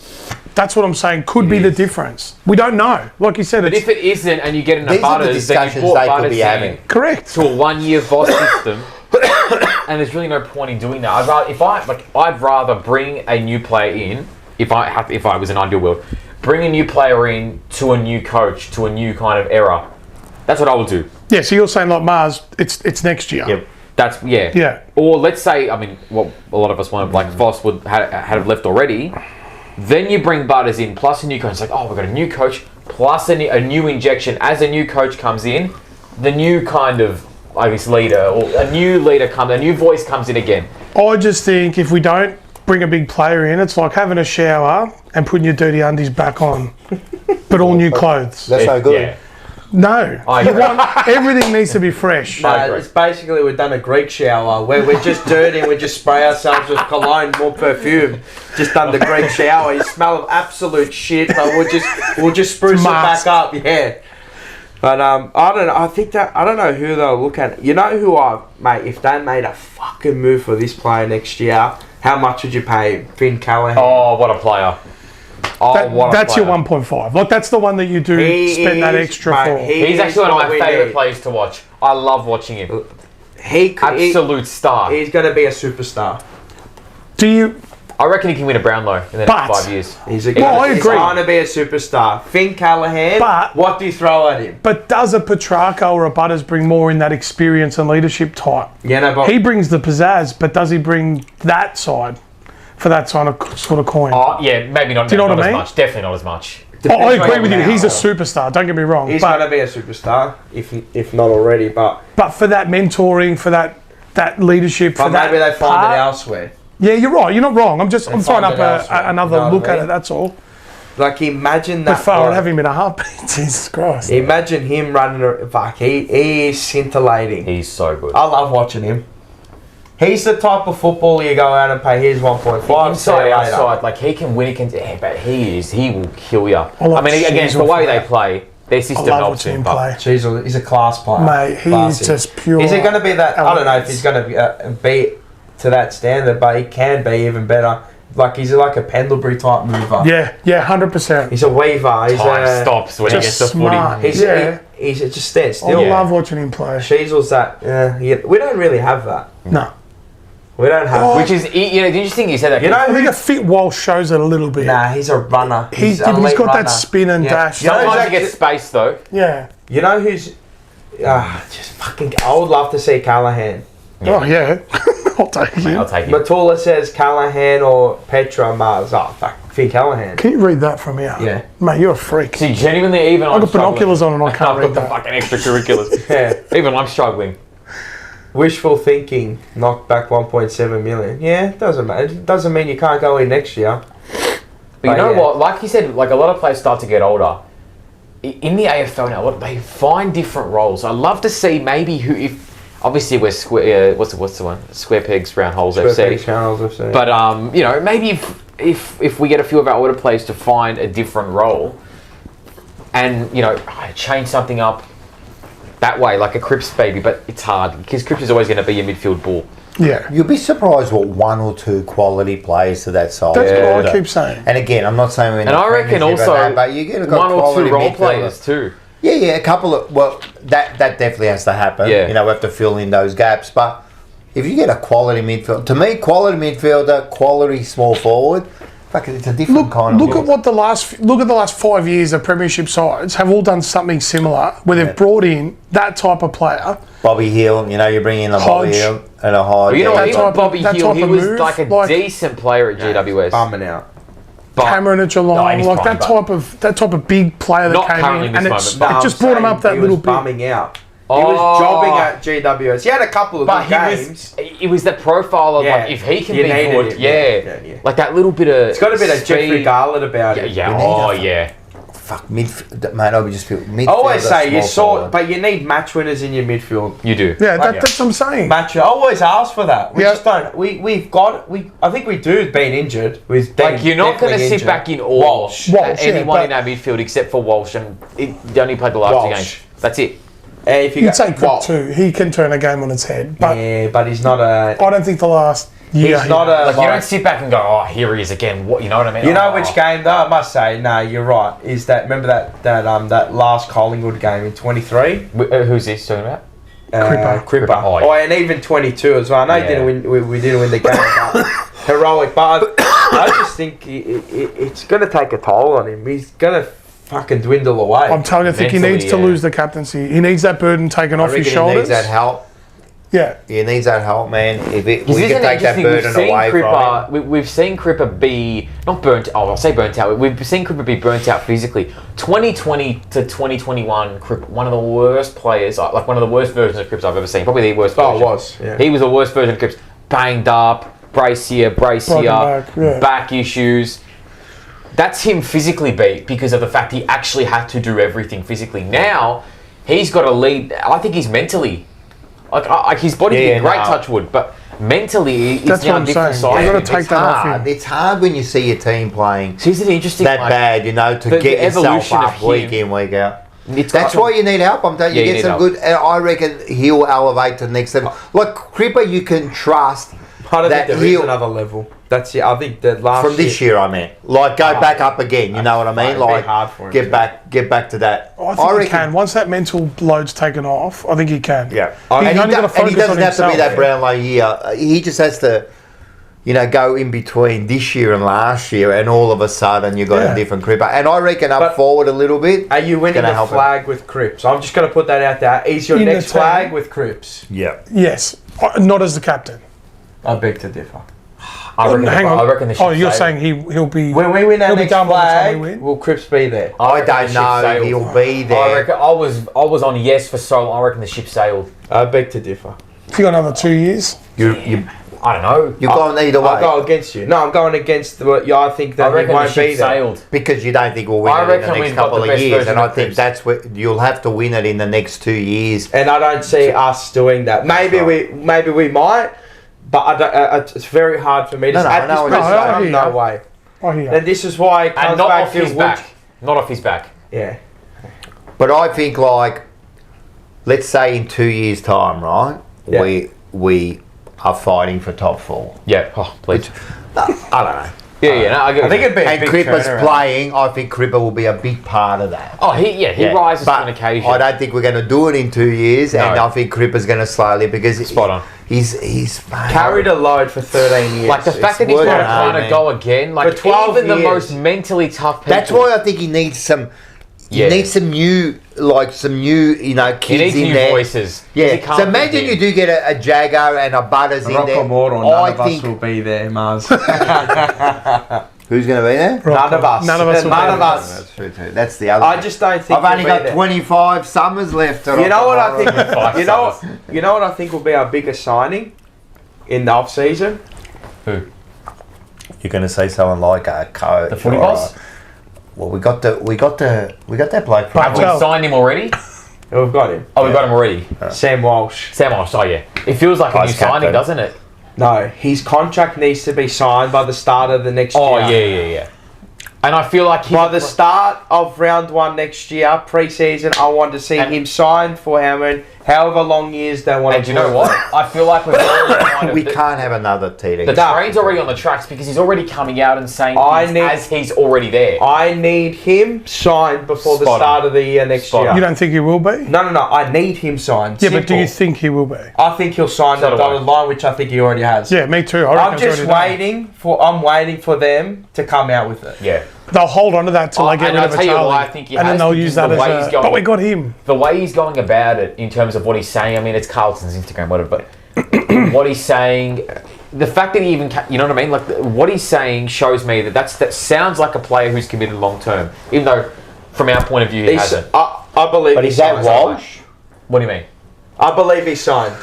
That's what I'm saying. Could be the difference. We don't know. Like you said, But it's if it isn't and you get in a These are the Butters, then you discussions bought they could Butters be having. correct. to a 1 year Voss system. And there's really no point in doing that. I'd rather bring a new player in if I was an ideal world. Bring a new player in to a new coach, to a new kind of era. That's what I would do. Yeah. So you're saying like Mars, it's next year. Yep. That's Yeah. Or let's say, I mean, what a lot of us want, like Voss would have left already. Then you bring Butters in plus a new coach. It's like, oh, we've got a new coach plus a new injection. As a new coach comes in, the new kind of, I guess, leader or a new leader a new voice comes in again. I just think if we don't bring a big player in, it's like having a shower and putting your dirty undies back on, but all new clothes. That's no good. Yeah. No, I you agree. want, everything needs to be fresh. I No, agree. it's basically we've done a Greek shower where we're just dirty and we just spray ourselves with cologne, more perfume. Just done the Greek shower. You smell of absolute shit, but we'll just spruce it Mask. back up. Yeah. But I don't know. I don't know who they'll look at. You know who mate? If they made a fucking move for this player next year, how much would you pay Finn Callahan? Oh, what a player. Oh, what a That's player. your 1.5. Like that's the one that you do spend that extra for. He's actually one of what my we favourite need. players to watch. I love watching him. Absolute. Star. He's going to be a superstar. Do you? I reckon he can win a Brownlow in the But- next 5 years. He's a Well, I he's agree. going to be a superstar. Finn Callahan. But- what do you throw at him? But does a Petrarca or a Butters bring more in that experience and leadership type? Yeah, no, but He brings the pizzazz, but does he bring that side for that sort of coin? Oh, yeah, maybe not, Do you know not what I as mean? much. Definitely not as much. I agree on with you. now. He's a superstar. Don't get me wrong. He's but, going to be a superstar, if not already. But for that mentoring, for that leadership, for that maybe they find part, it elsewhere. Yeah, you're right. You're not wrong. I'm throwing find up it elsewhere. another You know look what I at mean? it. That's all. Like imagine But that. far, I'd bloke. have him in a heartbeat. Jesus Christ. Imagine him running. Fuck, he is scintillating. He's so good. I love watching him. He's the type of footballer you go out and pay. Here's 1.5. Inside, outside, like he can win against, but he will kill you. like I mean, again, it's the Chisel way for they that. play. Their I system love helps watching him. him But play. Jeez, he's a class player. Mate, he Classy. is just pure. Is he going to be that? I don't know if elegance. he's going to be to that standard, but he can be even better. Like he's like a Pendlebury type mover. Yeah, 100%. He's a weaver. He's time stops when he just gets the smart. footy. He's Yeah. he's just stands I still. love watching him play. Sheasel's that. Yeah, we don't really have that. No. We don't have. Oh. Which is, you know, it's interesting you said that. You know I think who? a fit Walsh shows it a little bit. Nah, he's a runner. He's elite got runner. that spin and Yeah. dash. You know sometimes who's you get space though. Yeah. You know who's? Just fucking. I would love to see Callahan. Oh, yeah. I'll take him. I'll take him. Matula says Callahan or Petra Mars. Oh fuck, Finn Callahan. Can you read that from here? Yeah. Mate, you're a freak. See, genuinely, even I've got binoculars on and I can't I've read got the that. fucking extracurriculars. Yeah. Even I'm struggling. Wishful thinking. Knocked back 1.7 million. Yeah, doesn't matter. It doesn't mean you can't go in next year. But you But know yeah. what? Like you said, like a lot of players start to get older. In the AFL now, they find different roles. I love to see maybe who, if obviously we're square. What's the one? Square pegs, round holes FC. But you know, maybe if we get a few of our order players to find a different role, and you know, change something up that way, like a Cripps baby, but it's hard because Cripps is always going to be your midfield bull. Yeah. You'll be surprised what one or two quality players to that side. That's what I keep saying. And again, I'm not saying we're And I reckon also that, but you get one or two role players too. Yeah, a couple of, well, that definitely has to happen. Yeah. You know, we have to fill in those gaps. But if you get a quality midfield, to me, quality midfielder, quality small forward, fuck, it's a different kind of. Look at the last 5 years of Premiership sides have all done something similar, where they've brought in that type of player. Bobby Hill, you know, you bring in a Bobby Hill and a Hodge. Well, you know what? That Even type Bobby of- that Hill, type he of was move, like a like- decent player at GWS. Bumming out. But Cameron at Geelong, he's like fine, that type of big player that Not came currently in, this and moment, it but just brought him up that he little was bit. bumming out. He was jobbing at GWS. He had a couple of But good he games. it was the profile of Yeah. like if he can You be needed good, it. Yeah. like that little bit of. It's got a bit of Jeffrey Garlett about it. Yeah, We need oh a- yeah. Fuck, midfield, mate, I would just feel midfield. I always say you small saw, forward. but you need match winners in your midfield. You do. Yeah, that's what I'm saying. Match. I always ask for that. We Yeah. just don't. I think we do being injured. Like you're not going to sit back in awe Walsh. at Walsh, yeah, anyone but- in our midfield except for Walsh, and he only played the last two Walsh. games. That's it. And if you You'd say Walsh. Crick too. He can turn a game on its head, but Yeah, but he's not a. I don't think the last year. He's not a. Like you don't sit back and go, oh, here he is again. What you know what I mean? You know Oh. which game though? I must say, no, you're right. Is that remember that last Collingwood game in 23? Who's this talking about? Cripper. Oh, yeah. Oh, and even 22 as well. I know Yeah. he didn't win. We didn't win the game, but heroic. But I just think it's going to take a toll on him. He's going to fucking dwindle away. I'm telling you, I think he Mentally, needs to yeah. lose the captaincy. He needs that burden taken I off his reckon he shoulders. needs that help. Yeah. He needs that help, man. If we Because can isn't it take that interesting? burden away from him. We've seen Cripper be not burnt. Oh, I'll say burnt out. We've seen Cripper be burnt out physically. 2020 to 2021, Cripper, one of the worst players, like one of the worst versions of Cripps I've ever seen. Probably the worst version. it was. Yeah. He was the worst version of Cripps. Banged up, brace here, Broken back, yeah. back issues. That's him physically beat because of the fact he actually had to do everything physically. Now he's got to lead. I think he's mentally. Like his body's been great, touch wood, but mentally it's That's now what I'm a different saying. side. You've got of to him. take that off him. It's hard when you see your team playing So isn't it interesting? that like, bad, you know, to the get yourself evolution of up week him. in, week out. It's That's got why you need help. I'm telling you, Yeah, you get need some help. good. And I reckon he'll elevate to the next level. Like Cripper, you can trust I don't that think there is he'll another level. That's it. I think that last from this year. I mean, like go back up again. You know what I mean? It'd be Like hard for him get to- back to that. I think he can. Once that mental load's taken off, I think he can. Yeah, He's and only got to focus he doesn't on have to be himself. that Brownlow year. He just has to, you know, go in between this year and last year, and all of a sudden you've got Yeah. a different Cripper. And I reckon up But forward a little bit. Are you winning gonna the help him. flag with Cripps? I'm just going to put that out there. Is your In the next team. flag with Cripps? Yeah. Yes. Not as the captain. I beg to differ. I reckon, Hang on. I reckon the Oh, you're ship's saying he'll be. When we win our He'll be next done by the time flag, we win. will Cripps be there? I reckon the don't ship know. sailed. He'll be there. I reckon I was on yes for so long. I reckon the ship sailed. I beg to differ. If you got another 2 years, You I don't know. you're going either I'll way go against you. No, I'm going against what I think I that he reckon the won't be ship there. sailed. because you don't think we'll win I it in reckon the next we've got couple the of best years, version and I of think Cripps. that's what you'll have to win it in the next 2 years. And I don't see us doing that. Maybe we might, but I don't, it's very hard for me to No, say. no, At I this know what present you're saying. time, No, I no hear way. I hear. And this is why it comes And not back off to his back. Not off his back. Yeah. But I think, like, let's say in 2 years' time, right? Yeah. We are fighting for top four. Yeah. Oh, please. I don't know. Yeah. No, I get I think it'd be a And big Cripper's turnaround. playing. I think Cripper will be a big part of that. Oh, he Yeah, rises to but an occasion. I don't think we're going to do it in 2 years, and No. I think Cripper's going to slowly because Spot on. He's Carried a load for 13 years. Like the fact that he's working not hard, trying to man. go again, like For 12 even the years. most mentally tough people. That's why I think he needs some. Yeah. You need some new, you know, he kids needs in new there. voices. He Yeah. can't So be imagine him. you do get a Jago and a Butters in there. Rockamore, I none of us think will be there, Mars. who's going to be there? None of us. None of us will None be of there. us. That's true too. That's the other. I just don't think I've only he'll be got there. 25 summers left. You know what I think? Five You know, summers. you know what I think will be our biggest signing in the off season? Who? You're going to say someone like a coach. The footy boss? Well, we got that bloke. Have we Bartel. signed him already? Yeah, we've got him. Oh, we've got him already. Sam Walsh. Sam Walsh, oh yeah. It feels like a new Vice signing, captain. doesn't it? No, his contract needs to be signed by the start of the next Oh, year. yeah. And I feel like By the start of round 1 next year, pre-season, I want to see him signed for however long years they want And to do you know what? I feel like we've already kind of... We can't have another TD. The train's already on the tracks because he's already coming out and saying as he's already there. I need him signed before the Spot on. start of the year next Spot year. on. You don't think he will be? No. I need him signed. Yeah, but do you Simple. think he will be? I think he'll sign So the do I. dotted line, which I think he already has. Yeah, me too. I reckon I'm it's just already done. I'm waiting for them to come out with it. Yeah. They'll hold on to that till they get and rid I'll of tell you Charlie, why I think he and then has, they'll because use that the way he's as a. going- But we got him. The way he's going about it in terms of what he's saying, I mean, it's Carlton's Instagram, whatever, but what he's saying, the fact that he even, you know what I mean? Like, what he's saying shows me that that sounds like a player who's committed long term, even though from our point of view he hasn't. I believe But he's is that signed. Walsh? What do you mean? I believe he's signed.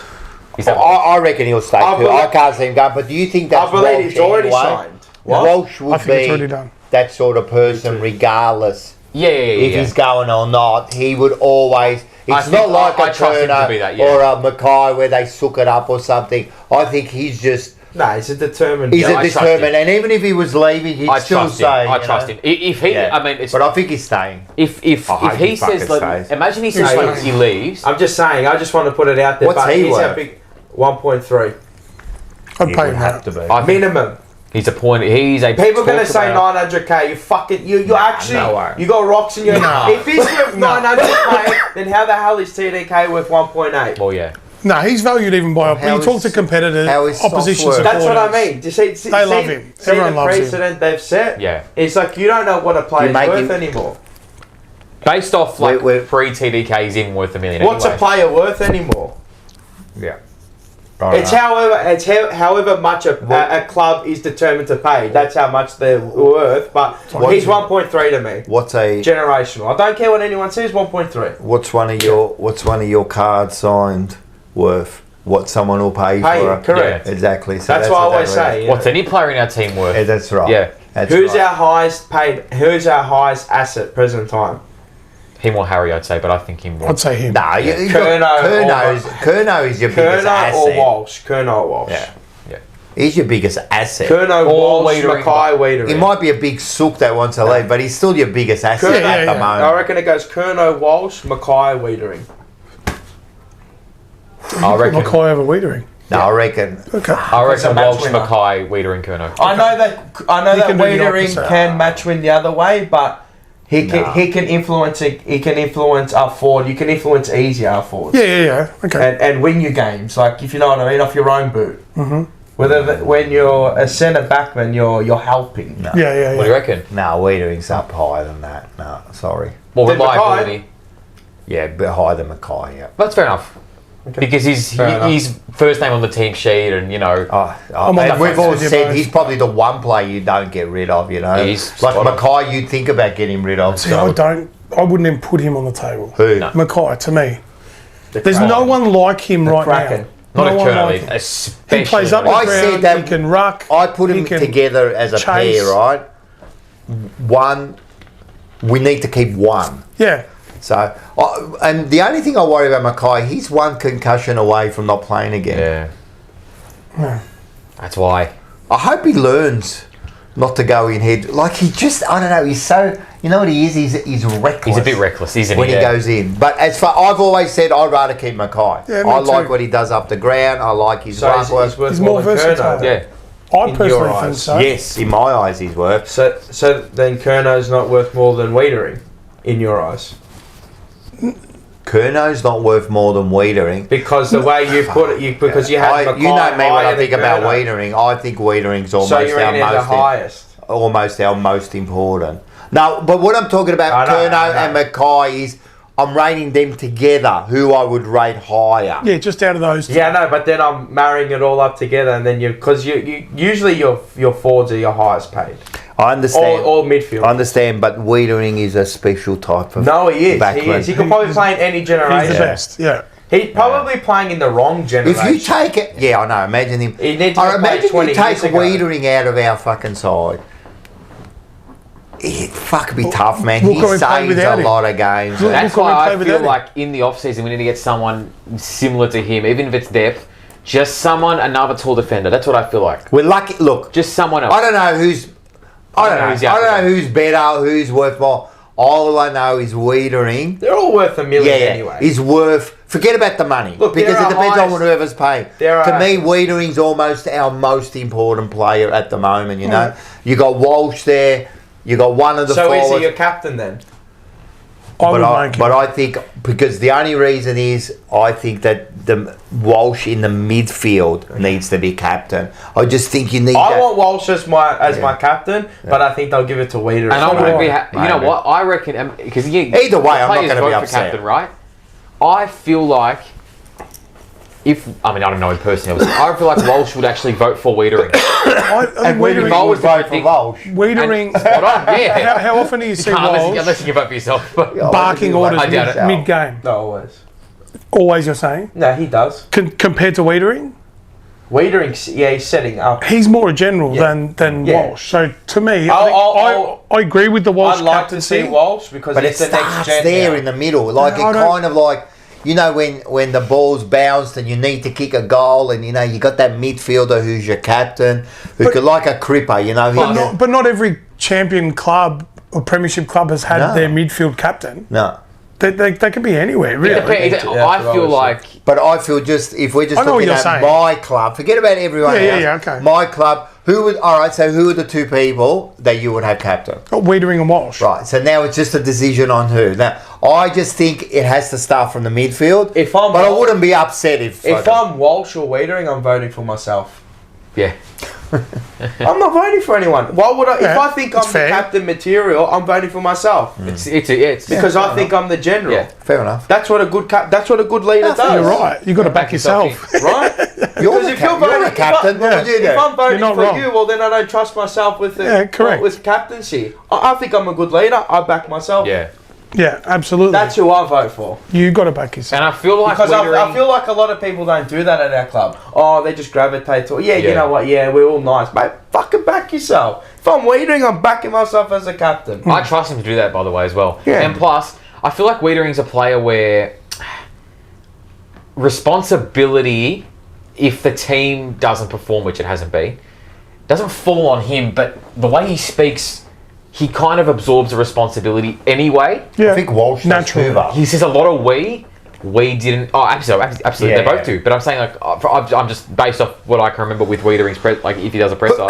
Is that I reckon he'll stay I too. I believe- can't see him going. But do you think that's I believe Walsh he's already anyway? signed. What? Walsh I would think it's already be done. that sort of person, regardless Yeah. if he's going or not. He would always. I It's think not like I a trust him to Curnow be that, yeah. or a Mackay where they sook it up or something. I think he's just. No, he's a determined He's guy. a I trust determined, him. and even if he was leaving, he'd I still trust him. say. I trust him. If he, Yeah. I mean, it's, But I think he's staying. if I hope he he says, fucking like, stays. imagine he says like, he leaves. I'm just saying. I just want to put it out there. What's but he he's worth? a big 1.3 I'd He pay would him have that. to be. I think minimum. he's a point. He's a. People are going to talked say about- 900k. You fucking you actually no way. you got rocks in your. No. If he's worth 900k, then how the hell is TDK worth 1.8? Well, yeah. No, he's valued even by. How You talk is- to competitors, how is opposition software? supporters. That's what I mean. Do you see, They love him. See Everyone the loves him. precedent they've set. Yeah. It's like you don't know what a player's make worth him- anymore. Based off like We're- pre-TDK, he's in worth $1 million. What's anyway. a player worth anymore? Yeah. It's however much a club is determined to pay. That's how much they're worth. But he's 1.3 to me. What's a Generational. I don't care what anyone says. 1.3. what's one of your cards signed worth? What someone will pay Pay, for it? correct. Yeah, exactly. So That's what I always exactly say. it you What's know. any player in our team worth? is. Yeah, that's right. Yeah. That's Who's right. our highest paid? Who's our highest asset present time? Him or Harry, I'd say, but I think him more. I'd say him. Nah, you Curnow Curnow is your biggest Curnow or asset. Walsh? Curnow or Walsh? Yeah. He's your biggest asset. Curnow, Or Walsh, Wiedering. Mackay, Wiedering. He might be a big sook that wants to leave, but he's still your biggest asset Yeah, at the yeah. moment. I reckon it goes Curnow, Walsh, Mackay, Wiedering. I reckon. Mackay over Wiedering. No, I reckon. Okay. I It's a reckon match Walsh, winner. Mackay, Weeder, and Curnow. I know that He can do the Wiedering opposite. can match win the other way, but he can influence it. He can influence our forward. You can influence easier our forwards. Yeah. Okay. And win your games, like if you know what I mean, off your own boot. Mm-hmm. When you're a centre backman, you're helping. No. Yeah. What do you reckon? No, Wiedering's up higher than that. No, sorry. Well, with Then Mackay. liability. Yeah, a bit higher than Mackay, yeah. That's fair enough. Okay. Because Fair enough. he's first name on the team sheet, and you know. I'm on And the we've fence all with you said both. he's probably the one player you don't get rid of, you know. He's like spot on. Mackay, you'd think about getting rid of. See, So. I wouldn't even put him on the table. Who? No. Mackay, to me. The There's Kraken. no one like him The right Kraken. now. Not no a one Curnow, like him. especially. He plays up the I ground, said that- he can ruck. I put he them can together as a chase. pair, right? One, we need to keep one. Yeah. So, and the only thing I worry about Mackay, he's one concussion away from not playing again. Yeah. That's why. I hope he learns not to go in head. Like he just, I don't know. He's so, you know what he is? He's reckless. He's a bit reckless, isn't when he? he Yeah. goes in. But as far, I've always said I'd rather keep Mackay. Yeah, me I like too. what he does up the ground. I like his So run work. he's worth He's more more than versatile. Curnow. Yeah. I In personally your think eyes. so. Yes, in my eyes, he's worth. So then Curnow's not worth more than Wiedering, in your eyes, Curnow's not worth more than Wiedering. because the way you put it, because you had Mackay You know me when higher I think than about Curnow. Wiedering. I think Wiedering's almost So you're in as the highest. almost our most important. No, but what I'm talking about, I know, Curnow I know. and Mackay, is I'm rating them together. Who I would rate higher. Yeah, just out of those two. Yeah, no, but then I'm marrying it all up together, and then because you usually your forwards are your highest paid, I understand. or midfield. I understand, but Wiedering is a special type of. No, he is. He backman. is. He could probably play in any He's generation. the best. Yeah. He's probably playing in the wrong generation. If you take it, yeah, I know. Imagine him. He needs to I play imagine 20 you take years ago. Wiedering out of our fucking side. Fuck, be tough, man. Look He how we played saves without a him. lot of games. Look- man. That's how we why play I without feel him. like in the off-season we need to get someone similar to him, even if it's depth. Just someone, another tall defender. That's what I feel like. We're lucky. Look, Just someone else. I don't know who's. I don't know. who's I out don't know there. who's better, who's worth more. All I know is Wiedering. They're all worth $1 million Yeah, anyway. is worth. Forget about the money, Look, because they're it our depends on highest- whoever's paying. they're To our- me, Wiedering's almost our most important player at the moment. You know, you got Walsh there. You got one of the So is forwards. he your captain then? I would make him. But I think because the only reason is I think that the Walsh in the midfield needs to be captain. I just think you need. I that. want Walsh as my captain, but I think they'll give it to Weeder. And I wouldn't be. You know Maybe. what? I reckon because Either way, I'm not players gonna be vote for upset. captain, right? I feel like I don't know him personally. I feel like Walsh would actually vote for Wiedering. I think And Wiedering Wiedering, If I was would vote to for pick- Walsh. Wiedering Spot on, yeah. how often do you see Unless Walsh you vote for yourself. But barking orders I doubt it. mid-game? No, always. Always, you're saying? No, he does. Compared to Wiedering? Wiedering, yeah, he's setting up. He's more a general Yeah. than Yeah. Walsh. So to me, I'll- I agree with the Walsh I'd like to see captaincy. Walsh because But it it's the next starts gen there now. in the middle. Like No, I it don't- kind of like, you know, when the ball's bounced and you need to kick a goal, and you know you got that midfielder who's your captain, who could like a cripper, you know. But not every champion club or premiership club has had No. their midfield captain. No, They can be anywhere, really. Depends. Yeah, I that's feel what I was like but I feel just if we're just I know what looking you're at saying. my club, forget about everyone Yeah, else. okay. My club. Who would? All right. So who are the two people that you would have captain? Got Wiedering and Walsh. Right. So now it's just a decision on who. Now I just think it has to start from the midfield. If I'm but I Walsh- wouldn't be upset if I'm Walsh or Wiedering, I'm voting for myself. yeah. I'm not voting for anyone. Why would I? If Yeah, I think I'm it's the fair. captain material, I'm voting for myself It's because I think I'm the general. Yeah. fair enough. That's what a good that's what a good leader does. You're right. You've got to back yourself. Right? You're Because the if you're you're voting, the captain. What would you do? if I'm voting You're not for wrong. you, well then I don't trust myself with the Yeah, correct. with captaincy. I think I'm a good leader. I back myself. Yeah. Yeah, absolutely. That's who I vote for. You got to back yourself. And I feel like Because I Wiedering- feel like a lot of people don't do that at our club. Oh, they just gravitate to, you Yeah. know what, yeah, we're all nice. Mate, fucking back yourself. If I'm Wiedering, I'm backing myself as a captain. I trust him to do that, by the way, as well. Yeah. And plus, I feel like Wiedering's a player where responsibility, if the team doesn't perform, which it hasn't been, doesn't fall on him. But the way he speaks, he kind of absorbs the responsibility anyway. Yeah, I think Walsh does naturally. too, though. He says a lot of we didn't. Oh, absolutely, Yeah. they both do. But I'm saying like I'm just based off what I can remember with Wiedering's press. Like if he does a presser,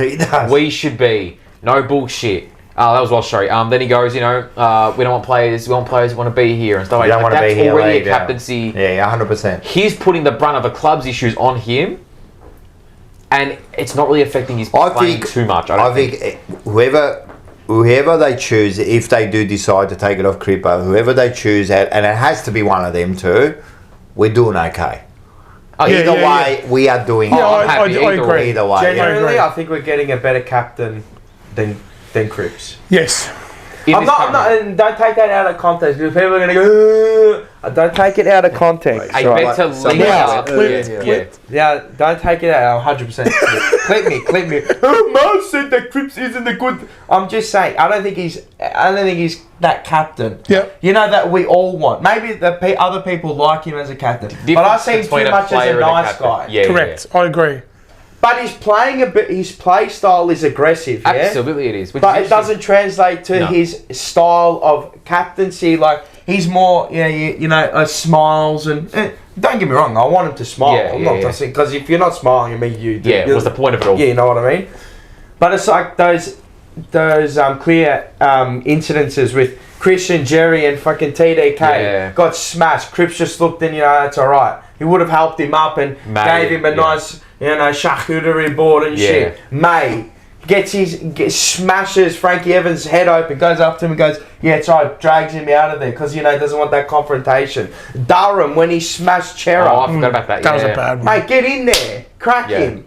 He does. we should be no bullshit. That was Walsh, sorry. Then he goes, we don't want players. We want players who want to be here and stuff like You that. don't want to be That's here. already leave a out. captaincy. Yeah, 100%. He's putting the brunt of the club's issues on him, and it's not really affecting his I playing think too much. I I think whoever they choose, if they do decide to take it off Cripper, whoever they choose, and it has to be one of them too, we're doing okay. Oh, Yeah, Either yeah, way, we are doing Yeah, I'm happy I either agree. way. either way. yeah. Genuinely, agree. I think we're getting a better captain than Cripps. Yes. I'm not, and don't take that out of context because people are going to go, don't take it out of context. I right? better So leave now- it. Yeah. Yeah, don't take it out. 100%. clip me. Oh, Mo said that Cripps isn't a good. I'm just saying. I don't think he's that captain. Yep. You know that we all want. Maybe the other people like him as a captain, but I see him Difference too much as player a and nice captain. guy. Yeah, Correct. I agree. But he's playing a bit. His play style is aggressive. Yeah. Yeah. Absolutely, it is. Which But is it doesn't translate to No. his style of captaincy. Like he's more, smiles and. Don't get me wrong. I want him to smile. Yeah, I'm yeah, not yeah. saying because if you're not smiling, I mean you. Yeah, what's the point of it all? Yeah, you know what I mean. But it's like those clear incidences with Chris and Jerry and fucking TDK Yeah. got smashed. Cripps just looked and it's all right. He would have helped him up and May, gave him a yeah. nice charcuterie board and Yeah. shit. May smashes Frankie Evans' head open, goes up to him and goes, yeah, it's all right, drags him out of there because he doesn't want that confrontation. Durham when he smashed Chera. Oh, I forgot about that. That was yeah. a bad one. Mate, get in there. Crack Yeah. him.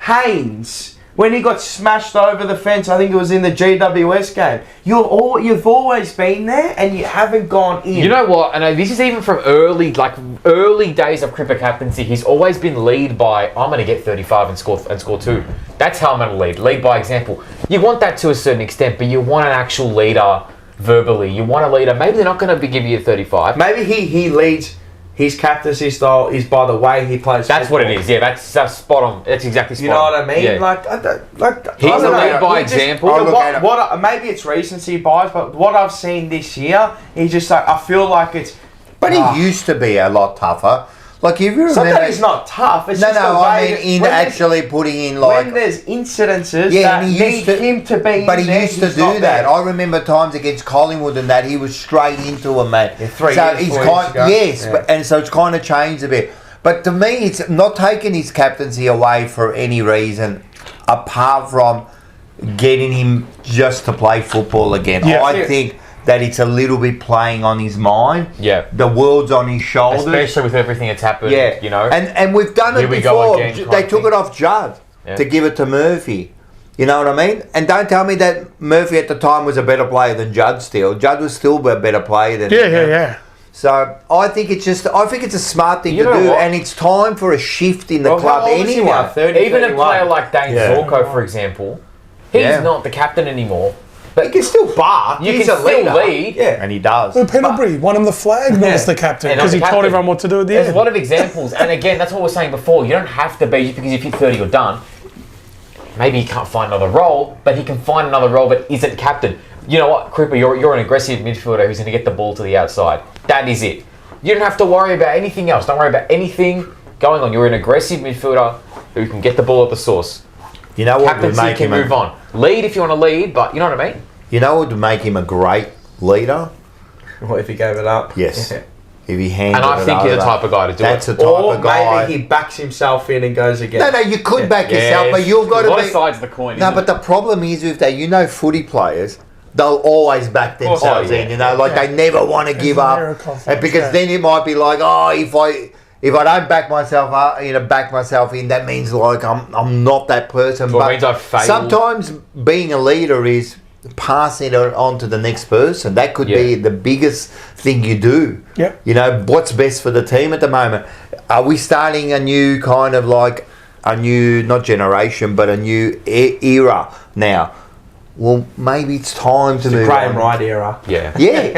Haynes. When he got smashed over the fence, I think it was in the GWS game. You've always been there and you haven't gone in. You know what? And this is even from early days of Cripper captaincy. He's always been lead by, I'm going to get 35 and score 2. That's how I'm going to lead. Lead by example. you want that to a certain extent, but you want an actual leader verbally. You want a leader. Maybe they're not going to give you a 35. Maybe he leads. His captaincy style is by the way he plays. That's football. what it is. Yeah, that's spot on. That's exactly spot on. You know what I mean? Yeah. He's a lead by example. Maybe it's recency bias, but what I've seen this year, he's just like, I feel like it's. But he used to be a lot tougher. Like, if you remember... It's not that he's not tough. It's No, just no, the I way mean, in actually putting in, like... when there's incidences Yeah, that and he need used to, him to be but in he there, used to he's do not that. there. I remember times against Collingwood and that he was straight into him, mate. Yeah, 3 so years, he's 4 kind, years ago. yes, Yeah. but, and so it's kind of changed a bit. But to me, it's not taking his captaincy away for any reason apart from getting him just to play football again. Yeah. I think that it's a little bit playing on his mind. Yeah. The world's on his shoulders. Especially with everything that's happened, Yeah, you know. and we've done Here it we go before. again, kind They of took thing. it off Judd Yeah. to give it to Murphy. You know what I mean? And don't tell me that Murphy at the time was a better player than Judd. Still, Judd was still a better player than him. Yeah. So I think it's a smart thing You to know do, what? and it's time for a shift in the Well, club how old is he now? anyway. 30, Even a 31. player like Dane Yeah. Zorko, for example, he's Yeah. not the captain anymore. He can still bark. You He's can a still leader. lead. Yeah. And he does. Well, Pendlebury won him the flag when Yeah. as the captain And because I'm he the told captain. everyone what to do at the There's end. a lot of examples, and again, that's what we were saying before. You don't have to be just because if you're 30, you're done. Maybe he can't find another role, but he can find another role, but isn't captain. You know what, Cripper? You're an aggressive midfielder who's going to get the ball to the outside. That is it. You don't have to worry about anything else. Don't worry about anything going on. You're an aggressive midfielder who can get the ball at the source. You know what would Captaincy make can him move on. Lead if you want to lead, but you know what I mean? You know what would make him a great leader? What if he gave it up? Yes. Yeah. If he handed And I it think he's the over. type of guy to do That's it. the type Or of guy. maybe he backs himself in and goes again. No, you could back yourself, but you've got a lot to of be. sides of the coin. No, isn't but it? the problem is with that, footy players, they'll always back course, themselves yeah. in, they never want to give an up. air of confidence, And because yeah. then it might be like, oh, if I don't back myself up, back myself in, that means like I'm not that person. Well, it but means I've failed. sometimes being a leader is passing it on to the next person. That could Yeah. be the biggest thing you do. Yep. What's best for the team at the moment? Are we starting a new kind of like a new, not generation, but a new era now? Well, maybe it's time to The move Graham on. Wright era. Yeah. Yeah, it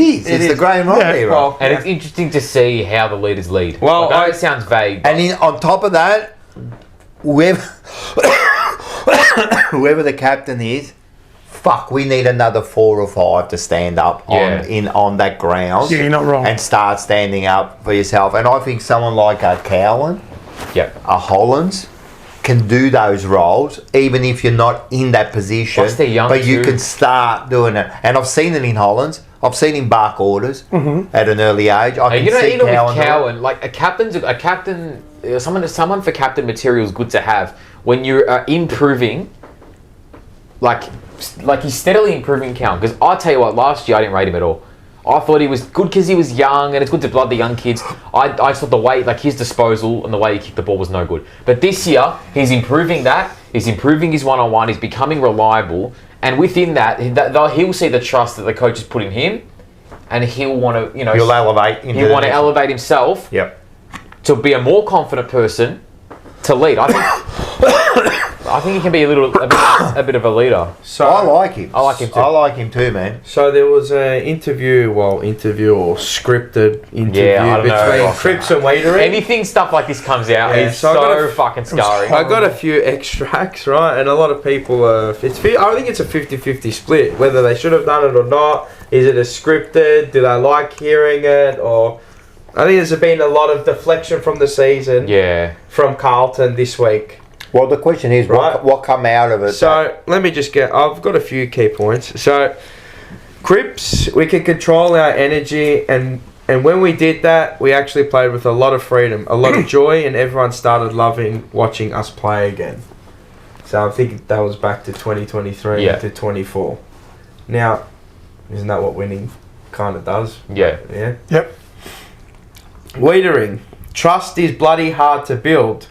is. It It's is. the Graham Wright Yeah, era. well, And it's interesting to see how the leaders lead. Well, I know it sounds vague. And on top of that, whoever whoever the captain is, fuck, we need another 4 or 5 to stand up on that ground. Yeah, you're not wrong. And start standing up for yourself. And I think someone like a Carlton, yeah. a Hollands, can do those roles, even if you're not in that position. Plus they're young but you too. can start doing it. And I've seen it in Hollands. I've seen him bark orders at an early age. I can You know, see even with Cowan do it. Cowan, like a captain, someone for captain material is good to have when you're improving. Like he's steadily improving Cowan. Because I tell you what, last year I didn't rate him at all. I thought he was good because he was young, and it's good to blood the young kids. I thought the way, like his disposal and the way he kicked the ball was no good. But this year, he's improving that. He's improving his one-on-one. He's becoming reliable. And within that, he'll see the trust that the coach has put in him, and he'll want to, He'll elevate. he'll want to elevate himself Yep. to be a more confident person to lead. I think he can be a bit of a leader. So I like him. I like him too. I like him too, man. So there was an interview or scripted interview Yeah, I don't know. between Cripps and Wadering. Anything stuff like this comes out, Yeah, it's so I got fucking scary. I got a few extracts, right? And a lot of people, I think it's a 50-50 split, whether they should have done it or not. Is it a scripted? Do they like hearing it? Or I think there's been a lot of deflection from the season from Carlton this week. Well, the question is, Right. what come out of it? So let me just I've got a few key points. So Cripps, we can control our energy, and when we did that, we actually played with a lot of freedom, a lot of joy, and everyone started loving watching us play again. So I think that was back to 2023 to 24. Now, isn't that what winning kind of does? Yeah. Yeah. Yep. Wadering. Trust is bloody hard to build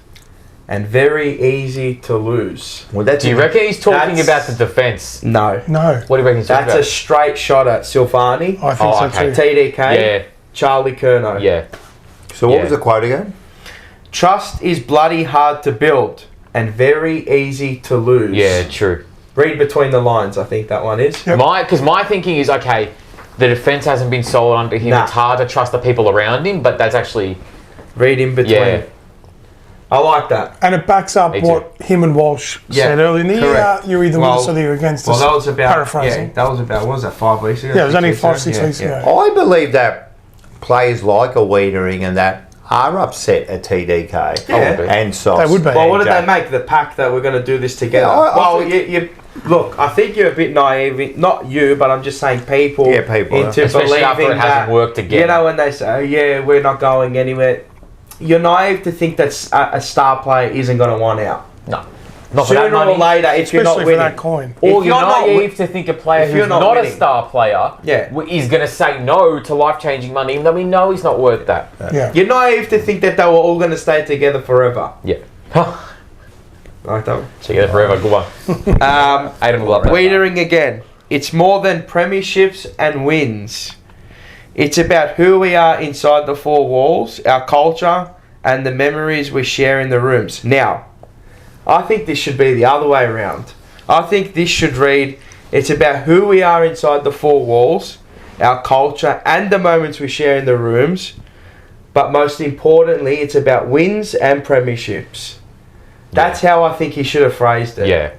and very easy to lose. Well, that's Do you reckon he's talking That's- about the defence? No. No. What do you reckon he's talking That's a about? straight shot at Silvani, I think Oh, so okay. too. TDK, Charlie Curnow. Yeah. So what Yeah. was the quote again? Trust is bloody hard to build and very easy to lose. Yeah, true. Read between the lines, I think that one is. Yep. Because my thinking is, okay, the defence hasn't been sold under him. Nah. It's hard to trust the people around him, but that's actually... Read in between. Yeah. I like that. And it backs up Me too. what him and Walsh said earlier in the year. correct. You're either with us or you're against us. Well, that was about... Paraphrasing. Yeah, that was about, what was that, 5 weeks ago? Yeah, it was only 6 6 weeks ago. I believe that players like a Wiedering and that are upset at TDK Yeah. and Sauce. They would be. Well, what did they make? The pact that we're going to do this together? Yeah, I well, think- you look, I think you're a bit naive. Not you, but I'm just saying people. Yeah, people, Into Especially after believing it hasn't that, worked again. You know, when they say, oh, yeah, we're not going anywhere. You're naive to think that a star player isn't going to want out. No. Not for Sooner that money. or later, if you're not Especially for winning. that coin. Or If you're you're not naive to think a player if who's you're not not a winning. star player Yeah. is going to say no to life-changing money, even though we know he's not worth that. Yeah. You're naive to think that they were all going to stay together forever. Yeah. Like that one. Check it out forever. Good one. Adam will love that. Wiedering again. It's more than premierships and wins. It's about who we are inside the four walls, our culture, and the memories we share in the rooms. Now, I think this should be the other way around. I think this should read, it's about who we are inside the four walls, our culture, and the moments we share in the rooms. But most importantly, it's about wins and premierships. That's how I think he should have phrased it. Yeah.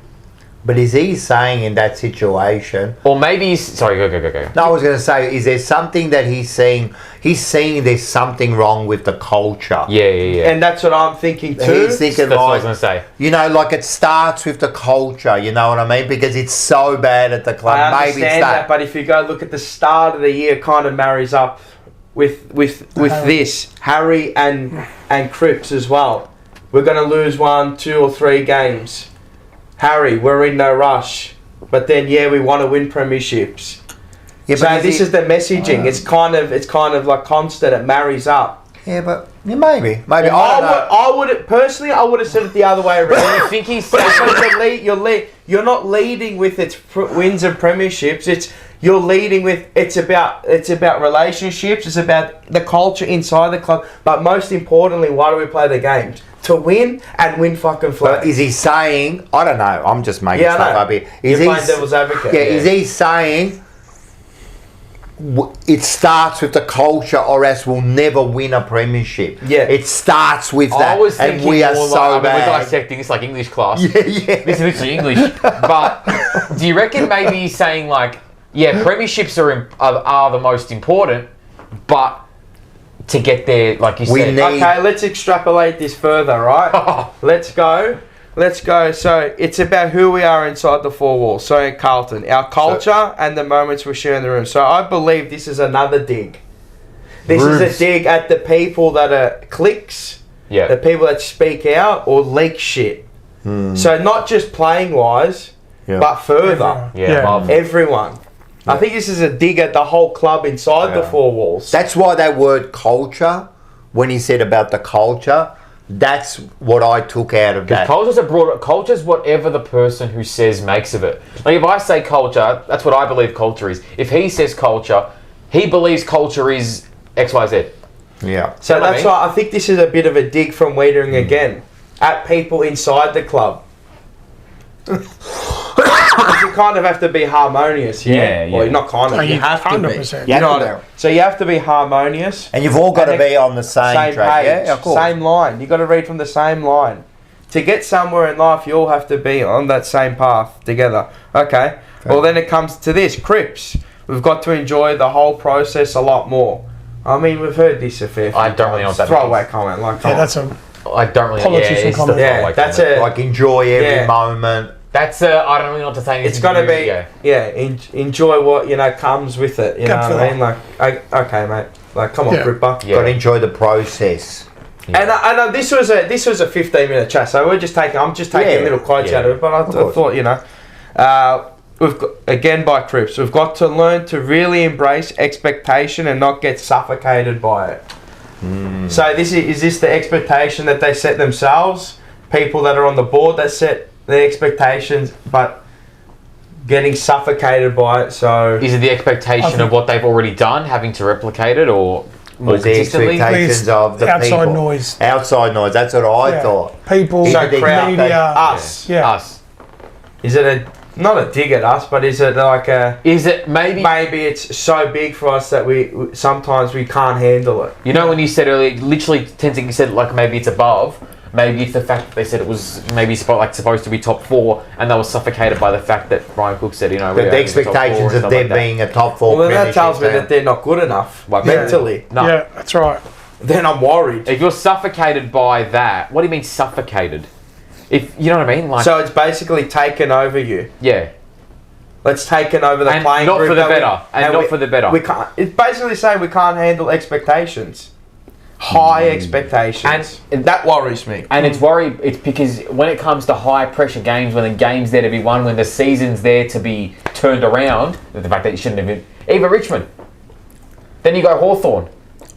But is he saying in that situation? Or maybe he's... Sorry, go. No, I was going to say, is there something that he's seeing? He's seeing there's something wrong with the culture. Yeah. And that's what I'm thinking too. He's thinking That's what I like, was going to say. you know, like it starts with the culture. You know what I mean? Because it's so bad at the club. I Maybe it's understand that, but if you go look at the start of the year, it kind of marries up with this Harry and Cripps as well. We're going to lose 1, 2, or 3 games. Harry, we're in no rush, but then we want to win premierships. Yeah, So this is the messaging. It's kind of like constant. It marries up. Yeah, but maybe. I don't know. I would have said it the other way around. You think he's But saying... because you're not leading with its wins and premierships. You're leading with it's about relationships. It's about the culture inside the club. But most importantly, why do we play the games? To win and win fucking flags. But is he saying? I don't know. I'm just making Yeah, I stuff know. up here. You're playing devil's advocate. Yeah, is he saying it starts with the culture, or else we'll never win a premiership? Yeah. it starts with I that, was and thinking we are more so like, I mean, we're bad. dissecting this like English class. Yeah. This is literally English. But do you reckon maybe he's saying like, yeah, premierships are the most important, but to get there, like you We said... need- Okay, let's extrapolate this further, right? Let's go. So it's about who we are inside the four walls. So in Carlton, our culture and the moments we share in the room. So I believe this is another dig. This is a dig at the people that are cliques, Yeah. the people that speak out or leak shit. So not just playing wise, Yeah. but further. Yeah. Love. Everyone. I think this is a dig at the whole club inside the four walls. That's why that word culture, when he said about the culture, that's what I took out of that. Culture's whatever the person who says makes of it. Like if I say culture, that's what I believe culture is. If he says culture, he believes culture is XYZ. Yeah. So You know what I that's mean? why I think this is a bit of a dig from Wiedering again at people inside the club. You kind of have to be harmonious, Yeah. Well, not kind of. You have to 100%. be. You have know to what I- So you have to be harmonious. And you've all got to And be on the same track. page, Yeah, of course. same line. You got to read from the same line. To get somewhere in life, you all have to be on that same path together. Okay. Well, then it comes to this, Cripps. We've got to enjoy the whole process a lot more. I mean, we've heard this a fair few I don't really know what that throwaway means. comment. Like, Yeah, that's a I don't really... Politician it's the comment. throwaway Yeah, that's comment. a... Like enjoy every Yeah. moment. That's I don't really know what to say. It's got to be, enjoy what, comes with it. You know what I mean? Like, okay, mate. Like, come on, Yeah. Cripper. Yeah. Got to enjoy the process. And I know this was a 15-minute chat, so I'm just taking little quotes out of it. But I thought, we've got, again by Cripps, we've got to learn to really embrace expectation and not get suffocated by it. So is this the expectation that they set themselves? People that are on the board that set the expectations, but getting suffocated by it. So Is it the expectation of what they've already done, having to replicate it, or more Was the consistently? expectations of the outside people. noise. Outside noise. That's what I Yeah. thought. People, So crowd, media. us. Yeah. Us. Is it Not a dig at us, but is it like a... Is it maybe... Maybe it's so big for us that sometimes we can't handle it. You know when you said earlier, literally 10 seconds, you said like maybe it's above. Maybe it's the fact that they said it was maybe supposed to be top 4, and they were suffocated by the fact that Brian Cook said, you know... The expectations of them being a top 4 Well, then that tells me that they're not good enough, Like, mentally. No. Yeah, that's right. Then I'm worried. If you're suffocated by that, what do you mean suffocated? If you know what I mean, like So it's basically taken over you. yeah, It's taken over the and playing not group for the that we- better, and not we- for the better. We can't. It's basically saying we can't handle expectations, high expectations, And- that worries me. And it's because when it comes to high pressure games, when the game's there to be won, when the season's there to be turned around, the fact that you shouldn't have been even Richmond. Then you go Hawthorn.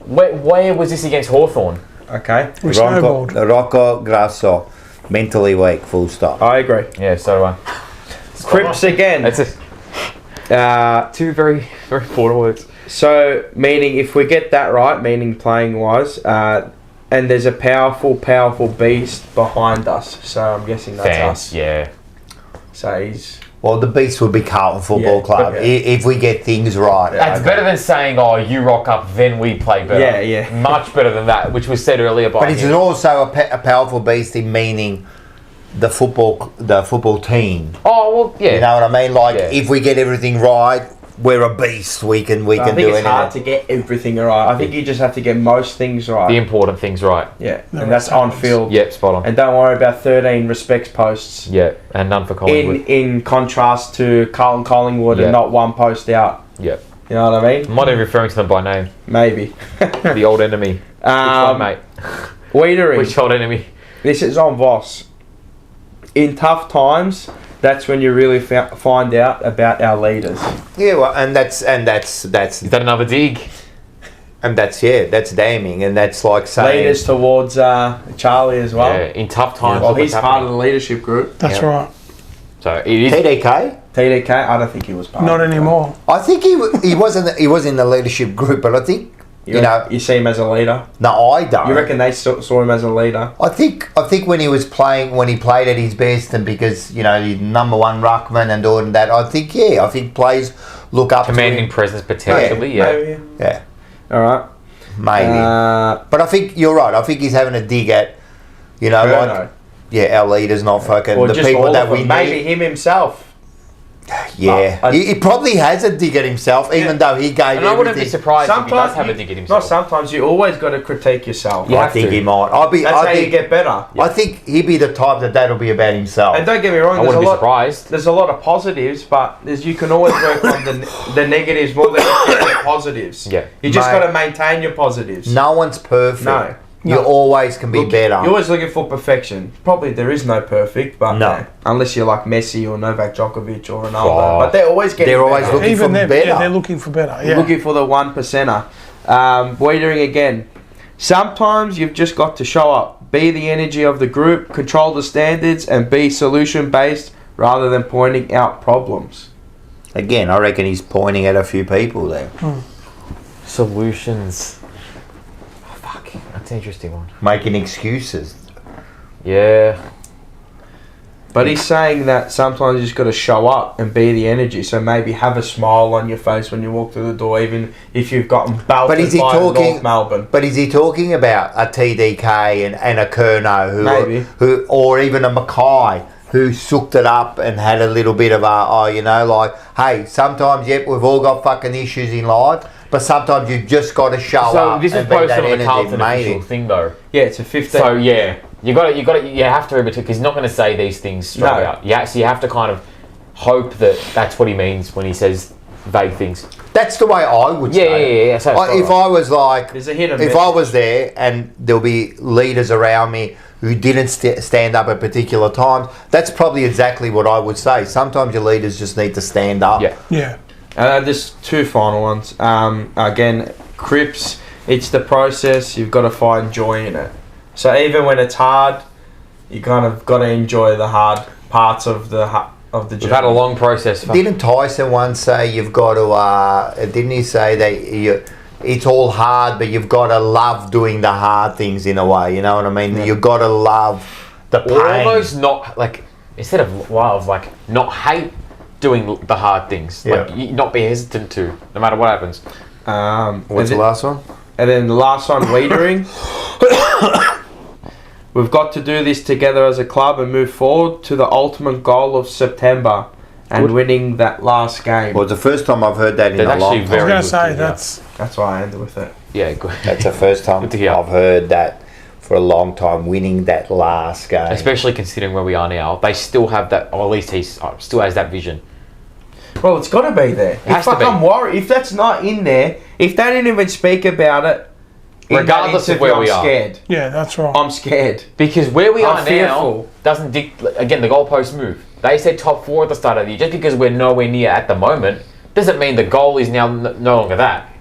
Where was this against Hawthorn? Okay, We snowballed. Rocco Grasso, mentally weak, full stop. I agree. Yeah, so do I. Crips again. That's two very, very important words. So, meaning if we get that right, meaning playing wise, and there's a powerful beast behind us. So I'm guessing that's Fans, us. yeah. So he's Well, the beast would be Carlton Football Yeah, Club but- if we get things right. That's better than saying, "Oh, you rock up, then we play better." Yeah, yeah. Much better than that, which was said earlier by But it's him. also a powerful beast in meaning the football team. Oh well, yeah. You know what I mean? Like Yeah. if we get everything right, we're a beast. We can I do think anything. it's hard to get everything right. I think you just have to get most things right. The important things right. Yeah, No, and that's it on happens. field. Yep, spot on. And don't worry about 13 respects posts. Yeah, and none for Collingwood. In contrast to Carlton Collingwood Yeah. and not one post out. Yep. You know what I mean? I'm not even referring to them by name. Maybe. The old enemy. Which one, mate? Wiedering. Which old enemy? This is on Voss. In tough times, that's when you really find out about our leaders. Yeah, well, and that's Is that another dig? that's damning, and that's like saying Leaders towards Charlie as well. Yeah, in tough times. Well, look he's what's part of the happening. leadership group. That's Yeah. right. So it is. TDK. TDK, I don't think he was part Not of it. anymore. I think he was in the leadership group, but I think You see him as a leader. no, I don't. You reckon they saw him as a leader? I think when he played at his best, and because he's number one ruckman and doing that, I think players look up Commanding to him. presence potentially, yeah. Maybe. Yeah, All right. maybe. But I think you're right. I think he's having a dig at, Curnow. our leaders, not fucking Or the just people all that of we them. need. Maybe him himself. Yeah, he probably has a dig at himself, even though he gave And I wouldn't be everything. surprised if he does have a you- dig at Not himself. sometimes. You always got to critique yourself. You I have think to. he might. That's how you get better. I think he'd be the type that'll be about himself. And don't get me wrong. I wouldn't be surprised. There's a lot of positives, but you can always work on the negatives more than the positives. Yeah. You just Mate. got to maintain your positives. No one's perfect. No. You always can be better. You're always looking for perfection. Probably there is no perfect, but No. unless you're like Messi or Novak Djokovic or Ronaldo. Oh. But they're always getting They're always better. looking Even for them, better. yeah, they're looking for better. Yeah. Looking for the 1%er. Wiedering again. Sometimes you've just got to show up, be the energy of the group, control the standards, and be solution based rather than pointing out problems. Again, I reckon he's pointing at a few people there, Solutions. Oh, fuck. That's an interesting one. making excuses. Yeah. But he's saying that sometimes you just got to show up and be the energy. So maybe have a smile on your face when you walk through the door, even if you've gotten belted But is he by talking- North Melbourne. But is he talking about a TDK and a Curnow Maybe. who or even a Mackay who sooked it up and had a little bit of hey, sometimes we've all got fucking issues in life, but sometimes you've just got to show So up this is and be posted that on the energy, Carlton mate. official thing though. Yeah, it's a 15. So yeah, you have to remember too, because he's not going to say these things straight No. out. Yeah, so you have to kind of hope that that's what he means when he says vague things. That's the way I would Yeah, say it. yeah. So If I was like, There's a hit and if miss. I was there and there'll be leaders around me who didn't stand up at particular times, that's probably exactly what I would say. Sometimes your leaders just need to stand up. yeah. Yeah. Just two final ones. Again, Crips, it's the process. You've got to find joy in it. So even when it's hard, you kind of got to enjoy the hard parts of the journey. We've had a long process. Didn't Tyson once say you've got to? Didn't he say that it's all hard, but you've got to love doing the hard things in a way? You know what I mean? Yeah. You've got to love the pain. Or almost not like instead of love, like not hate doing the hard things. Yeah. Like, not be hesitant to, no matter what happens. What's the last one? And then the last one, Wiedering. We've got to do this together as a club and move forward to the ultimate goal of September and winning that last game. Well, it's the first time I've heard that in That's a long actually time. I was very going to good say, to hear. That's why I ended with it. Yeah, good. That's the first time Good to hear. I've heard that for a long time, winning that last game. Especially considering where we are now. They still have that, or at least he still has that vision. Well, it's got to be there. has to be. I'm worried. If that's not in there, if they didn't even speak about it, in that Regardless of interview, where we I'm are. scared. Yeah, that's right. I'm scared. Because where we I'm are fearful. now doesn't again, the goalposts move. They said top 4 at the start of the year. Just because we're nowhere near at the moment doesn't mean the goal is now no longer that.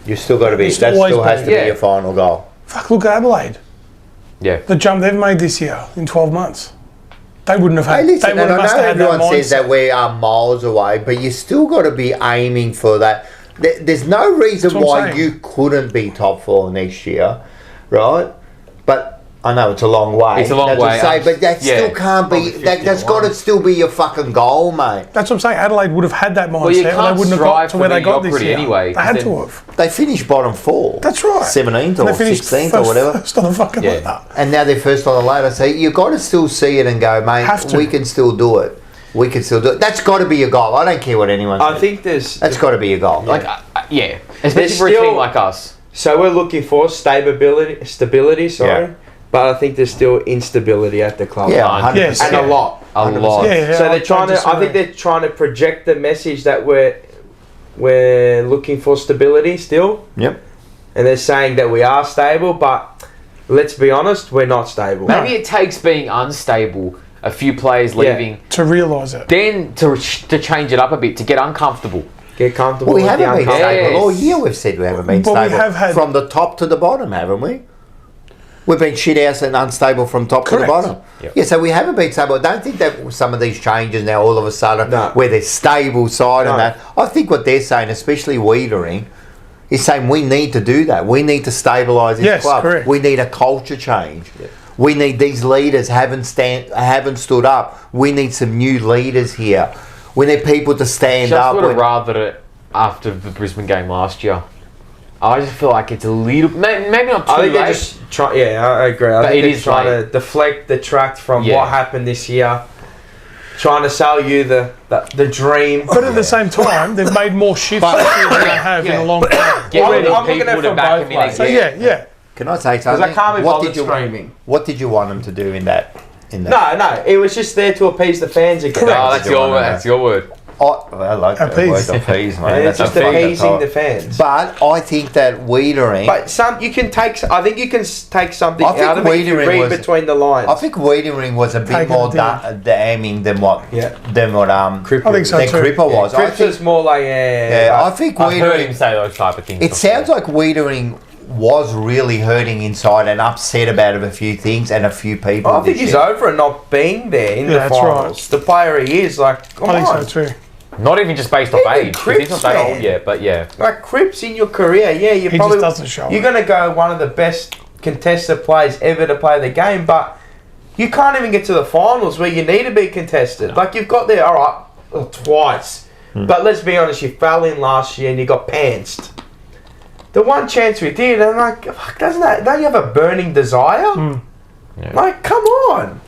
You still got to be. It's That always still has to been, be your final goal. Fuck, look at Adelaide. Yeah. The jump they've made this year in 12 months. They wouldn't have had. Hey, listen, they and I must know have had that everyone says mindset. that we are miles away, but you still got to be aiming for that. There's no reason That's what I'm why saying. you couldn't be top 4 next year, right? But I know it's a long way. It's a long that's what way. I'm saying, but that Yeah. still can't be. Probably That's got to still be your fucking goal, mate. That's what I'm saying. Adelaide would have had that mindset. Well, you and can't they wouldn't have got strive to where for they got this mediocrity year. anyway, They had 'cause to then- have. They finished bottom 4. That's right. 17th And or they finished 16th or whatever. First on the fucking Yeah. ladder. And now they're first on the ladder. So you've got to still see it and go, mate, Have to. we can still do it. We can still do it. That's got to be your goal. I don't care what anyone says. I think there's... That's got to be your goal. Like, yeah. Especially There's for a team still- like us. So we're looking for stability, sorry. Yeah. But I think there's still instability at the club. Yeah, Fine. 100%. Yes. And a lot. A 100%. lot. Yeah, So they're trying to. I think they're trying to project the message that we're looking for stability still, Yep. and they're saying that we are stable. But let's be honest, we're not stable. Maybe it takes being unstable, a few players leaving, to realise it. then to change it up a bit, to get uncomfortable. Get comfortable. Well, we with the haven't been uncomfortable. stable Yes. all year. We've said we haven't been But we stable have had- from the top to the bottom, haven't we? We've been shithouse and unstable from top to the Correct. bottom. Yep. Yeah, so we haven't been stable. I don't think that some of these changes now all of a sudden, No. where they're stable side No. and that. I think what they're saying, especially Wiedering, is saying we need to do that. We need to stabilise this Yes, club. correct. We need a culture change. We need these leaders haven't stood up. We need some new leaders here. We need people to stand Just up. would have when- rathered it after the Brisbane game last year. I just feel like it's a little, maybe not too I think late. they're just trying. Yeah, I agree. I But think it they're is trying late. to deflect, detract from Yeah. what happened this year. Trying to sell you the dream. But at the same time, they've made more shifts this year than they have in a long time. Get rid I'm of looking at people it to from back both them in ways. So again. yeah. Can I say Because something? I can't be What bothered did you screaming. What did you want them to do in that? In that? No, it was just there to appease the fans again. Correct. Oh, that's You your wanna word. know. That's your word. I like that Appease. word, appease, mate. And it's That's just a fucking appeasing top. the fans. But I think that Wiedering. But I think you can take something I think out of it if you Wiedering read was- between the lines. I think Wiedering was a bit Taking more it down. damning than what Yeah. Cripper, I think so than too. Cripper was. I Cripps think, is more like I think I've heard him Wiedering. say those type of things. It before. sounds like Wiedering was really hurting inside and upset about a few things and a few people. I think this he's year. over it not being there in Yeah, the that's finals. The player he is, like, come I think on. so too. Not even just based off Even age. 'Cause he's not that Cripps, old man. yet, but yeah. Like Cripps in your career, yeah, you He probably just doesn't show you're it. going to go one of the best contested players ever to play the game, but you can't even get to the finals where you need to be contested. Like you've got there, all right, twice, but let's be honest, you fell in last year and you got pantsed. The one chance we did, I'm like, fuck, don't you have a burning desire? Yeah. Like, come on.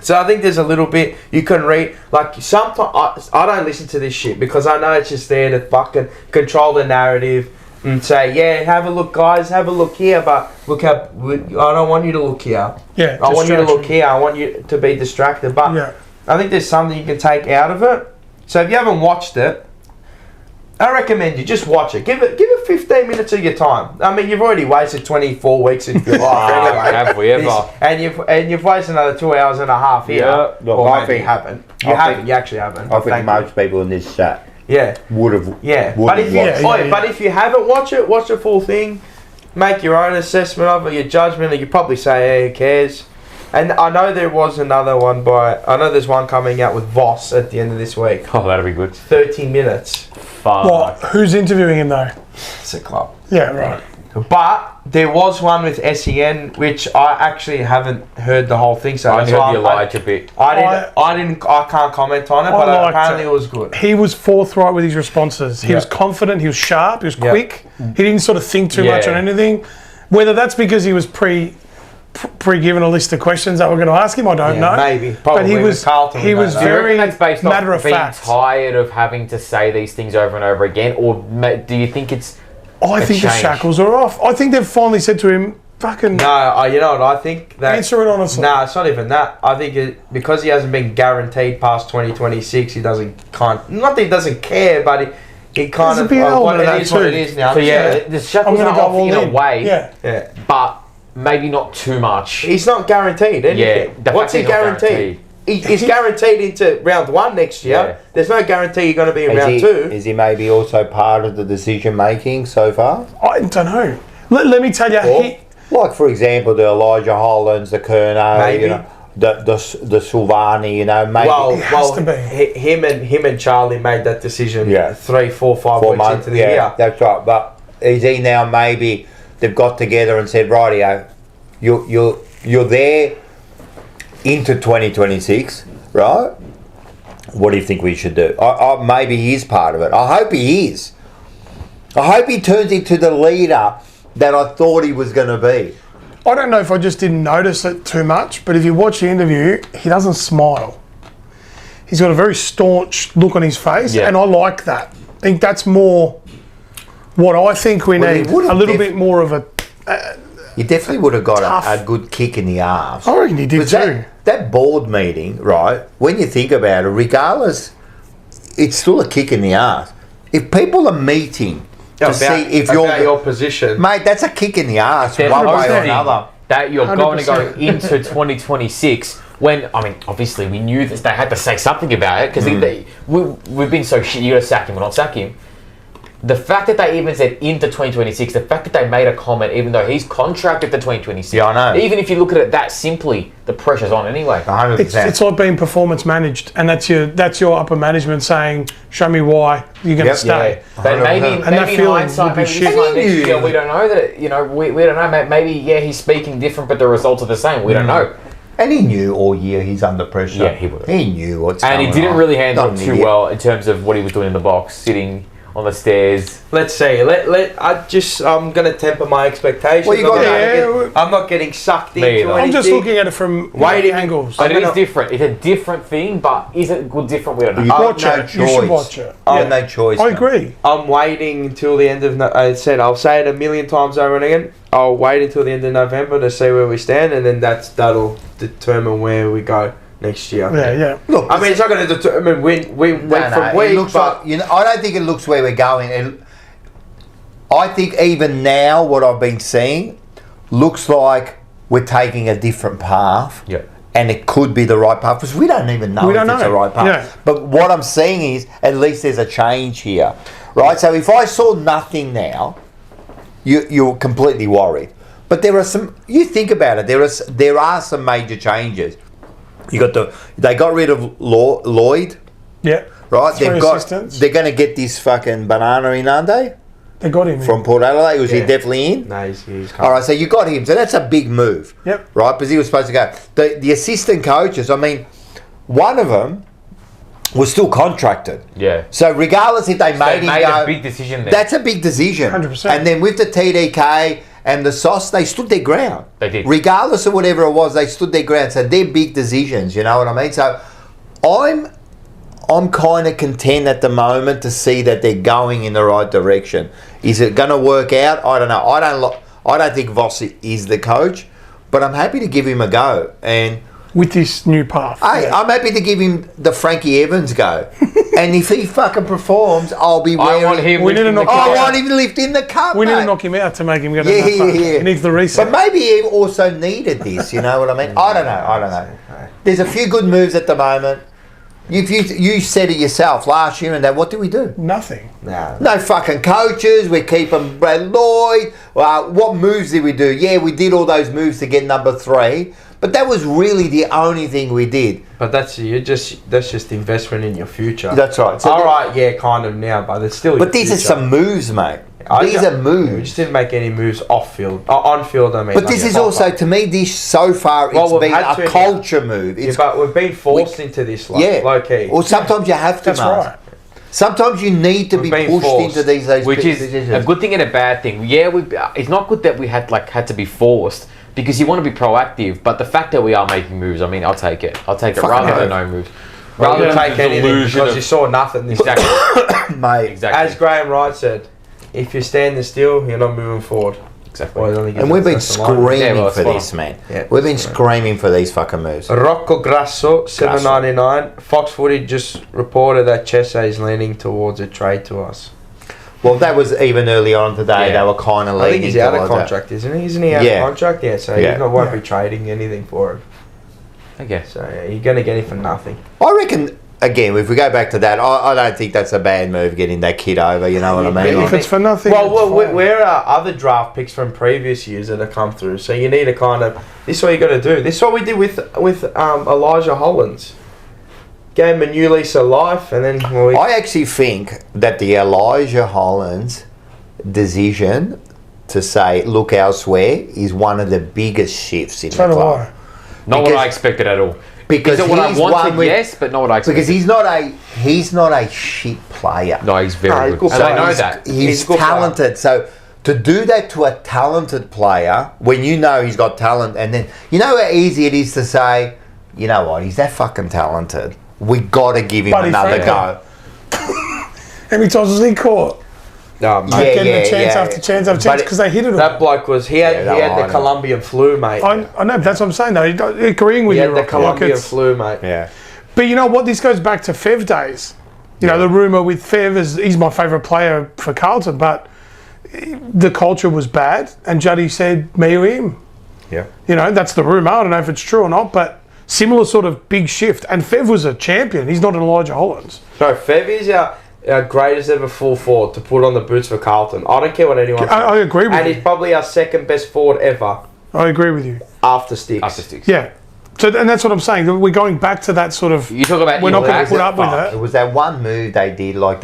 So I think there's a little bit you can read. Like sometimes I don't listen to this shit because I know it's just there to fucking control the narrative and say, yeah, have a look, guys, have a look here, but look how I don't want you to look here. Yeah, I want you to look distraction. here. I want you to be distracted. But Yeah. I think there's something you can take out of it. So if you haven't watched it, I recommend you just watch it. Give it 15 minutes of your time. I mean, you've already wasted 24 weeks of your life anyway. Have we ever? And you've wasted another 2 hours and a half here. Yeah. Look, Or I maybe you think- haven't. I You haven't. think- You actually haven't. I think Thank most people in this chat you. Yeah. would have. Yeah. Would But have if you, watched. Yeah, yeah. but if you haven't watched it, watch the full thing. Make your own assessment of it, your judgment. You probably say, hey, who cares? And I know there was another one I know there's one coming out with Voss at the end of this week. Oh, that'll be good. 30 minutes. Fuck. What? Who's interviewing him though? It's a club. Yeah, right. But there was one with SEN, which I actually haven't heard the whole thing. So I that's heard why the Elijah bit. I can't comment on it, but apparently it was good. He was forthright with his responses. He was confident. He was sharp. He was quick. He didn't sort of think too much on anything. Whether that's because he was pre-given a list of questions that we're going to ask him, I don't know. Maybe, but he was Carlton, he was very matter of being fact. tired of having to say these things over and over again, or do you think it's? I think the shackles are off. I think they've finally said to him, "Fucking no." You know what I think? That, answer it honestly. No, it's not even that. I think because he hasn't been guaranteed past 2026. He doesn't not that he doesn't care, but he kind of what it is now. So the shackles are off in a way. Yeah. But maybe not too much. He's not guaranteed anything. Yeah, what's he guaranteed? He's guaranteed into round 1 next year. Yeah. There's no guarantee you're going to be in round 2. Is he maybe also part of the decision making so far? I don't know. Let me tell you. Like, for example, the Elijah Hollands, the CURNOW, you know, the Silvani, you know, maybe. It has to be. Him and Charlie made that decision 3, 4, 5 weeks into the year. That's right. But is he now maybe they've got together and said, rightio, you're there into 2026, right? What do you think we should do? Maybe he is part of it. I hope he is. I hope he turns into the leader that I thought he was going to be. I don't know if I just didn't notice it too much, but if you watch the interview, he doesn't smile. He's got a very staunch look on his face, and I like that. I think that's more what I think we need. A little bit more of a... He definitely would have got a good kick in the arse. I reckon he did too. That board meeting, right, when you think about it, regardless, it's still a kick in the arse. If people are meeting to see if your position... Mate, that's a kick in the arse one way or another. That you're 100%. going to go into 2026 when, I mean, obviously we knew that they had to say something about it because we've been so shit, you got to sack him or not sack him. The fact that they even said into 2026, the fact that they made a comment, even though he's contracted to 2026. Yeah, I know. Even if you look at it that simply, the pressure's on anyway. 100%. It's like being performance managed, and that's your upper management saying, "Show me why you're going to stay." Yeah. But maybe in hindsight, maybe this time next year, we don't know that. You know, we don't know. Maybe he's speaking different, but the results are the same. We don't know. And he knew all year he's under pressure. Yeah, he would. He knew what's and going on. he didn't really handle it too well in terms of what he was doing in the box, sitting on the stairs. Let's see. I'm gonna temper my expectations. Well, I'm not getting sucked into anything. I'm just looking at it from angles. But it is different. It's a different thing, but is it good different? We don't know. You should watch it. You have no choice. I agree. I'm waiting until the end of... I said I'll say it a million times over and again. I'll wait until the end of November to see where we stand, and then that'll determine where we go next year. Yeah. Look, I mean, it's not going to determine week from week, but I don't think it looks where we're going. I think even now, what I've been seeing looks like we're taking a different path. Yeah. And it could be the right path because we don't even know if it's the right path. Yeah. But what I'm seeing is at least there's a change here, right? So if I saw nothing now, you're completely worried. But there are some. You think about it. There are some major changes. They got rid of Lloyd. Yeah. Right. They're going to get this fucking banana in, aren't they? They got him from Port Adelaide. Was he definitely in? No, he's all right. So you got him. So that's a big move. Yep. Right, because he was supposed to go. The assistant coaches. I mean, one of them was still contracted. Yeah. So regardless if they made him go, a big decision there. That's a big decision. 100%. And then with the TDK and the SOS, they stood their ground. They did. Regardless of whatever it was, they stood their ground. So they're big decisions, you know what I mean? So I'm kind of content at the moment to see that they're going in the right direction. Is it going to work out? I don't know. I don't think Voss is the coach, but I'm happy to give him a go. And with this new path. Hey, I'm happy to give him the Frankie Evans go. And if he fucking performs, I'll be wearing... I want him lifting the cup, We need to knock him out to make him go to the path. He needs the reset. But maybe he also needed this, you know what I mean? I don't know. There's a few good moves at the moment. You said it yourself last year and that. What do we do? Nothing. No fucking coaches. We're keeping Brad Lloyd. What moves did we do? Yeah, we did all those moves to get number 3. But that was really the only thing we did. But that's just investment in your future. That's right. So kind of now, but it's still. But these are some moves, mate. These are We moves. just didn't make any moves off field. On field, I mean. But this is also, to me, this so far, Well, it's been we've had a to, culture move. Yeah, It's, but we've been forced into this, like, low key. Or sometimes you have to, That's Mars. right. Sometimes you need to We've be been pushed forced, into those Which is decisions. a good thing and a bad thing. Yeah, it's not good that we had to be forced because you want to be proactive. But the fact that we are making moves, I mean, I'll take it. I'll take it Fucking rather hell. than no moves. Rather Rather than take the anything delusion because of- you saw nothing. This Exactly. Mate. Exactly. As Graham Wright said, if you're standing still, you're not moving forward. Exactly. Well, it only gives And we've been us a line. screaming Yeah, well, for it's this, fine. man. Yeah. We've been screaming for these fucking moves. Rocco Grasso, $7.99. Fox Footy just reported that Chesse is leaning towards a trade to us. Well, that was even early on today. Yeah. They were kind of I leaning think he's out of towards that. contract, isn't he? Isn't he out Yeah. of contract? Yeah, so Yeah. he won't be Yeah. trading anything for him. Okay. So yeah, you're going to get him for nothing. I reckon, again, if we go back to that, I don't think that's a bad move getting that kid over, you know what I mean? If it's for nothing, Well, it's fine. where are other draft picks from previous years that have come through? So you need to kind of. This is what you got to do. This is what we did with Elijah Hollins. Gave him a new lease of life, and then I actually think that the Elijah Hollins decision to say look elsewhere is one of the biggest shifts in So the do club. I. Not what Because- I expected at all. Because Is it what I he's wanted? one with- Yes, but not what I expected. Because he's not a shit player. No, he's very No, he's good. good And I player. know He's- that. He's He's a good player. talented. So to do that to a talented player when you know he's got talent, and then you know how easy it is to say, you know what, he's that fucking talented. We got to give him Buddy another Franco. go. How many times was he caught? No, mate. Yeah, Getting a chance yeah. after chance after But chance it- because they hit it. That bloke was he had Yeah, he had I the know. Colombian flu, mate. I know, that's what I'm saying though. Agreeing with He you, had the Rocky. Colombian Like, it's- flu, mate. Yeah. But you know what? This goes back to Fev days. You know, the rumour with Fev is he's my favourite player for Carlton, but the culture was bad, and Juddy said me or him. Yeah. You know, that's the rumour. I don't know if it's true or not, but similar sort of big shift. And Fev was a champion. He's not an Elijah Hollins. No, Fev is our greatest ever full forward to put on the boots for Carlton. I don't care what anyone says. I agree with And you. he's probably our second best forward ever I agree with you. after Sticks. After Sticks. Yeah. So, and that's what I'm saying. We're going back to that sort of. You talk about We're not going to impact. put up with It it. was that one move they did, like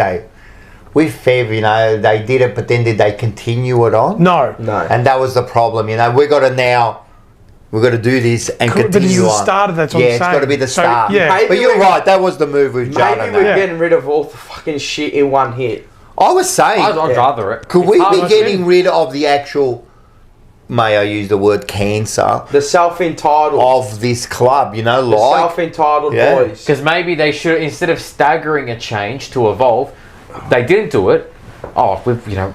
with Fev, you know, they did it, but then did they continue it on? No. No. And that was the problem, you know. We've got to do this and But continue this is the on. start of that's what I'm it's got to saying. be the So, start. yeah. Maybe But you're we- right, that was the move with Judd. Maybe and we're that. getting rid of all the fucking shit in one hit. I was saying, I'd rather it. could It's we hard be to getting do. rid of the actual, may I use the word cancer, The self-entitled. of this club, you know, the like, self-entitled Yeah. boys. Because maybe they should, instead of staggering a change to evolve, they didn't do it. Oh,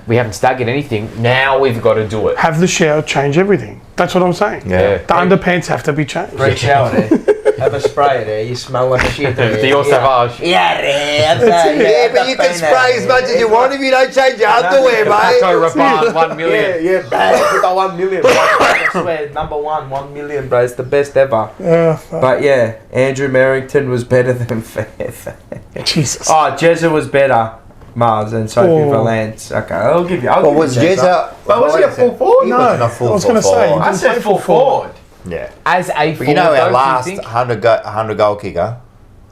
we haven't staggered anything. Now we've got to do it. Have the shower change everything. That's what I'm saying. Yeah. The underpants have to be changed. Great shower there. Have a spray there. You smell like shit there. Dior Savage. Yeah, yeah, but you can spray as much as you want if you don't change your underwear, Paco mate. Rabanne, 1 million. Yeah, bad. Put that 1 million. Bro. I swear, number 1 million, bro. It's the best ever. But yeah, Andrew Merrington was better than Fev. Jesus. Oh, Jezza was better, Mars, and Sophie Oh. Valance. Okay, I'll give you. But was Jezza... But was he a full forward? He No, wasn't a full I was gonna say, forward. I said full forward. Yeah. As a But you know forward, our though, last do you think? 100 goal kicker,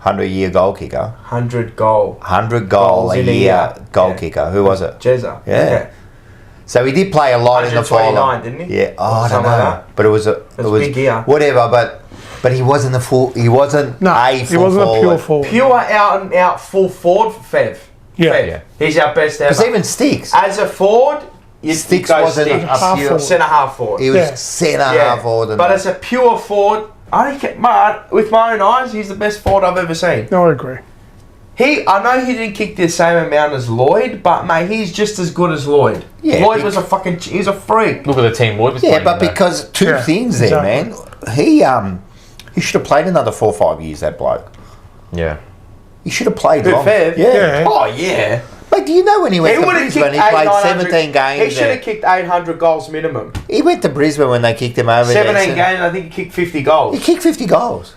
100-year goal kicker, 100 goal. 100 goal Goals a in a year year. goal Yeah. kicker. Who was it? Jezza. Yeah. Okay. So he did play a lot in the 129, final. didn't he? Yeah. Oh, I don't Something know. like that. But it was big year. whatever. But he wasn't a full. He wasn't No, a he full wasn't a pure forward. forward. Pure out and out full forward for Fev. Yeah. Fev. Yeah. He's our best ever. Because even Sticks, As a forward, you Sticks go wasn't Sticks. a Half pure. forward. Centre half forward. He was Yeah. centre half forward. And But that. as a pure forward, I don't care, mate, with my own eyes, he's the best forward I've ever seen. No, I agree. I know he didn't kick the same amount as Lloyd, but mate, he's just as good as Lloyd. Yeah, Lloyd was he's a freak. Look at the team Lloyd was yeah, playing but in, though. because two Yeah, things there, exactly. man. He should have played another 4 or 5 years. That bloke. Yeah. He should have played Who, long. Fev? Yeah. Oh yeah. Like, do you know when he went He to would have Brisbane, kicked he played 800 17 games. He should have kicked 800 goals minimum. He went to Brisbane when they kicked him over. 17 there. games, I think he kicked 50 He goals. kicked 50 goals.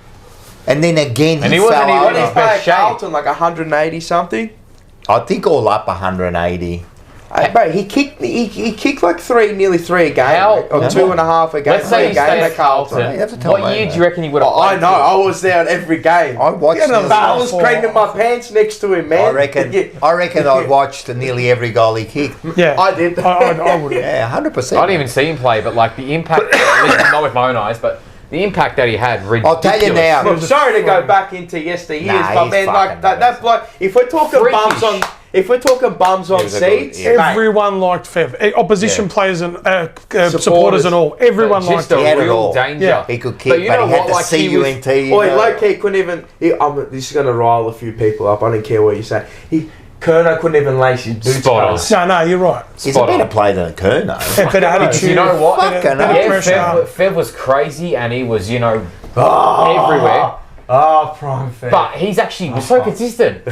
And then again, And he he wasn't fell even What over. did he his play best at shape. Carlton? Like 180 something? I think all up 180. Bro, he kicked like nearly three a game, or 2.5 a game. Let's say he stayed at Carlton. You have to tell What me, year mate. do you reckon he would have Oh, I played? know. I was there at every game. I watched. I was craning my pants next to him, man. I reckon I watched nearly every goal he kicked. Yeah, I did. I would. Yeah, 100%. I didn't even see him play, but like the impact, at least not with my own eyes, but the impact that he had, ridiculous. I'll tell you now. Look, sorry to go back into yesteryears, Nah, but he's man, like fucking that bloke. If we're talking bums on was a good- seats, Everyone liked Fev. Opposition Yeah. players and supporters and all. Everyone just liked a him. He had it real all. danger. Yeah. He could But kick, you but know he had what, the like, he was- CUNT. boy, low-key couldn't even. This is going to rile a few people up. I don't care what you say. Curnow couldn't even lace his boots. Spot on. No, you're right. He's a Spot better on. player than Curnow. Yeah, better attitude. You know what? Fucking better hell. pressure. Fev was crazy and he was, everywhere. Oh, prime fan. But he's actually was so consistent.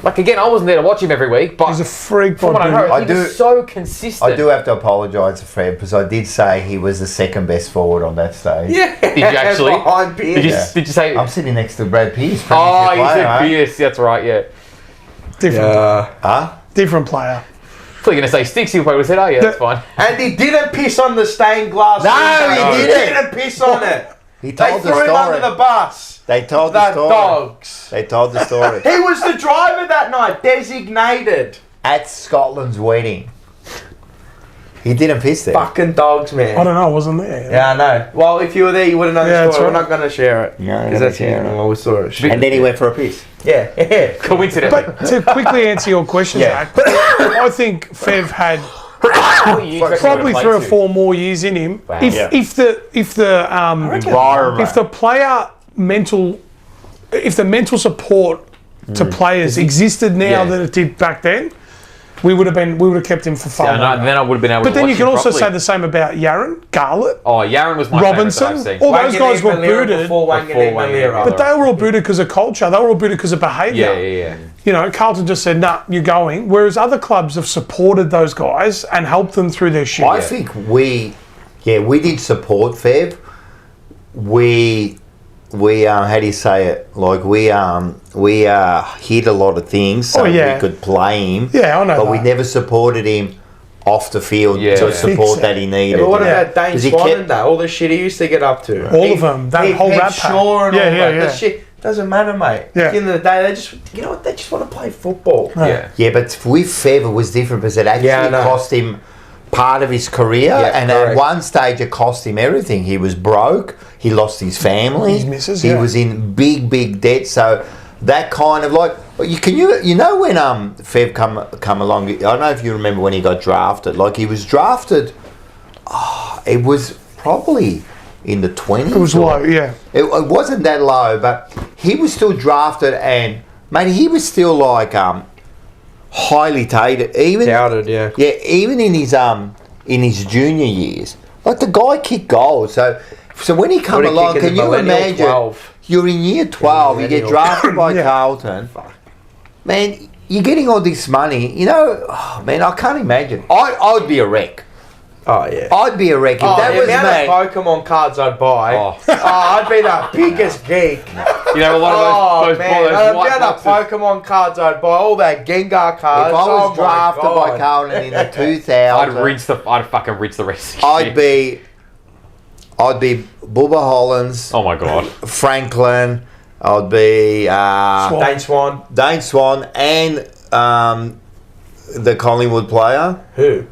Like again, I wasn't there to watch him every week, but He's a freak. from what I heard, I he was so consistent. I do have to apologise to Fred because I did say he was the second best forward on that stage. yeah. Did you actually? Behind Pierce. Did you say? I'm sitting next to Brad Pearce. Oh, you player, said eh? Pierce. That's right. Yeah. Different, Huh? different player. I thought you were going to say Sticks. He probably would have said, "Oh yeah, that's fine." And he didn't piss on the stained glass. No, window. he He didn't. didn't piss on it. He They told threw the him under story. the bus. They told the That story. dogs. They told the story. He was the driver that night, designated. At Scotland's wedding. He didn't piss there. Fucking dogs, man. I don't know. I wasn't there. Yeah, I know. Well, if you were there, you would have known Yeah, the that's story. right. We're not going to share it. No, Because that's share it. well, we saw it. And then he went for a piss. Yeah, yeah. Coincidentally. But to quickly answer your question, Yeah. Zach, I think Fev had probably 3 or 4 more years in him. Wow. If Yeah. if the Environment. if the player mental, if the mental support to players existed now Yeah. that it did back then, we would have kept him for far Yeah, longer. then I would have been able But to then watch you can him also properly. say the same about Yaron, Garlett, Oh, Yaron was my Robinson. favourite that I've seen. All those guys were booted. Before Wanganeen Malera. But they were all booted because of culture. They were all booted because of behaviour. Yeah. You know, Carlton just said, "Nah, you're going." Whereas other clubs have supported those guys and helped them through their shit. I think we did support Fev. We how do you say it? Like we hid a lot of things so we could play him. Yeah, I know But we that. never supported him off the field Yeah. to To support fix it. that he needed. But what Yeah. about Dane 'Cause he Swan kept- and that? All the shit he used to get up to. All of them. That whole rap pack. Shaw and Yeah, all yeah, that. yeah. That shit doesn't matter, mate. Yeah. At the end of the day, they just, they just want to play football. Yeah. Yeah, but with Fev it was different because it actually Yeah, I know. cost him part of his career, and at correct. one stage it cost him everything. He was broke. He lost his family. His missus, he yeah. was in big debt. So that kind of like you know when Fev come along. I don't know if you remember when he got drafted. Like he was drafted. It was probably in the 20s. It was low, yeah. It wasn't that low, but he was still drafted, and mate, he was still like highly touted. Even Doubted, yeah. yeah, even in his junior years, like the guy kicked goals. So when he come What, he along, kick in can the you millennial imagine? 12? You're in year 12, you get millennial. drafted by Yeah. Carlton. Man, you're getting all this money. You know, man, I can't imagine. I'd be a wreck. Oh, yeah. I'd be a wreck if that the was amount me. of Pokemon cards I'd buy. Oh. I'd be the biggest geek. You know, a lot Oh, of those man. The white amount of boxes. Pokemon cards I'd buy. All that Gengar cards. If I was oh my drafted by God. Carlton in the 2000s, I'd fucking rinse the rest. I'd be Bubba Hollins, Oh my god. Franklin. I'd be Dane Swan. Dane Swan and the Collingwood player, Who?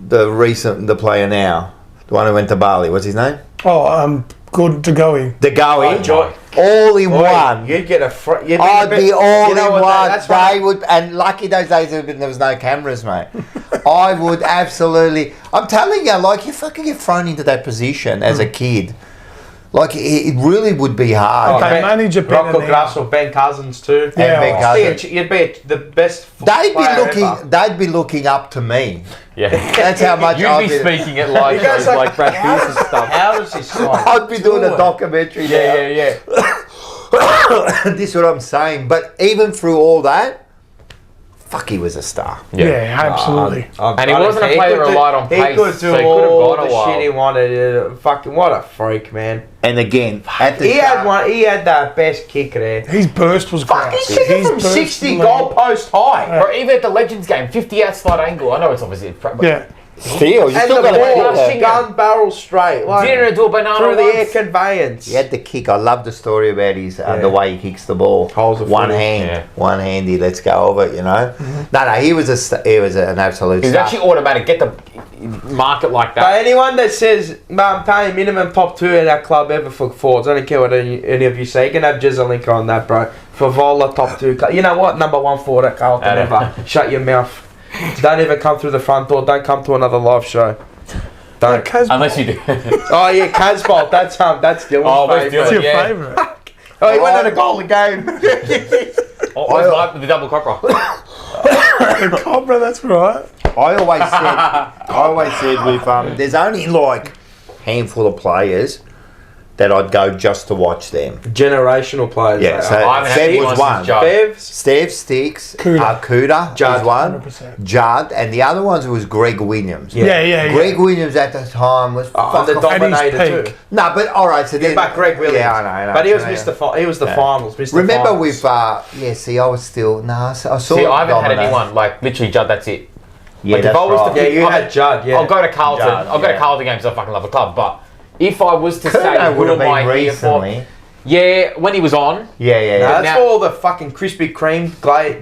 the player now, the one who went to Bali. What's his name? Oh, good to go in. The Goey. Joy. All in Boy, one. You'd get a I'd be all you know in what, one. That's They why. would, and lucky those days there was no cameras, mate. I would absolutely. I'm telling you, like you fucking get thrown into that position as a kid. Like it really would be hard. They manage it better Rocco now. Grass or Ben Cousins too. Yeah, Ben Cousins. You'd be the best. They'd be player looking. ever. They'd be looking up to me. Yeah. That's how much You'd I'd be speaking at live You guys shows like Brad how Pierce and stuff. How does this guy? I'd be doing do a it? documentary. Yeah. This is what I'm saying. But even through all that, fuck, he was a star. Yeah, absolutely. And he wasn't a player that relied on pace, He could do so he could have all gone a the while. shit he wanted. Fucking what a freak, man. And again, at the He start, had one. He had that best kick there. His burst was Fucking great. kick it His from burst 60 was- goalpost high. Or even at the Legends game, 50 outside angle. I know it's obviously. But Yeah. still, you And still the got to ball, kick it. gun barrel straight. Like, Didn't do a banana through the air once. conveyance. He had the kick. I love the story about his the way he kicks the ball. Holds the One footy. hand, Yeah. one hand. He lets go of it. You know. No, he was an absolute. He's star. actually automatic. Get the market like But that. anyone that says, I'm paying minimum top 2 at that club ever for forwards, I don't care what any of you say. You can have Jezza on that, bro. For Vola, top 2. You know what? Number 1 forward at Carlton I know. ever. Shut your mouth. Don't even come through the front door. Don't come to another live show. Don't. Unless you do. Oh yeah, Casbolt. That's Dylan's Oh, where's favourite. It's your Yeah. favourite. Oh, he went on a goal again. Oh, the double copper. The Cobra, that's right. I always said with there's only like handful of players that I'd go just to watch them. Generational players. Yeah, they so are. I haven't had Seb anyone was since one. Judd. Bev, Steve Sticks, Kuda. Kuda Judd. was one, 100%. Judd, and the other ones was Greg Williams. Yeah. Greg Williams at the time was the fucking dominator At his too. peak. No, but all right. So then, But Greg Williams. Yeah, I know. But he was Yeah. Mr. He was the Yeah. finals. Mr. Remember finals. with see, I was still I saw. See, I haven't had Domino. anyone like literally Judd. That's it. Yeah, Like, if that's I was to right. Yeah, you I had mean, Judd. Yeah. I'll go to Carlton. Judd, I'll go to yeah. Carlton games. I fucking love the club. But if I was to say Curnow who would have am I been here for? recently. Yeah, when he was on. Yeah. No, that's Now- for all the fucking Krispy Kreme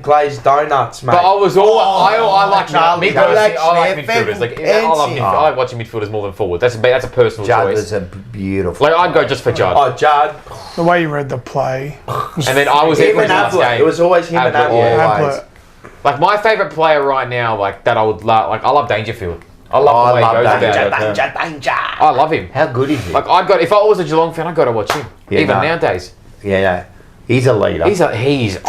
glazed donuts, mate. But I was all I like Charlie, midfielders. Charlie, I like Charlie, midfielders. Like fancy. I love midfielders. I like watching midfielders more than forwards. That's a personal Judd choice. was a beautiful. Like I'd go just for Judd. Oh, Judd. The way you read the play. And then I was Even every last Ablett. game. It was always him and Ablett, Ablett. yeah. Always. Ablett. Like my favourite player right now, like that I would like. I love Dangerfield. I love the way he goes about it. Danger. I love him. How good is he? Like I'd go if I was a Geelong fan, I'd go to watch him. Yeah, Even no. nowadays, Yeah. He's a leader. he's That's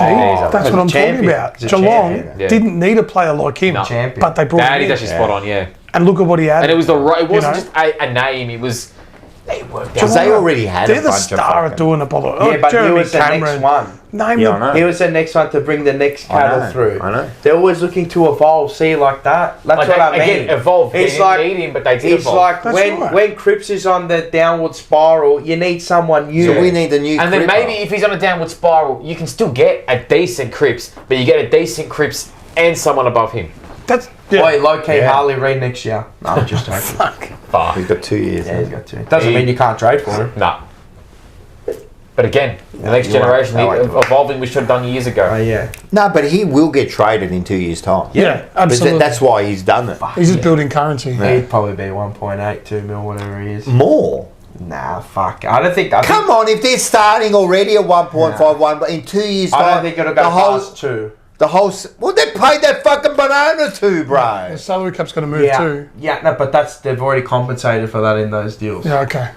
what I'm talking champion. about. He's a Geelong champion. Yeah. didn't need a player like him, No. Champion. but they brought that him is in. actually spot on. Yeah, And look at what he had. and it was it wasn't You know? just a name. It was they worked Because out. they already had They're a the bunch star of at doing it. Yeah, but he Jeremy was the Cameron. next one. Name Yeah, I them. know. He was the next one to bring the next I cattle know, through. I know. They're always looking to evolve. See, like that. That's Like what I mean. again, evolve. They It's didn't like need him, but they did it's evolve. like That's when right. when Cripps is on the downward spiral, you need someone new. So we need a new. And then Cripper. maybe if he's on a downward spiral, you can still get a decent Cripps, but you get a decent Cripps and someone above him. That's yeah. Wait, low key Yeah. Harley Reid next year. No, I'm just joking. Fuck. He's got 2 years. Yeah, he's got to. Doesn't mean you can't trade for him. Nah. But again, the next you won't. generation No, I won't. evolving, we should have done years ago. Oh yeah. No, but he will get traded in 2 years' time. Yeah, But absolutely. that's why he's done it. He's just building currency. He'd probably be 1.82 mil, whatever he is. More. Nah, fuck. I don't think. Come on, if they're starting already at 1.51, but in 2 years' time, I don't think it'll go the whole, past 2. the whole. Well, they paid that fucking banana to, bro. The salary cap's going to move Yeah, too. yeah, no, but they've already compensated for that in those deals. Yeah, okay.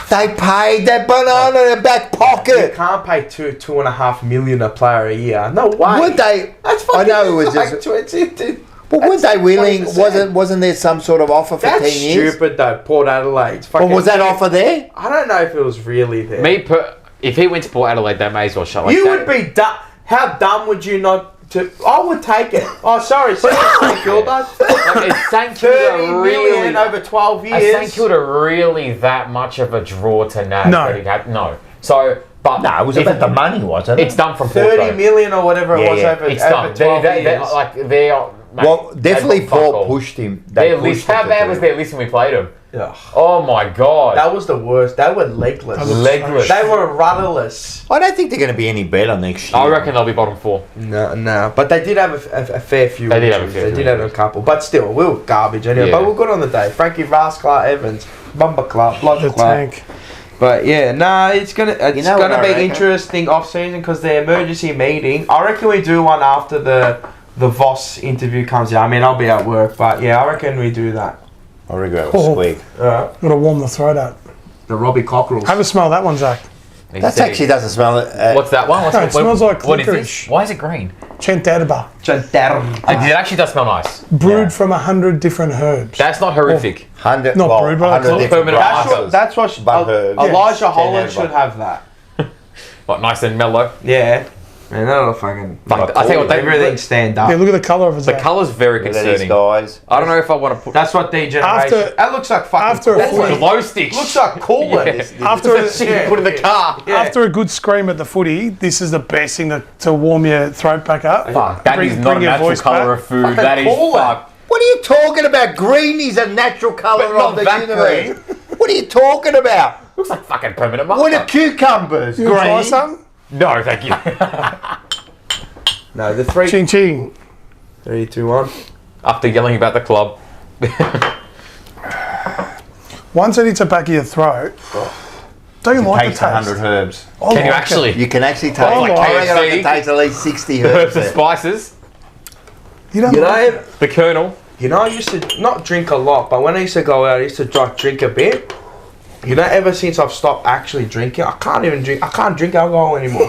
They paid that banana in the back You pocket. can't pay 2.5 million a player a year. No way. Would they? That's I fucking. know it was like just. 20. But weren't that's they willing? 20%. Wasn't there some sort of offer for That's 10 years? stupid though. Port Adelaide. Or was that offer there? I don't know if it was really there. If he went to Port Adelaide, they may as well shut like you that. would be dumb. How dumb would you not? I would take it. Oh, sorry, St Kilda. Like, is St 30 Kilda million really? over 12 Is years. St Kilda really that much of a draw to NAB? No. that he'd have? No. So, but No, it was if- about the money, wasn't it? It's done from Port. 30 though. million or whatever Yeah, it was yeah. over, It's over done. 12 They're years. mate, Well, definitely they've got fuck Port all. pushed him. Their They list. pushed him How to bad do was it. their list when we played them? Ugh. Oh my god. That was the worst. They were legless. Legless. They were rudderless. I don't think they're going to be any better next year. I reckon they'll be bottom 4. No. But they did have a fair few. They did have a injuries. fair They few did have a injuries. couple. But still, we were garbage anyway. Yeah. But we're good on the day. Frankie Vaz, Clark Evans, Bumper Club, Blood The Club. tank. But yeah, it's gonna know what I be reckon? interesting off season because the emergency meeting. I reckon we do one after the Voss interview comes out. I mean, I'll be at work, but yeah, I reckon we do that. I regret it. Oh. Squeak. Got to warm the throat up. The Robbie Cockerels. Have a smell of that one, Zach. That actually doesn't smell it. What's that one? What's No, it smells like what is licorice. this? Why is it green? Chanterba. It actually does smell nice. Brewed Yeah. from 100 different herbs. That's not horrific. 100. Not well, brewed, but 100 it's different permanent grasses. markers. That's what But herbs. Elijah Yeah. Holland Ten should have that. What, nice and mellow? Yeah. Man, that'll fucking. Fuck, I tell you what, everything stand up. Yeah, look at the colour of his the hat. colour's very Look at these concerning. guys. I don't know if I want to put. That's what degeneration. After- That looks like fucking. after a Coolant. footy- glow sticks. Looks like coolant. After a, Shit you put in the car. Yeah. after a good scream at the footy, this is the best thing to warm your throat back up. Fuck, that Bring- is not bring a your natural voice colour back. of food. That is Coolant. fuck. What are you talking about? Green is a natural colour But not of the that universe. What are you talking about? Looks like fucking permanent What are marker. cucumbers? You wanna try Green. some? No, thank you. No, the 3, Ching ching. 3, 2, 1. After yelling about the club. Once it hits the back of your throat, don't you like the Takes taste? 100 herbs. I Can you like actually? You can actually taste. Oh, I like reckon I KFC. can taste at least 60 Herbs herbs. and there. spices. it. You don't You like know, The Colonel. I used to not drink a lot, but when I used to go out, I used to drink a bit. You know, ever since I've stopped actually drinking, I can't drink alcohol anymore.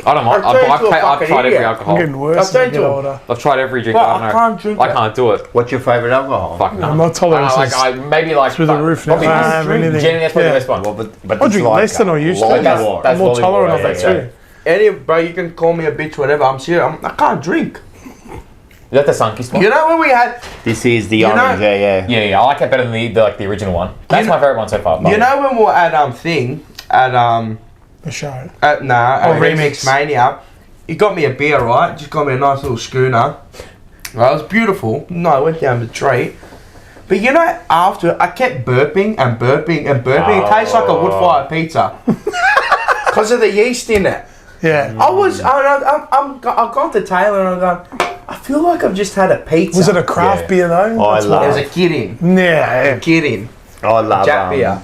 I don't mind. I've turned I've into a tried fucking every idiot. I'm alcohol. getting worse I've as I turned get to a- older. I've tried every drink. But I don't know. I can't drink I that. can't do it. What's your favourite alcohol? Fuck no. My tolerance is maybe like through the roof now. probably I don't have anything. Generally, that's probably Yeah. the best one. Well, but I it's drink like less than I used to. Lolly That's- water. that's I'm more volleyball, tolerant of yeah, that yeah. too. Any, bro, you can call me a bitch, whatever. I'm serious. I can't drink. Is that the Sunky spot? You know when we had, This is the You know- orange, yeah. Yeah, I like it better than the original one. That's You my favourite one so far. you know when we were at The show. at Remix. Remix Mania, he got me a beer, right? Just got me a nice little schooner. Right, it was beautiful. No, I went down the tree. But you know, after I kept burping and burping and burping. It tastes like a wood fire pizza because of the yeast in it. Yeah. I've gone to Taylor and I'm going, I feel like I've just had a pizza. Was it a craft Yeah. beer though? I That's love- what- It was a kidding. Yeah. Kidding. I love Jack beer.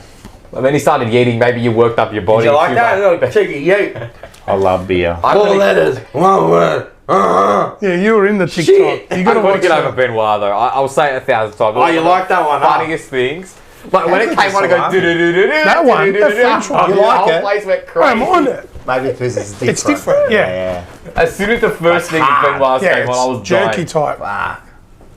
And then he started eating. Maybe you worked up your body. Did you like too that? much. Look, cheeky yeet. I love beer. I'm Four gonna- letters, one word. Yeah, you were in the TikTok. Shit. You I'm got to gonna watch get over that. Benoit though. I'll say it 1,000 times. Oh, you like that one, huh? Funniest things. Like when it That came on, it was goes a do-do-do-do-do, That one, the do-do-do-do-do. French one. The You like whole it? place went I crazy. don't mind it. Maybe because it's different. It's different, yeah. As soon as the first thing Benoit Yeah, came on, I was it's jerky dying. type. Fuck.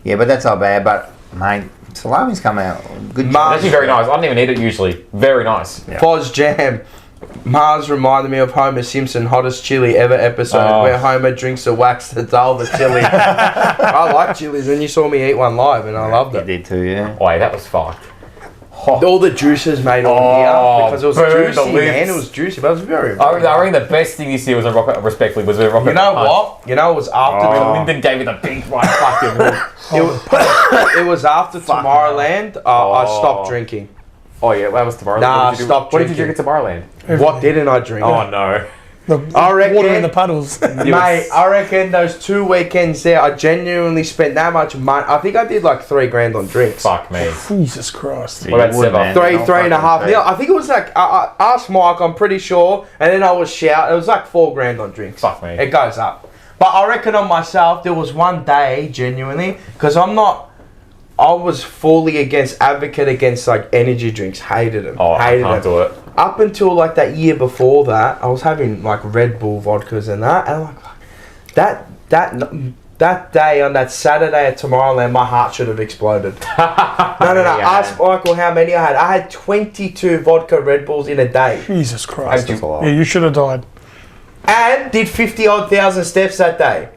Yeah, but that's not bad. But, mate, salami's come out. Good Mars- job. Actually, very nice. I don't even eat it usually. Very nice. Yeah. Foz Jam. Mars reminded me of Homer Simpson hottest chili ever episode Oh. where Homer drinks the wax to dull the chili. I like chilies when you saw me eat one live and I loved You it. did too, yeah. Wait, that was fucked. All the juices made on Oh, here because it was burn the juicy, man. lips. It was juicy, but it was very. I reckon the best thing this year was a Rocket, respectfully, was a Rocket. You know what? You know it was after. When Lyndon gave me the big one fucking hook. It was after Tomorrowland. I stopped drinking. Oh yeah, that was Tomorrowland. Nah, What did you do? stop What did you drink drinking. at Tomorrowland? What didn't I drink? Oh no. The I reckon- water in the puddles. Mate, I reckon those 2 weekends there, I genuinely spent that much money. I think I did like $3,000 on drinks. Fuck me. Jesus Christ. What about You would, Seba? man. Three Don't and a fucking half. say. Yeah, I think it was like I asked Mike. I'm pretty sure, and then I was shout. It was like $4,000 on drinks. Fuck me. It goes up, but I reckon on myself there was one day genuinely because I'm not. I was fully advocate against like energy drinks. Hated them. Oh, I hated can't them. do it. Up until like that year before that, I was having like Red Bull vodkas and that, and I'm like, that day on that Saturday at Tomorrowland, my heart should have exploded. No. Yeah. Ask Michael how many I had. I had 22 vodka Red Bulls in a day, Jesus Christ. How'd you- Yeah, you should have died. and did 50-odd thousand steps that day.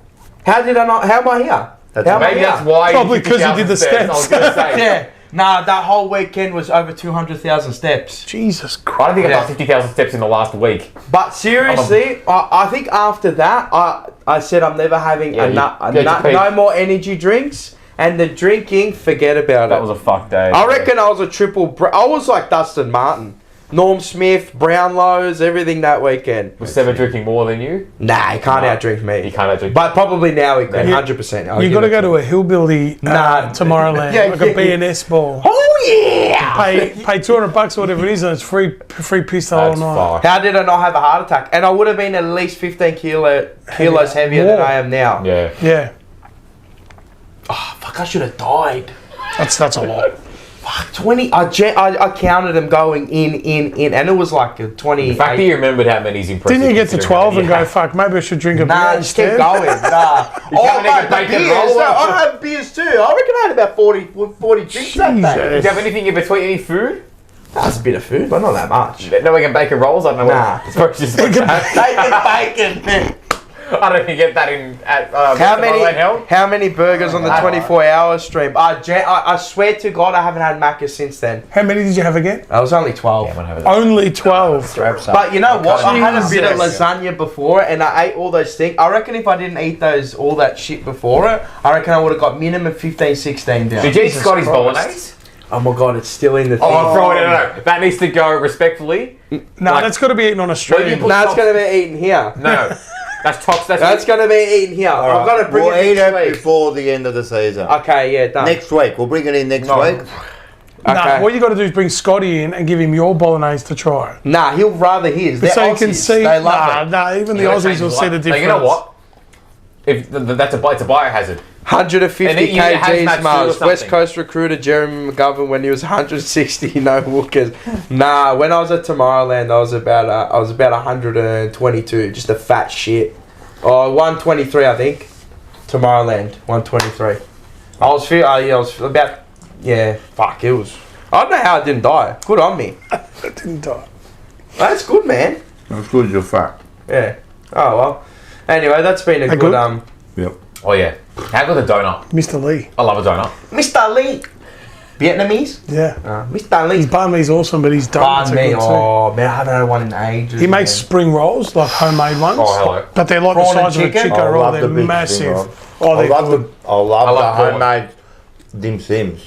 How did I not? How am I here? That's How am I Maybe here? that's why. Probably 'cause you 50,000 did the I was gonna say. Yeah. Nah, that whole weekend was over 200,000 steps. Jesus I don't Christ. think I've done 50,000 steps in the last week. But seriously, I think after that, I said I'm never having Yeah, you- no more energy drinks. And the drinking, forget about That it. was a fuck day. I reckon I was a triple. I was like Dustin Martin, Norm Smith, Brownlows, everything that weekend. Was Seba drinking more than you? Nah, he can't Nah. outdrink me. He can't outdrink. But probably now he can, You- 100%. You got to go to a hillbilly Tomorrowland, Yeah, like yeah. a B&S ball. Oh yeah! Pay $200 or whatever it is, and it's free piss the whole That's night. fucked. How did I not have a heart attack? And I would have been at least 15 kilos heavier than More. I am now. Yeah. Yeah, Oh, fuck, I should have died. that's a lot. Fuck, 20. I counted them going in, and it was like a 20. The fact that you remembered how many's impressive. Didn't you get to considering 12 and that- go, fuck, maybe I should drink a Nah, beer just keep instead? going. Nah. can't make a bacon beers. roll up. I have beers too. I reckon I had about 40 drinks that day. Jesus. Did you have anything in between? Any food? That's a bit of food, but not that much. No, we can bacon rolls. I don't know. Nah. What, it's just like that. Bacon. I don't think you get that in at How many burgers on the 24-hour stream? I swear to God, I haven't had Macca's since then. How many did you have again? I was only 12. Yeah, Only 12. But you know what? I had a bit of Jesus. lasagna before it, and I ate all those things. I reckon if I didn't eat all that shit before it, I reckon I would have got minimum 15, 16 down. Did you eat Scotty's bolognese? Oh my God, it's still in the thing. Oh, bro, no. That needs to go respectfully. No, that's got to be eaten on a stream. put- No, it's going to be eaten here. No. That's toxic. That's going to be eaten here. All I've got to bring we'll it eat next it week. before the end of the season. Okay, yeah, done. Next week. We'll bring it in next week. No, what you got to do is bring Scotty in and give him your bolognese to try. Nah, he'll rather his. They're So you can Aussies. see. They love it. Even the You gotta Aussies change will his see life. the Now, difference. you know what? If it's a biohazard. 150 And it has kgs Matt Mars. Stewart or West something. Coast recruiter Jeremy McGovern when he was 160, no hookers. Nah, when I was at Tomorrowland, I was about 122, just a fat shit. Oh, 123, I think. Tomorrowland, 123. I was about, fuck, it was. I don't know how I didn't die. Good on me. I didn't die. That's good, man. That's good as a fact. Yeah. Oh well. Anyway, that's been a Hey, good good. Yep. Oh, yeah. How good a donut? Mr. Lee. I love a donut. Mr. Lee. Vietnamese? Yeah. Mr. Lee. His banh mi's awesome, but his donuts are Banh mi. good too. Oh man, I haven't had one in ages. He makes man. spring rolls, like homemade ones. Oh, hello. But they're like Prawn the and size of a chicken? Chico I roll. love They're the big massive. thing, right? Oh, I they're love good. I love I the love homemade dim sims.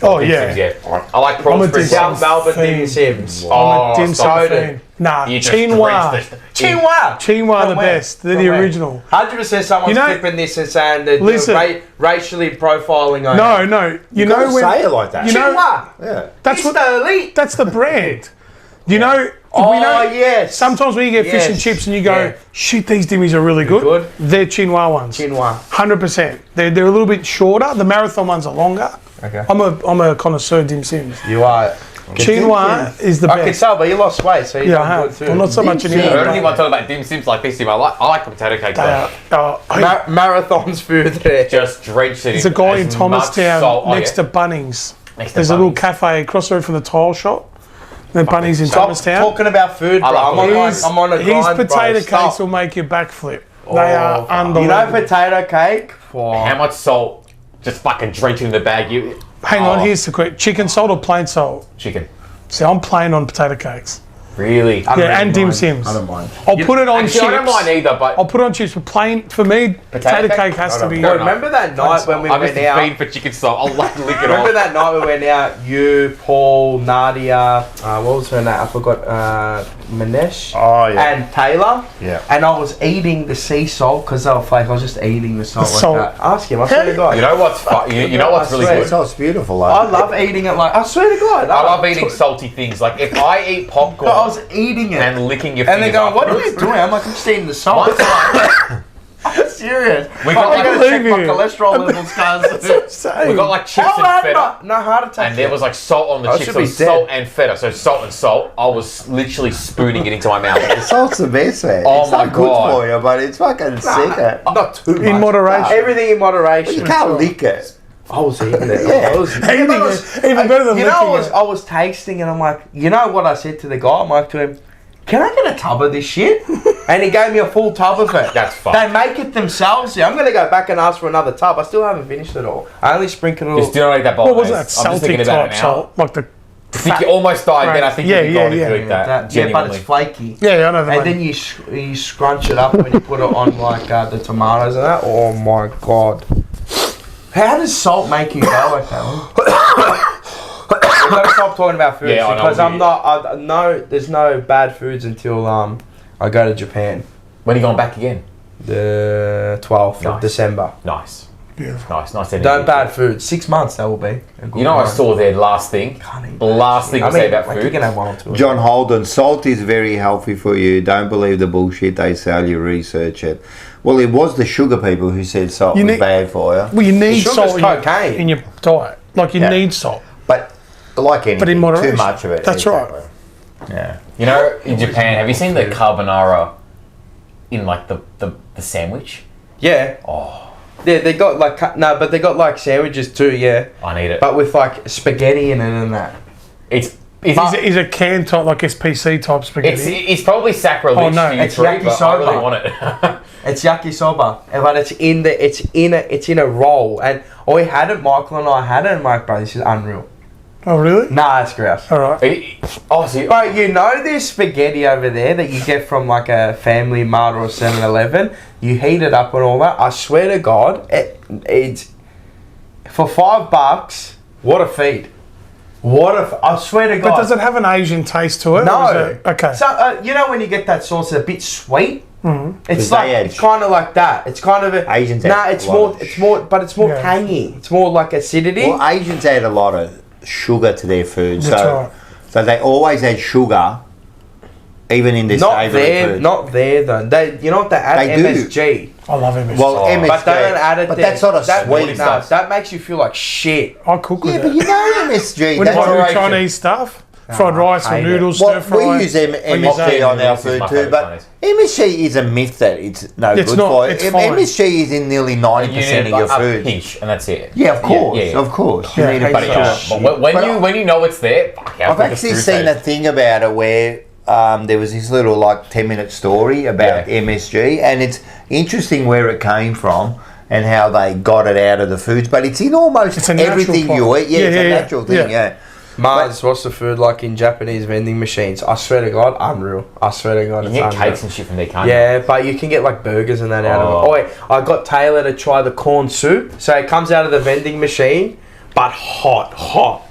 Oh, Dim yeah. Sims, yeah. I like I'm prawn a spring dim rolls. sum South Melbourne fan. dim sims. I'm Oh, a dim stop sum it. fan. Nah, You just chinois. drenched it. Chinois. Chinois are the From where? best. They're From the where? original. 100% someone's You know- flipping this and saying that Listen. you're racially profiling on No, no. You know Don't when say it like that. you know Chinois. Yeah. that's what Mr. Elite. that's the brand. You know, Oh, we know yes. sometimes when you get fish and Yes. chips and you go, Yeah. shit, these dimmies are really good. good. They're chinois ones. Chinois. 100%. They're a little bit shorter. The marathon ones are longer. Okay. I'm a connoisseur dim sims. You are. Chinois is the I can best. tell, but you lost weight, so you're Yeah, I done good have. too. Well, not so much Dim anymore. I don't but think I talk about dim sims like this. I like the potato cake. they though. are- Marathon's food there. Just drenched it in. There's a guy in as much Thomastown salt- next to Bunnings. Next to There's a little Bunnings. cafe across the road from the tile shop. And Bunnings in Stop Thomastown. talking about food, bro. I like I'm, food. on, His, I'm on a his grind, potato bro. cakes Stop. will make you backflip. They are You unbelievable. know potato cake? How much salt? Just fucking drenching the bag. You Hang on, here's the quick. Chicken salt or plain salt? chicken. See, I'm plain on potato cakes. Really? Yeah, and dim sims. I don't mind. I'll put it on Actually, chips. I don't mind either, but I'll put it on chips, but plain, for me, potato cake? cake has to be... Fair Bro, remember that night when we I'm went just out? feeding for chicken salt. I'll like lick it Remember off. that night we went out? You, Paul, Nadia, what was her name? I forgot. Manesh. Oh, yeah. And Taylor. Yeah. And I was eating the sea salt because they were fake. I was just eating the salt The like salt. that. Ask him. I swear to God. You know what's you know what's really I swear. good? So it's beautiful. I love eating it like. I swear to God. I love eating salty things. Like if I eat popcorn I was eating it. and licking your And they're fingers going, what are afterwards. you doing? I'm like, I'm just eating the salt. One time, I'm serious. We I'm got like- going to check my believe you. cholesterol levels, guys. Same. we got like chips How and had feta. no heart attack? And there was like salt on the I chips. should So be it was salt dead. and feta. So salt and salt. I was literally spooning it into my mouth. Salt's the best, man. Oh it's my not good God. for you, but it's fucking sick. Not too much. In moderation. Everything in moderation. You can't lick it. I was eating it. Yeah. I was, Anything but I is- even better than you know, licking it. I was tasting and I'm like, you know what I said to the guy? I'm like to him, can I get a tub of this shit? And he gave me a full tub of it. That's fucked. They make it themselves here. I'm going to go back and ask for another tub. I still haven't finished it all. I only sprinkled it all. Just do not eat that What bolognese. was that? I'm just Celtic thinking about type it now. salt? Like the... I think you almost died, then I think Yeah, you'd be gone if yeah, you yeah. eat that. Yeah, but Genuinely. it's flaky. Yeah, I know the And one. then you scrunch it up when you put it on like the tomatoes and that. Oh my God. How does salt make you go like that? We've got to stop talking about food Yeah, I know, because I'm we- not. No, there's no bad foods until I go to Japan. When are you going back again? The 12th of Nice. December. Nice. Beautiful. Nice ending. Don't bad food. 6 months that will be. You know what I saw there last thing? Can't eat The last thing I to say mean, about like, food. you can have one or two. John Holden, salt is very healthy for you. Don't believe the bullshit they sell you. Research it. Well, it was the sugar people who said salt You was need- bad for you. Well, you need Sugar's salt cocaine. in your diet. Like, you Yeah. need salt. But like anything, But in moderation. too much of it. That's right. Yeah. You know, in Japan, have you seen the carbonara in like the sandwich? Yeah. Oh, Yeah, they got like no, but they got like sandwiches too. Yeah, I need it. but with like spaghetti in it and that. It's He's a canned type, like SPC type spaghetti. It's probably sacrilege Oh, no, to you it's three, but I really yakisoba. want it. It's yakisoba, but it's in a roll. And we had it. Michael and I had it, and Mike, bro, this is unreal. Oh, really? Nah, it's gross. All right. Bro, you know this spaghetti over there that you get from like a Family Mart or a 7-Eleven? You heat it up and all that. I swear to God, it's for $5. What a feed! I swear to God. But does it have an Asian taste to it? No. Or is it, okay. So you know when you get that sauce, it's a bit sweet. Mm-hmm. It's They like add it's kind of like that. It's kind of a Asians add Nah, a it's lot of- more, but it's more Yeah. tangy. It's more like acidity. Well, Asians add a lot of sugar to their food, That's so right. so they always add sugar, even in their not savoury there, food. not there though. They, you know what they add? They do. MSG. I love MSG. Well, Oh. MSG, But they don't add it but there. that's sort of that, sweet. no, that makes you feel like shit. I cook with Yeah, it. but you know MSG. When it's That's doing moderation. Chinese stuff, fried rice or hate it. noodles, well, stir fry. we use MSG that. on our This is food my too, favourite but Chinese. MSG is a myth that it's no It's good not, for. it's fine. MSG is in nearly 90% You of need your like food. a pinch, and that's it. Yeah, of course, Yeah. of course. Yeah, You need a but pinch But, of but when But you know it's there, fuck, how I've good the actually food seen a tastes. thing about it where there was this little like 10-minute story about Yeah. MSG, and it's interesting where it came from and how they got it out of the foods, but it's in almost It's a natural everything part. you eat. Yeah, it's a Yeah. natural thing, yeah. Mars, what's the food like in Japanese vending machines? I swear to God, unreal. I swear to God, You it's get unreal. cakes and shit from there, can't you? Yeah, but you can get like burgers and that out of it. Oh. Oh wait, I got Taylor to try the corn soup. So it comes out of the vending machine, but hot.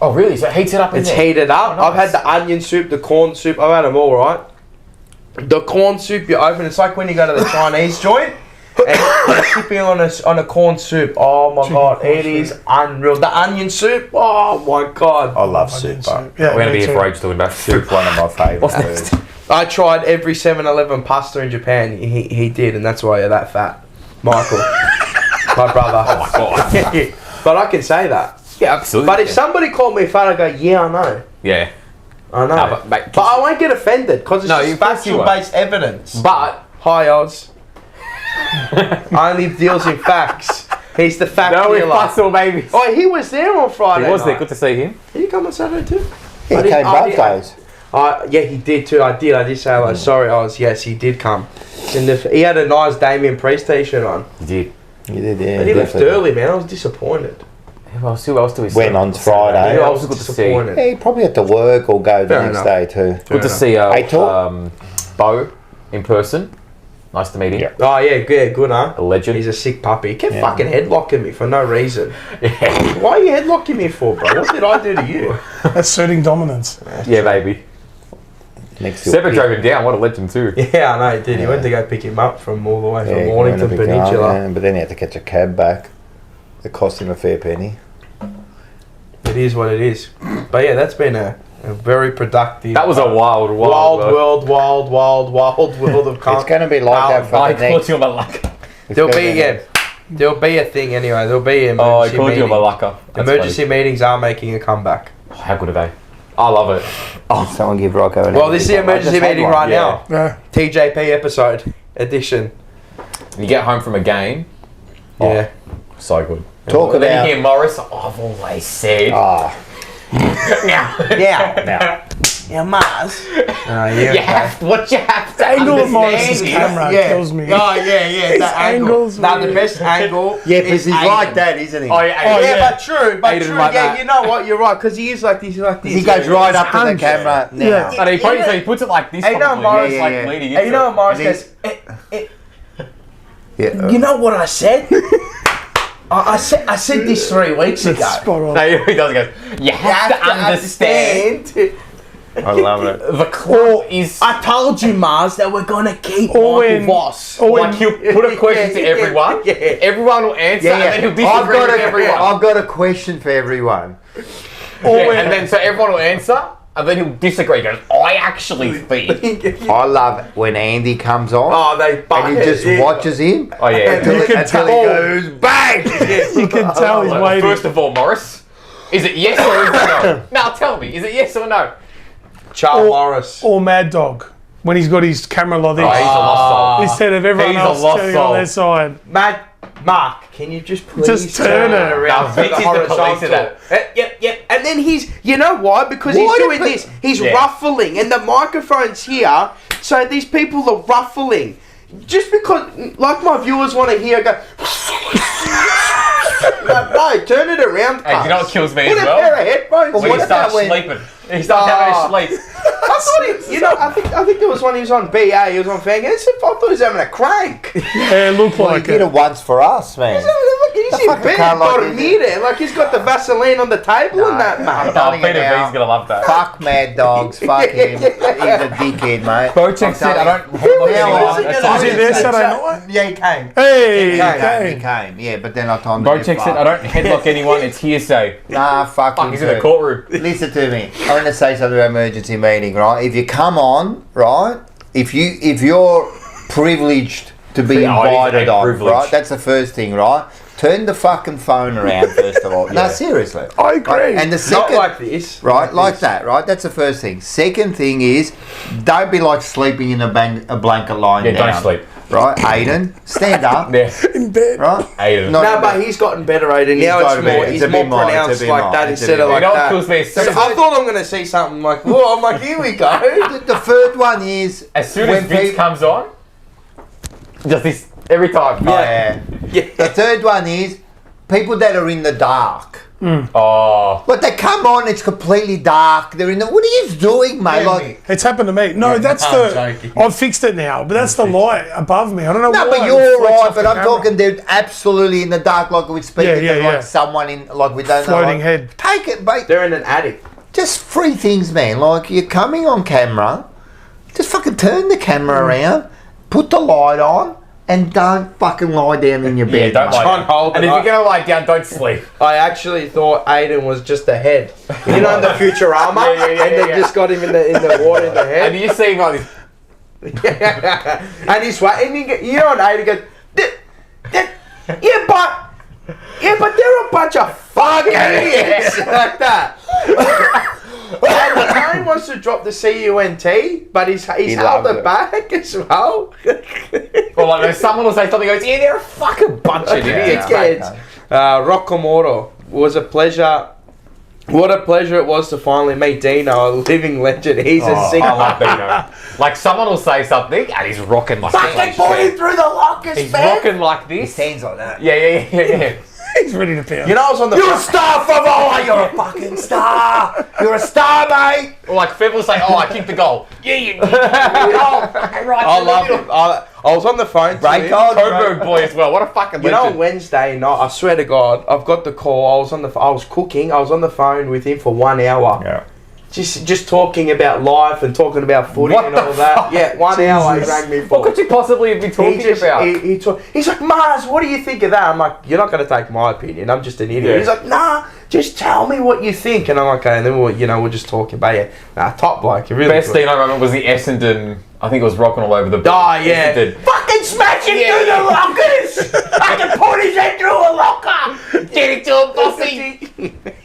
Oh, really? So it heats it up in It's there? heated up. Oh, I've had nice. the onion soup, the corn soup. I've had them all, right? The corn soup you open, it's like when you go to the Chinese joint and you're sipping on a corn soup. Oh my God, corn it is unreal. The onion soup, oh my God. I love Onion soup, bro. soup. Yeah, We're going to me be here too. for ages talking about soup. Soup's one of my favourite What's foods. next? I tried every 7-Eleven pasta in Japan. He did, and that's why you're that fat. Michael, my brother. Oh my God. But I can say that. Yeah, absolutely. But if somebody called me fat, I'd go, yeah, I know. Yeah. I know. No, but, but, mate, I won't get offended because it's No, just of course you won't. factual-based evidence. But Hi, Oz. I only deals in facts. He's the fact no, we dealer. fussed all babies. Oh, he was there on Friday He was there. night. Good to see him. Did he come on Saturday too? He I didn't- came I both didn't- days. Yeah, he did too. I did say hello. Sorry, Oz. Yes, he did come. He had a nice Damien Priest t-shirt on. He did. You did, yeah. But he left definitely. early, man. I was disappointed. Who else do we see? Went on Friday. Who I else was was good to see? disappointed. Yeah, he probably had to work or go the Fair next enough. day too. Good to see Hey, talk. Bo in person. Nice to meet him. Yeah. Oh yeah, good, huh? A legend. He's a sick puppy. He kept Yeah. fucking headlocking me for no reason. Yeah. Why are you headlocking me for, bro? What did I do to you? Asserting dominance. Yeah, baby. Next to Sever drove him down. What a legend too. Yeah, I know, he did. He Yeah. went to go pick him up from all the way from he Mornington went to pick him up, Peninsula. yeah, but then he had to catch a cab back. It cost him a fair penny. It is what it is. But yeah, that's been a very productive. That was a wild wild world of It's going to be like that for I the called next. you a malacca. There'll be a thing anyway. There'll be an Oh, I emergency called you a meeting. malacca. That's Emergency funny. meetings are making a comeback. Oh, how good are they? I love it. Oh, Someone give Rocco an Well, this is the emergency meeting right Yeah. now. Yeah. TJP episode edition. you get home from a game. Yeah. So good. Talk And then about. you hear Morris. Oh, I've always said. Ah, Now. Yeah. now. Yeah, Mars. You have what you have to Angle of understand Morris's is- camera kills me. Oh, yeah. That angle. angles Now, the really- best angle. Yeah, because is he's like Aiden. that, isn't he? Oh, yeah. Oh, yeah, yeah. but true. Aiden like yeah, that. you know what? You're right, because he is like this. He's like this. He goes right up to the hunch. camera now. Yeah. But he, probably, so he puts it like this. Hey, you know, probably, Morris, it's like yeah. leading Hey, you know what Morris And goes? Yeah. You know what I said? I said this 3 weeks ago. That's spot on. No, he does. He goes. You have to understand. I love it. The club is. I told you, Mars, that we're gonna keep Or Michael when- Voss. or Like he'll put a question to everyone. Yeah. Everyone will answer, Yeah, and then he'll I've disagree got with everyone. I've got a question for everyone. Yeah, and then so everyone will answer, and then he'll disagree. He goes, I actually think. I love when Andy comes on Oh, they and he just watches him Oh yeah. until, You can until tell- he goes bang. You can tell he's Like, waiting. first of all, Morris, is it yes or is it no? Now tell me, is it yes or no? Charles Morris. Or Mad Dog when he's got his camera like this. Oh, he's a lost soul. Instead of everyone He's a else lost turning soul. on their side. Mark, can you just please Just turn it. around Now, Vince is the police of that. Yep. And then you know why? Because he's doing this. He's ruffling, and the microphone's here, so these people are ruffling. Just because, like my viewers want to hear, go. No, turn it around. Hey, you know what kills me Put as a well? pair of headphones. When he starts sleeping. He starts having a sleep. I think there was one he was on BA, he was on Fang. I thought he was having a crank. Yeah, it looked Well, like he did it once for us, man. He's in bed, dormire. Like he's got the Vaseline on the table and that, mate. Oh, Peter V's gonna love that. Fuck Mad Dogs. Fuck him. He's a dickhead, mate. Bojack said, I don't headlock anyone. Was he there Saturday night? Yeah, he came. Hey, He came, yeah, but then I told him. Bojack said, I don't headlock anyone, it's hearsay. Nah, fuck him. Fuck, he's in the courtroom. Listen to me. I'm going to say something about emergency meeting, right? If you come on, right? If you're privileged to be invited on, right? That's the first thing, right? Turn the fucking phone around first of all. No, seriously. I agree. Right? And the second, Not like this. right? Like that, right? That's the first thing. Second thing is, don't be like sleeping in a blanket lying down. Don't sleep. Right, Aiden, stand up. Yeah. in bed. Right, Aiden. Not No, in but bed. he's gotten better, Aiden. Now got a bit- he's it's a more bit more, it's a pronounced bit like more, that it's a instead bit of more. like You know what that. kills me? So I thought I'm going to see something like, whoa, I'm like, here we go. The third one is As soon when as Vince people- comes on, just this, every time. Yeah. The third one is people that are in the dark. Oh. But they come on, it's completely dark. They're in the. What are you doing, mate? Yeah, Like, It's happened to me. No, that's I'm joking. I've fixed it now, but that's the light above me. I don't know no, why. but it you're reflects right. off But the I'm camera. talking. They're absolutely in the dark, like we're speaking Yeah, to yeah. like someone in, like we don't Floating know. head. Take it, mate. They're in an attic. Just free things, man. Like you're coming on camera, just fucking turn the camera around, put the light on, and don't fucking lie down in your Yeah, bed. don't mate. lie John down. Holden, And if you're going to lie down, don't sleep. I actually thought Aiden was just a head. You know, in the Futurama? Yeah, and they just got him in the water in the head. And you see him like this. And he's waiting. You know, and Aiden goes, yeah, but they're a bunch of fucking idiots. Like that. And Kane wants to drop the CUNT, but he's held loves it it. back as well. Or like someone will say something, goes, yeah, they're a fucking bunch of idiots. Kids. Rockamoro, was a pleasure. What a pleasure it was to finally meet Dino, a living legend. He's a I singer. love Dino. Like someone will say something and he's rocking like Fucking this. pointing through the lockers, He's man. rocking like this. Hands like that. Yeah. He's ready to pound. You know, I was on the. You're a star, Favola. You're a fucking star. You're a star, mate. Or like Fev will say, oh, I kicked the goal. Yeah, you kicked the goal. Fucking right I in the love middle. it. I was on the phone. Break to him. on. Coburg boy as well. What a fucking You know, legend. Wednesday night, I swear to God, I've got the call. I was cooking. I was on the phone with him for 1 hour. Yeah. Just talking about life and talking about footy What and the all that. fuck? Yeah, 1 hour he Jesus. rang me for. What could you possibly have been talking about? He's like, Mars, what do you think of that? I'm like, you're not going to take my opinion. I'm just an idiot. Yeah. He's like, nah, just tell me what you think. And I'm like, okay. And then we'll just talk about it. Nah, top bloke. Really Best good. Dino moment was the Essendon. I think it was rocking all over the. Oh, yeah. Essendon. Fucking smash him through the lockers! Fucking put his head through a locker! Get it to him, bossy.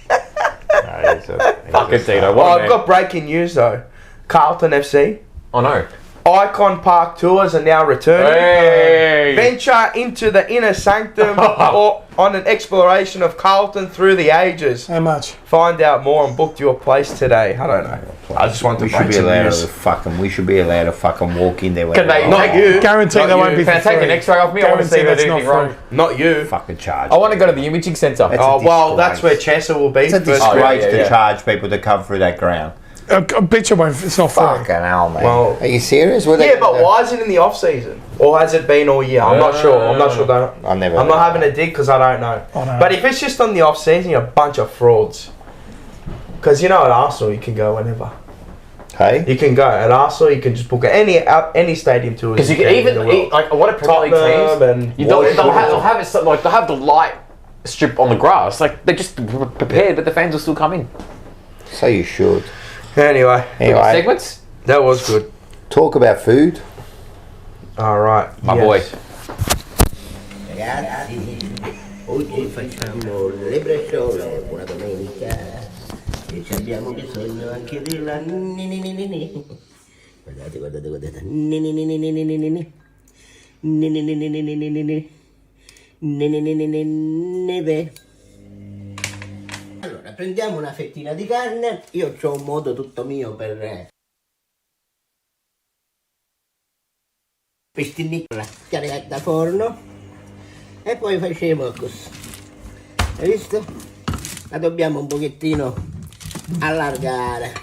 Fucking Dino. Oh, What a I've man. got breaking news though. Carlton FC. Oh no. Icon Park tours are now returning. Hey. Venture into the inner sanctum or on an exploration of Carlton through the ages. How much? Find out more and book your place today. I don't know. I just want to We should break be some allowed news. to fucking. We should be allowed to fucking walk in there. Can they- Not you. Guarantee Not they won't you. be Can I for take free. an X-ray off me? I want to see Guarantee if I that's do not anything wrong. free. Not you. fucking charge? I want to go to the imaging centre. That's Oh a well, disgrace. that's where Chester will be. It's a first. disgrace yeah, to yeah. charge people to come through that ground. I bet you won't. It's not free. Fucking hell, man. Well- Are you serious? What are they Yeah, but gonna do? why is it in the off season? Or has it been all year? I'm not sure. I'm not sure. I never. I'm not having a dig because I don't know. I know. But if it's just on the off season, you're a bunch of frauds. Because you know at Arsenal you can go whenever. Hey. You can go at Arsenal. You can just book any stadium tours. Because you can even like what a Premier League Tottenham teams. and They'll have it like they'll have the light strip on the grass. Like they're just prepared, but the fans will still come in. So you should. Anyway, Anyway, Segments. that was good. talk about food. All right, My boy. Ragazzi, oggi facciamo le brecciole, buona domenica e ci abbiamo bisogno anche della ni. Guardate, guardate, guardate. Neve. Allora, prendiamo una fettina di carne, io ho un modo tutto mio per stinnicare la da forno e poi facciamo così, hai visto? La dobbiamo un pochettino allargare,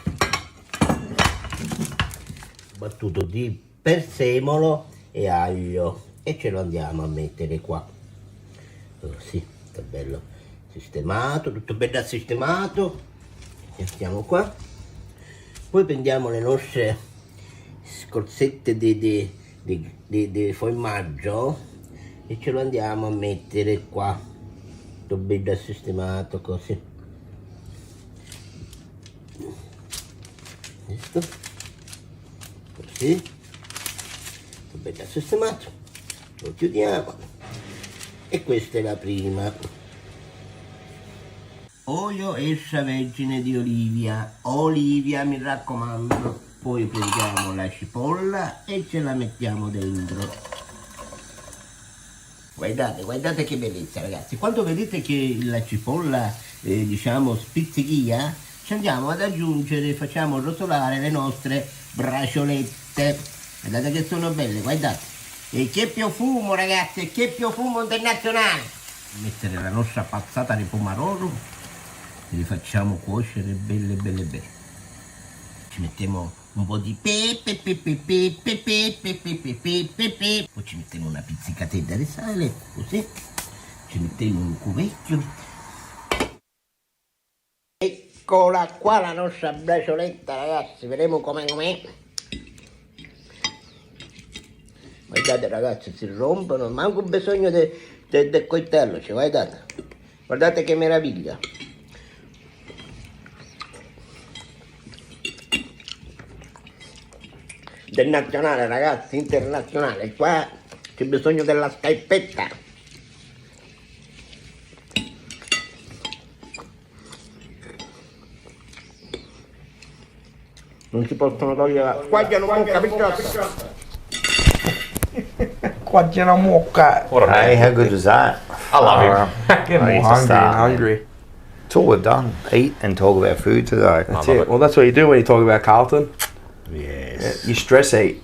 battuto di prezzemolo e aglio e ce lo andiamo a mettere qua, così, sta bello sistemato, tutto bello sistemato, mettiamo qua, poi prendiamo le nostre scorzette di formaggio e ce lo andiamo a mettere qua, tutto bello sistemato così, visto? Così, tutto bello sistemato, lo chiudiamo e questa è la prima. Olio extravergine di olivia mi raccomando, poi prendiamo la cipolla e ce la mettiamo dentro. Guardate che bellezza ragazzi, quando vedete che la cipolla diciamo spizzichia, ci andiamo ad aggiungere, facciamo rotolare le nostre braciolette, guardate che sono belle, guardate, e che profumo ragazzi, che profumo internazionale. Mettere la nostra passata di pomodoro e li facciamo cuocere belle. Ci mettiamo un po' di pepe, poi ci mettiamo una pizzicatella di sale, così, ci mettiamo un cubecchio. Eccola qua la nostra bracioletta ragazzi, vedremo com'è. Guardate ragazzi, si rompono, manco bisogno del coltello, guardate che meraviglia. Del nazionale ragazzi, internazionale, qua c'è bisogno della scarpetta. Non si possono togliere, qua c'è una mucca piccola. Qua c'è una mucca. Hey, how good was that? I love him. Getting I more need to hungry. start, It's all we've done. Eat and talk about food today. That's it. Well, that's what you do when you talk about Carlton. Yes. You stress eat.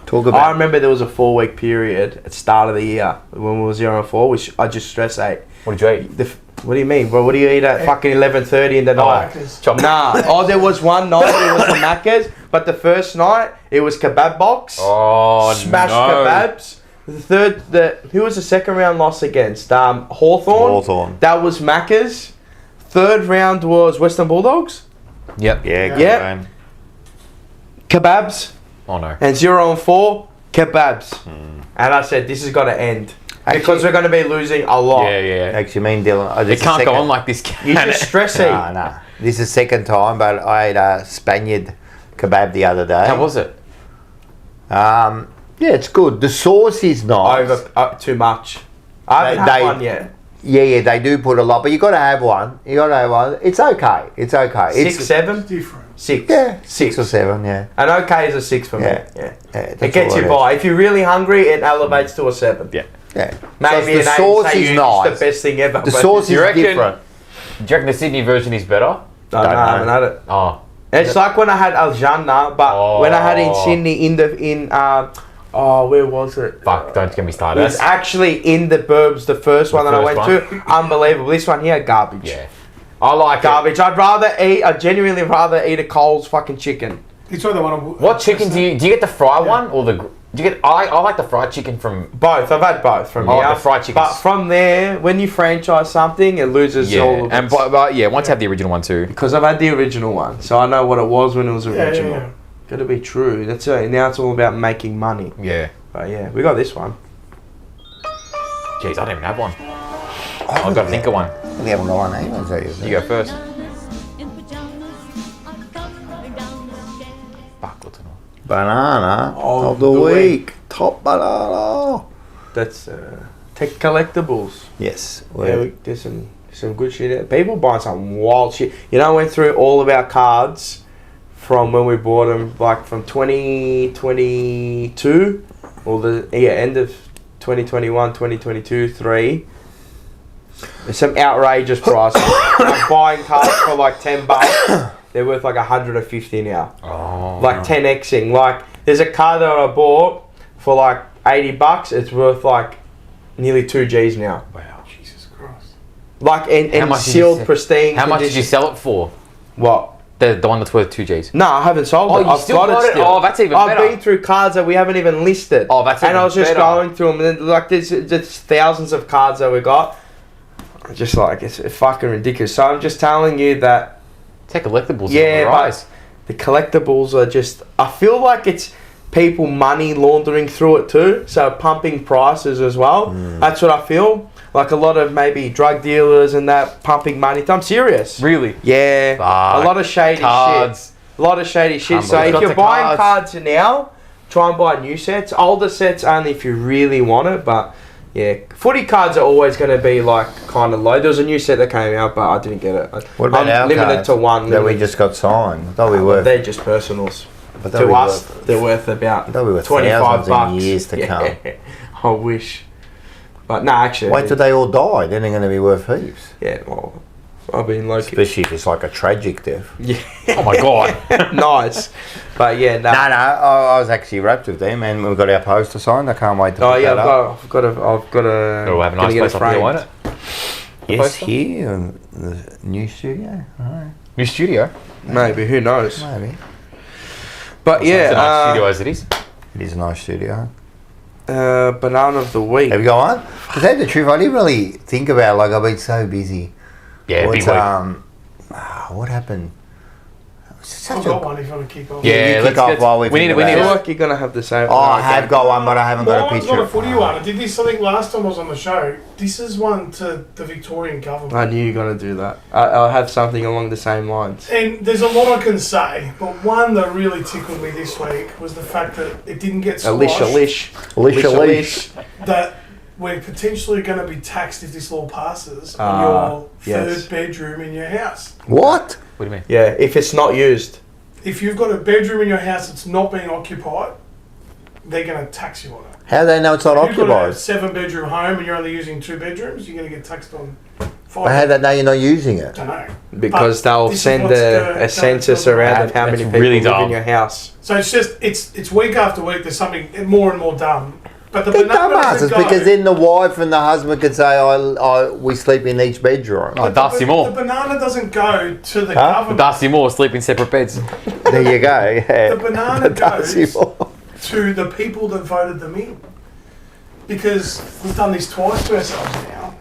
Talk I about. remember there was a 4-week period at the start of the year when we were 0-4, which I just stress ate. What did you eat? What do you mean, bro? What do you eat at fucking 11:30 in the night? Chop. Nah. Oh, there was one night it was the Macca's, but the first night it was kebab box. Oh, Smashed no. kebabs. Who was the second round loss against? Hawthorn. That was Macca's. Third round was Western Bulldogs. Yep. Yeah, good Yeah. game. Kebabs. Oh no. And 0-4 kebabs. And I said, this has got to end. Because we're going to be losing a lot. Yeah. Actually, me and Dylan. It can't go on like this, You can just it? stress eat. No. This is the second time, but I ate a Spaniard kebab the other day. How was it? Yeah, it's good. The sauce is nice. Over too much. I haven't had one yet. Yeah, they do put a lot, but you got to have one. It's okay. It's 6, 7? Different. 6. Yeah, 6 or 7. Yeah. An okay is a 6 for me. Yeah. Yeah. That's It gets all you it by. If you're really hungry, it elevates to a 7. Yeah. Yeah. Maybe So an the 8 sauce say is it's nice. the best thing ever. The but sauce you is reckon- different. Do you reckon the Sydney version is better? No, I haven't had it. Oh. It's like when I had Aljanna, but when I had it in Oh. Sydney, where was it? Fuck, don't get me started. It's actually in the Burbs, the first one that I first went to. Unbelievable. This one here, garbage. Yeah. I like it. Garbage. I'd genuinely rather eat a Coles fucking chicken. It's the one. What chicken do you get the fry one or the? Do you get? I like the fried chicken from. Both. I've had both from I here. like the fried chickens. But from there, when you franchise something, it loses all Yeah, of and its... but yeah, once you have the original one too. Because I've had the original one, so I know what it was when it was original. Yeah. Gotta be true. That's it. Now it's all about making money. Yeah. But yeah, we got this one. Jeez, I don't even have one. I've got to think of one. We haven't got one either, so You go first. Fuck, what's it on? Banana Of of the the week. Top banana. That's Tech Collectibles. Yes. Yeah, there's some good shit out. People buying some wild shit. You know, I went through all of our cards from when we bought them, like from 2022 or the end of 2021, 2022, 3. some outrageous prices. Like buying cars for like $10, they're worth like 150 now. Oh. Like 10xing. Like there's a car that I bought for like $80. It's worth like nearly 2 G's now. Wow. Jesus Christ. Like and sealed, pristine. How much did you sell it for? What? The one that's worth 2 G's. No, I haven't sold it. You I've still got it still. Oh, that's even better. I've been through cars that we haven't even listed. Oh, that's even And I was just better. going through them. And then, like, there's thousands of cards that we got. Just like, it's fucking ridiculous. So I'm just telling you that... Tech collectibles Yeah, is on the rise. but the collectibles are just... I feel like it's people money laundering through it too. So pumping prices as well. That's what I feel. Like a lot of maybe drug dealers and that pumping money. I'm serious. Really? Yeah. Fuck. A lot of shady Cards. shit. A lot of shady shit. So Humble. if you're Got the buying cards now, try and buy new sets. Older sets only if you really want it. But yeah, footy cards are always going to be like kind of low. There was a new set that came out, but I didn't get it. What about our limited cards to one that we just got signed? Thought we But were. they're just personals. But To us, they're worth about thought we were $25 thousands in years to come. I wish. But no, actually. Wait till they all die. Then they're going to be worth heaps. Yeah, well, I mean, like. Especially if it's like a tragic death. Yeah. Oh my god. Nice. But yeah, no. No, I was actually wrapped with them, and we've got our poster signed. I can't wait to Oh put yeah, that up. I've got a. We'll have a nice place up here, won't it? Yes, poster? here in the new studio. Alright, New studio. Maybe, who knows? maybe. But It's a nice yeah, studio as it is. It is a nice studio. banana of the week. Have you got one? To tell you the truth, I didn't really think about it. Like, I've been so busy. Yeah, big week. What happened? I've got one if you want to kick off. Yeah, you let's kick off get- while we we think need- we I need about feel it. like you're gonna have the same. Oh, I have got one, but I haven't got a Mine's picture. got a footy one. I did this, I think, last time I was on the show. This is one to the Victorian government. I knew you were gonna do that. I'll have something along the same lines. And there's a lot I can say, but one that really tickled me this week was the fact that it didn't get squashed. Alicia Leash. That we're potentially going to be taxed if this law passes Ah, on your yes. third bedroom in your house. What? What do you mean? Yeah, if it's not used. If you've got a bedroom in your house that's not being occupied, they're going to tax you on it. How do they know it's not If you've got a occupied? 7-bedroom home and you're only using 2 bedrooms, you're going to get taxed on 5. But how do they know you're not using it? I don't know. Because But they'll this is send what's a census around of how That's many people really live in dumb. your house. So it's just, it's week after week, there's something more and more dumb. But the They're banana doesn't dumbasses go. because then the wife and the husband could say, we sleep in each bedroom. Oh, Darcy Moore. The banana doesn't go to the Huh? government. Darcy Moore sleep in separate beds. There you go. Yeah. The banana Darcy goes Moore. to the people that voted them in. Because we've done this twice to ourselves now.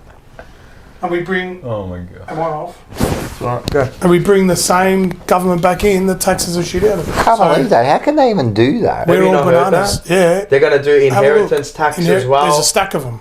And we bring... Oh my god. Am I off? Right, go. And we bring the same government back in that taxes the shit out of it. Can't believe that. How can they even do that? We're Have you all not heard bananas. Yeah. They're going to do Have a look. inheritance tax as well. There's a stack of them.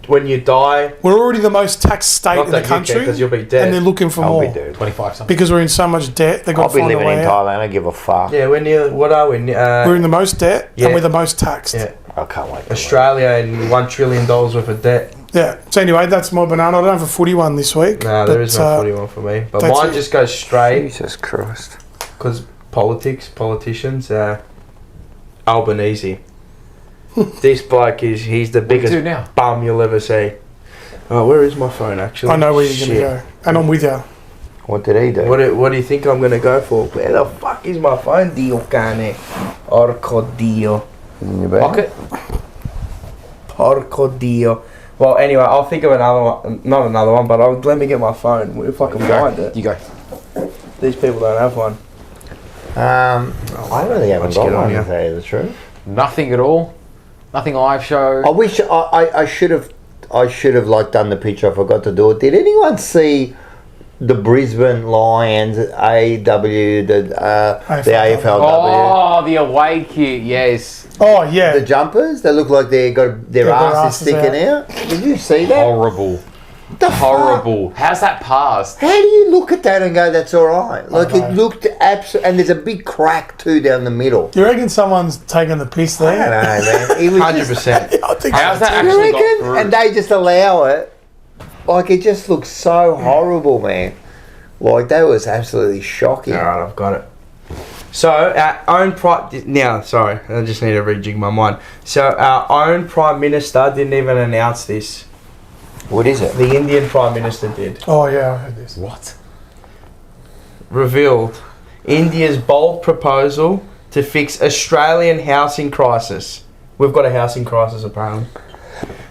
When you die, We're already the most taxed state not in the that you can country. because you'll be dead. And they're looking for I'll more. be dead. 25 something. Because we're in so much debt, they've got I'll to be find a living in way out. Thailand. I don't give a fuck. Yeah, we're near. What are we? We're in the most debt Yeah. and we're the most taxed. Yeah, I can't wait. Australia and $1 trillion worth of debt. Yeah. So anyway, that's my banana. I don't have a footy one this week. No, there but, is no footy one for me. But that's mine it. just goes straight Jesus Christ. because politicians. Albanese. This bloke he's the What do you biggest do now? bum you'll ever see. Oh, where is my phone actually? I know where you're going Shit. to go. And I'm with you. What did he do? What do you think I'm going to go for? Where the fuck is my phone? Dio cane. Orco Dio. In your bag? Pocket? Porco Dio. Well, anyway, I'll think of another one. Not another one, but let me get my phone. If I can find it. You go. These people don't have one. I really haven't Let's got get on one, to here. tell you the truth. Nothing at all. Nothing live show. I wish I should have like done the picture. I forgot to do it. Did anyone see the Brisbane Lions AW the AFLW? Oh, the away kit. Yes. Oh, yeah. The jumpers, they look like they got their asses sticking out. Did you see that? Horrible. The fuck? Horrible. How's that passed? How do you look at that and go, that's all right? Like, know. it looked absolute, and there's a big crack too down the middle. Do you reckon someone's taking the piss I don't there? know, man. It was 100%. I think How's so that too. You actually got reckon? through? And they just allow it. Like, it just looks so horrible, man. Like, that was absolutely shocking. Alright, I've got it. So, our own now, sorry, I just need to rejig my mind. So, our own Prime Minister didn't even announce this. What is it? The Indian Prime Minister did. Oh yeah, I heard this. What? Revealed India's bold proposal to fix Australian housing crisis. We've got a housing crisis apparently.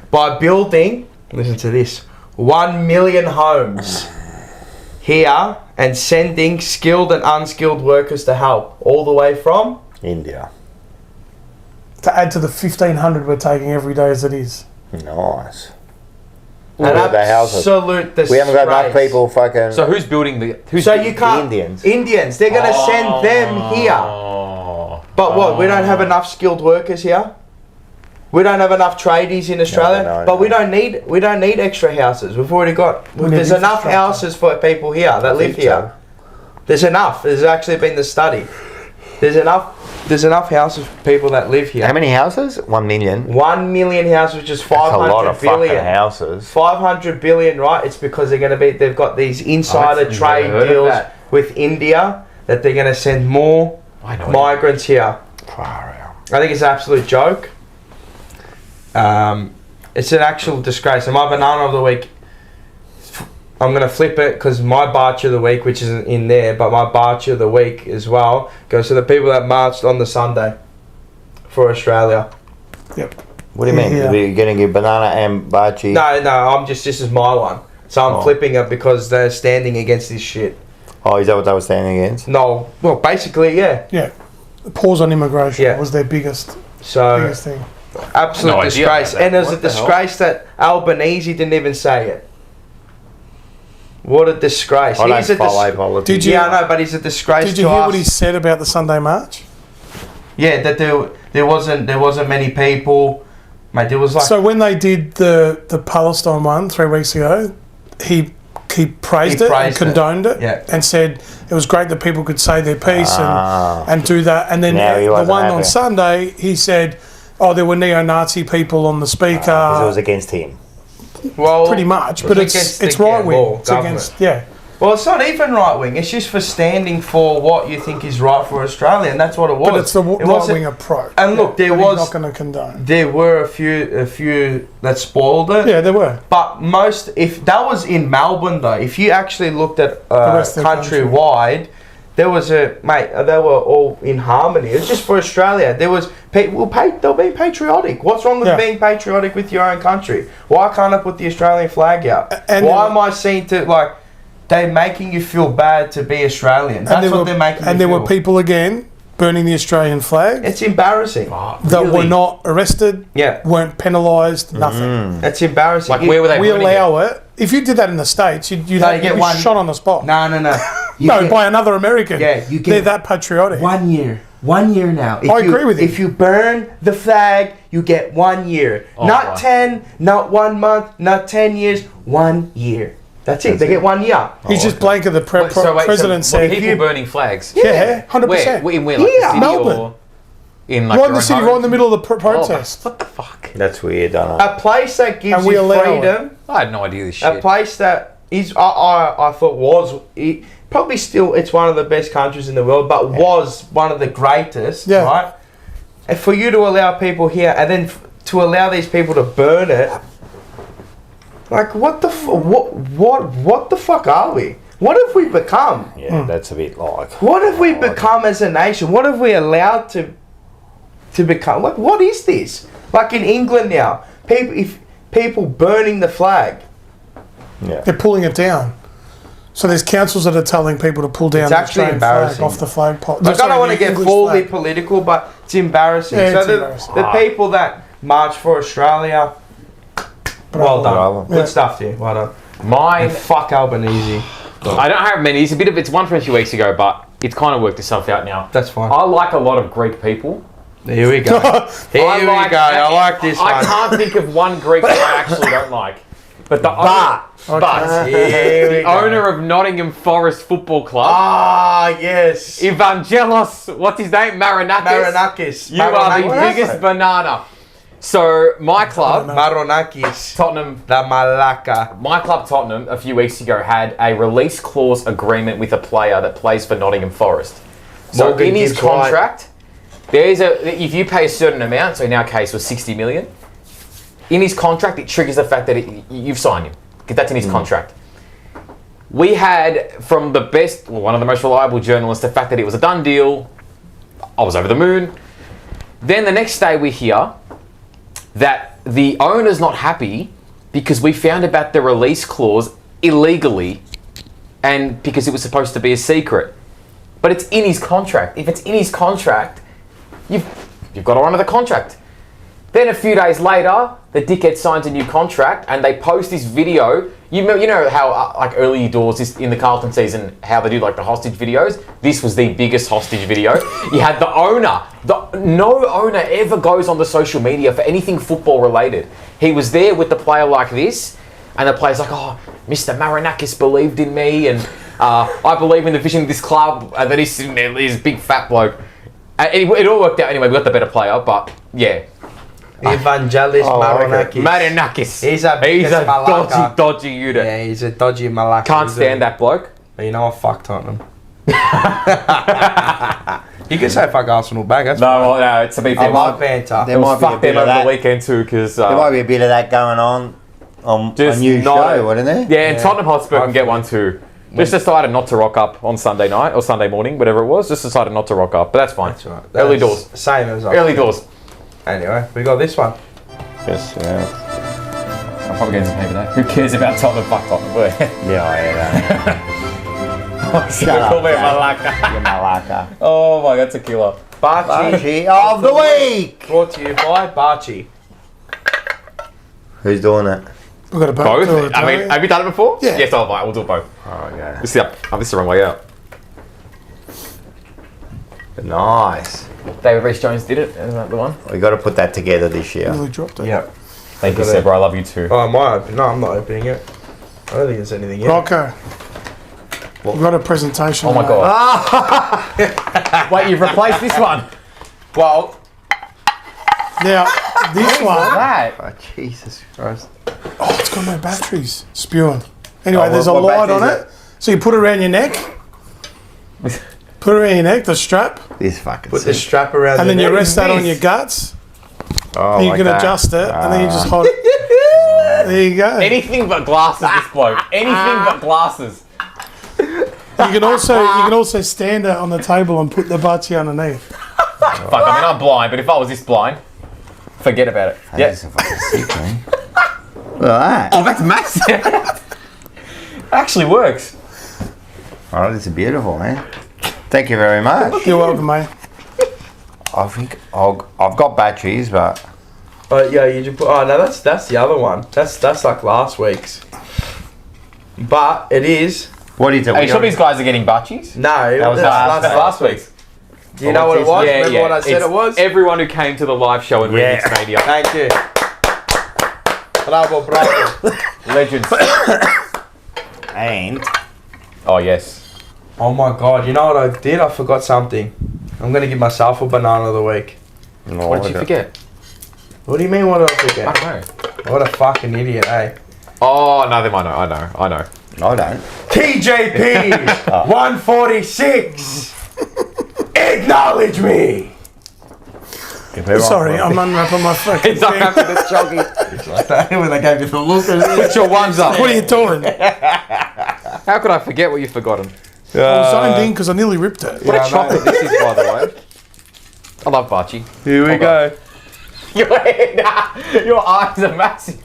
By building, listen to this, 1 million homes here and sending skilled and unskilled workers to help all the way from India. To add to the 1,500 we're taking every day as it is. Nice. an the houses. absolute disgrace. We haven't got enough people fucking... So who's building the? Who's So you can't. Indians. Indians. They're going to send them here. But what? We don't have enough skilled workers here. We don't have enough tradies in Australia. No. But we don't need extra houses. We've already got. There's enough houses for people here that live here. There's enough. There's actually been the study. There's enough houses for people that live here. How many houses? 1 million. 1 million houses, which is That's a lot of 500 billion. fucking houses. 500 billion, right? It's because they've got these insider I've trade never heard of deals that. with India that they're going to send more migrants here. Far out. I think it's an absolute joke. It's an actual disgrace. And my banana of the week, I'm going to flip it because my Barchi of the week, which isn't in there, but my Barchi of the week as well, goes to the people that marched on the Sunday for Australia. Yep. What do you mean? Yeah. You're going to give banana and Barchi? No, this is my one. So I'm flipping it because they're standing against this shit. Oh, is that what they were standing against? No, well, basically, yeah. Yeah. The pause on immigration Yeah. was their biggest So, thing. absolute No idea disgrace. about that. And it was a What the hell? disgrace that Albanese didn't even say it. What a disgrace. I He's don't a follow dis- politics. Did you- Yeah, I know, but he's a disgrace Did to you hear us. what he said about the Sunday march? Yeah, that there wasn't many people. Mate, there was like So when they did the Palestine one 3 weeks ago, he praised He it and praised it. condoned it, Yeah. and said it was great that people could say their piece and do that. And then Now he the wasn't one on happy. Sunday, he said, "Oh, there were neo-Nazi people on the speaker." Because it was against him. well, pretty much, it but was it's against the right wing. law, It's government. against Well, it's not even right wing. It's just for standing for what you think is right for Australia, and that's what it was. but it's the It right wasn't- wing approach. And look, there but was- he's not going to condone. There were a few that spoiled it. Yeah, there were. But most, if that was in Melbourne though, if you actually looked at rest of the countrywide, there was they were all in harmony. It was just for Australia. There was they were being patriotic. What's wrong with Yeah. being patriotic with your own country? Why can't I put the Australian flag out? And Why there am I seen to like? They're making you feel bad to be Australian. That's what they're making. And you there feel. were people again burning the Australian flag It's embarrassing. that were really. not arrested, Yeah, weren't penalised, nothing. it's embarrassing. Like where were they? We burning allow it. If you did that in the States, you'd No, have you get be one- shot on the spot. No. No, by another American. Yeah, you get They're that patriotic. 1 year. 1 year now. If I agree with you. If you burn the flag, you get 1 year. Oh, Not wow. 10, not 1 month, not 10 years. 1 year. That's it. They get 1 year. He's just blanket. The president so said, people burning flags. yeah, 100%. Where, like Yeah. the city Melbourne. or in like Right your in the own city, home? right in the middle of the Oh, protest. what the fuck? That's weird, I don't know. A place that gives And we you allow freedom. I had no idea this A shit. place that is, I thought was, probably still, it's one of the best countries in the world, but was one of the greatest, Yeah. right? And for you to allow people here, and then to allow these people to burn it, like what the fuck are we? What have we become? Yeah, that's a bit like... What have we become as a nation? What have we allowed to become? Like, what is this? Like in England now, people burning the flag. Yeah. They're pulling it down. So there's councils that are telling people to pull down It's the actually Australian flag embarrassing. off the flagpole. Like, I don't want to get fully political, but it's embarrassing. Yeah, so it's the, embarrassing. the people that march for Australia, well done. Bravo. Good stuff to you. Well done. Mine, And fuck Albanese. I don't have many. It's one from a few weeks ago, but it's kind of worked itself out now. That's fine. I like a lot of Greek people. Here we go. Here we go. I like this I one. can't think of one Greek that I actually don't like. But the Here we the go. owner of Nottingham Forest Football Club, Ah, yes. Evangelos, what's his name? Marinakis. Maronakis. You are the biggest banana. So my club, Maronakis. Tottenham, La Malaka. my club Tottenham, a few weeks ago had a release clause agreement with a player that plays for Nottingham Forest. So Morgan in his Gibbs White. contract, there is if you pay a certain amount, so in our case was 60 million, in his contract, it triggers the fact that you've signed him. That's in his contract. We had from the best, one of the most reliable journalists, the fact that it was a done deal. I was over the moon. Then the next day we hear that the owner's not happy because we found about the release clause illegally and because it was supposed to be a secret. But it's in his contract. If it's in his contract, you've got to honour the contract. Then a few days later, the dickhead signs a new contract and they post this video. You know how like early doors in the Carlton season, how they do like the hostage videos? This was the biggest hostage video. You had the owner. No owner ever goes on the social media for anything football related. He was there with the player like this, and the player's like, oh, Mr. Marinakis believed in me, and I believe in the vision of this club, and then he's sitting there, he's a big fat bloke. It all worked out anyway, we got the better player, but yeah. Evangelis Marinakis. Marinakis. He's a dodgy unit. Yeah, he's a dodgy malaka. Can't stand that bloke. But you know I fucked on him. You can say fuck Arsenal back. That's no, it's a bit. I love banter. There might be a fuck bit them of over that. the weekend too, because There might be a bit of that going on a just new show, wouldn't there? Yeah, and Tottenham Hotspur can get one too. Just decided not to rock up on Sunday night or Sunday morning, whatever it was. Just decided not to rock up, but that's fine. That's right. Early doors. Same as us. Early doors. Anyway, we got this one. Yes, I'm probably getting some paper there. Who cares about Tottenham? Fuck Tottenham. Shut up, Call me a Dad. malaka. You malaka. Oh my god, that's a killer. Barchi of the week! brought to you by Barchi. Who's doing it? We've got a Both? I mean, have you done it before? Yeah. Yes, we'll do both. Oh, okay. This is this is the wrong way out. Nice. David Rees-Jones did it. Isn't that the one? We got to put that together this year. Nearly dropped it. Yep. Thank you, Got it. Sebra. I love you too. Oh, am I opening? No, I'm not opening it. I don't think there's anything yet. Rocco. We've got a presentation. Oh my today. god. Wait, you've replaced this one. Well, Now, this one, That. Oh, Jesus Christ. oh, it's got no batteries. Spewing. Anyway, Oh, there's a what light on battery it. So you put it around your neck. Put it around your neck, the strap. This fucking put the strap around And the then you neck. rest that on your guts. Oh, And you like can that. adjust it. And then you just hold it. There you go. Anything but glasses, this bloke. Anything but glasses. You can also stand it on the table and put the butchie underneath. Fuck, I mean, I'm blind, but if I was this blind, forget about it. That is a fucking sick, man. Look at that. Oh, that's massive. Actually works. Oh, this is beautiful, man. Thank you very much. You're welcome, mate. I think I've got batteries, but Oh yeah, you just put. Oh no, that's the other one. That's like last week's. But it is. what do you think? Are you sure these guys are getting butchies? No, That was That's last week's. Do you know what it was? Remember what I said It's it was? everyone who came to the live show in Yeah. Remix Media. Thank you. Bravo, bravo. Legends. And Oh, yes. Oh my god, you know what I did? I forgot something. I'm gonna give myself a banana of the week. no, What did you forget? What do you mean, what did I I forget? don't know. What a fucking idiot, eh? Oh, no, them I know. I don't. TJP 146! Acknowledge me! Sorry, I'm unwrapping my fucking It's not thing. happening, it's chunky. When they gave you the look at Put your ones up. What are you doing? How could I forget what you've forgotten? I was zoned in because I nearly ripped it. What Yeah, I a chocolate this is, by the way. I love Bachi. Here we go. Your eyes are massive.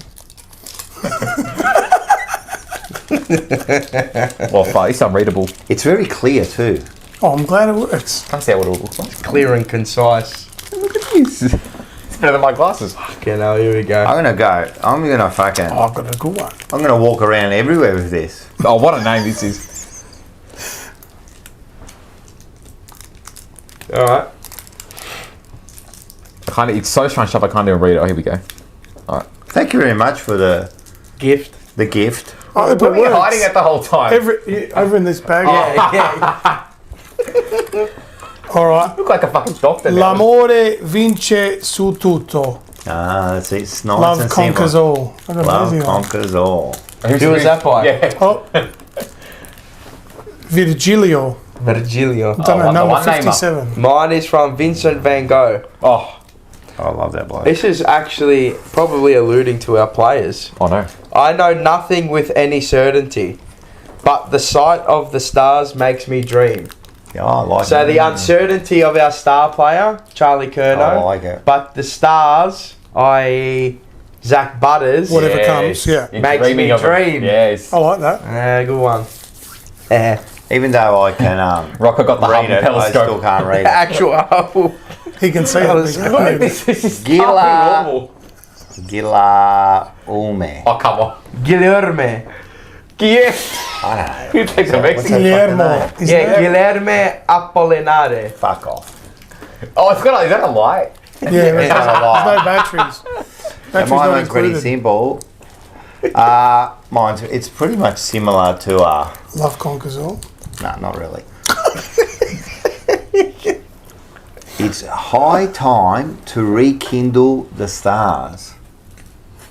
Well, fuck, it's unreadable. It's very clear too. Oh, I'm glad it works. Can't see what it looks like. Clear and concise. It's better than my glasses. Okay, now here we go. I'm gonna fucking. Oh, I've got a good one. I'm gonna walk around everywhere with this. Oh, what a name this is. Alright. It's so scrunched up I can't even read it. Oh, here we go. Thank you very much for the Gift. gift. Oh, it What were you works. hiding at the whole time? Over in this bag. Yeah. All right. Look like a fucking doctor now. L'amore vince su tutto. Ah, it's nice Love and conquers simple. all. I got an Love easy one. conquers all. Who was that by? Yeah. Oh. Virgilio. Virgilio. Don't know, one- number one namer. 57. Mine is from Vincent van Gogh. Oh, I love that bloke. This is actually probably alluding to our players. Oh no. I know nothing with any certainty, but the sight of the stars makes me dream. Yeah, I like So it. the uncertainty of our star player, Charlie Curnow, I like it. but the stars, i.e. Zach Butters, Whatever comes, yeah. You're Makes dreaming me of it. dream. Yes. I like that. good one. Even though I can Rocker got the read Hubble it, I still telescope. can't read it. Actual. He can see That it. was He can good. read it. This is Gila. fucking normal. Gila Ulme. Oh, come on. Guilherme. Yes. I don't know. You take the What's Mexican. that Guillermo. fucking His Yeah, name? Guilherme Apolinare. Fuck off. Oh, it's got. Is that a lie? Yeah, there's It's not a no lie. batteries. And Batteries mine not was pretty included. simple. It's pretty much similar to Love conquers all. no, not really. It's high time to rekindle the stars.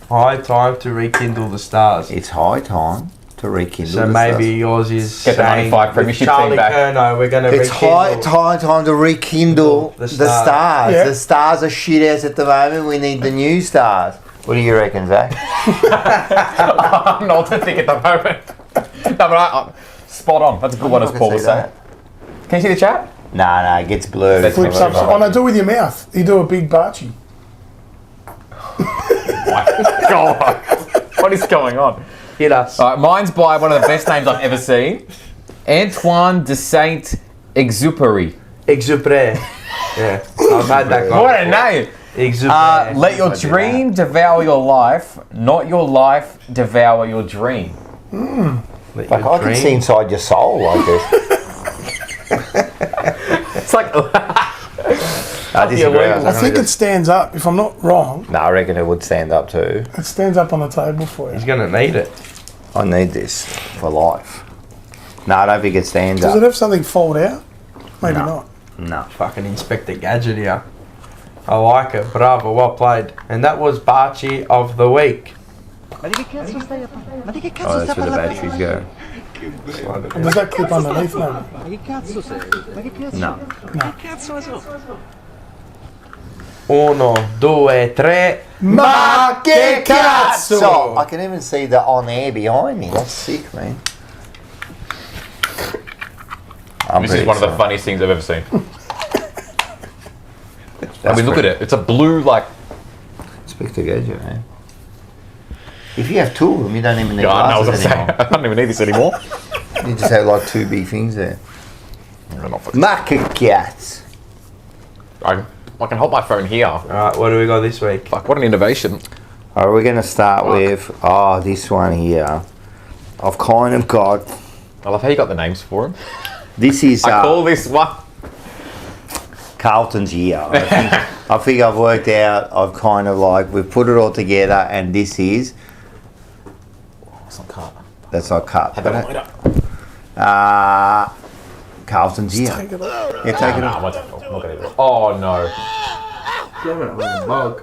High time to rekindle the stars. It's high time to rekindle So the maybe stars. yours is Get the saying 95 with premiership Charlie team back. Curnow, we're going to It's rekindle. high time to rekindle The the stars. stars. Yeah. The stars are shit ass at the moment. We need the new stars. What do you reckon, Zach? I'm not to think at the moment. No, but spot on. That's a good one, as I can Paul see was saying. that. Can you see the chat? No, it gets blurred. That's Flips up. Oh no, do it with your mouth. You do a big Barchi. God. What is going on? Hit us. All right, mine's by one of the best names I've ever seen. Antoine de Saint-Exupéry. Exupre. Yeah, I've had that guy. What a name! Exupre. Let your I do dream devour your life, not your life devour your dream. Let Like your I can see dream- inside your soul like this. It's like I disagree. illegal. I think it stands up. If I'm not wrong, No, I reckon it would stand up too. it stands up on the table for He's you. going to need it. I need this for life. No, I don't think it stands Does up. it have something fold out? Maybe No. not. No. Fucking Inspector Gadget here. I like it. Bravo, well played. And that was Barchi of the week. Oh, that's where the batteries go. And does that clip underneath maybe? No. Uno, due, tre. Ma che cazzo! I can even see the on air behind me. That's sick, man. This is one of the funniest things I've ever seen. I mean, look at it. It's a blue, like. Inspector Gadget, man. If you have two of them, you don't even need God, no, I was glasses gonna say, anymore. I don't even need this anymore. You just have like two big things there. Ma che cazzo! I can hold my phone here. Alright, what do we got this week? Fuck, what an innovation. Alright, we're going to start with, this one here. I've kind of got, I love how you got the names for him. this is I call this one. Carlton's year. I think I've worked out, I've kind of like, we've put it all together and this is, It's not cut. that's not cut. Have that later. Carlton's year. Take it off. Yeah, take it No, off. I'm not gonna do it. Oh no. Mug.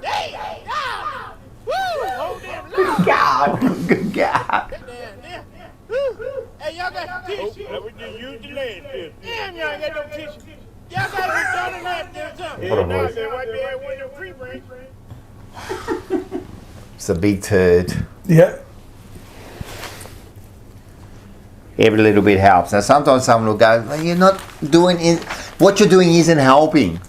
Good God. Hey, y'all got some tissue. Use the landfill. Damn, y'all ain't got no tissue. Y'all got to done in that something. What a voice. Right there with your free break. It's a big turd. Yeah. Every little bit helps. Now, sometimes someone will go, well, you're not doing it. What you're doing isn't helping.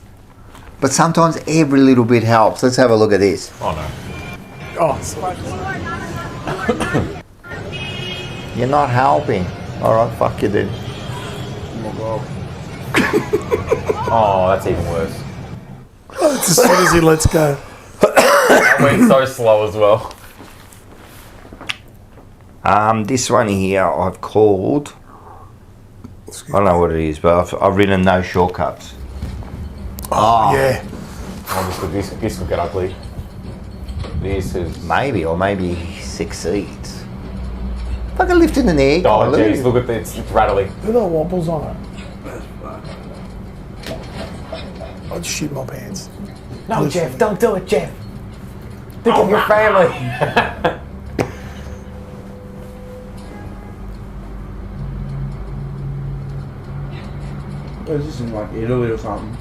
But sometimes every little bit helps. Let's have a look at this. Oh no. Oh, sorry. You're not helping. All right, fuck you then. Oh, that's even worse. It's as soon as he lets go. That went so slow as well. This one here I've called, I don't know what it is, but I've written no shortcuts. Yeah. Oh, this could get ugly. This is. Maybe, or maybe he succeeds. Fucking lifting an egg. Oh jeez, look at this. It's rattling. Look at the wobbles on it. I'd shit my pants. No, Jeff, don't do it, Jeff. Think of your family. Is this in like Italy or something?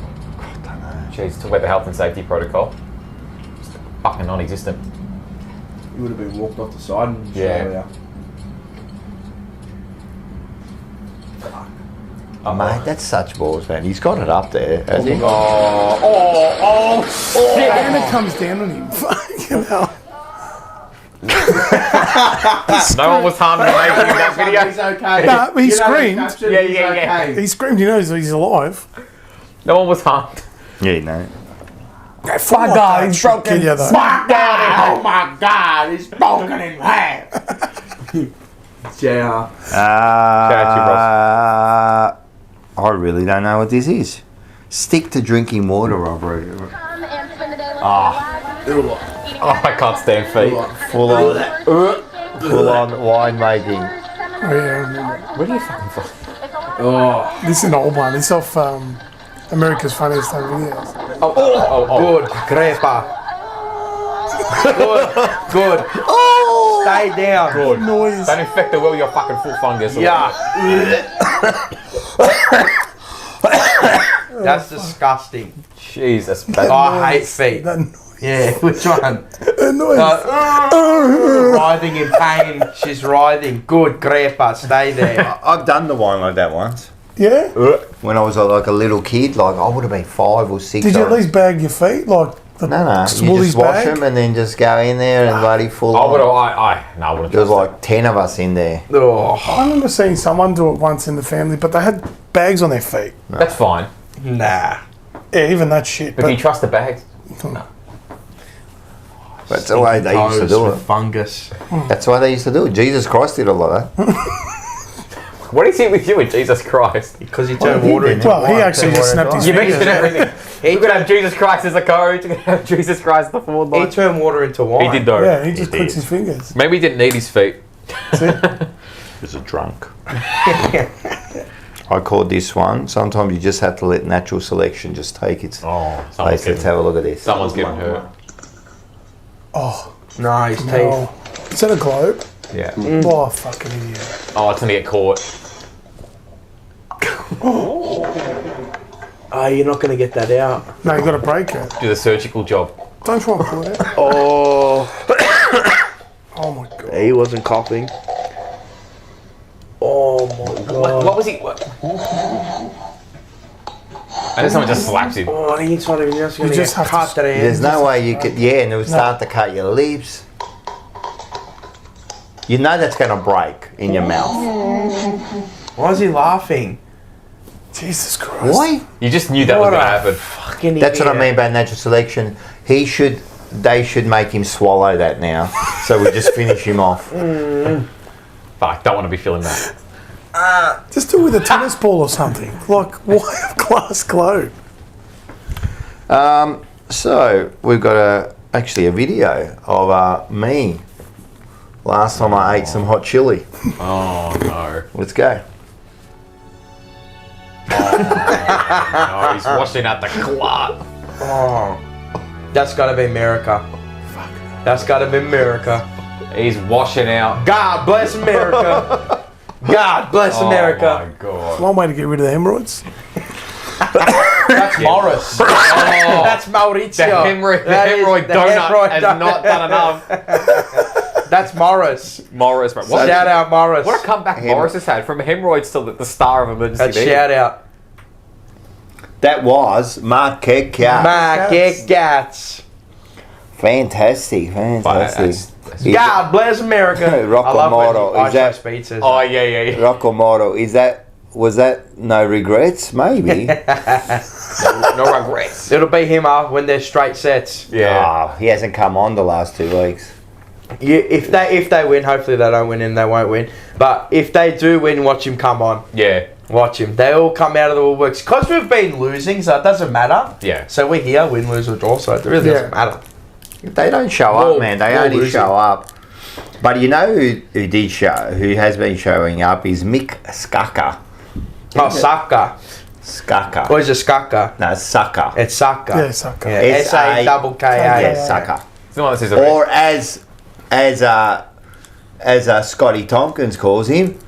Jeez, talk about the health and safety protocol. fucking non-existent. You would have been walked off the side in Yeah. Australia. Mate, that's such balls, man. He's got it up there, has he? Oh, shit! And it comes down on him. Fucking hell. No one was harmed in making that video. He's okay. Nah, he screamed. Yeah. He screamed, he knows he's alive. No one was harmed. Yeah, you know. Fuck God, he's broken. Oh my God, he's broken in half. Yeah. I really don't know what this is. Stick to drinking water, Robert. Oh, I can't stand feet. Full on wine making. Oh, yeah. Where do you fucking from? Oh, This is an old one. It's off America's Funniest Home Videos. good. Crepa. Good. Oh, stay down. Good. Noise. Don't infect the well, your fucking full fungus. Yeah. That's disgusting. Jesus. I hate feet. That noise. Yeah, which one? That noise. Writhing in pain. She's writhing. Good, Crepa. Stay there. I've done the wine like that once. Yeah? When I was like a little kid, like I would have been 5 or 6. Did you at least bag your feet? Like the No. You Woolies just wash bag? them and then just go in there and bloody full I would on. have. No, I would have. There was like 10 of us in there. Oh, I remember seeing someone do it once in the family, but they had bags on their feet. That's fine. nah. Yeah, even that shit. But do you trust the bags? That's the way they used to do it. Fungus. That's why they used to do it. Jesus Christ did a lot of that. What is it with you and Jesus Christ? Because he turned water into Well, he wine. actually just snapped his You fingers. mentioned everything. You're going to have Jesus Christ as a coach. You're going to have Jesus Christ the forward He line. turned water into wine. He did though. Yeah, he just clicks his fingers. Maybe he didn't need his feet. That's it. He was a drunk. I called this one. Sometimes you just have to let natural selection just take its Oh, place. Let's have a look at this. someone's getting hurt. Oh, No, his no. teeth. Is that a globe? Yeah. Oh, fucking idiot. Oh, it's going to get caught. Oh, you're not going to get that out. No, you got to break it. Do the surgical job. Don't try and pull it out. Oh, Oh my god. he wasn't coughing. Oh my god. What was he? And then someone just slaps him. Oh, the inside of his mouth's going to just get have to cut there. There's no way you could, yeah, and it would start to cut your lips. You know that's going to break in your mouth. Why is he laughing? Jesus Christ. Why? You just knew that was What going to a happen. fucking That's what I idiot. mean by natural selection. They should make him swallow that now. So we just finish him off. Fuck, don't want to be feeling that. Just do it with a tennis ball or something. Like, why a glass globe? So we've got actually a video of me. Last time I ate some hot chili. Oh, no. Let's go. No, he's washing out the clot. Oh, that's got to be America. Fuck. That's got to be America. He's washing out. God bless America. God bless Oh, America. my God. One way to get rid of the hemorrhoids. That's Morris. That's Mauricio. The hemorrhoid the donut hemorrhoid has donut. not done enough. That's Morris. Morris, bro. What, Shout out Morris. what a comeback Morris has had from hemorrhoids to the star of emergency That's media. shout out. That was Mark Kekia. Mark Gats. Fantastic. that's- Is God bless America. Rocco I love Moro, when is that- pizzas. Oh, yeah. it Rocco Moro? Was that no regrets? Maybe. No regrets. It'll be him when they're straight sets. Yeah. Oh, he hasn't come on the last 2 weeks. Yeah, if they win, hopefully they don't win and they won't win. But if they do win, watch him come on. Yeah. Watch him. They all come out of the woodworks. Because we've been losing, so it doesn't matter. Yeah. So we're here, win, lose, or draw, so it really doesn't matter. They don't show Well, up, man. They well only losing. show up. But you know who did show? Who has been showing up is Mick Skaka. Oh, Saka. Skaka. Or is it Skaka? No, Sucker. It's Saka. Yeah, Saka. Yeah, S-A-K-K-A. Yeah, Sucker. It's the one that says the red. Or as Scotty Tompkins calls him,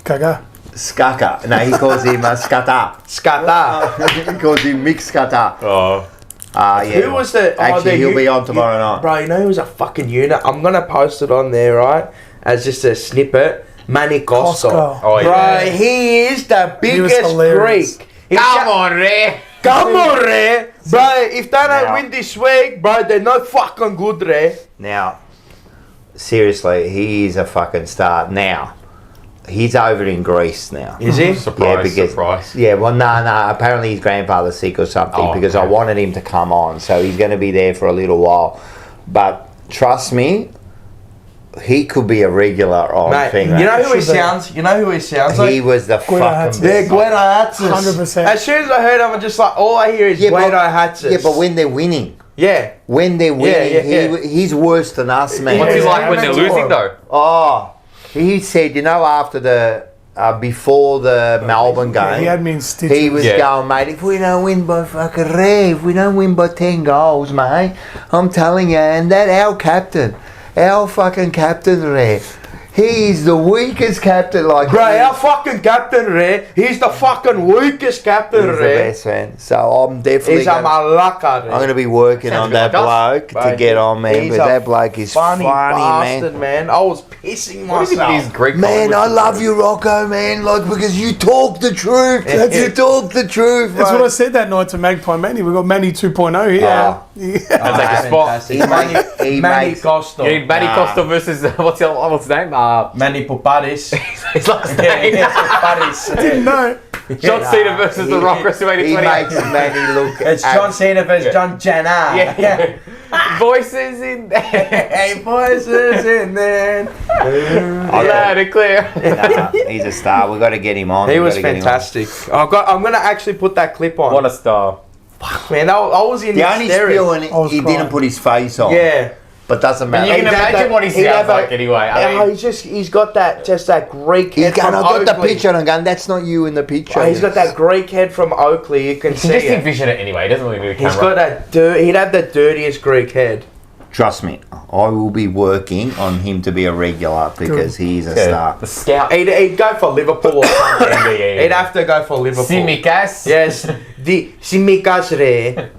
Gaga. Skaka. No, he calls him Skata. Skata. He calls him Mick Skata. Oh. Yeah. Who was the... Actually, he'll be on tomorrow night. Bro, you know he was a fucking unit? I'm going to post it on there, right? As just a snippet. Manny Costa. Oh, Bro, yeah. he is the biggest hilarious. Greek. Come on, Ray. Come on, Ray. Bro, if they don't Now- win this week, bro, they're not fucking good, Ray. Now, seriously, he is a fucking star. Now, he's over in Greece now. Is he? Surprise. Yeah, well, no. Apparently his grandfather's sick or something Oh, because I okay. wanted him to come on. So he's going to be there for a little while. But trust me, he could be a regular on Mate, thing. you know who he Should be. sounds? You know who he sounds like? He was the Guido Hatz. fucking Yeah, best. Guido Hatzis. 100%. As soon as I heard him, I'm just like, all I hear is Guido Hatzis. Yeah, but when they're winning. Yeah. When they're winning, yeah. he's worse than us, man. What's he Yeah, like when they're that's losing, though? Oh, he said, you know, after the before the Melbourne game, He had me in stitches. he was Yeah. going, mate, if we don't win by fucking Ray, if we don't win by 10 goals, mate, I'm telling you, and that our fucking captain, Ray, he is the weakest captain, like, Bro, our fucking captain, Ray, he's the fucking weakest captain, he's the Ray. best, man. So I'm definitely He's a malaka, Ray. I'm going to be working Sounds on a bit that like us. bloke to get on, man, He's because a that bloke is funny, bastard, man. I was pissing What is it with myself. these Greek Man, I Hollywood love you, Rocco, man. Like, because you talk the truth. You talk the truth, That's mate. what I said that night to Magpie Manny. We got Manny 2.0 here. Oh. Yeah. That's like a spot. He Manny makes- Costa. Yeah, Manny Costa versus what's his name? Manny Puparis. His last name. Puparis. Didn't know. John Cena versus The Rock WrestleMania He 28. makes Manny look. It's John Cena versus John Jenner. Yeah. Voices in there. Hey, voices in there. Loud and clear. He's a star. We got to get him on. He We was gotta get him fantastic. I'm going to actually put that clip on. What a star. Man, I was in on. The only hysterics. spill, and I was he crying. didn't put his face on. Yeah. But doesn't You matter. can imagine what he sounds like anyway. I mean, He's got that Greek He's head going, from I got the Oakley. picture, and I'm going, that's not you in the picture. Oh, he's got that Greek head from Oakley. You can you see can just it. envision it anyway. He doesn't really need a He's camera. got that. He'd have the dirtiest Greek head. Trust me, I will be working on him to be a regular because he's a Yeah, star. the scout. He'd go for Liverpool or something. Yeah. He'd have to go for Liverpool. Simikas. Yes. The Simikasre.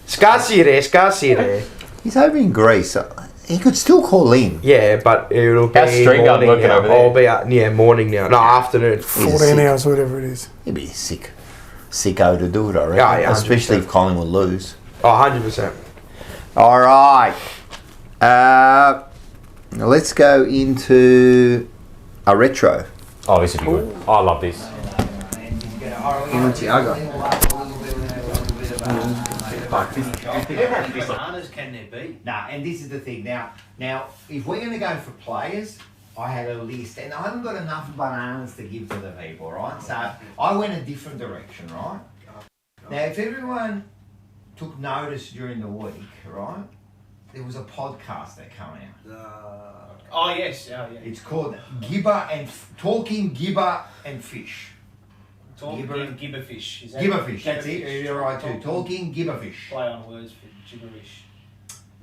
Skasire. He's over in Greece. He could still call in. Yeah, but it'll be How's String Gun morning working now. over there? I'll be morning now. No, afternoon. He's 14 sick. hours, whatever it is. He'd be sicko to do it, I reckon. Yeah, Especially 100%. if Colin would lose. Oh, 100%. All right. Let's go into a retro. Oh, this would be good. Oh, I love this. Bananas can there be? Nah, and this is the thing. Now, if we're going to go for players, I had a list, and I haven't got enough bananas to give to the people, right? So I went a different direction, right? Now, if everyone took notice during the week, right, there was a podcast that came out. Oh yes, yeah. It's called Talking Gibber and Fish. Gibberfish. Is that Gibberfish, that's Gibberfish? it. You're right too. Talking Gibberfish. Play on words for gibberish.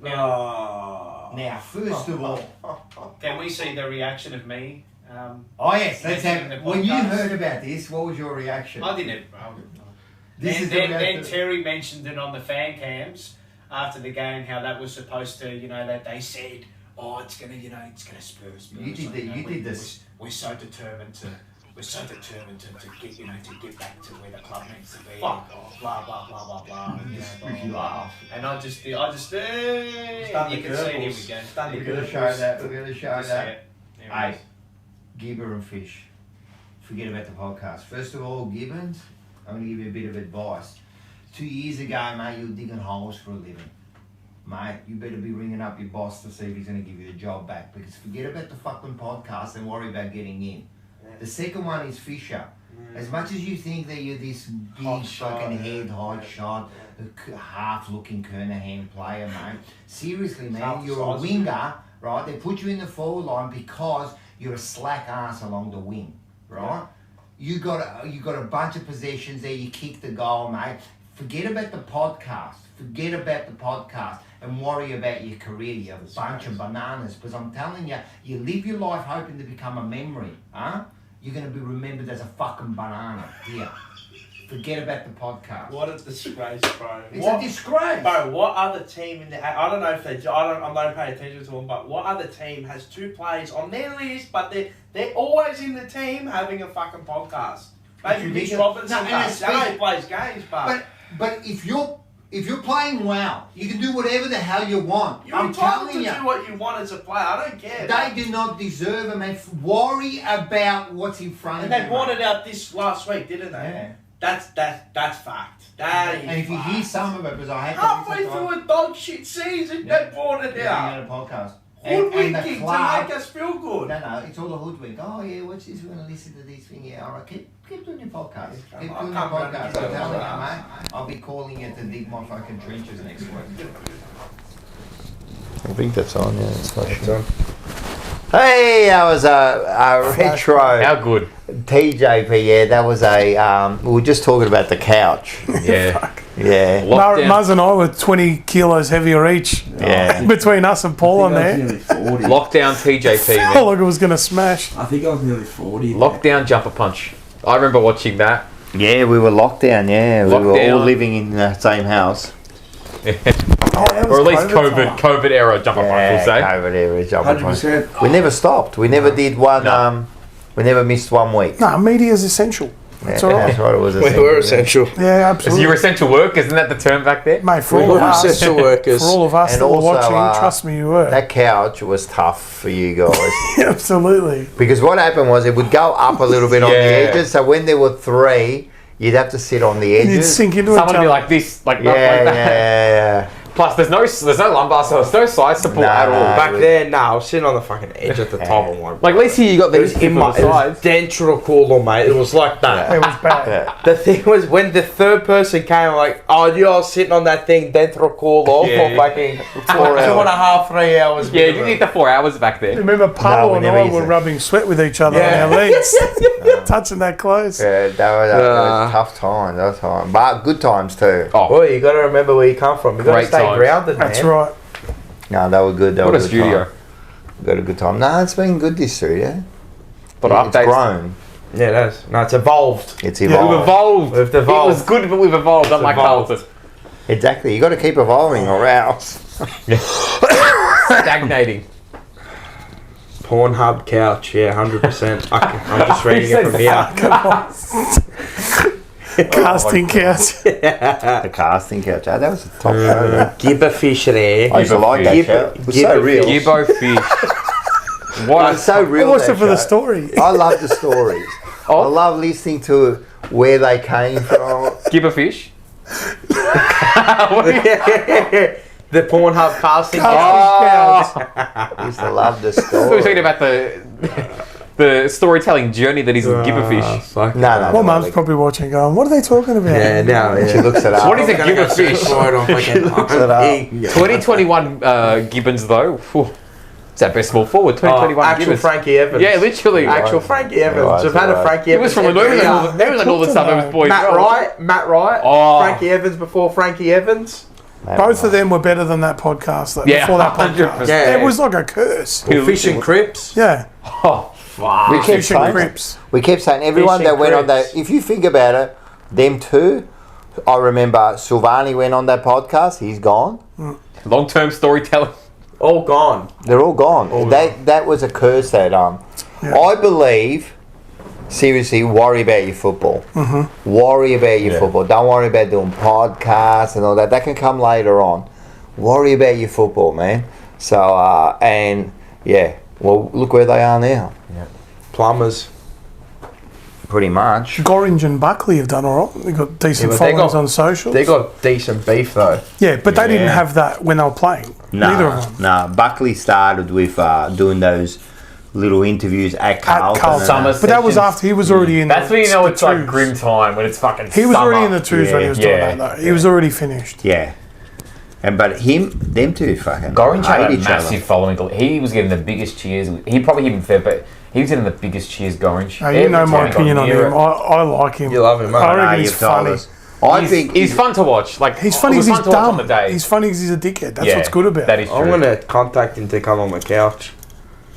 Now, first of all, Can we see the reaction of me? oh yes, let's Mentioning have. the When you podcast. heard about this, what was your reaction? I didn't. This is the Then reaction. Terry mentioned it on the fan cams after the game, how that was supposed to, that they said, oh, it's gonna Spurs. You did the- you did this. We're so determined to get back to where the club needs to be. Fuck. Oh, blah blah blah blah blah. You laugh. And I just, you Done can the see it. Here we Goebbels. go. Done the We're gonna Goebbels. show that. We're gonna show Just see that. it. There it Hey, is. Gibber and Fish. Forget about the podcast. First of all, Gibbons, I'm gonna give you a bit of advice. 2 years ago, mate, you were digging holes for a living. Mate, you better be ringing up your boss to see if he's going to give you the job back, because forget about the fucking podcast and worry about getting in. The second one is Fisher. As much as you think that you're this big Hot shot, fucking head, hot shot, half-looking Kernahan player, mate. Seriously, man, Half you're a size. winger, right? They put you in the forward line because you're a slack ass along the wing, right? You got a bunch of possessions there. You kick the goal, mate. Forget about the podcast. Forget about the podcast and worry about your career, you bunch of bananas. Because I'm telling you, you live your life hoping to become a memory, huh? You're going to be remembered as a fucking banana. Here. Forget about the podcast. What a disgrace, bro. It's a disgrace. Bro, what other team in the... I don't know if I'm not paying attention to them, but what other team has 2 players on their list, but they're always in the team having a fucking podcast? Maybe Mitch Robinson does. He plays games, but if you're playing well, you can do whatever the hell you want. You're I'm entitled telling to you. do what you want as a player. I don't care. They do not deserve it, man. Worry about what's in front of And you. they wanted out this last week, didn't they? Yeah. That's fact. That is And if you fact. hear some of it, because I hate Halfway through a dog shit season, they brought it out. a podcast. Hoodwinking the to club- make us feel good. No, it's all the hoodwink. Oh yeah, watch this. We're gonna listen to this thing. Yeah, all right. Keep doing your podcast. Keep I'll doing your come round podcast. and I'm give telling you you, a mate. I'll be calling you to dig my fucking trenches next week. I think that's on. Yeah, it's on. Hey, that was a retro. How good? TJP. Yeah, that was a. We were just talking about the couch. Yeah. Yeah. Lockdown. Muzz and I were 20 kilos heavier each. Yeah. Between us and Paul on there. Lockdown TJP, I man. felt like it was going to smash. I think I was nearly 40. Lockdown jumper punch. I remember watching that. Yeah, we were locked down. Yeah, we were all Lockdown. living in the same house. Or at least COVID era jumper punch, we'll say. COVID era jumper punch. 100%. We never stopped. We never did one. No. We never missed 1 week. No, media is essential. That's all right. That's right. It was. We were essential. Yeah, Is absolutely. you essential work? Isn't that the term back there? Mate, for We all of were us, essential workers. for all of us And that were also, watching, trust me, you were. That couch was tough for you guys Absolutely. because what happened was it would go up a little bit on the Yeah. edges. So when there were 3, you'd have to sit on the You'd edges. sink into Someone each would be other. like this, like Yeah, like that. yeah. Plus, there's no lumbar, so there's no side support Nah, at all. nah. Back there, I was sitting on the fucking edge at the top of one. Like, at least here you got It was these in my sides. dental mate. It was like that. It was bad. Yeah. The thing was, when the third person came, I'm like, oh, you all sitting on that thing, dental for Yeah. fucking 4 hours. 2.5, 3 hours. Yeah, you didn't need the 4 hours back there. Remember, Pablo we and never I used were it. rubbing sweat with each other Yeah. on our legs, touching that close. Yeah, that was tough times. That was time, but good times too. Oh, Well, you got to remember where you come from. You got to Great stay times. grounded, man. That's right. No, they were good. They what were a good studio. time. We got a good time. No, it's been good this studio. But It's updates. grown. Yeah, it is. No, it's evolved. It's We've evolved. evolved. We've evolved. It was good, but we've evolved. Unlike evolved. Carlton. Exactly. You got to keep evolving, or else. Stagnating. Pornhub couch, yeah, 100%. I'm just reading it from here. Casting couch. The casting couch. Oh, that was a top show. Man. Gibber fish there. I used to like that show. It was so real. Gibbo fish. What It's so real. What's that it for the show. story? I love the stories. I love listening to where they came from. Gibbo fish? The Pornhub casting Casting couch. couch. I used to love the We were story. talking about the storytelling journey that is Gibber fish. Fuck. No, My no. mum's probably watching going, what are they talking about? Yeah, no, She yeah. looks it up. What is a Gibber fish? 2021 Gibbons though. Whew. It's our best small forward. 2021 Actual Gibbons. Frankie Evans. Yeah, literally. Actual Frankie Evans. Right, We've had a right. Frankie He Evans. was from the every Northern. year. There was all the suburbs boys. Matt Wright. Oh. Frankie Evans before Frankie Evans. Both of them were better than that podcast, though, Yeah, before that podcast. 100%. Yeah. It was like a curse. Fish and Crips. Yeah. Oh, fuck. We kept Fish and saying, Crips. we kept saying everyone Fish that and went on Crips. that. If you think about it, them two. I remember Silvani went on that podcast. He's gone. Long-term storytelling. All gone. They're all gone. That was a curse. That I believe. Seriously, worry about your football. Worry about your football. Don't worry about doing podcasts and all that. That can come later on. Worry about your football, man. So and yeah, well, look where they are now. Plumbers. Pretty much. Gorringe and Buckley have done all right. They've got decent Yeah, but they followings got- on socials. They got decent beef though. yeah, but they didn't Yeah. have that when they were playing. Neither of them. Nah. Buckley started with doing those little interviews at Carlton. Carlton. Summers. But that was Sessions. after he was already in That's when you know the it's like twos. grim time, when it's fucking He was summer. already in the twos when he was doing that, though. He was already finished. Yeah. But them two fucking Gorringe had hate a each massive other. following. He was getting the biggest cheers. He probably even fair, but he was getting the biggest cheers, Gorringe. Now, you know Every my time he got opinion on near him. it. I like him. You love him, mate. I I know, reckon he's you've told funny. us. I think He's fun to watch. Like He's funny it because was he's fun to watch on dumb. the day. He's funny because he's a dickhead. That's Yeah, what's good about that it. is I'm true. gonna contact him to come on my couch.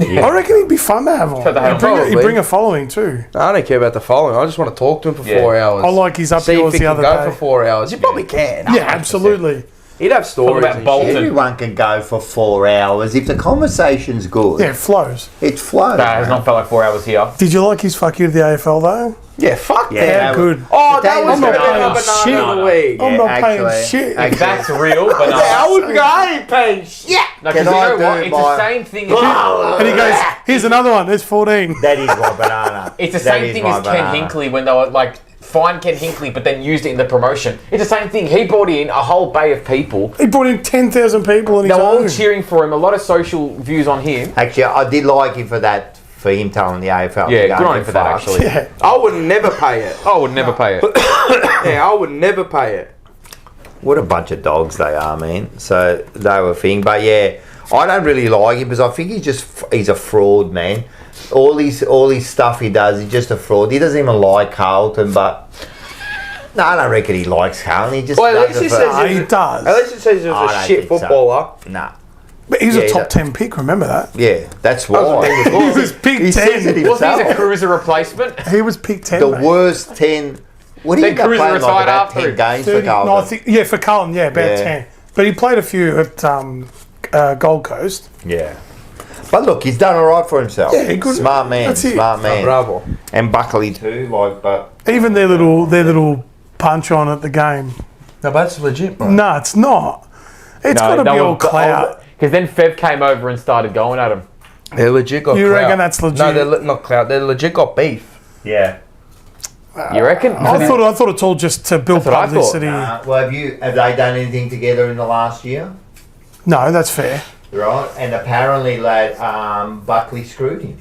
I reckon he'd be fun to have on. So they have He'd bring a following too. I don't care about the following. I just want to talk to him for 4 hours. I like his up See if yours he the can other go day. for 4 hours. You probably can. Yeah, absolutely. He'd have stories. about and Bolton. shit. Everyone can go for 4 hours if the conversation's good. Yeah, it flows. It flows. That has not felt like 4 hours here. Did you like his fuck you to the AFL though? Yeah, fuck Yeah, that. How good. Oh, that Today was was better better. than a Shit. banana of the week. I'm not actually, paying shit. actually. That's real, but no. Yeah, I wouldn't go. I ain't paying shit. No, 'cause Can you I know do what? It's the my- same thing. And he goes, here's another one. There's 14. That is my banana. It's the That same is thing my as Ken banana. Hinkley when they were like fined Ken Hinkley, but then used it in the promotion. It's the same thing. He brought in a whole bay of people. He brought in 10,000 people in They his were all own. cheering for him. A lot of social views on him. Actually, I did like him for that, for him telling the AFL. to Yeah, go good on and him for that, fuck. actually. Yeah. I would never pay it. I would never pay it. Yeah, I would never pay it. What a bunch of dogs they are, man. So they were a thing. But yeah, I don't really like him because I think he's a fraud, man. All his stuff he does, he's just a fraud. He doesn't even like Carlton, but no, I don't reckon he likes Carlton. He just Well, at does least it he for- says He does. At least it says he I was a don't shit think so. footballer. Nah. But he was Yeah, a he top does. 10 pick, remember that? Yeah, that's why. He was pick He says it 10. Wasn't he a himself. Cruiser replacement? He was pick 10. The mate. worst 10. What do you Then got Cruiser playing like retired about after 10 it. games 30, for Carlton? no, I think, yeah, for Carlton, yeah, about Yeah. 10. But he played a few at Gold Coast. Yeah. But look, he's done all right for himself. Yeah, good. Smart man. That's it. Smart man. Bravo. And Buckley too. But Even their little punch on at the game. No, but that's legit, bro. No, it's not. It's got to be all clout. Because then Fev came over and started going at him. They legit got You clout. reckon that's legit? No, they're not clout. They legit got beef. yeah. You reckon? I thought it's all just to build That's what I thought. publicity. Well, have they done anything together in the last year? No, that's fair. Right. And apparently, lad, Buckley screwed him.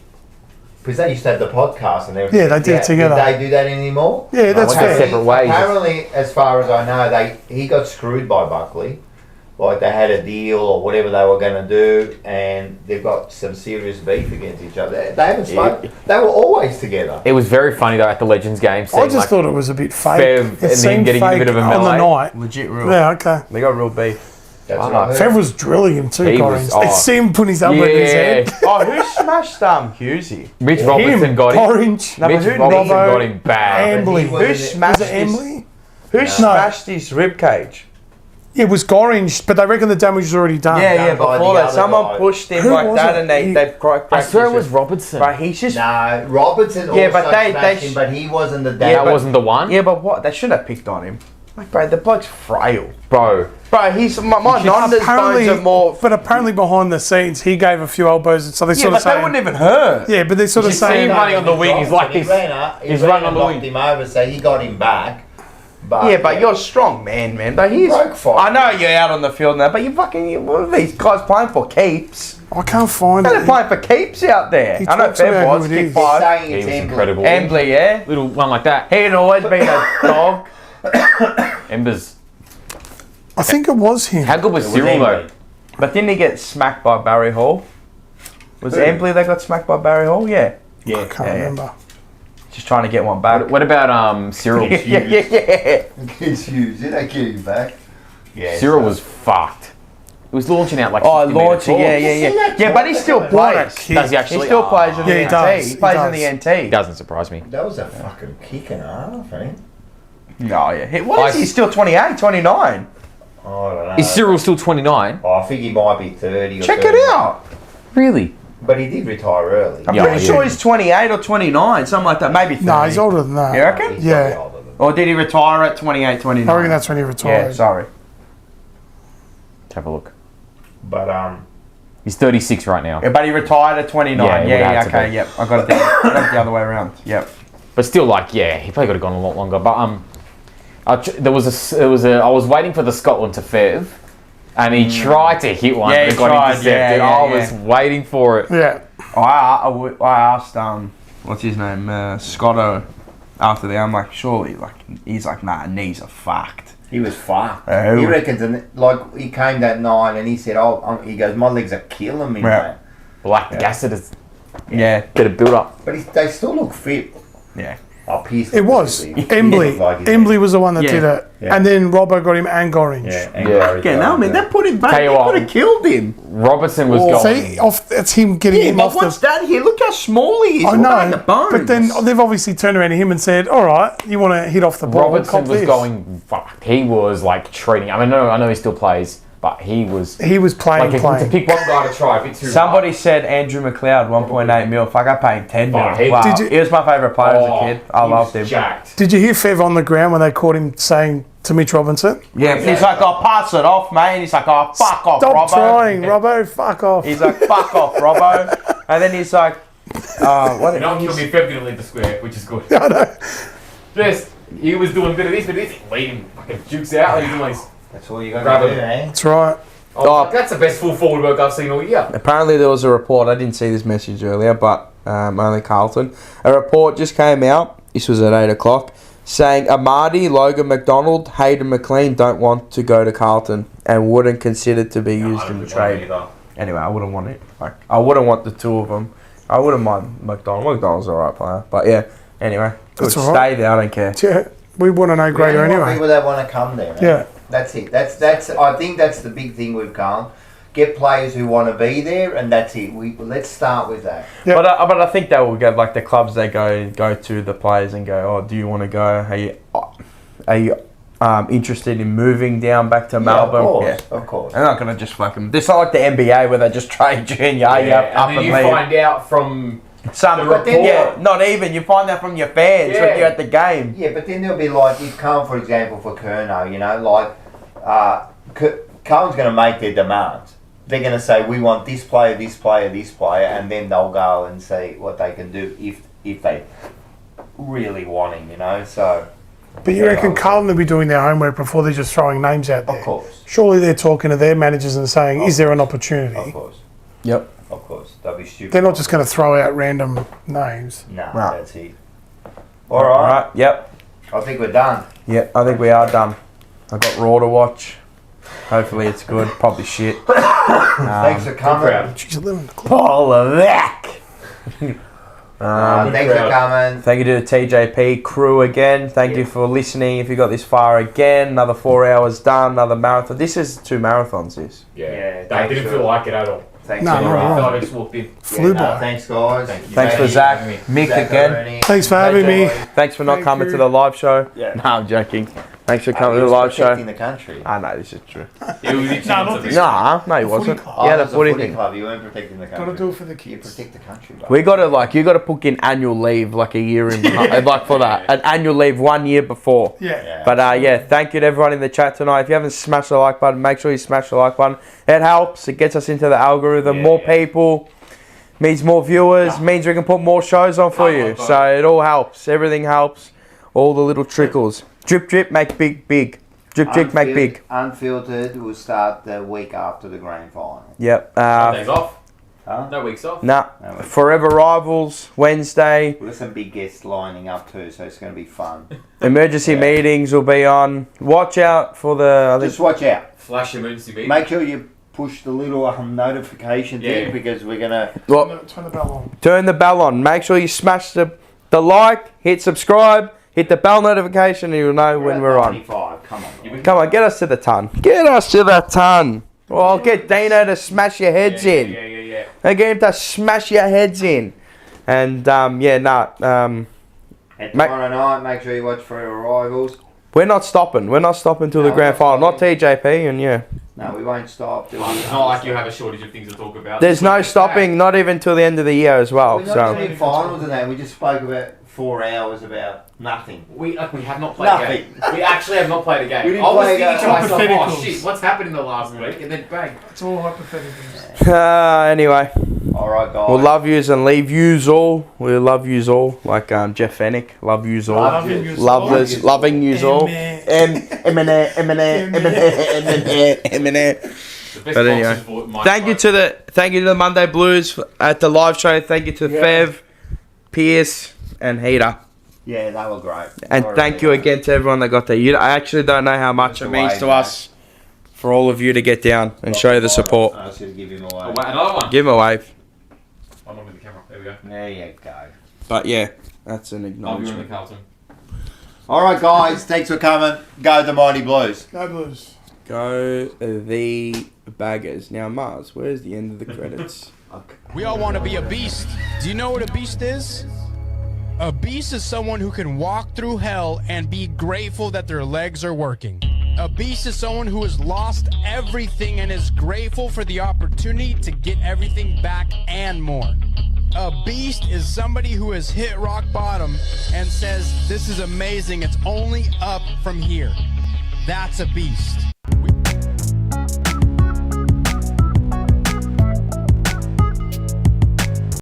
Because they used to have the podcast and everything. Yeah, they did it together. Did they do that anymore? Yeah, that's went their fair. separate ways. Apparently, as far as I know, he got screwed by Buckley. Like they had a deal or whatever they were going to do, and they've got some serious beef against each other. They haven't spoken. They were always together. It was very funny though at the Legends game. I seeing, just like, thought it was a bit fake. Fev It and then seemed getting a fake bit of a on the melee. night. Legit real. Yeah, okay. They got real beef. That's Wow. what I heard. Fev was drilling him too, He Gorings. was- oh. They see him put his elbow in his head. Oh, who smashed Hughesy? Mitch Robertson got him. Orange. No, but Mitch who- Robertson Robbo, got him bad. Ambly. He Who wasn't- smashed Was it his? Emily? Who smashed his rib cage? It was Gorings, but they reckon the damage was already done. Yeah, Done by before the that, other someone guy. pushed him Who like was that, it? and they cracked. I swear it his was rib. Robertson. But he's just. No, Robertson Yeah, also but they smashed him, but he wasn't the that dad. wasn't the one, Yeah, but what? They should have picked on him. Like, bro, the bloke's frail. bro. Bro, he's my Nonda's bones are more. But apparently behind the scenes, he gave a few elbows, so they Yeah, sort but of they saying, wouldn't even hurt. yeah, but they sort of You see saying, him running on the wing, he's like this. He's running on the knocked wing. him over, so he got him back. But Yeah, but you're a strong man, man. But he's. broke fight. I know you're out on the field now, but you fucking. What are these guys playing for keeps? I can't find They're it. playing for keeps out there. He I know talks about Fev was who it kick is. five. saying He it's was Embley. incredible. Embley, yeah. Little one like that. He'd always been a dog. Embers. I think it was him. How good was was Cyril though? Embley. But didn't he get smacked by Barry Hall? Was it Embley that got smacked by Barry Hall? Yeah. I can't yeah. remember. Just trying to get one back. What about Cyril? yeah. It's huge. Did they get him back? Yeah. Cyril was fucked. He was launching out like. Oh, 60 metre launching, tall. yeah. Yeah, but he still What a plays. kid. Does he He actually? still plays in the Yeah, he NT. does. He plays He in does. the NT. Doesn't surprise me. That was a fucking kick and a half, eh? No, yeah. What is he? He's still 28, 29. I don't know. Is Cyril still 29? Oh, I think he might be 30 or Check 30. it out. Really? But he did retire early. I'm Yeah, pretty sure he's 28 or 29, something like that. Maybe 30. No, he's older than that. You reckon? He's Yeah. probably older than Or did he retire at 28, 29? I reckon that's when he Yeah, retired. sorry. Let's have a look. But He's 36 right now. Yeah, but he retired at 29. Yeah, it would Yeah, have to okay, be. yep. I got it the other way around. Yep. But still, like, yeah, he probably could have gone a lot longer. But I was waiting for the Scotland to Fev, and he tried to hit one, Yeah, but he it got tried, intercepted. yeah, I yeah. was waiting for it. Yeah. I asked what's his name, Scotto, after the. I'm like, surely, like he's like, nah, knees are fucked. he was fucked. Oh. He reckons, like, he came that night and he said, he goes, my legs are killing me, Yeah. mate. Black acid is Yeah, bit of build up. But they still look fit. yeah. Oh, Pearce It was specifically. Embley. He looked like his Embley was the one that Yeah. did it, Yeah. and then Robbo got him and Gorringe. Yeah, and Yeah. Gary Yeah, no, Gary, man, that put him back. Tell They you what. could have killed him. Robertson was going. See, that's him getting Yeah, him but off what's the. that here? Look how small he is. I Look at know, the bones. but then they've obviously turned around to him and said, "All right, you want to hit off the ball? Robertson cop was this." going. Fuck. He was like treating. I mean, I know he still plays, but he was. He was playing. Like to pick one guy to try a bit too. Somebody hard. said Andrew McLeod, 1.8 mil. Fuck, I paid 10 mil. Oh, he- Wow. Did you- He was my favourite player as a kid. I he loved was him. Jacked. Did you hear Fev on the ground when they caught him saying to Mitch Robinson, Yeah, he's like, "Oh, pass it off, mate." And he's like, "Oh, fuck off, "Stop Robbo." trying, Robbo, fuck off." He's like, "Fuck off, Robbo." And then he's like, what? No one killed me. Feb didn't leave the square, which is good. I know. Just he was doing a bit of this, lead him fucking jukes out. Like he's doing his, That's all you got Grab to him. do, eh? That's right. that's the best full forward work I've seen all year. Apparently there was a report, I didn't see this message earlier, but only Carlton. A report just came out, this was at 8 o'clock, saying Amadi, Logan McDonald, Hayden McLean don't want to go to Carlton and wouldn't consider to be used in the trade. Anyway, I wouldn't want it. Like, I wouldn't want the two of them. I wouldn't mind McDonald. McDonald's a right player. But yeah, anyway, good. That's all right. Stay there, I don't care. Yeah, we want to know greater We want anyway. people that want to come there. Man. Yeah. That's it. That's. I think that's the big thing we've gone. Get players who want to be there, and that's it. Let's start with that. Yep. But I think they will get like the clubs. They go to the players and go, "Oh, do you want to go? Are you interested in moving down back to Melbourne?" Of course. They're not gonna just fucking. It's not like the NBA where they just trade you and up and then and you leave. find out from Some, the report. yeah, not even. You find that from your fans when Yeah. you're at the game. Yeah, but then there'll be like if Carlton, for example, for Curnow, you know, like Carlton's going to make their demands. They're going to say we want this player, this player, this player, and then they'll go and see what they can do if they really want him, you know. So. But you reckon Carlton will be doing their homework before they're just throwing names out there? Of course. Surely they're talking to their managers and saying, "Is there an opportunity?" Of course. Yep. Of course. They'll be stupid. They're not just going to throw out random names. No, Right. that's it. All right. Yep. I think we're done. Yep. I think we are done. I've got Raw to watch. Hopefully it's good. Probably shit. Thanks for coming. Jeez, 11 o'clock. Polavac. Thanks for coming. Thank you to the TJP crew again. Thank you for listening. If you got this far again, another 4 hours done, another marathon. This is 2 marathons, this. Yeah, I didn't feel like it at all. Thanks No, for no, I no. felt like I just walked in. Flew by. Thanks, guys. Thank you. Thanks for Zach, Mick Zach again. Ernie. Thanks for having me. Thanks for not Thank coming you. to the live show. Yeah. No, I'm joking. Thanks for He coming to the was live show. protecting the country. I know this is true. It was itching not onto this me. Nah, no, he wasn't. club. Oh, Yeah, it the was a footy thing. club. You weren't protecting the country. Got to do it for the You kids. protect the country, bro. We gotta book in annual leave like a year in like for that. An annual leave 1 year before. Yeah. But yeah, thank you to everyone in the chat tonight. If you haven't smashed the like button, make sure you smash the like button. It helps. It gets us into the algorithm. More people means more viewers. Means we can put more shows on for you. So it all helps. Everything helps. All the little trickles. Drip drip make big big. Drip drip make big. Unfiltered will start the week after the grand final. Yep. Days off. Huh? No weeks off. Nah. No, we- Forever Rivals Wednesday. We've got some big guests lining up too, so it's going to be fun. Emergency meetings will be on. Watch out for the. I think Just watch out. Flash emergency meeting. Make sure you push the little notification Yeah. thing because we're going to... well, Turn the bell on. turn the bell on. Make sure you smash the like, hit subscribe, hit the bell notification, and you'll know when we're on. 95. Come on. guys. Come on, get us to the ton. Get us to the ton. Well, I'll get Dino to smash your heads in. Yeah. I get him to smash your heads in. And And tomorrow night, make sure you watch Forever Rivals. we're not stopping. We're not stopping till the No, grand we're final. not Not TJP, and yeah. No, we won't stop. till we- It's not like you have a shortage of things to talk about. There's no stopping, not even till the end of the year as well. We're not So doing finals and that. We just spoke about 4 hours about nothing. We have not played a Nothing. game. We actually have not played a game. We didn't I was play a thinking to game. myself, oh Hypotheticals. shit, what's happened in the last week? And then bang. It's all hypotheticals. anyway, All right, guys. we'll love yous and leave yous all. We love yous all. Like Jeff Fennick, love yous all. Loving yous all. Loveless, loving yous all. Amen. The best But anyway, boxing sport, my thank you sport. to the Monday Blues at the live show. Thank you to Fev, Pierce, and Heater. Yeah, they were great. And They were thank you really again to everyone that got there. I actually don't know how much Just it a means wave, to mate. us for all of you to get down and show the support. I should give him away. Oh, wait, another one. Give him a wave. I'm on with the camera. There we go. There you go. But yeah, That's an I'll be acknowledgement. with Carlton. All right, guys. Thanks for coming. Go the Mighty Blues. Go Blues. Go the Baggers. Now, Mars, where's the end of the credits? We all want to be a beast. Do you know what a beast is? A beast is someone who can walk through hell and be grateful that their legs are working. A beast is someone who has lost everything and is grateful for the opportunity to get everything back and more. A beast is somebody who has hit rock bottom and says, this is amazing, it's only up from here. That's a beast.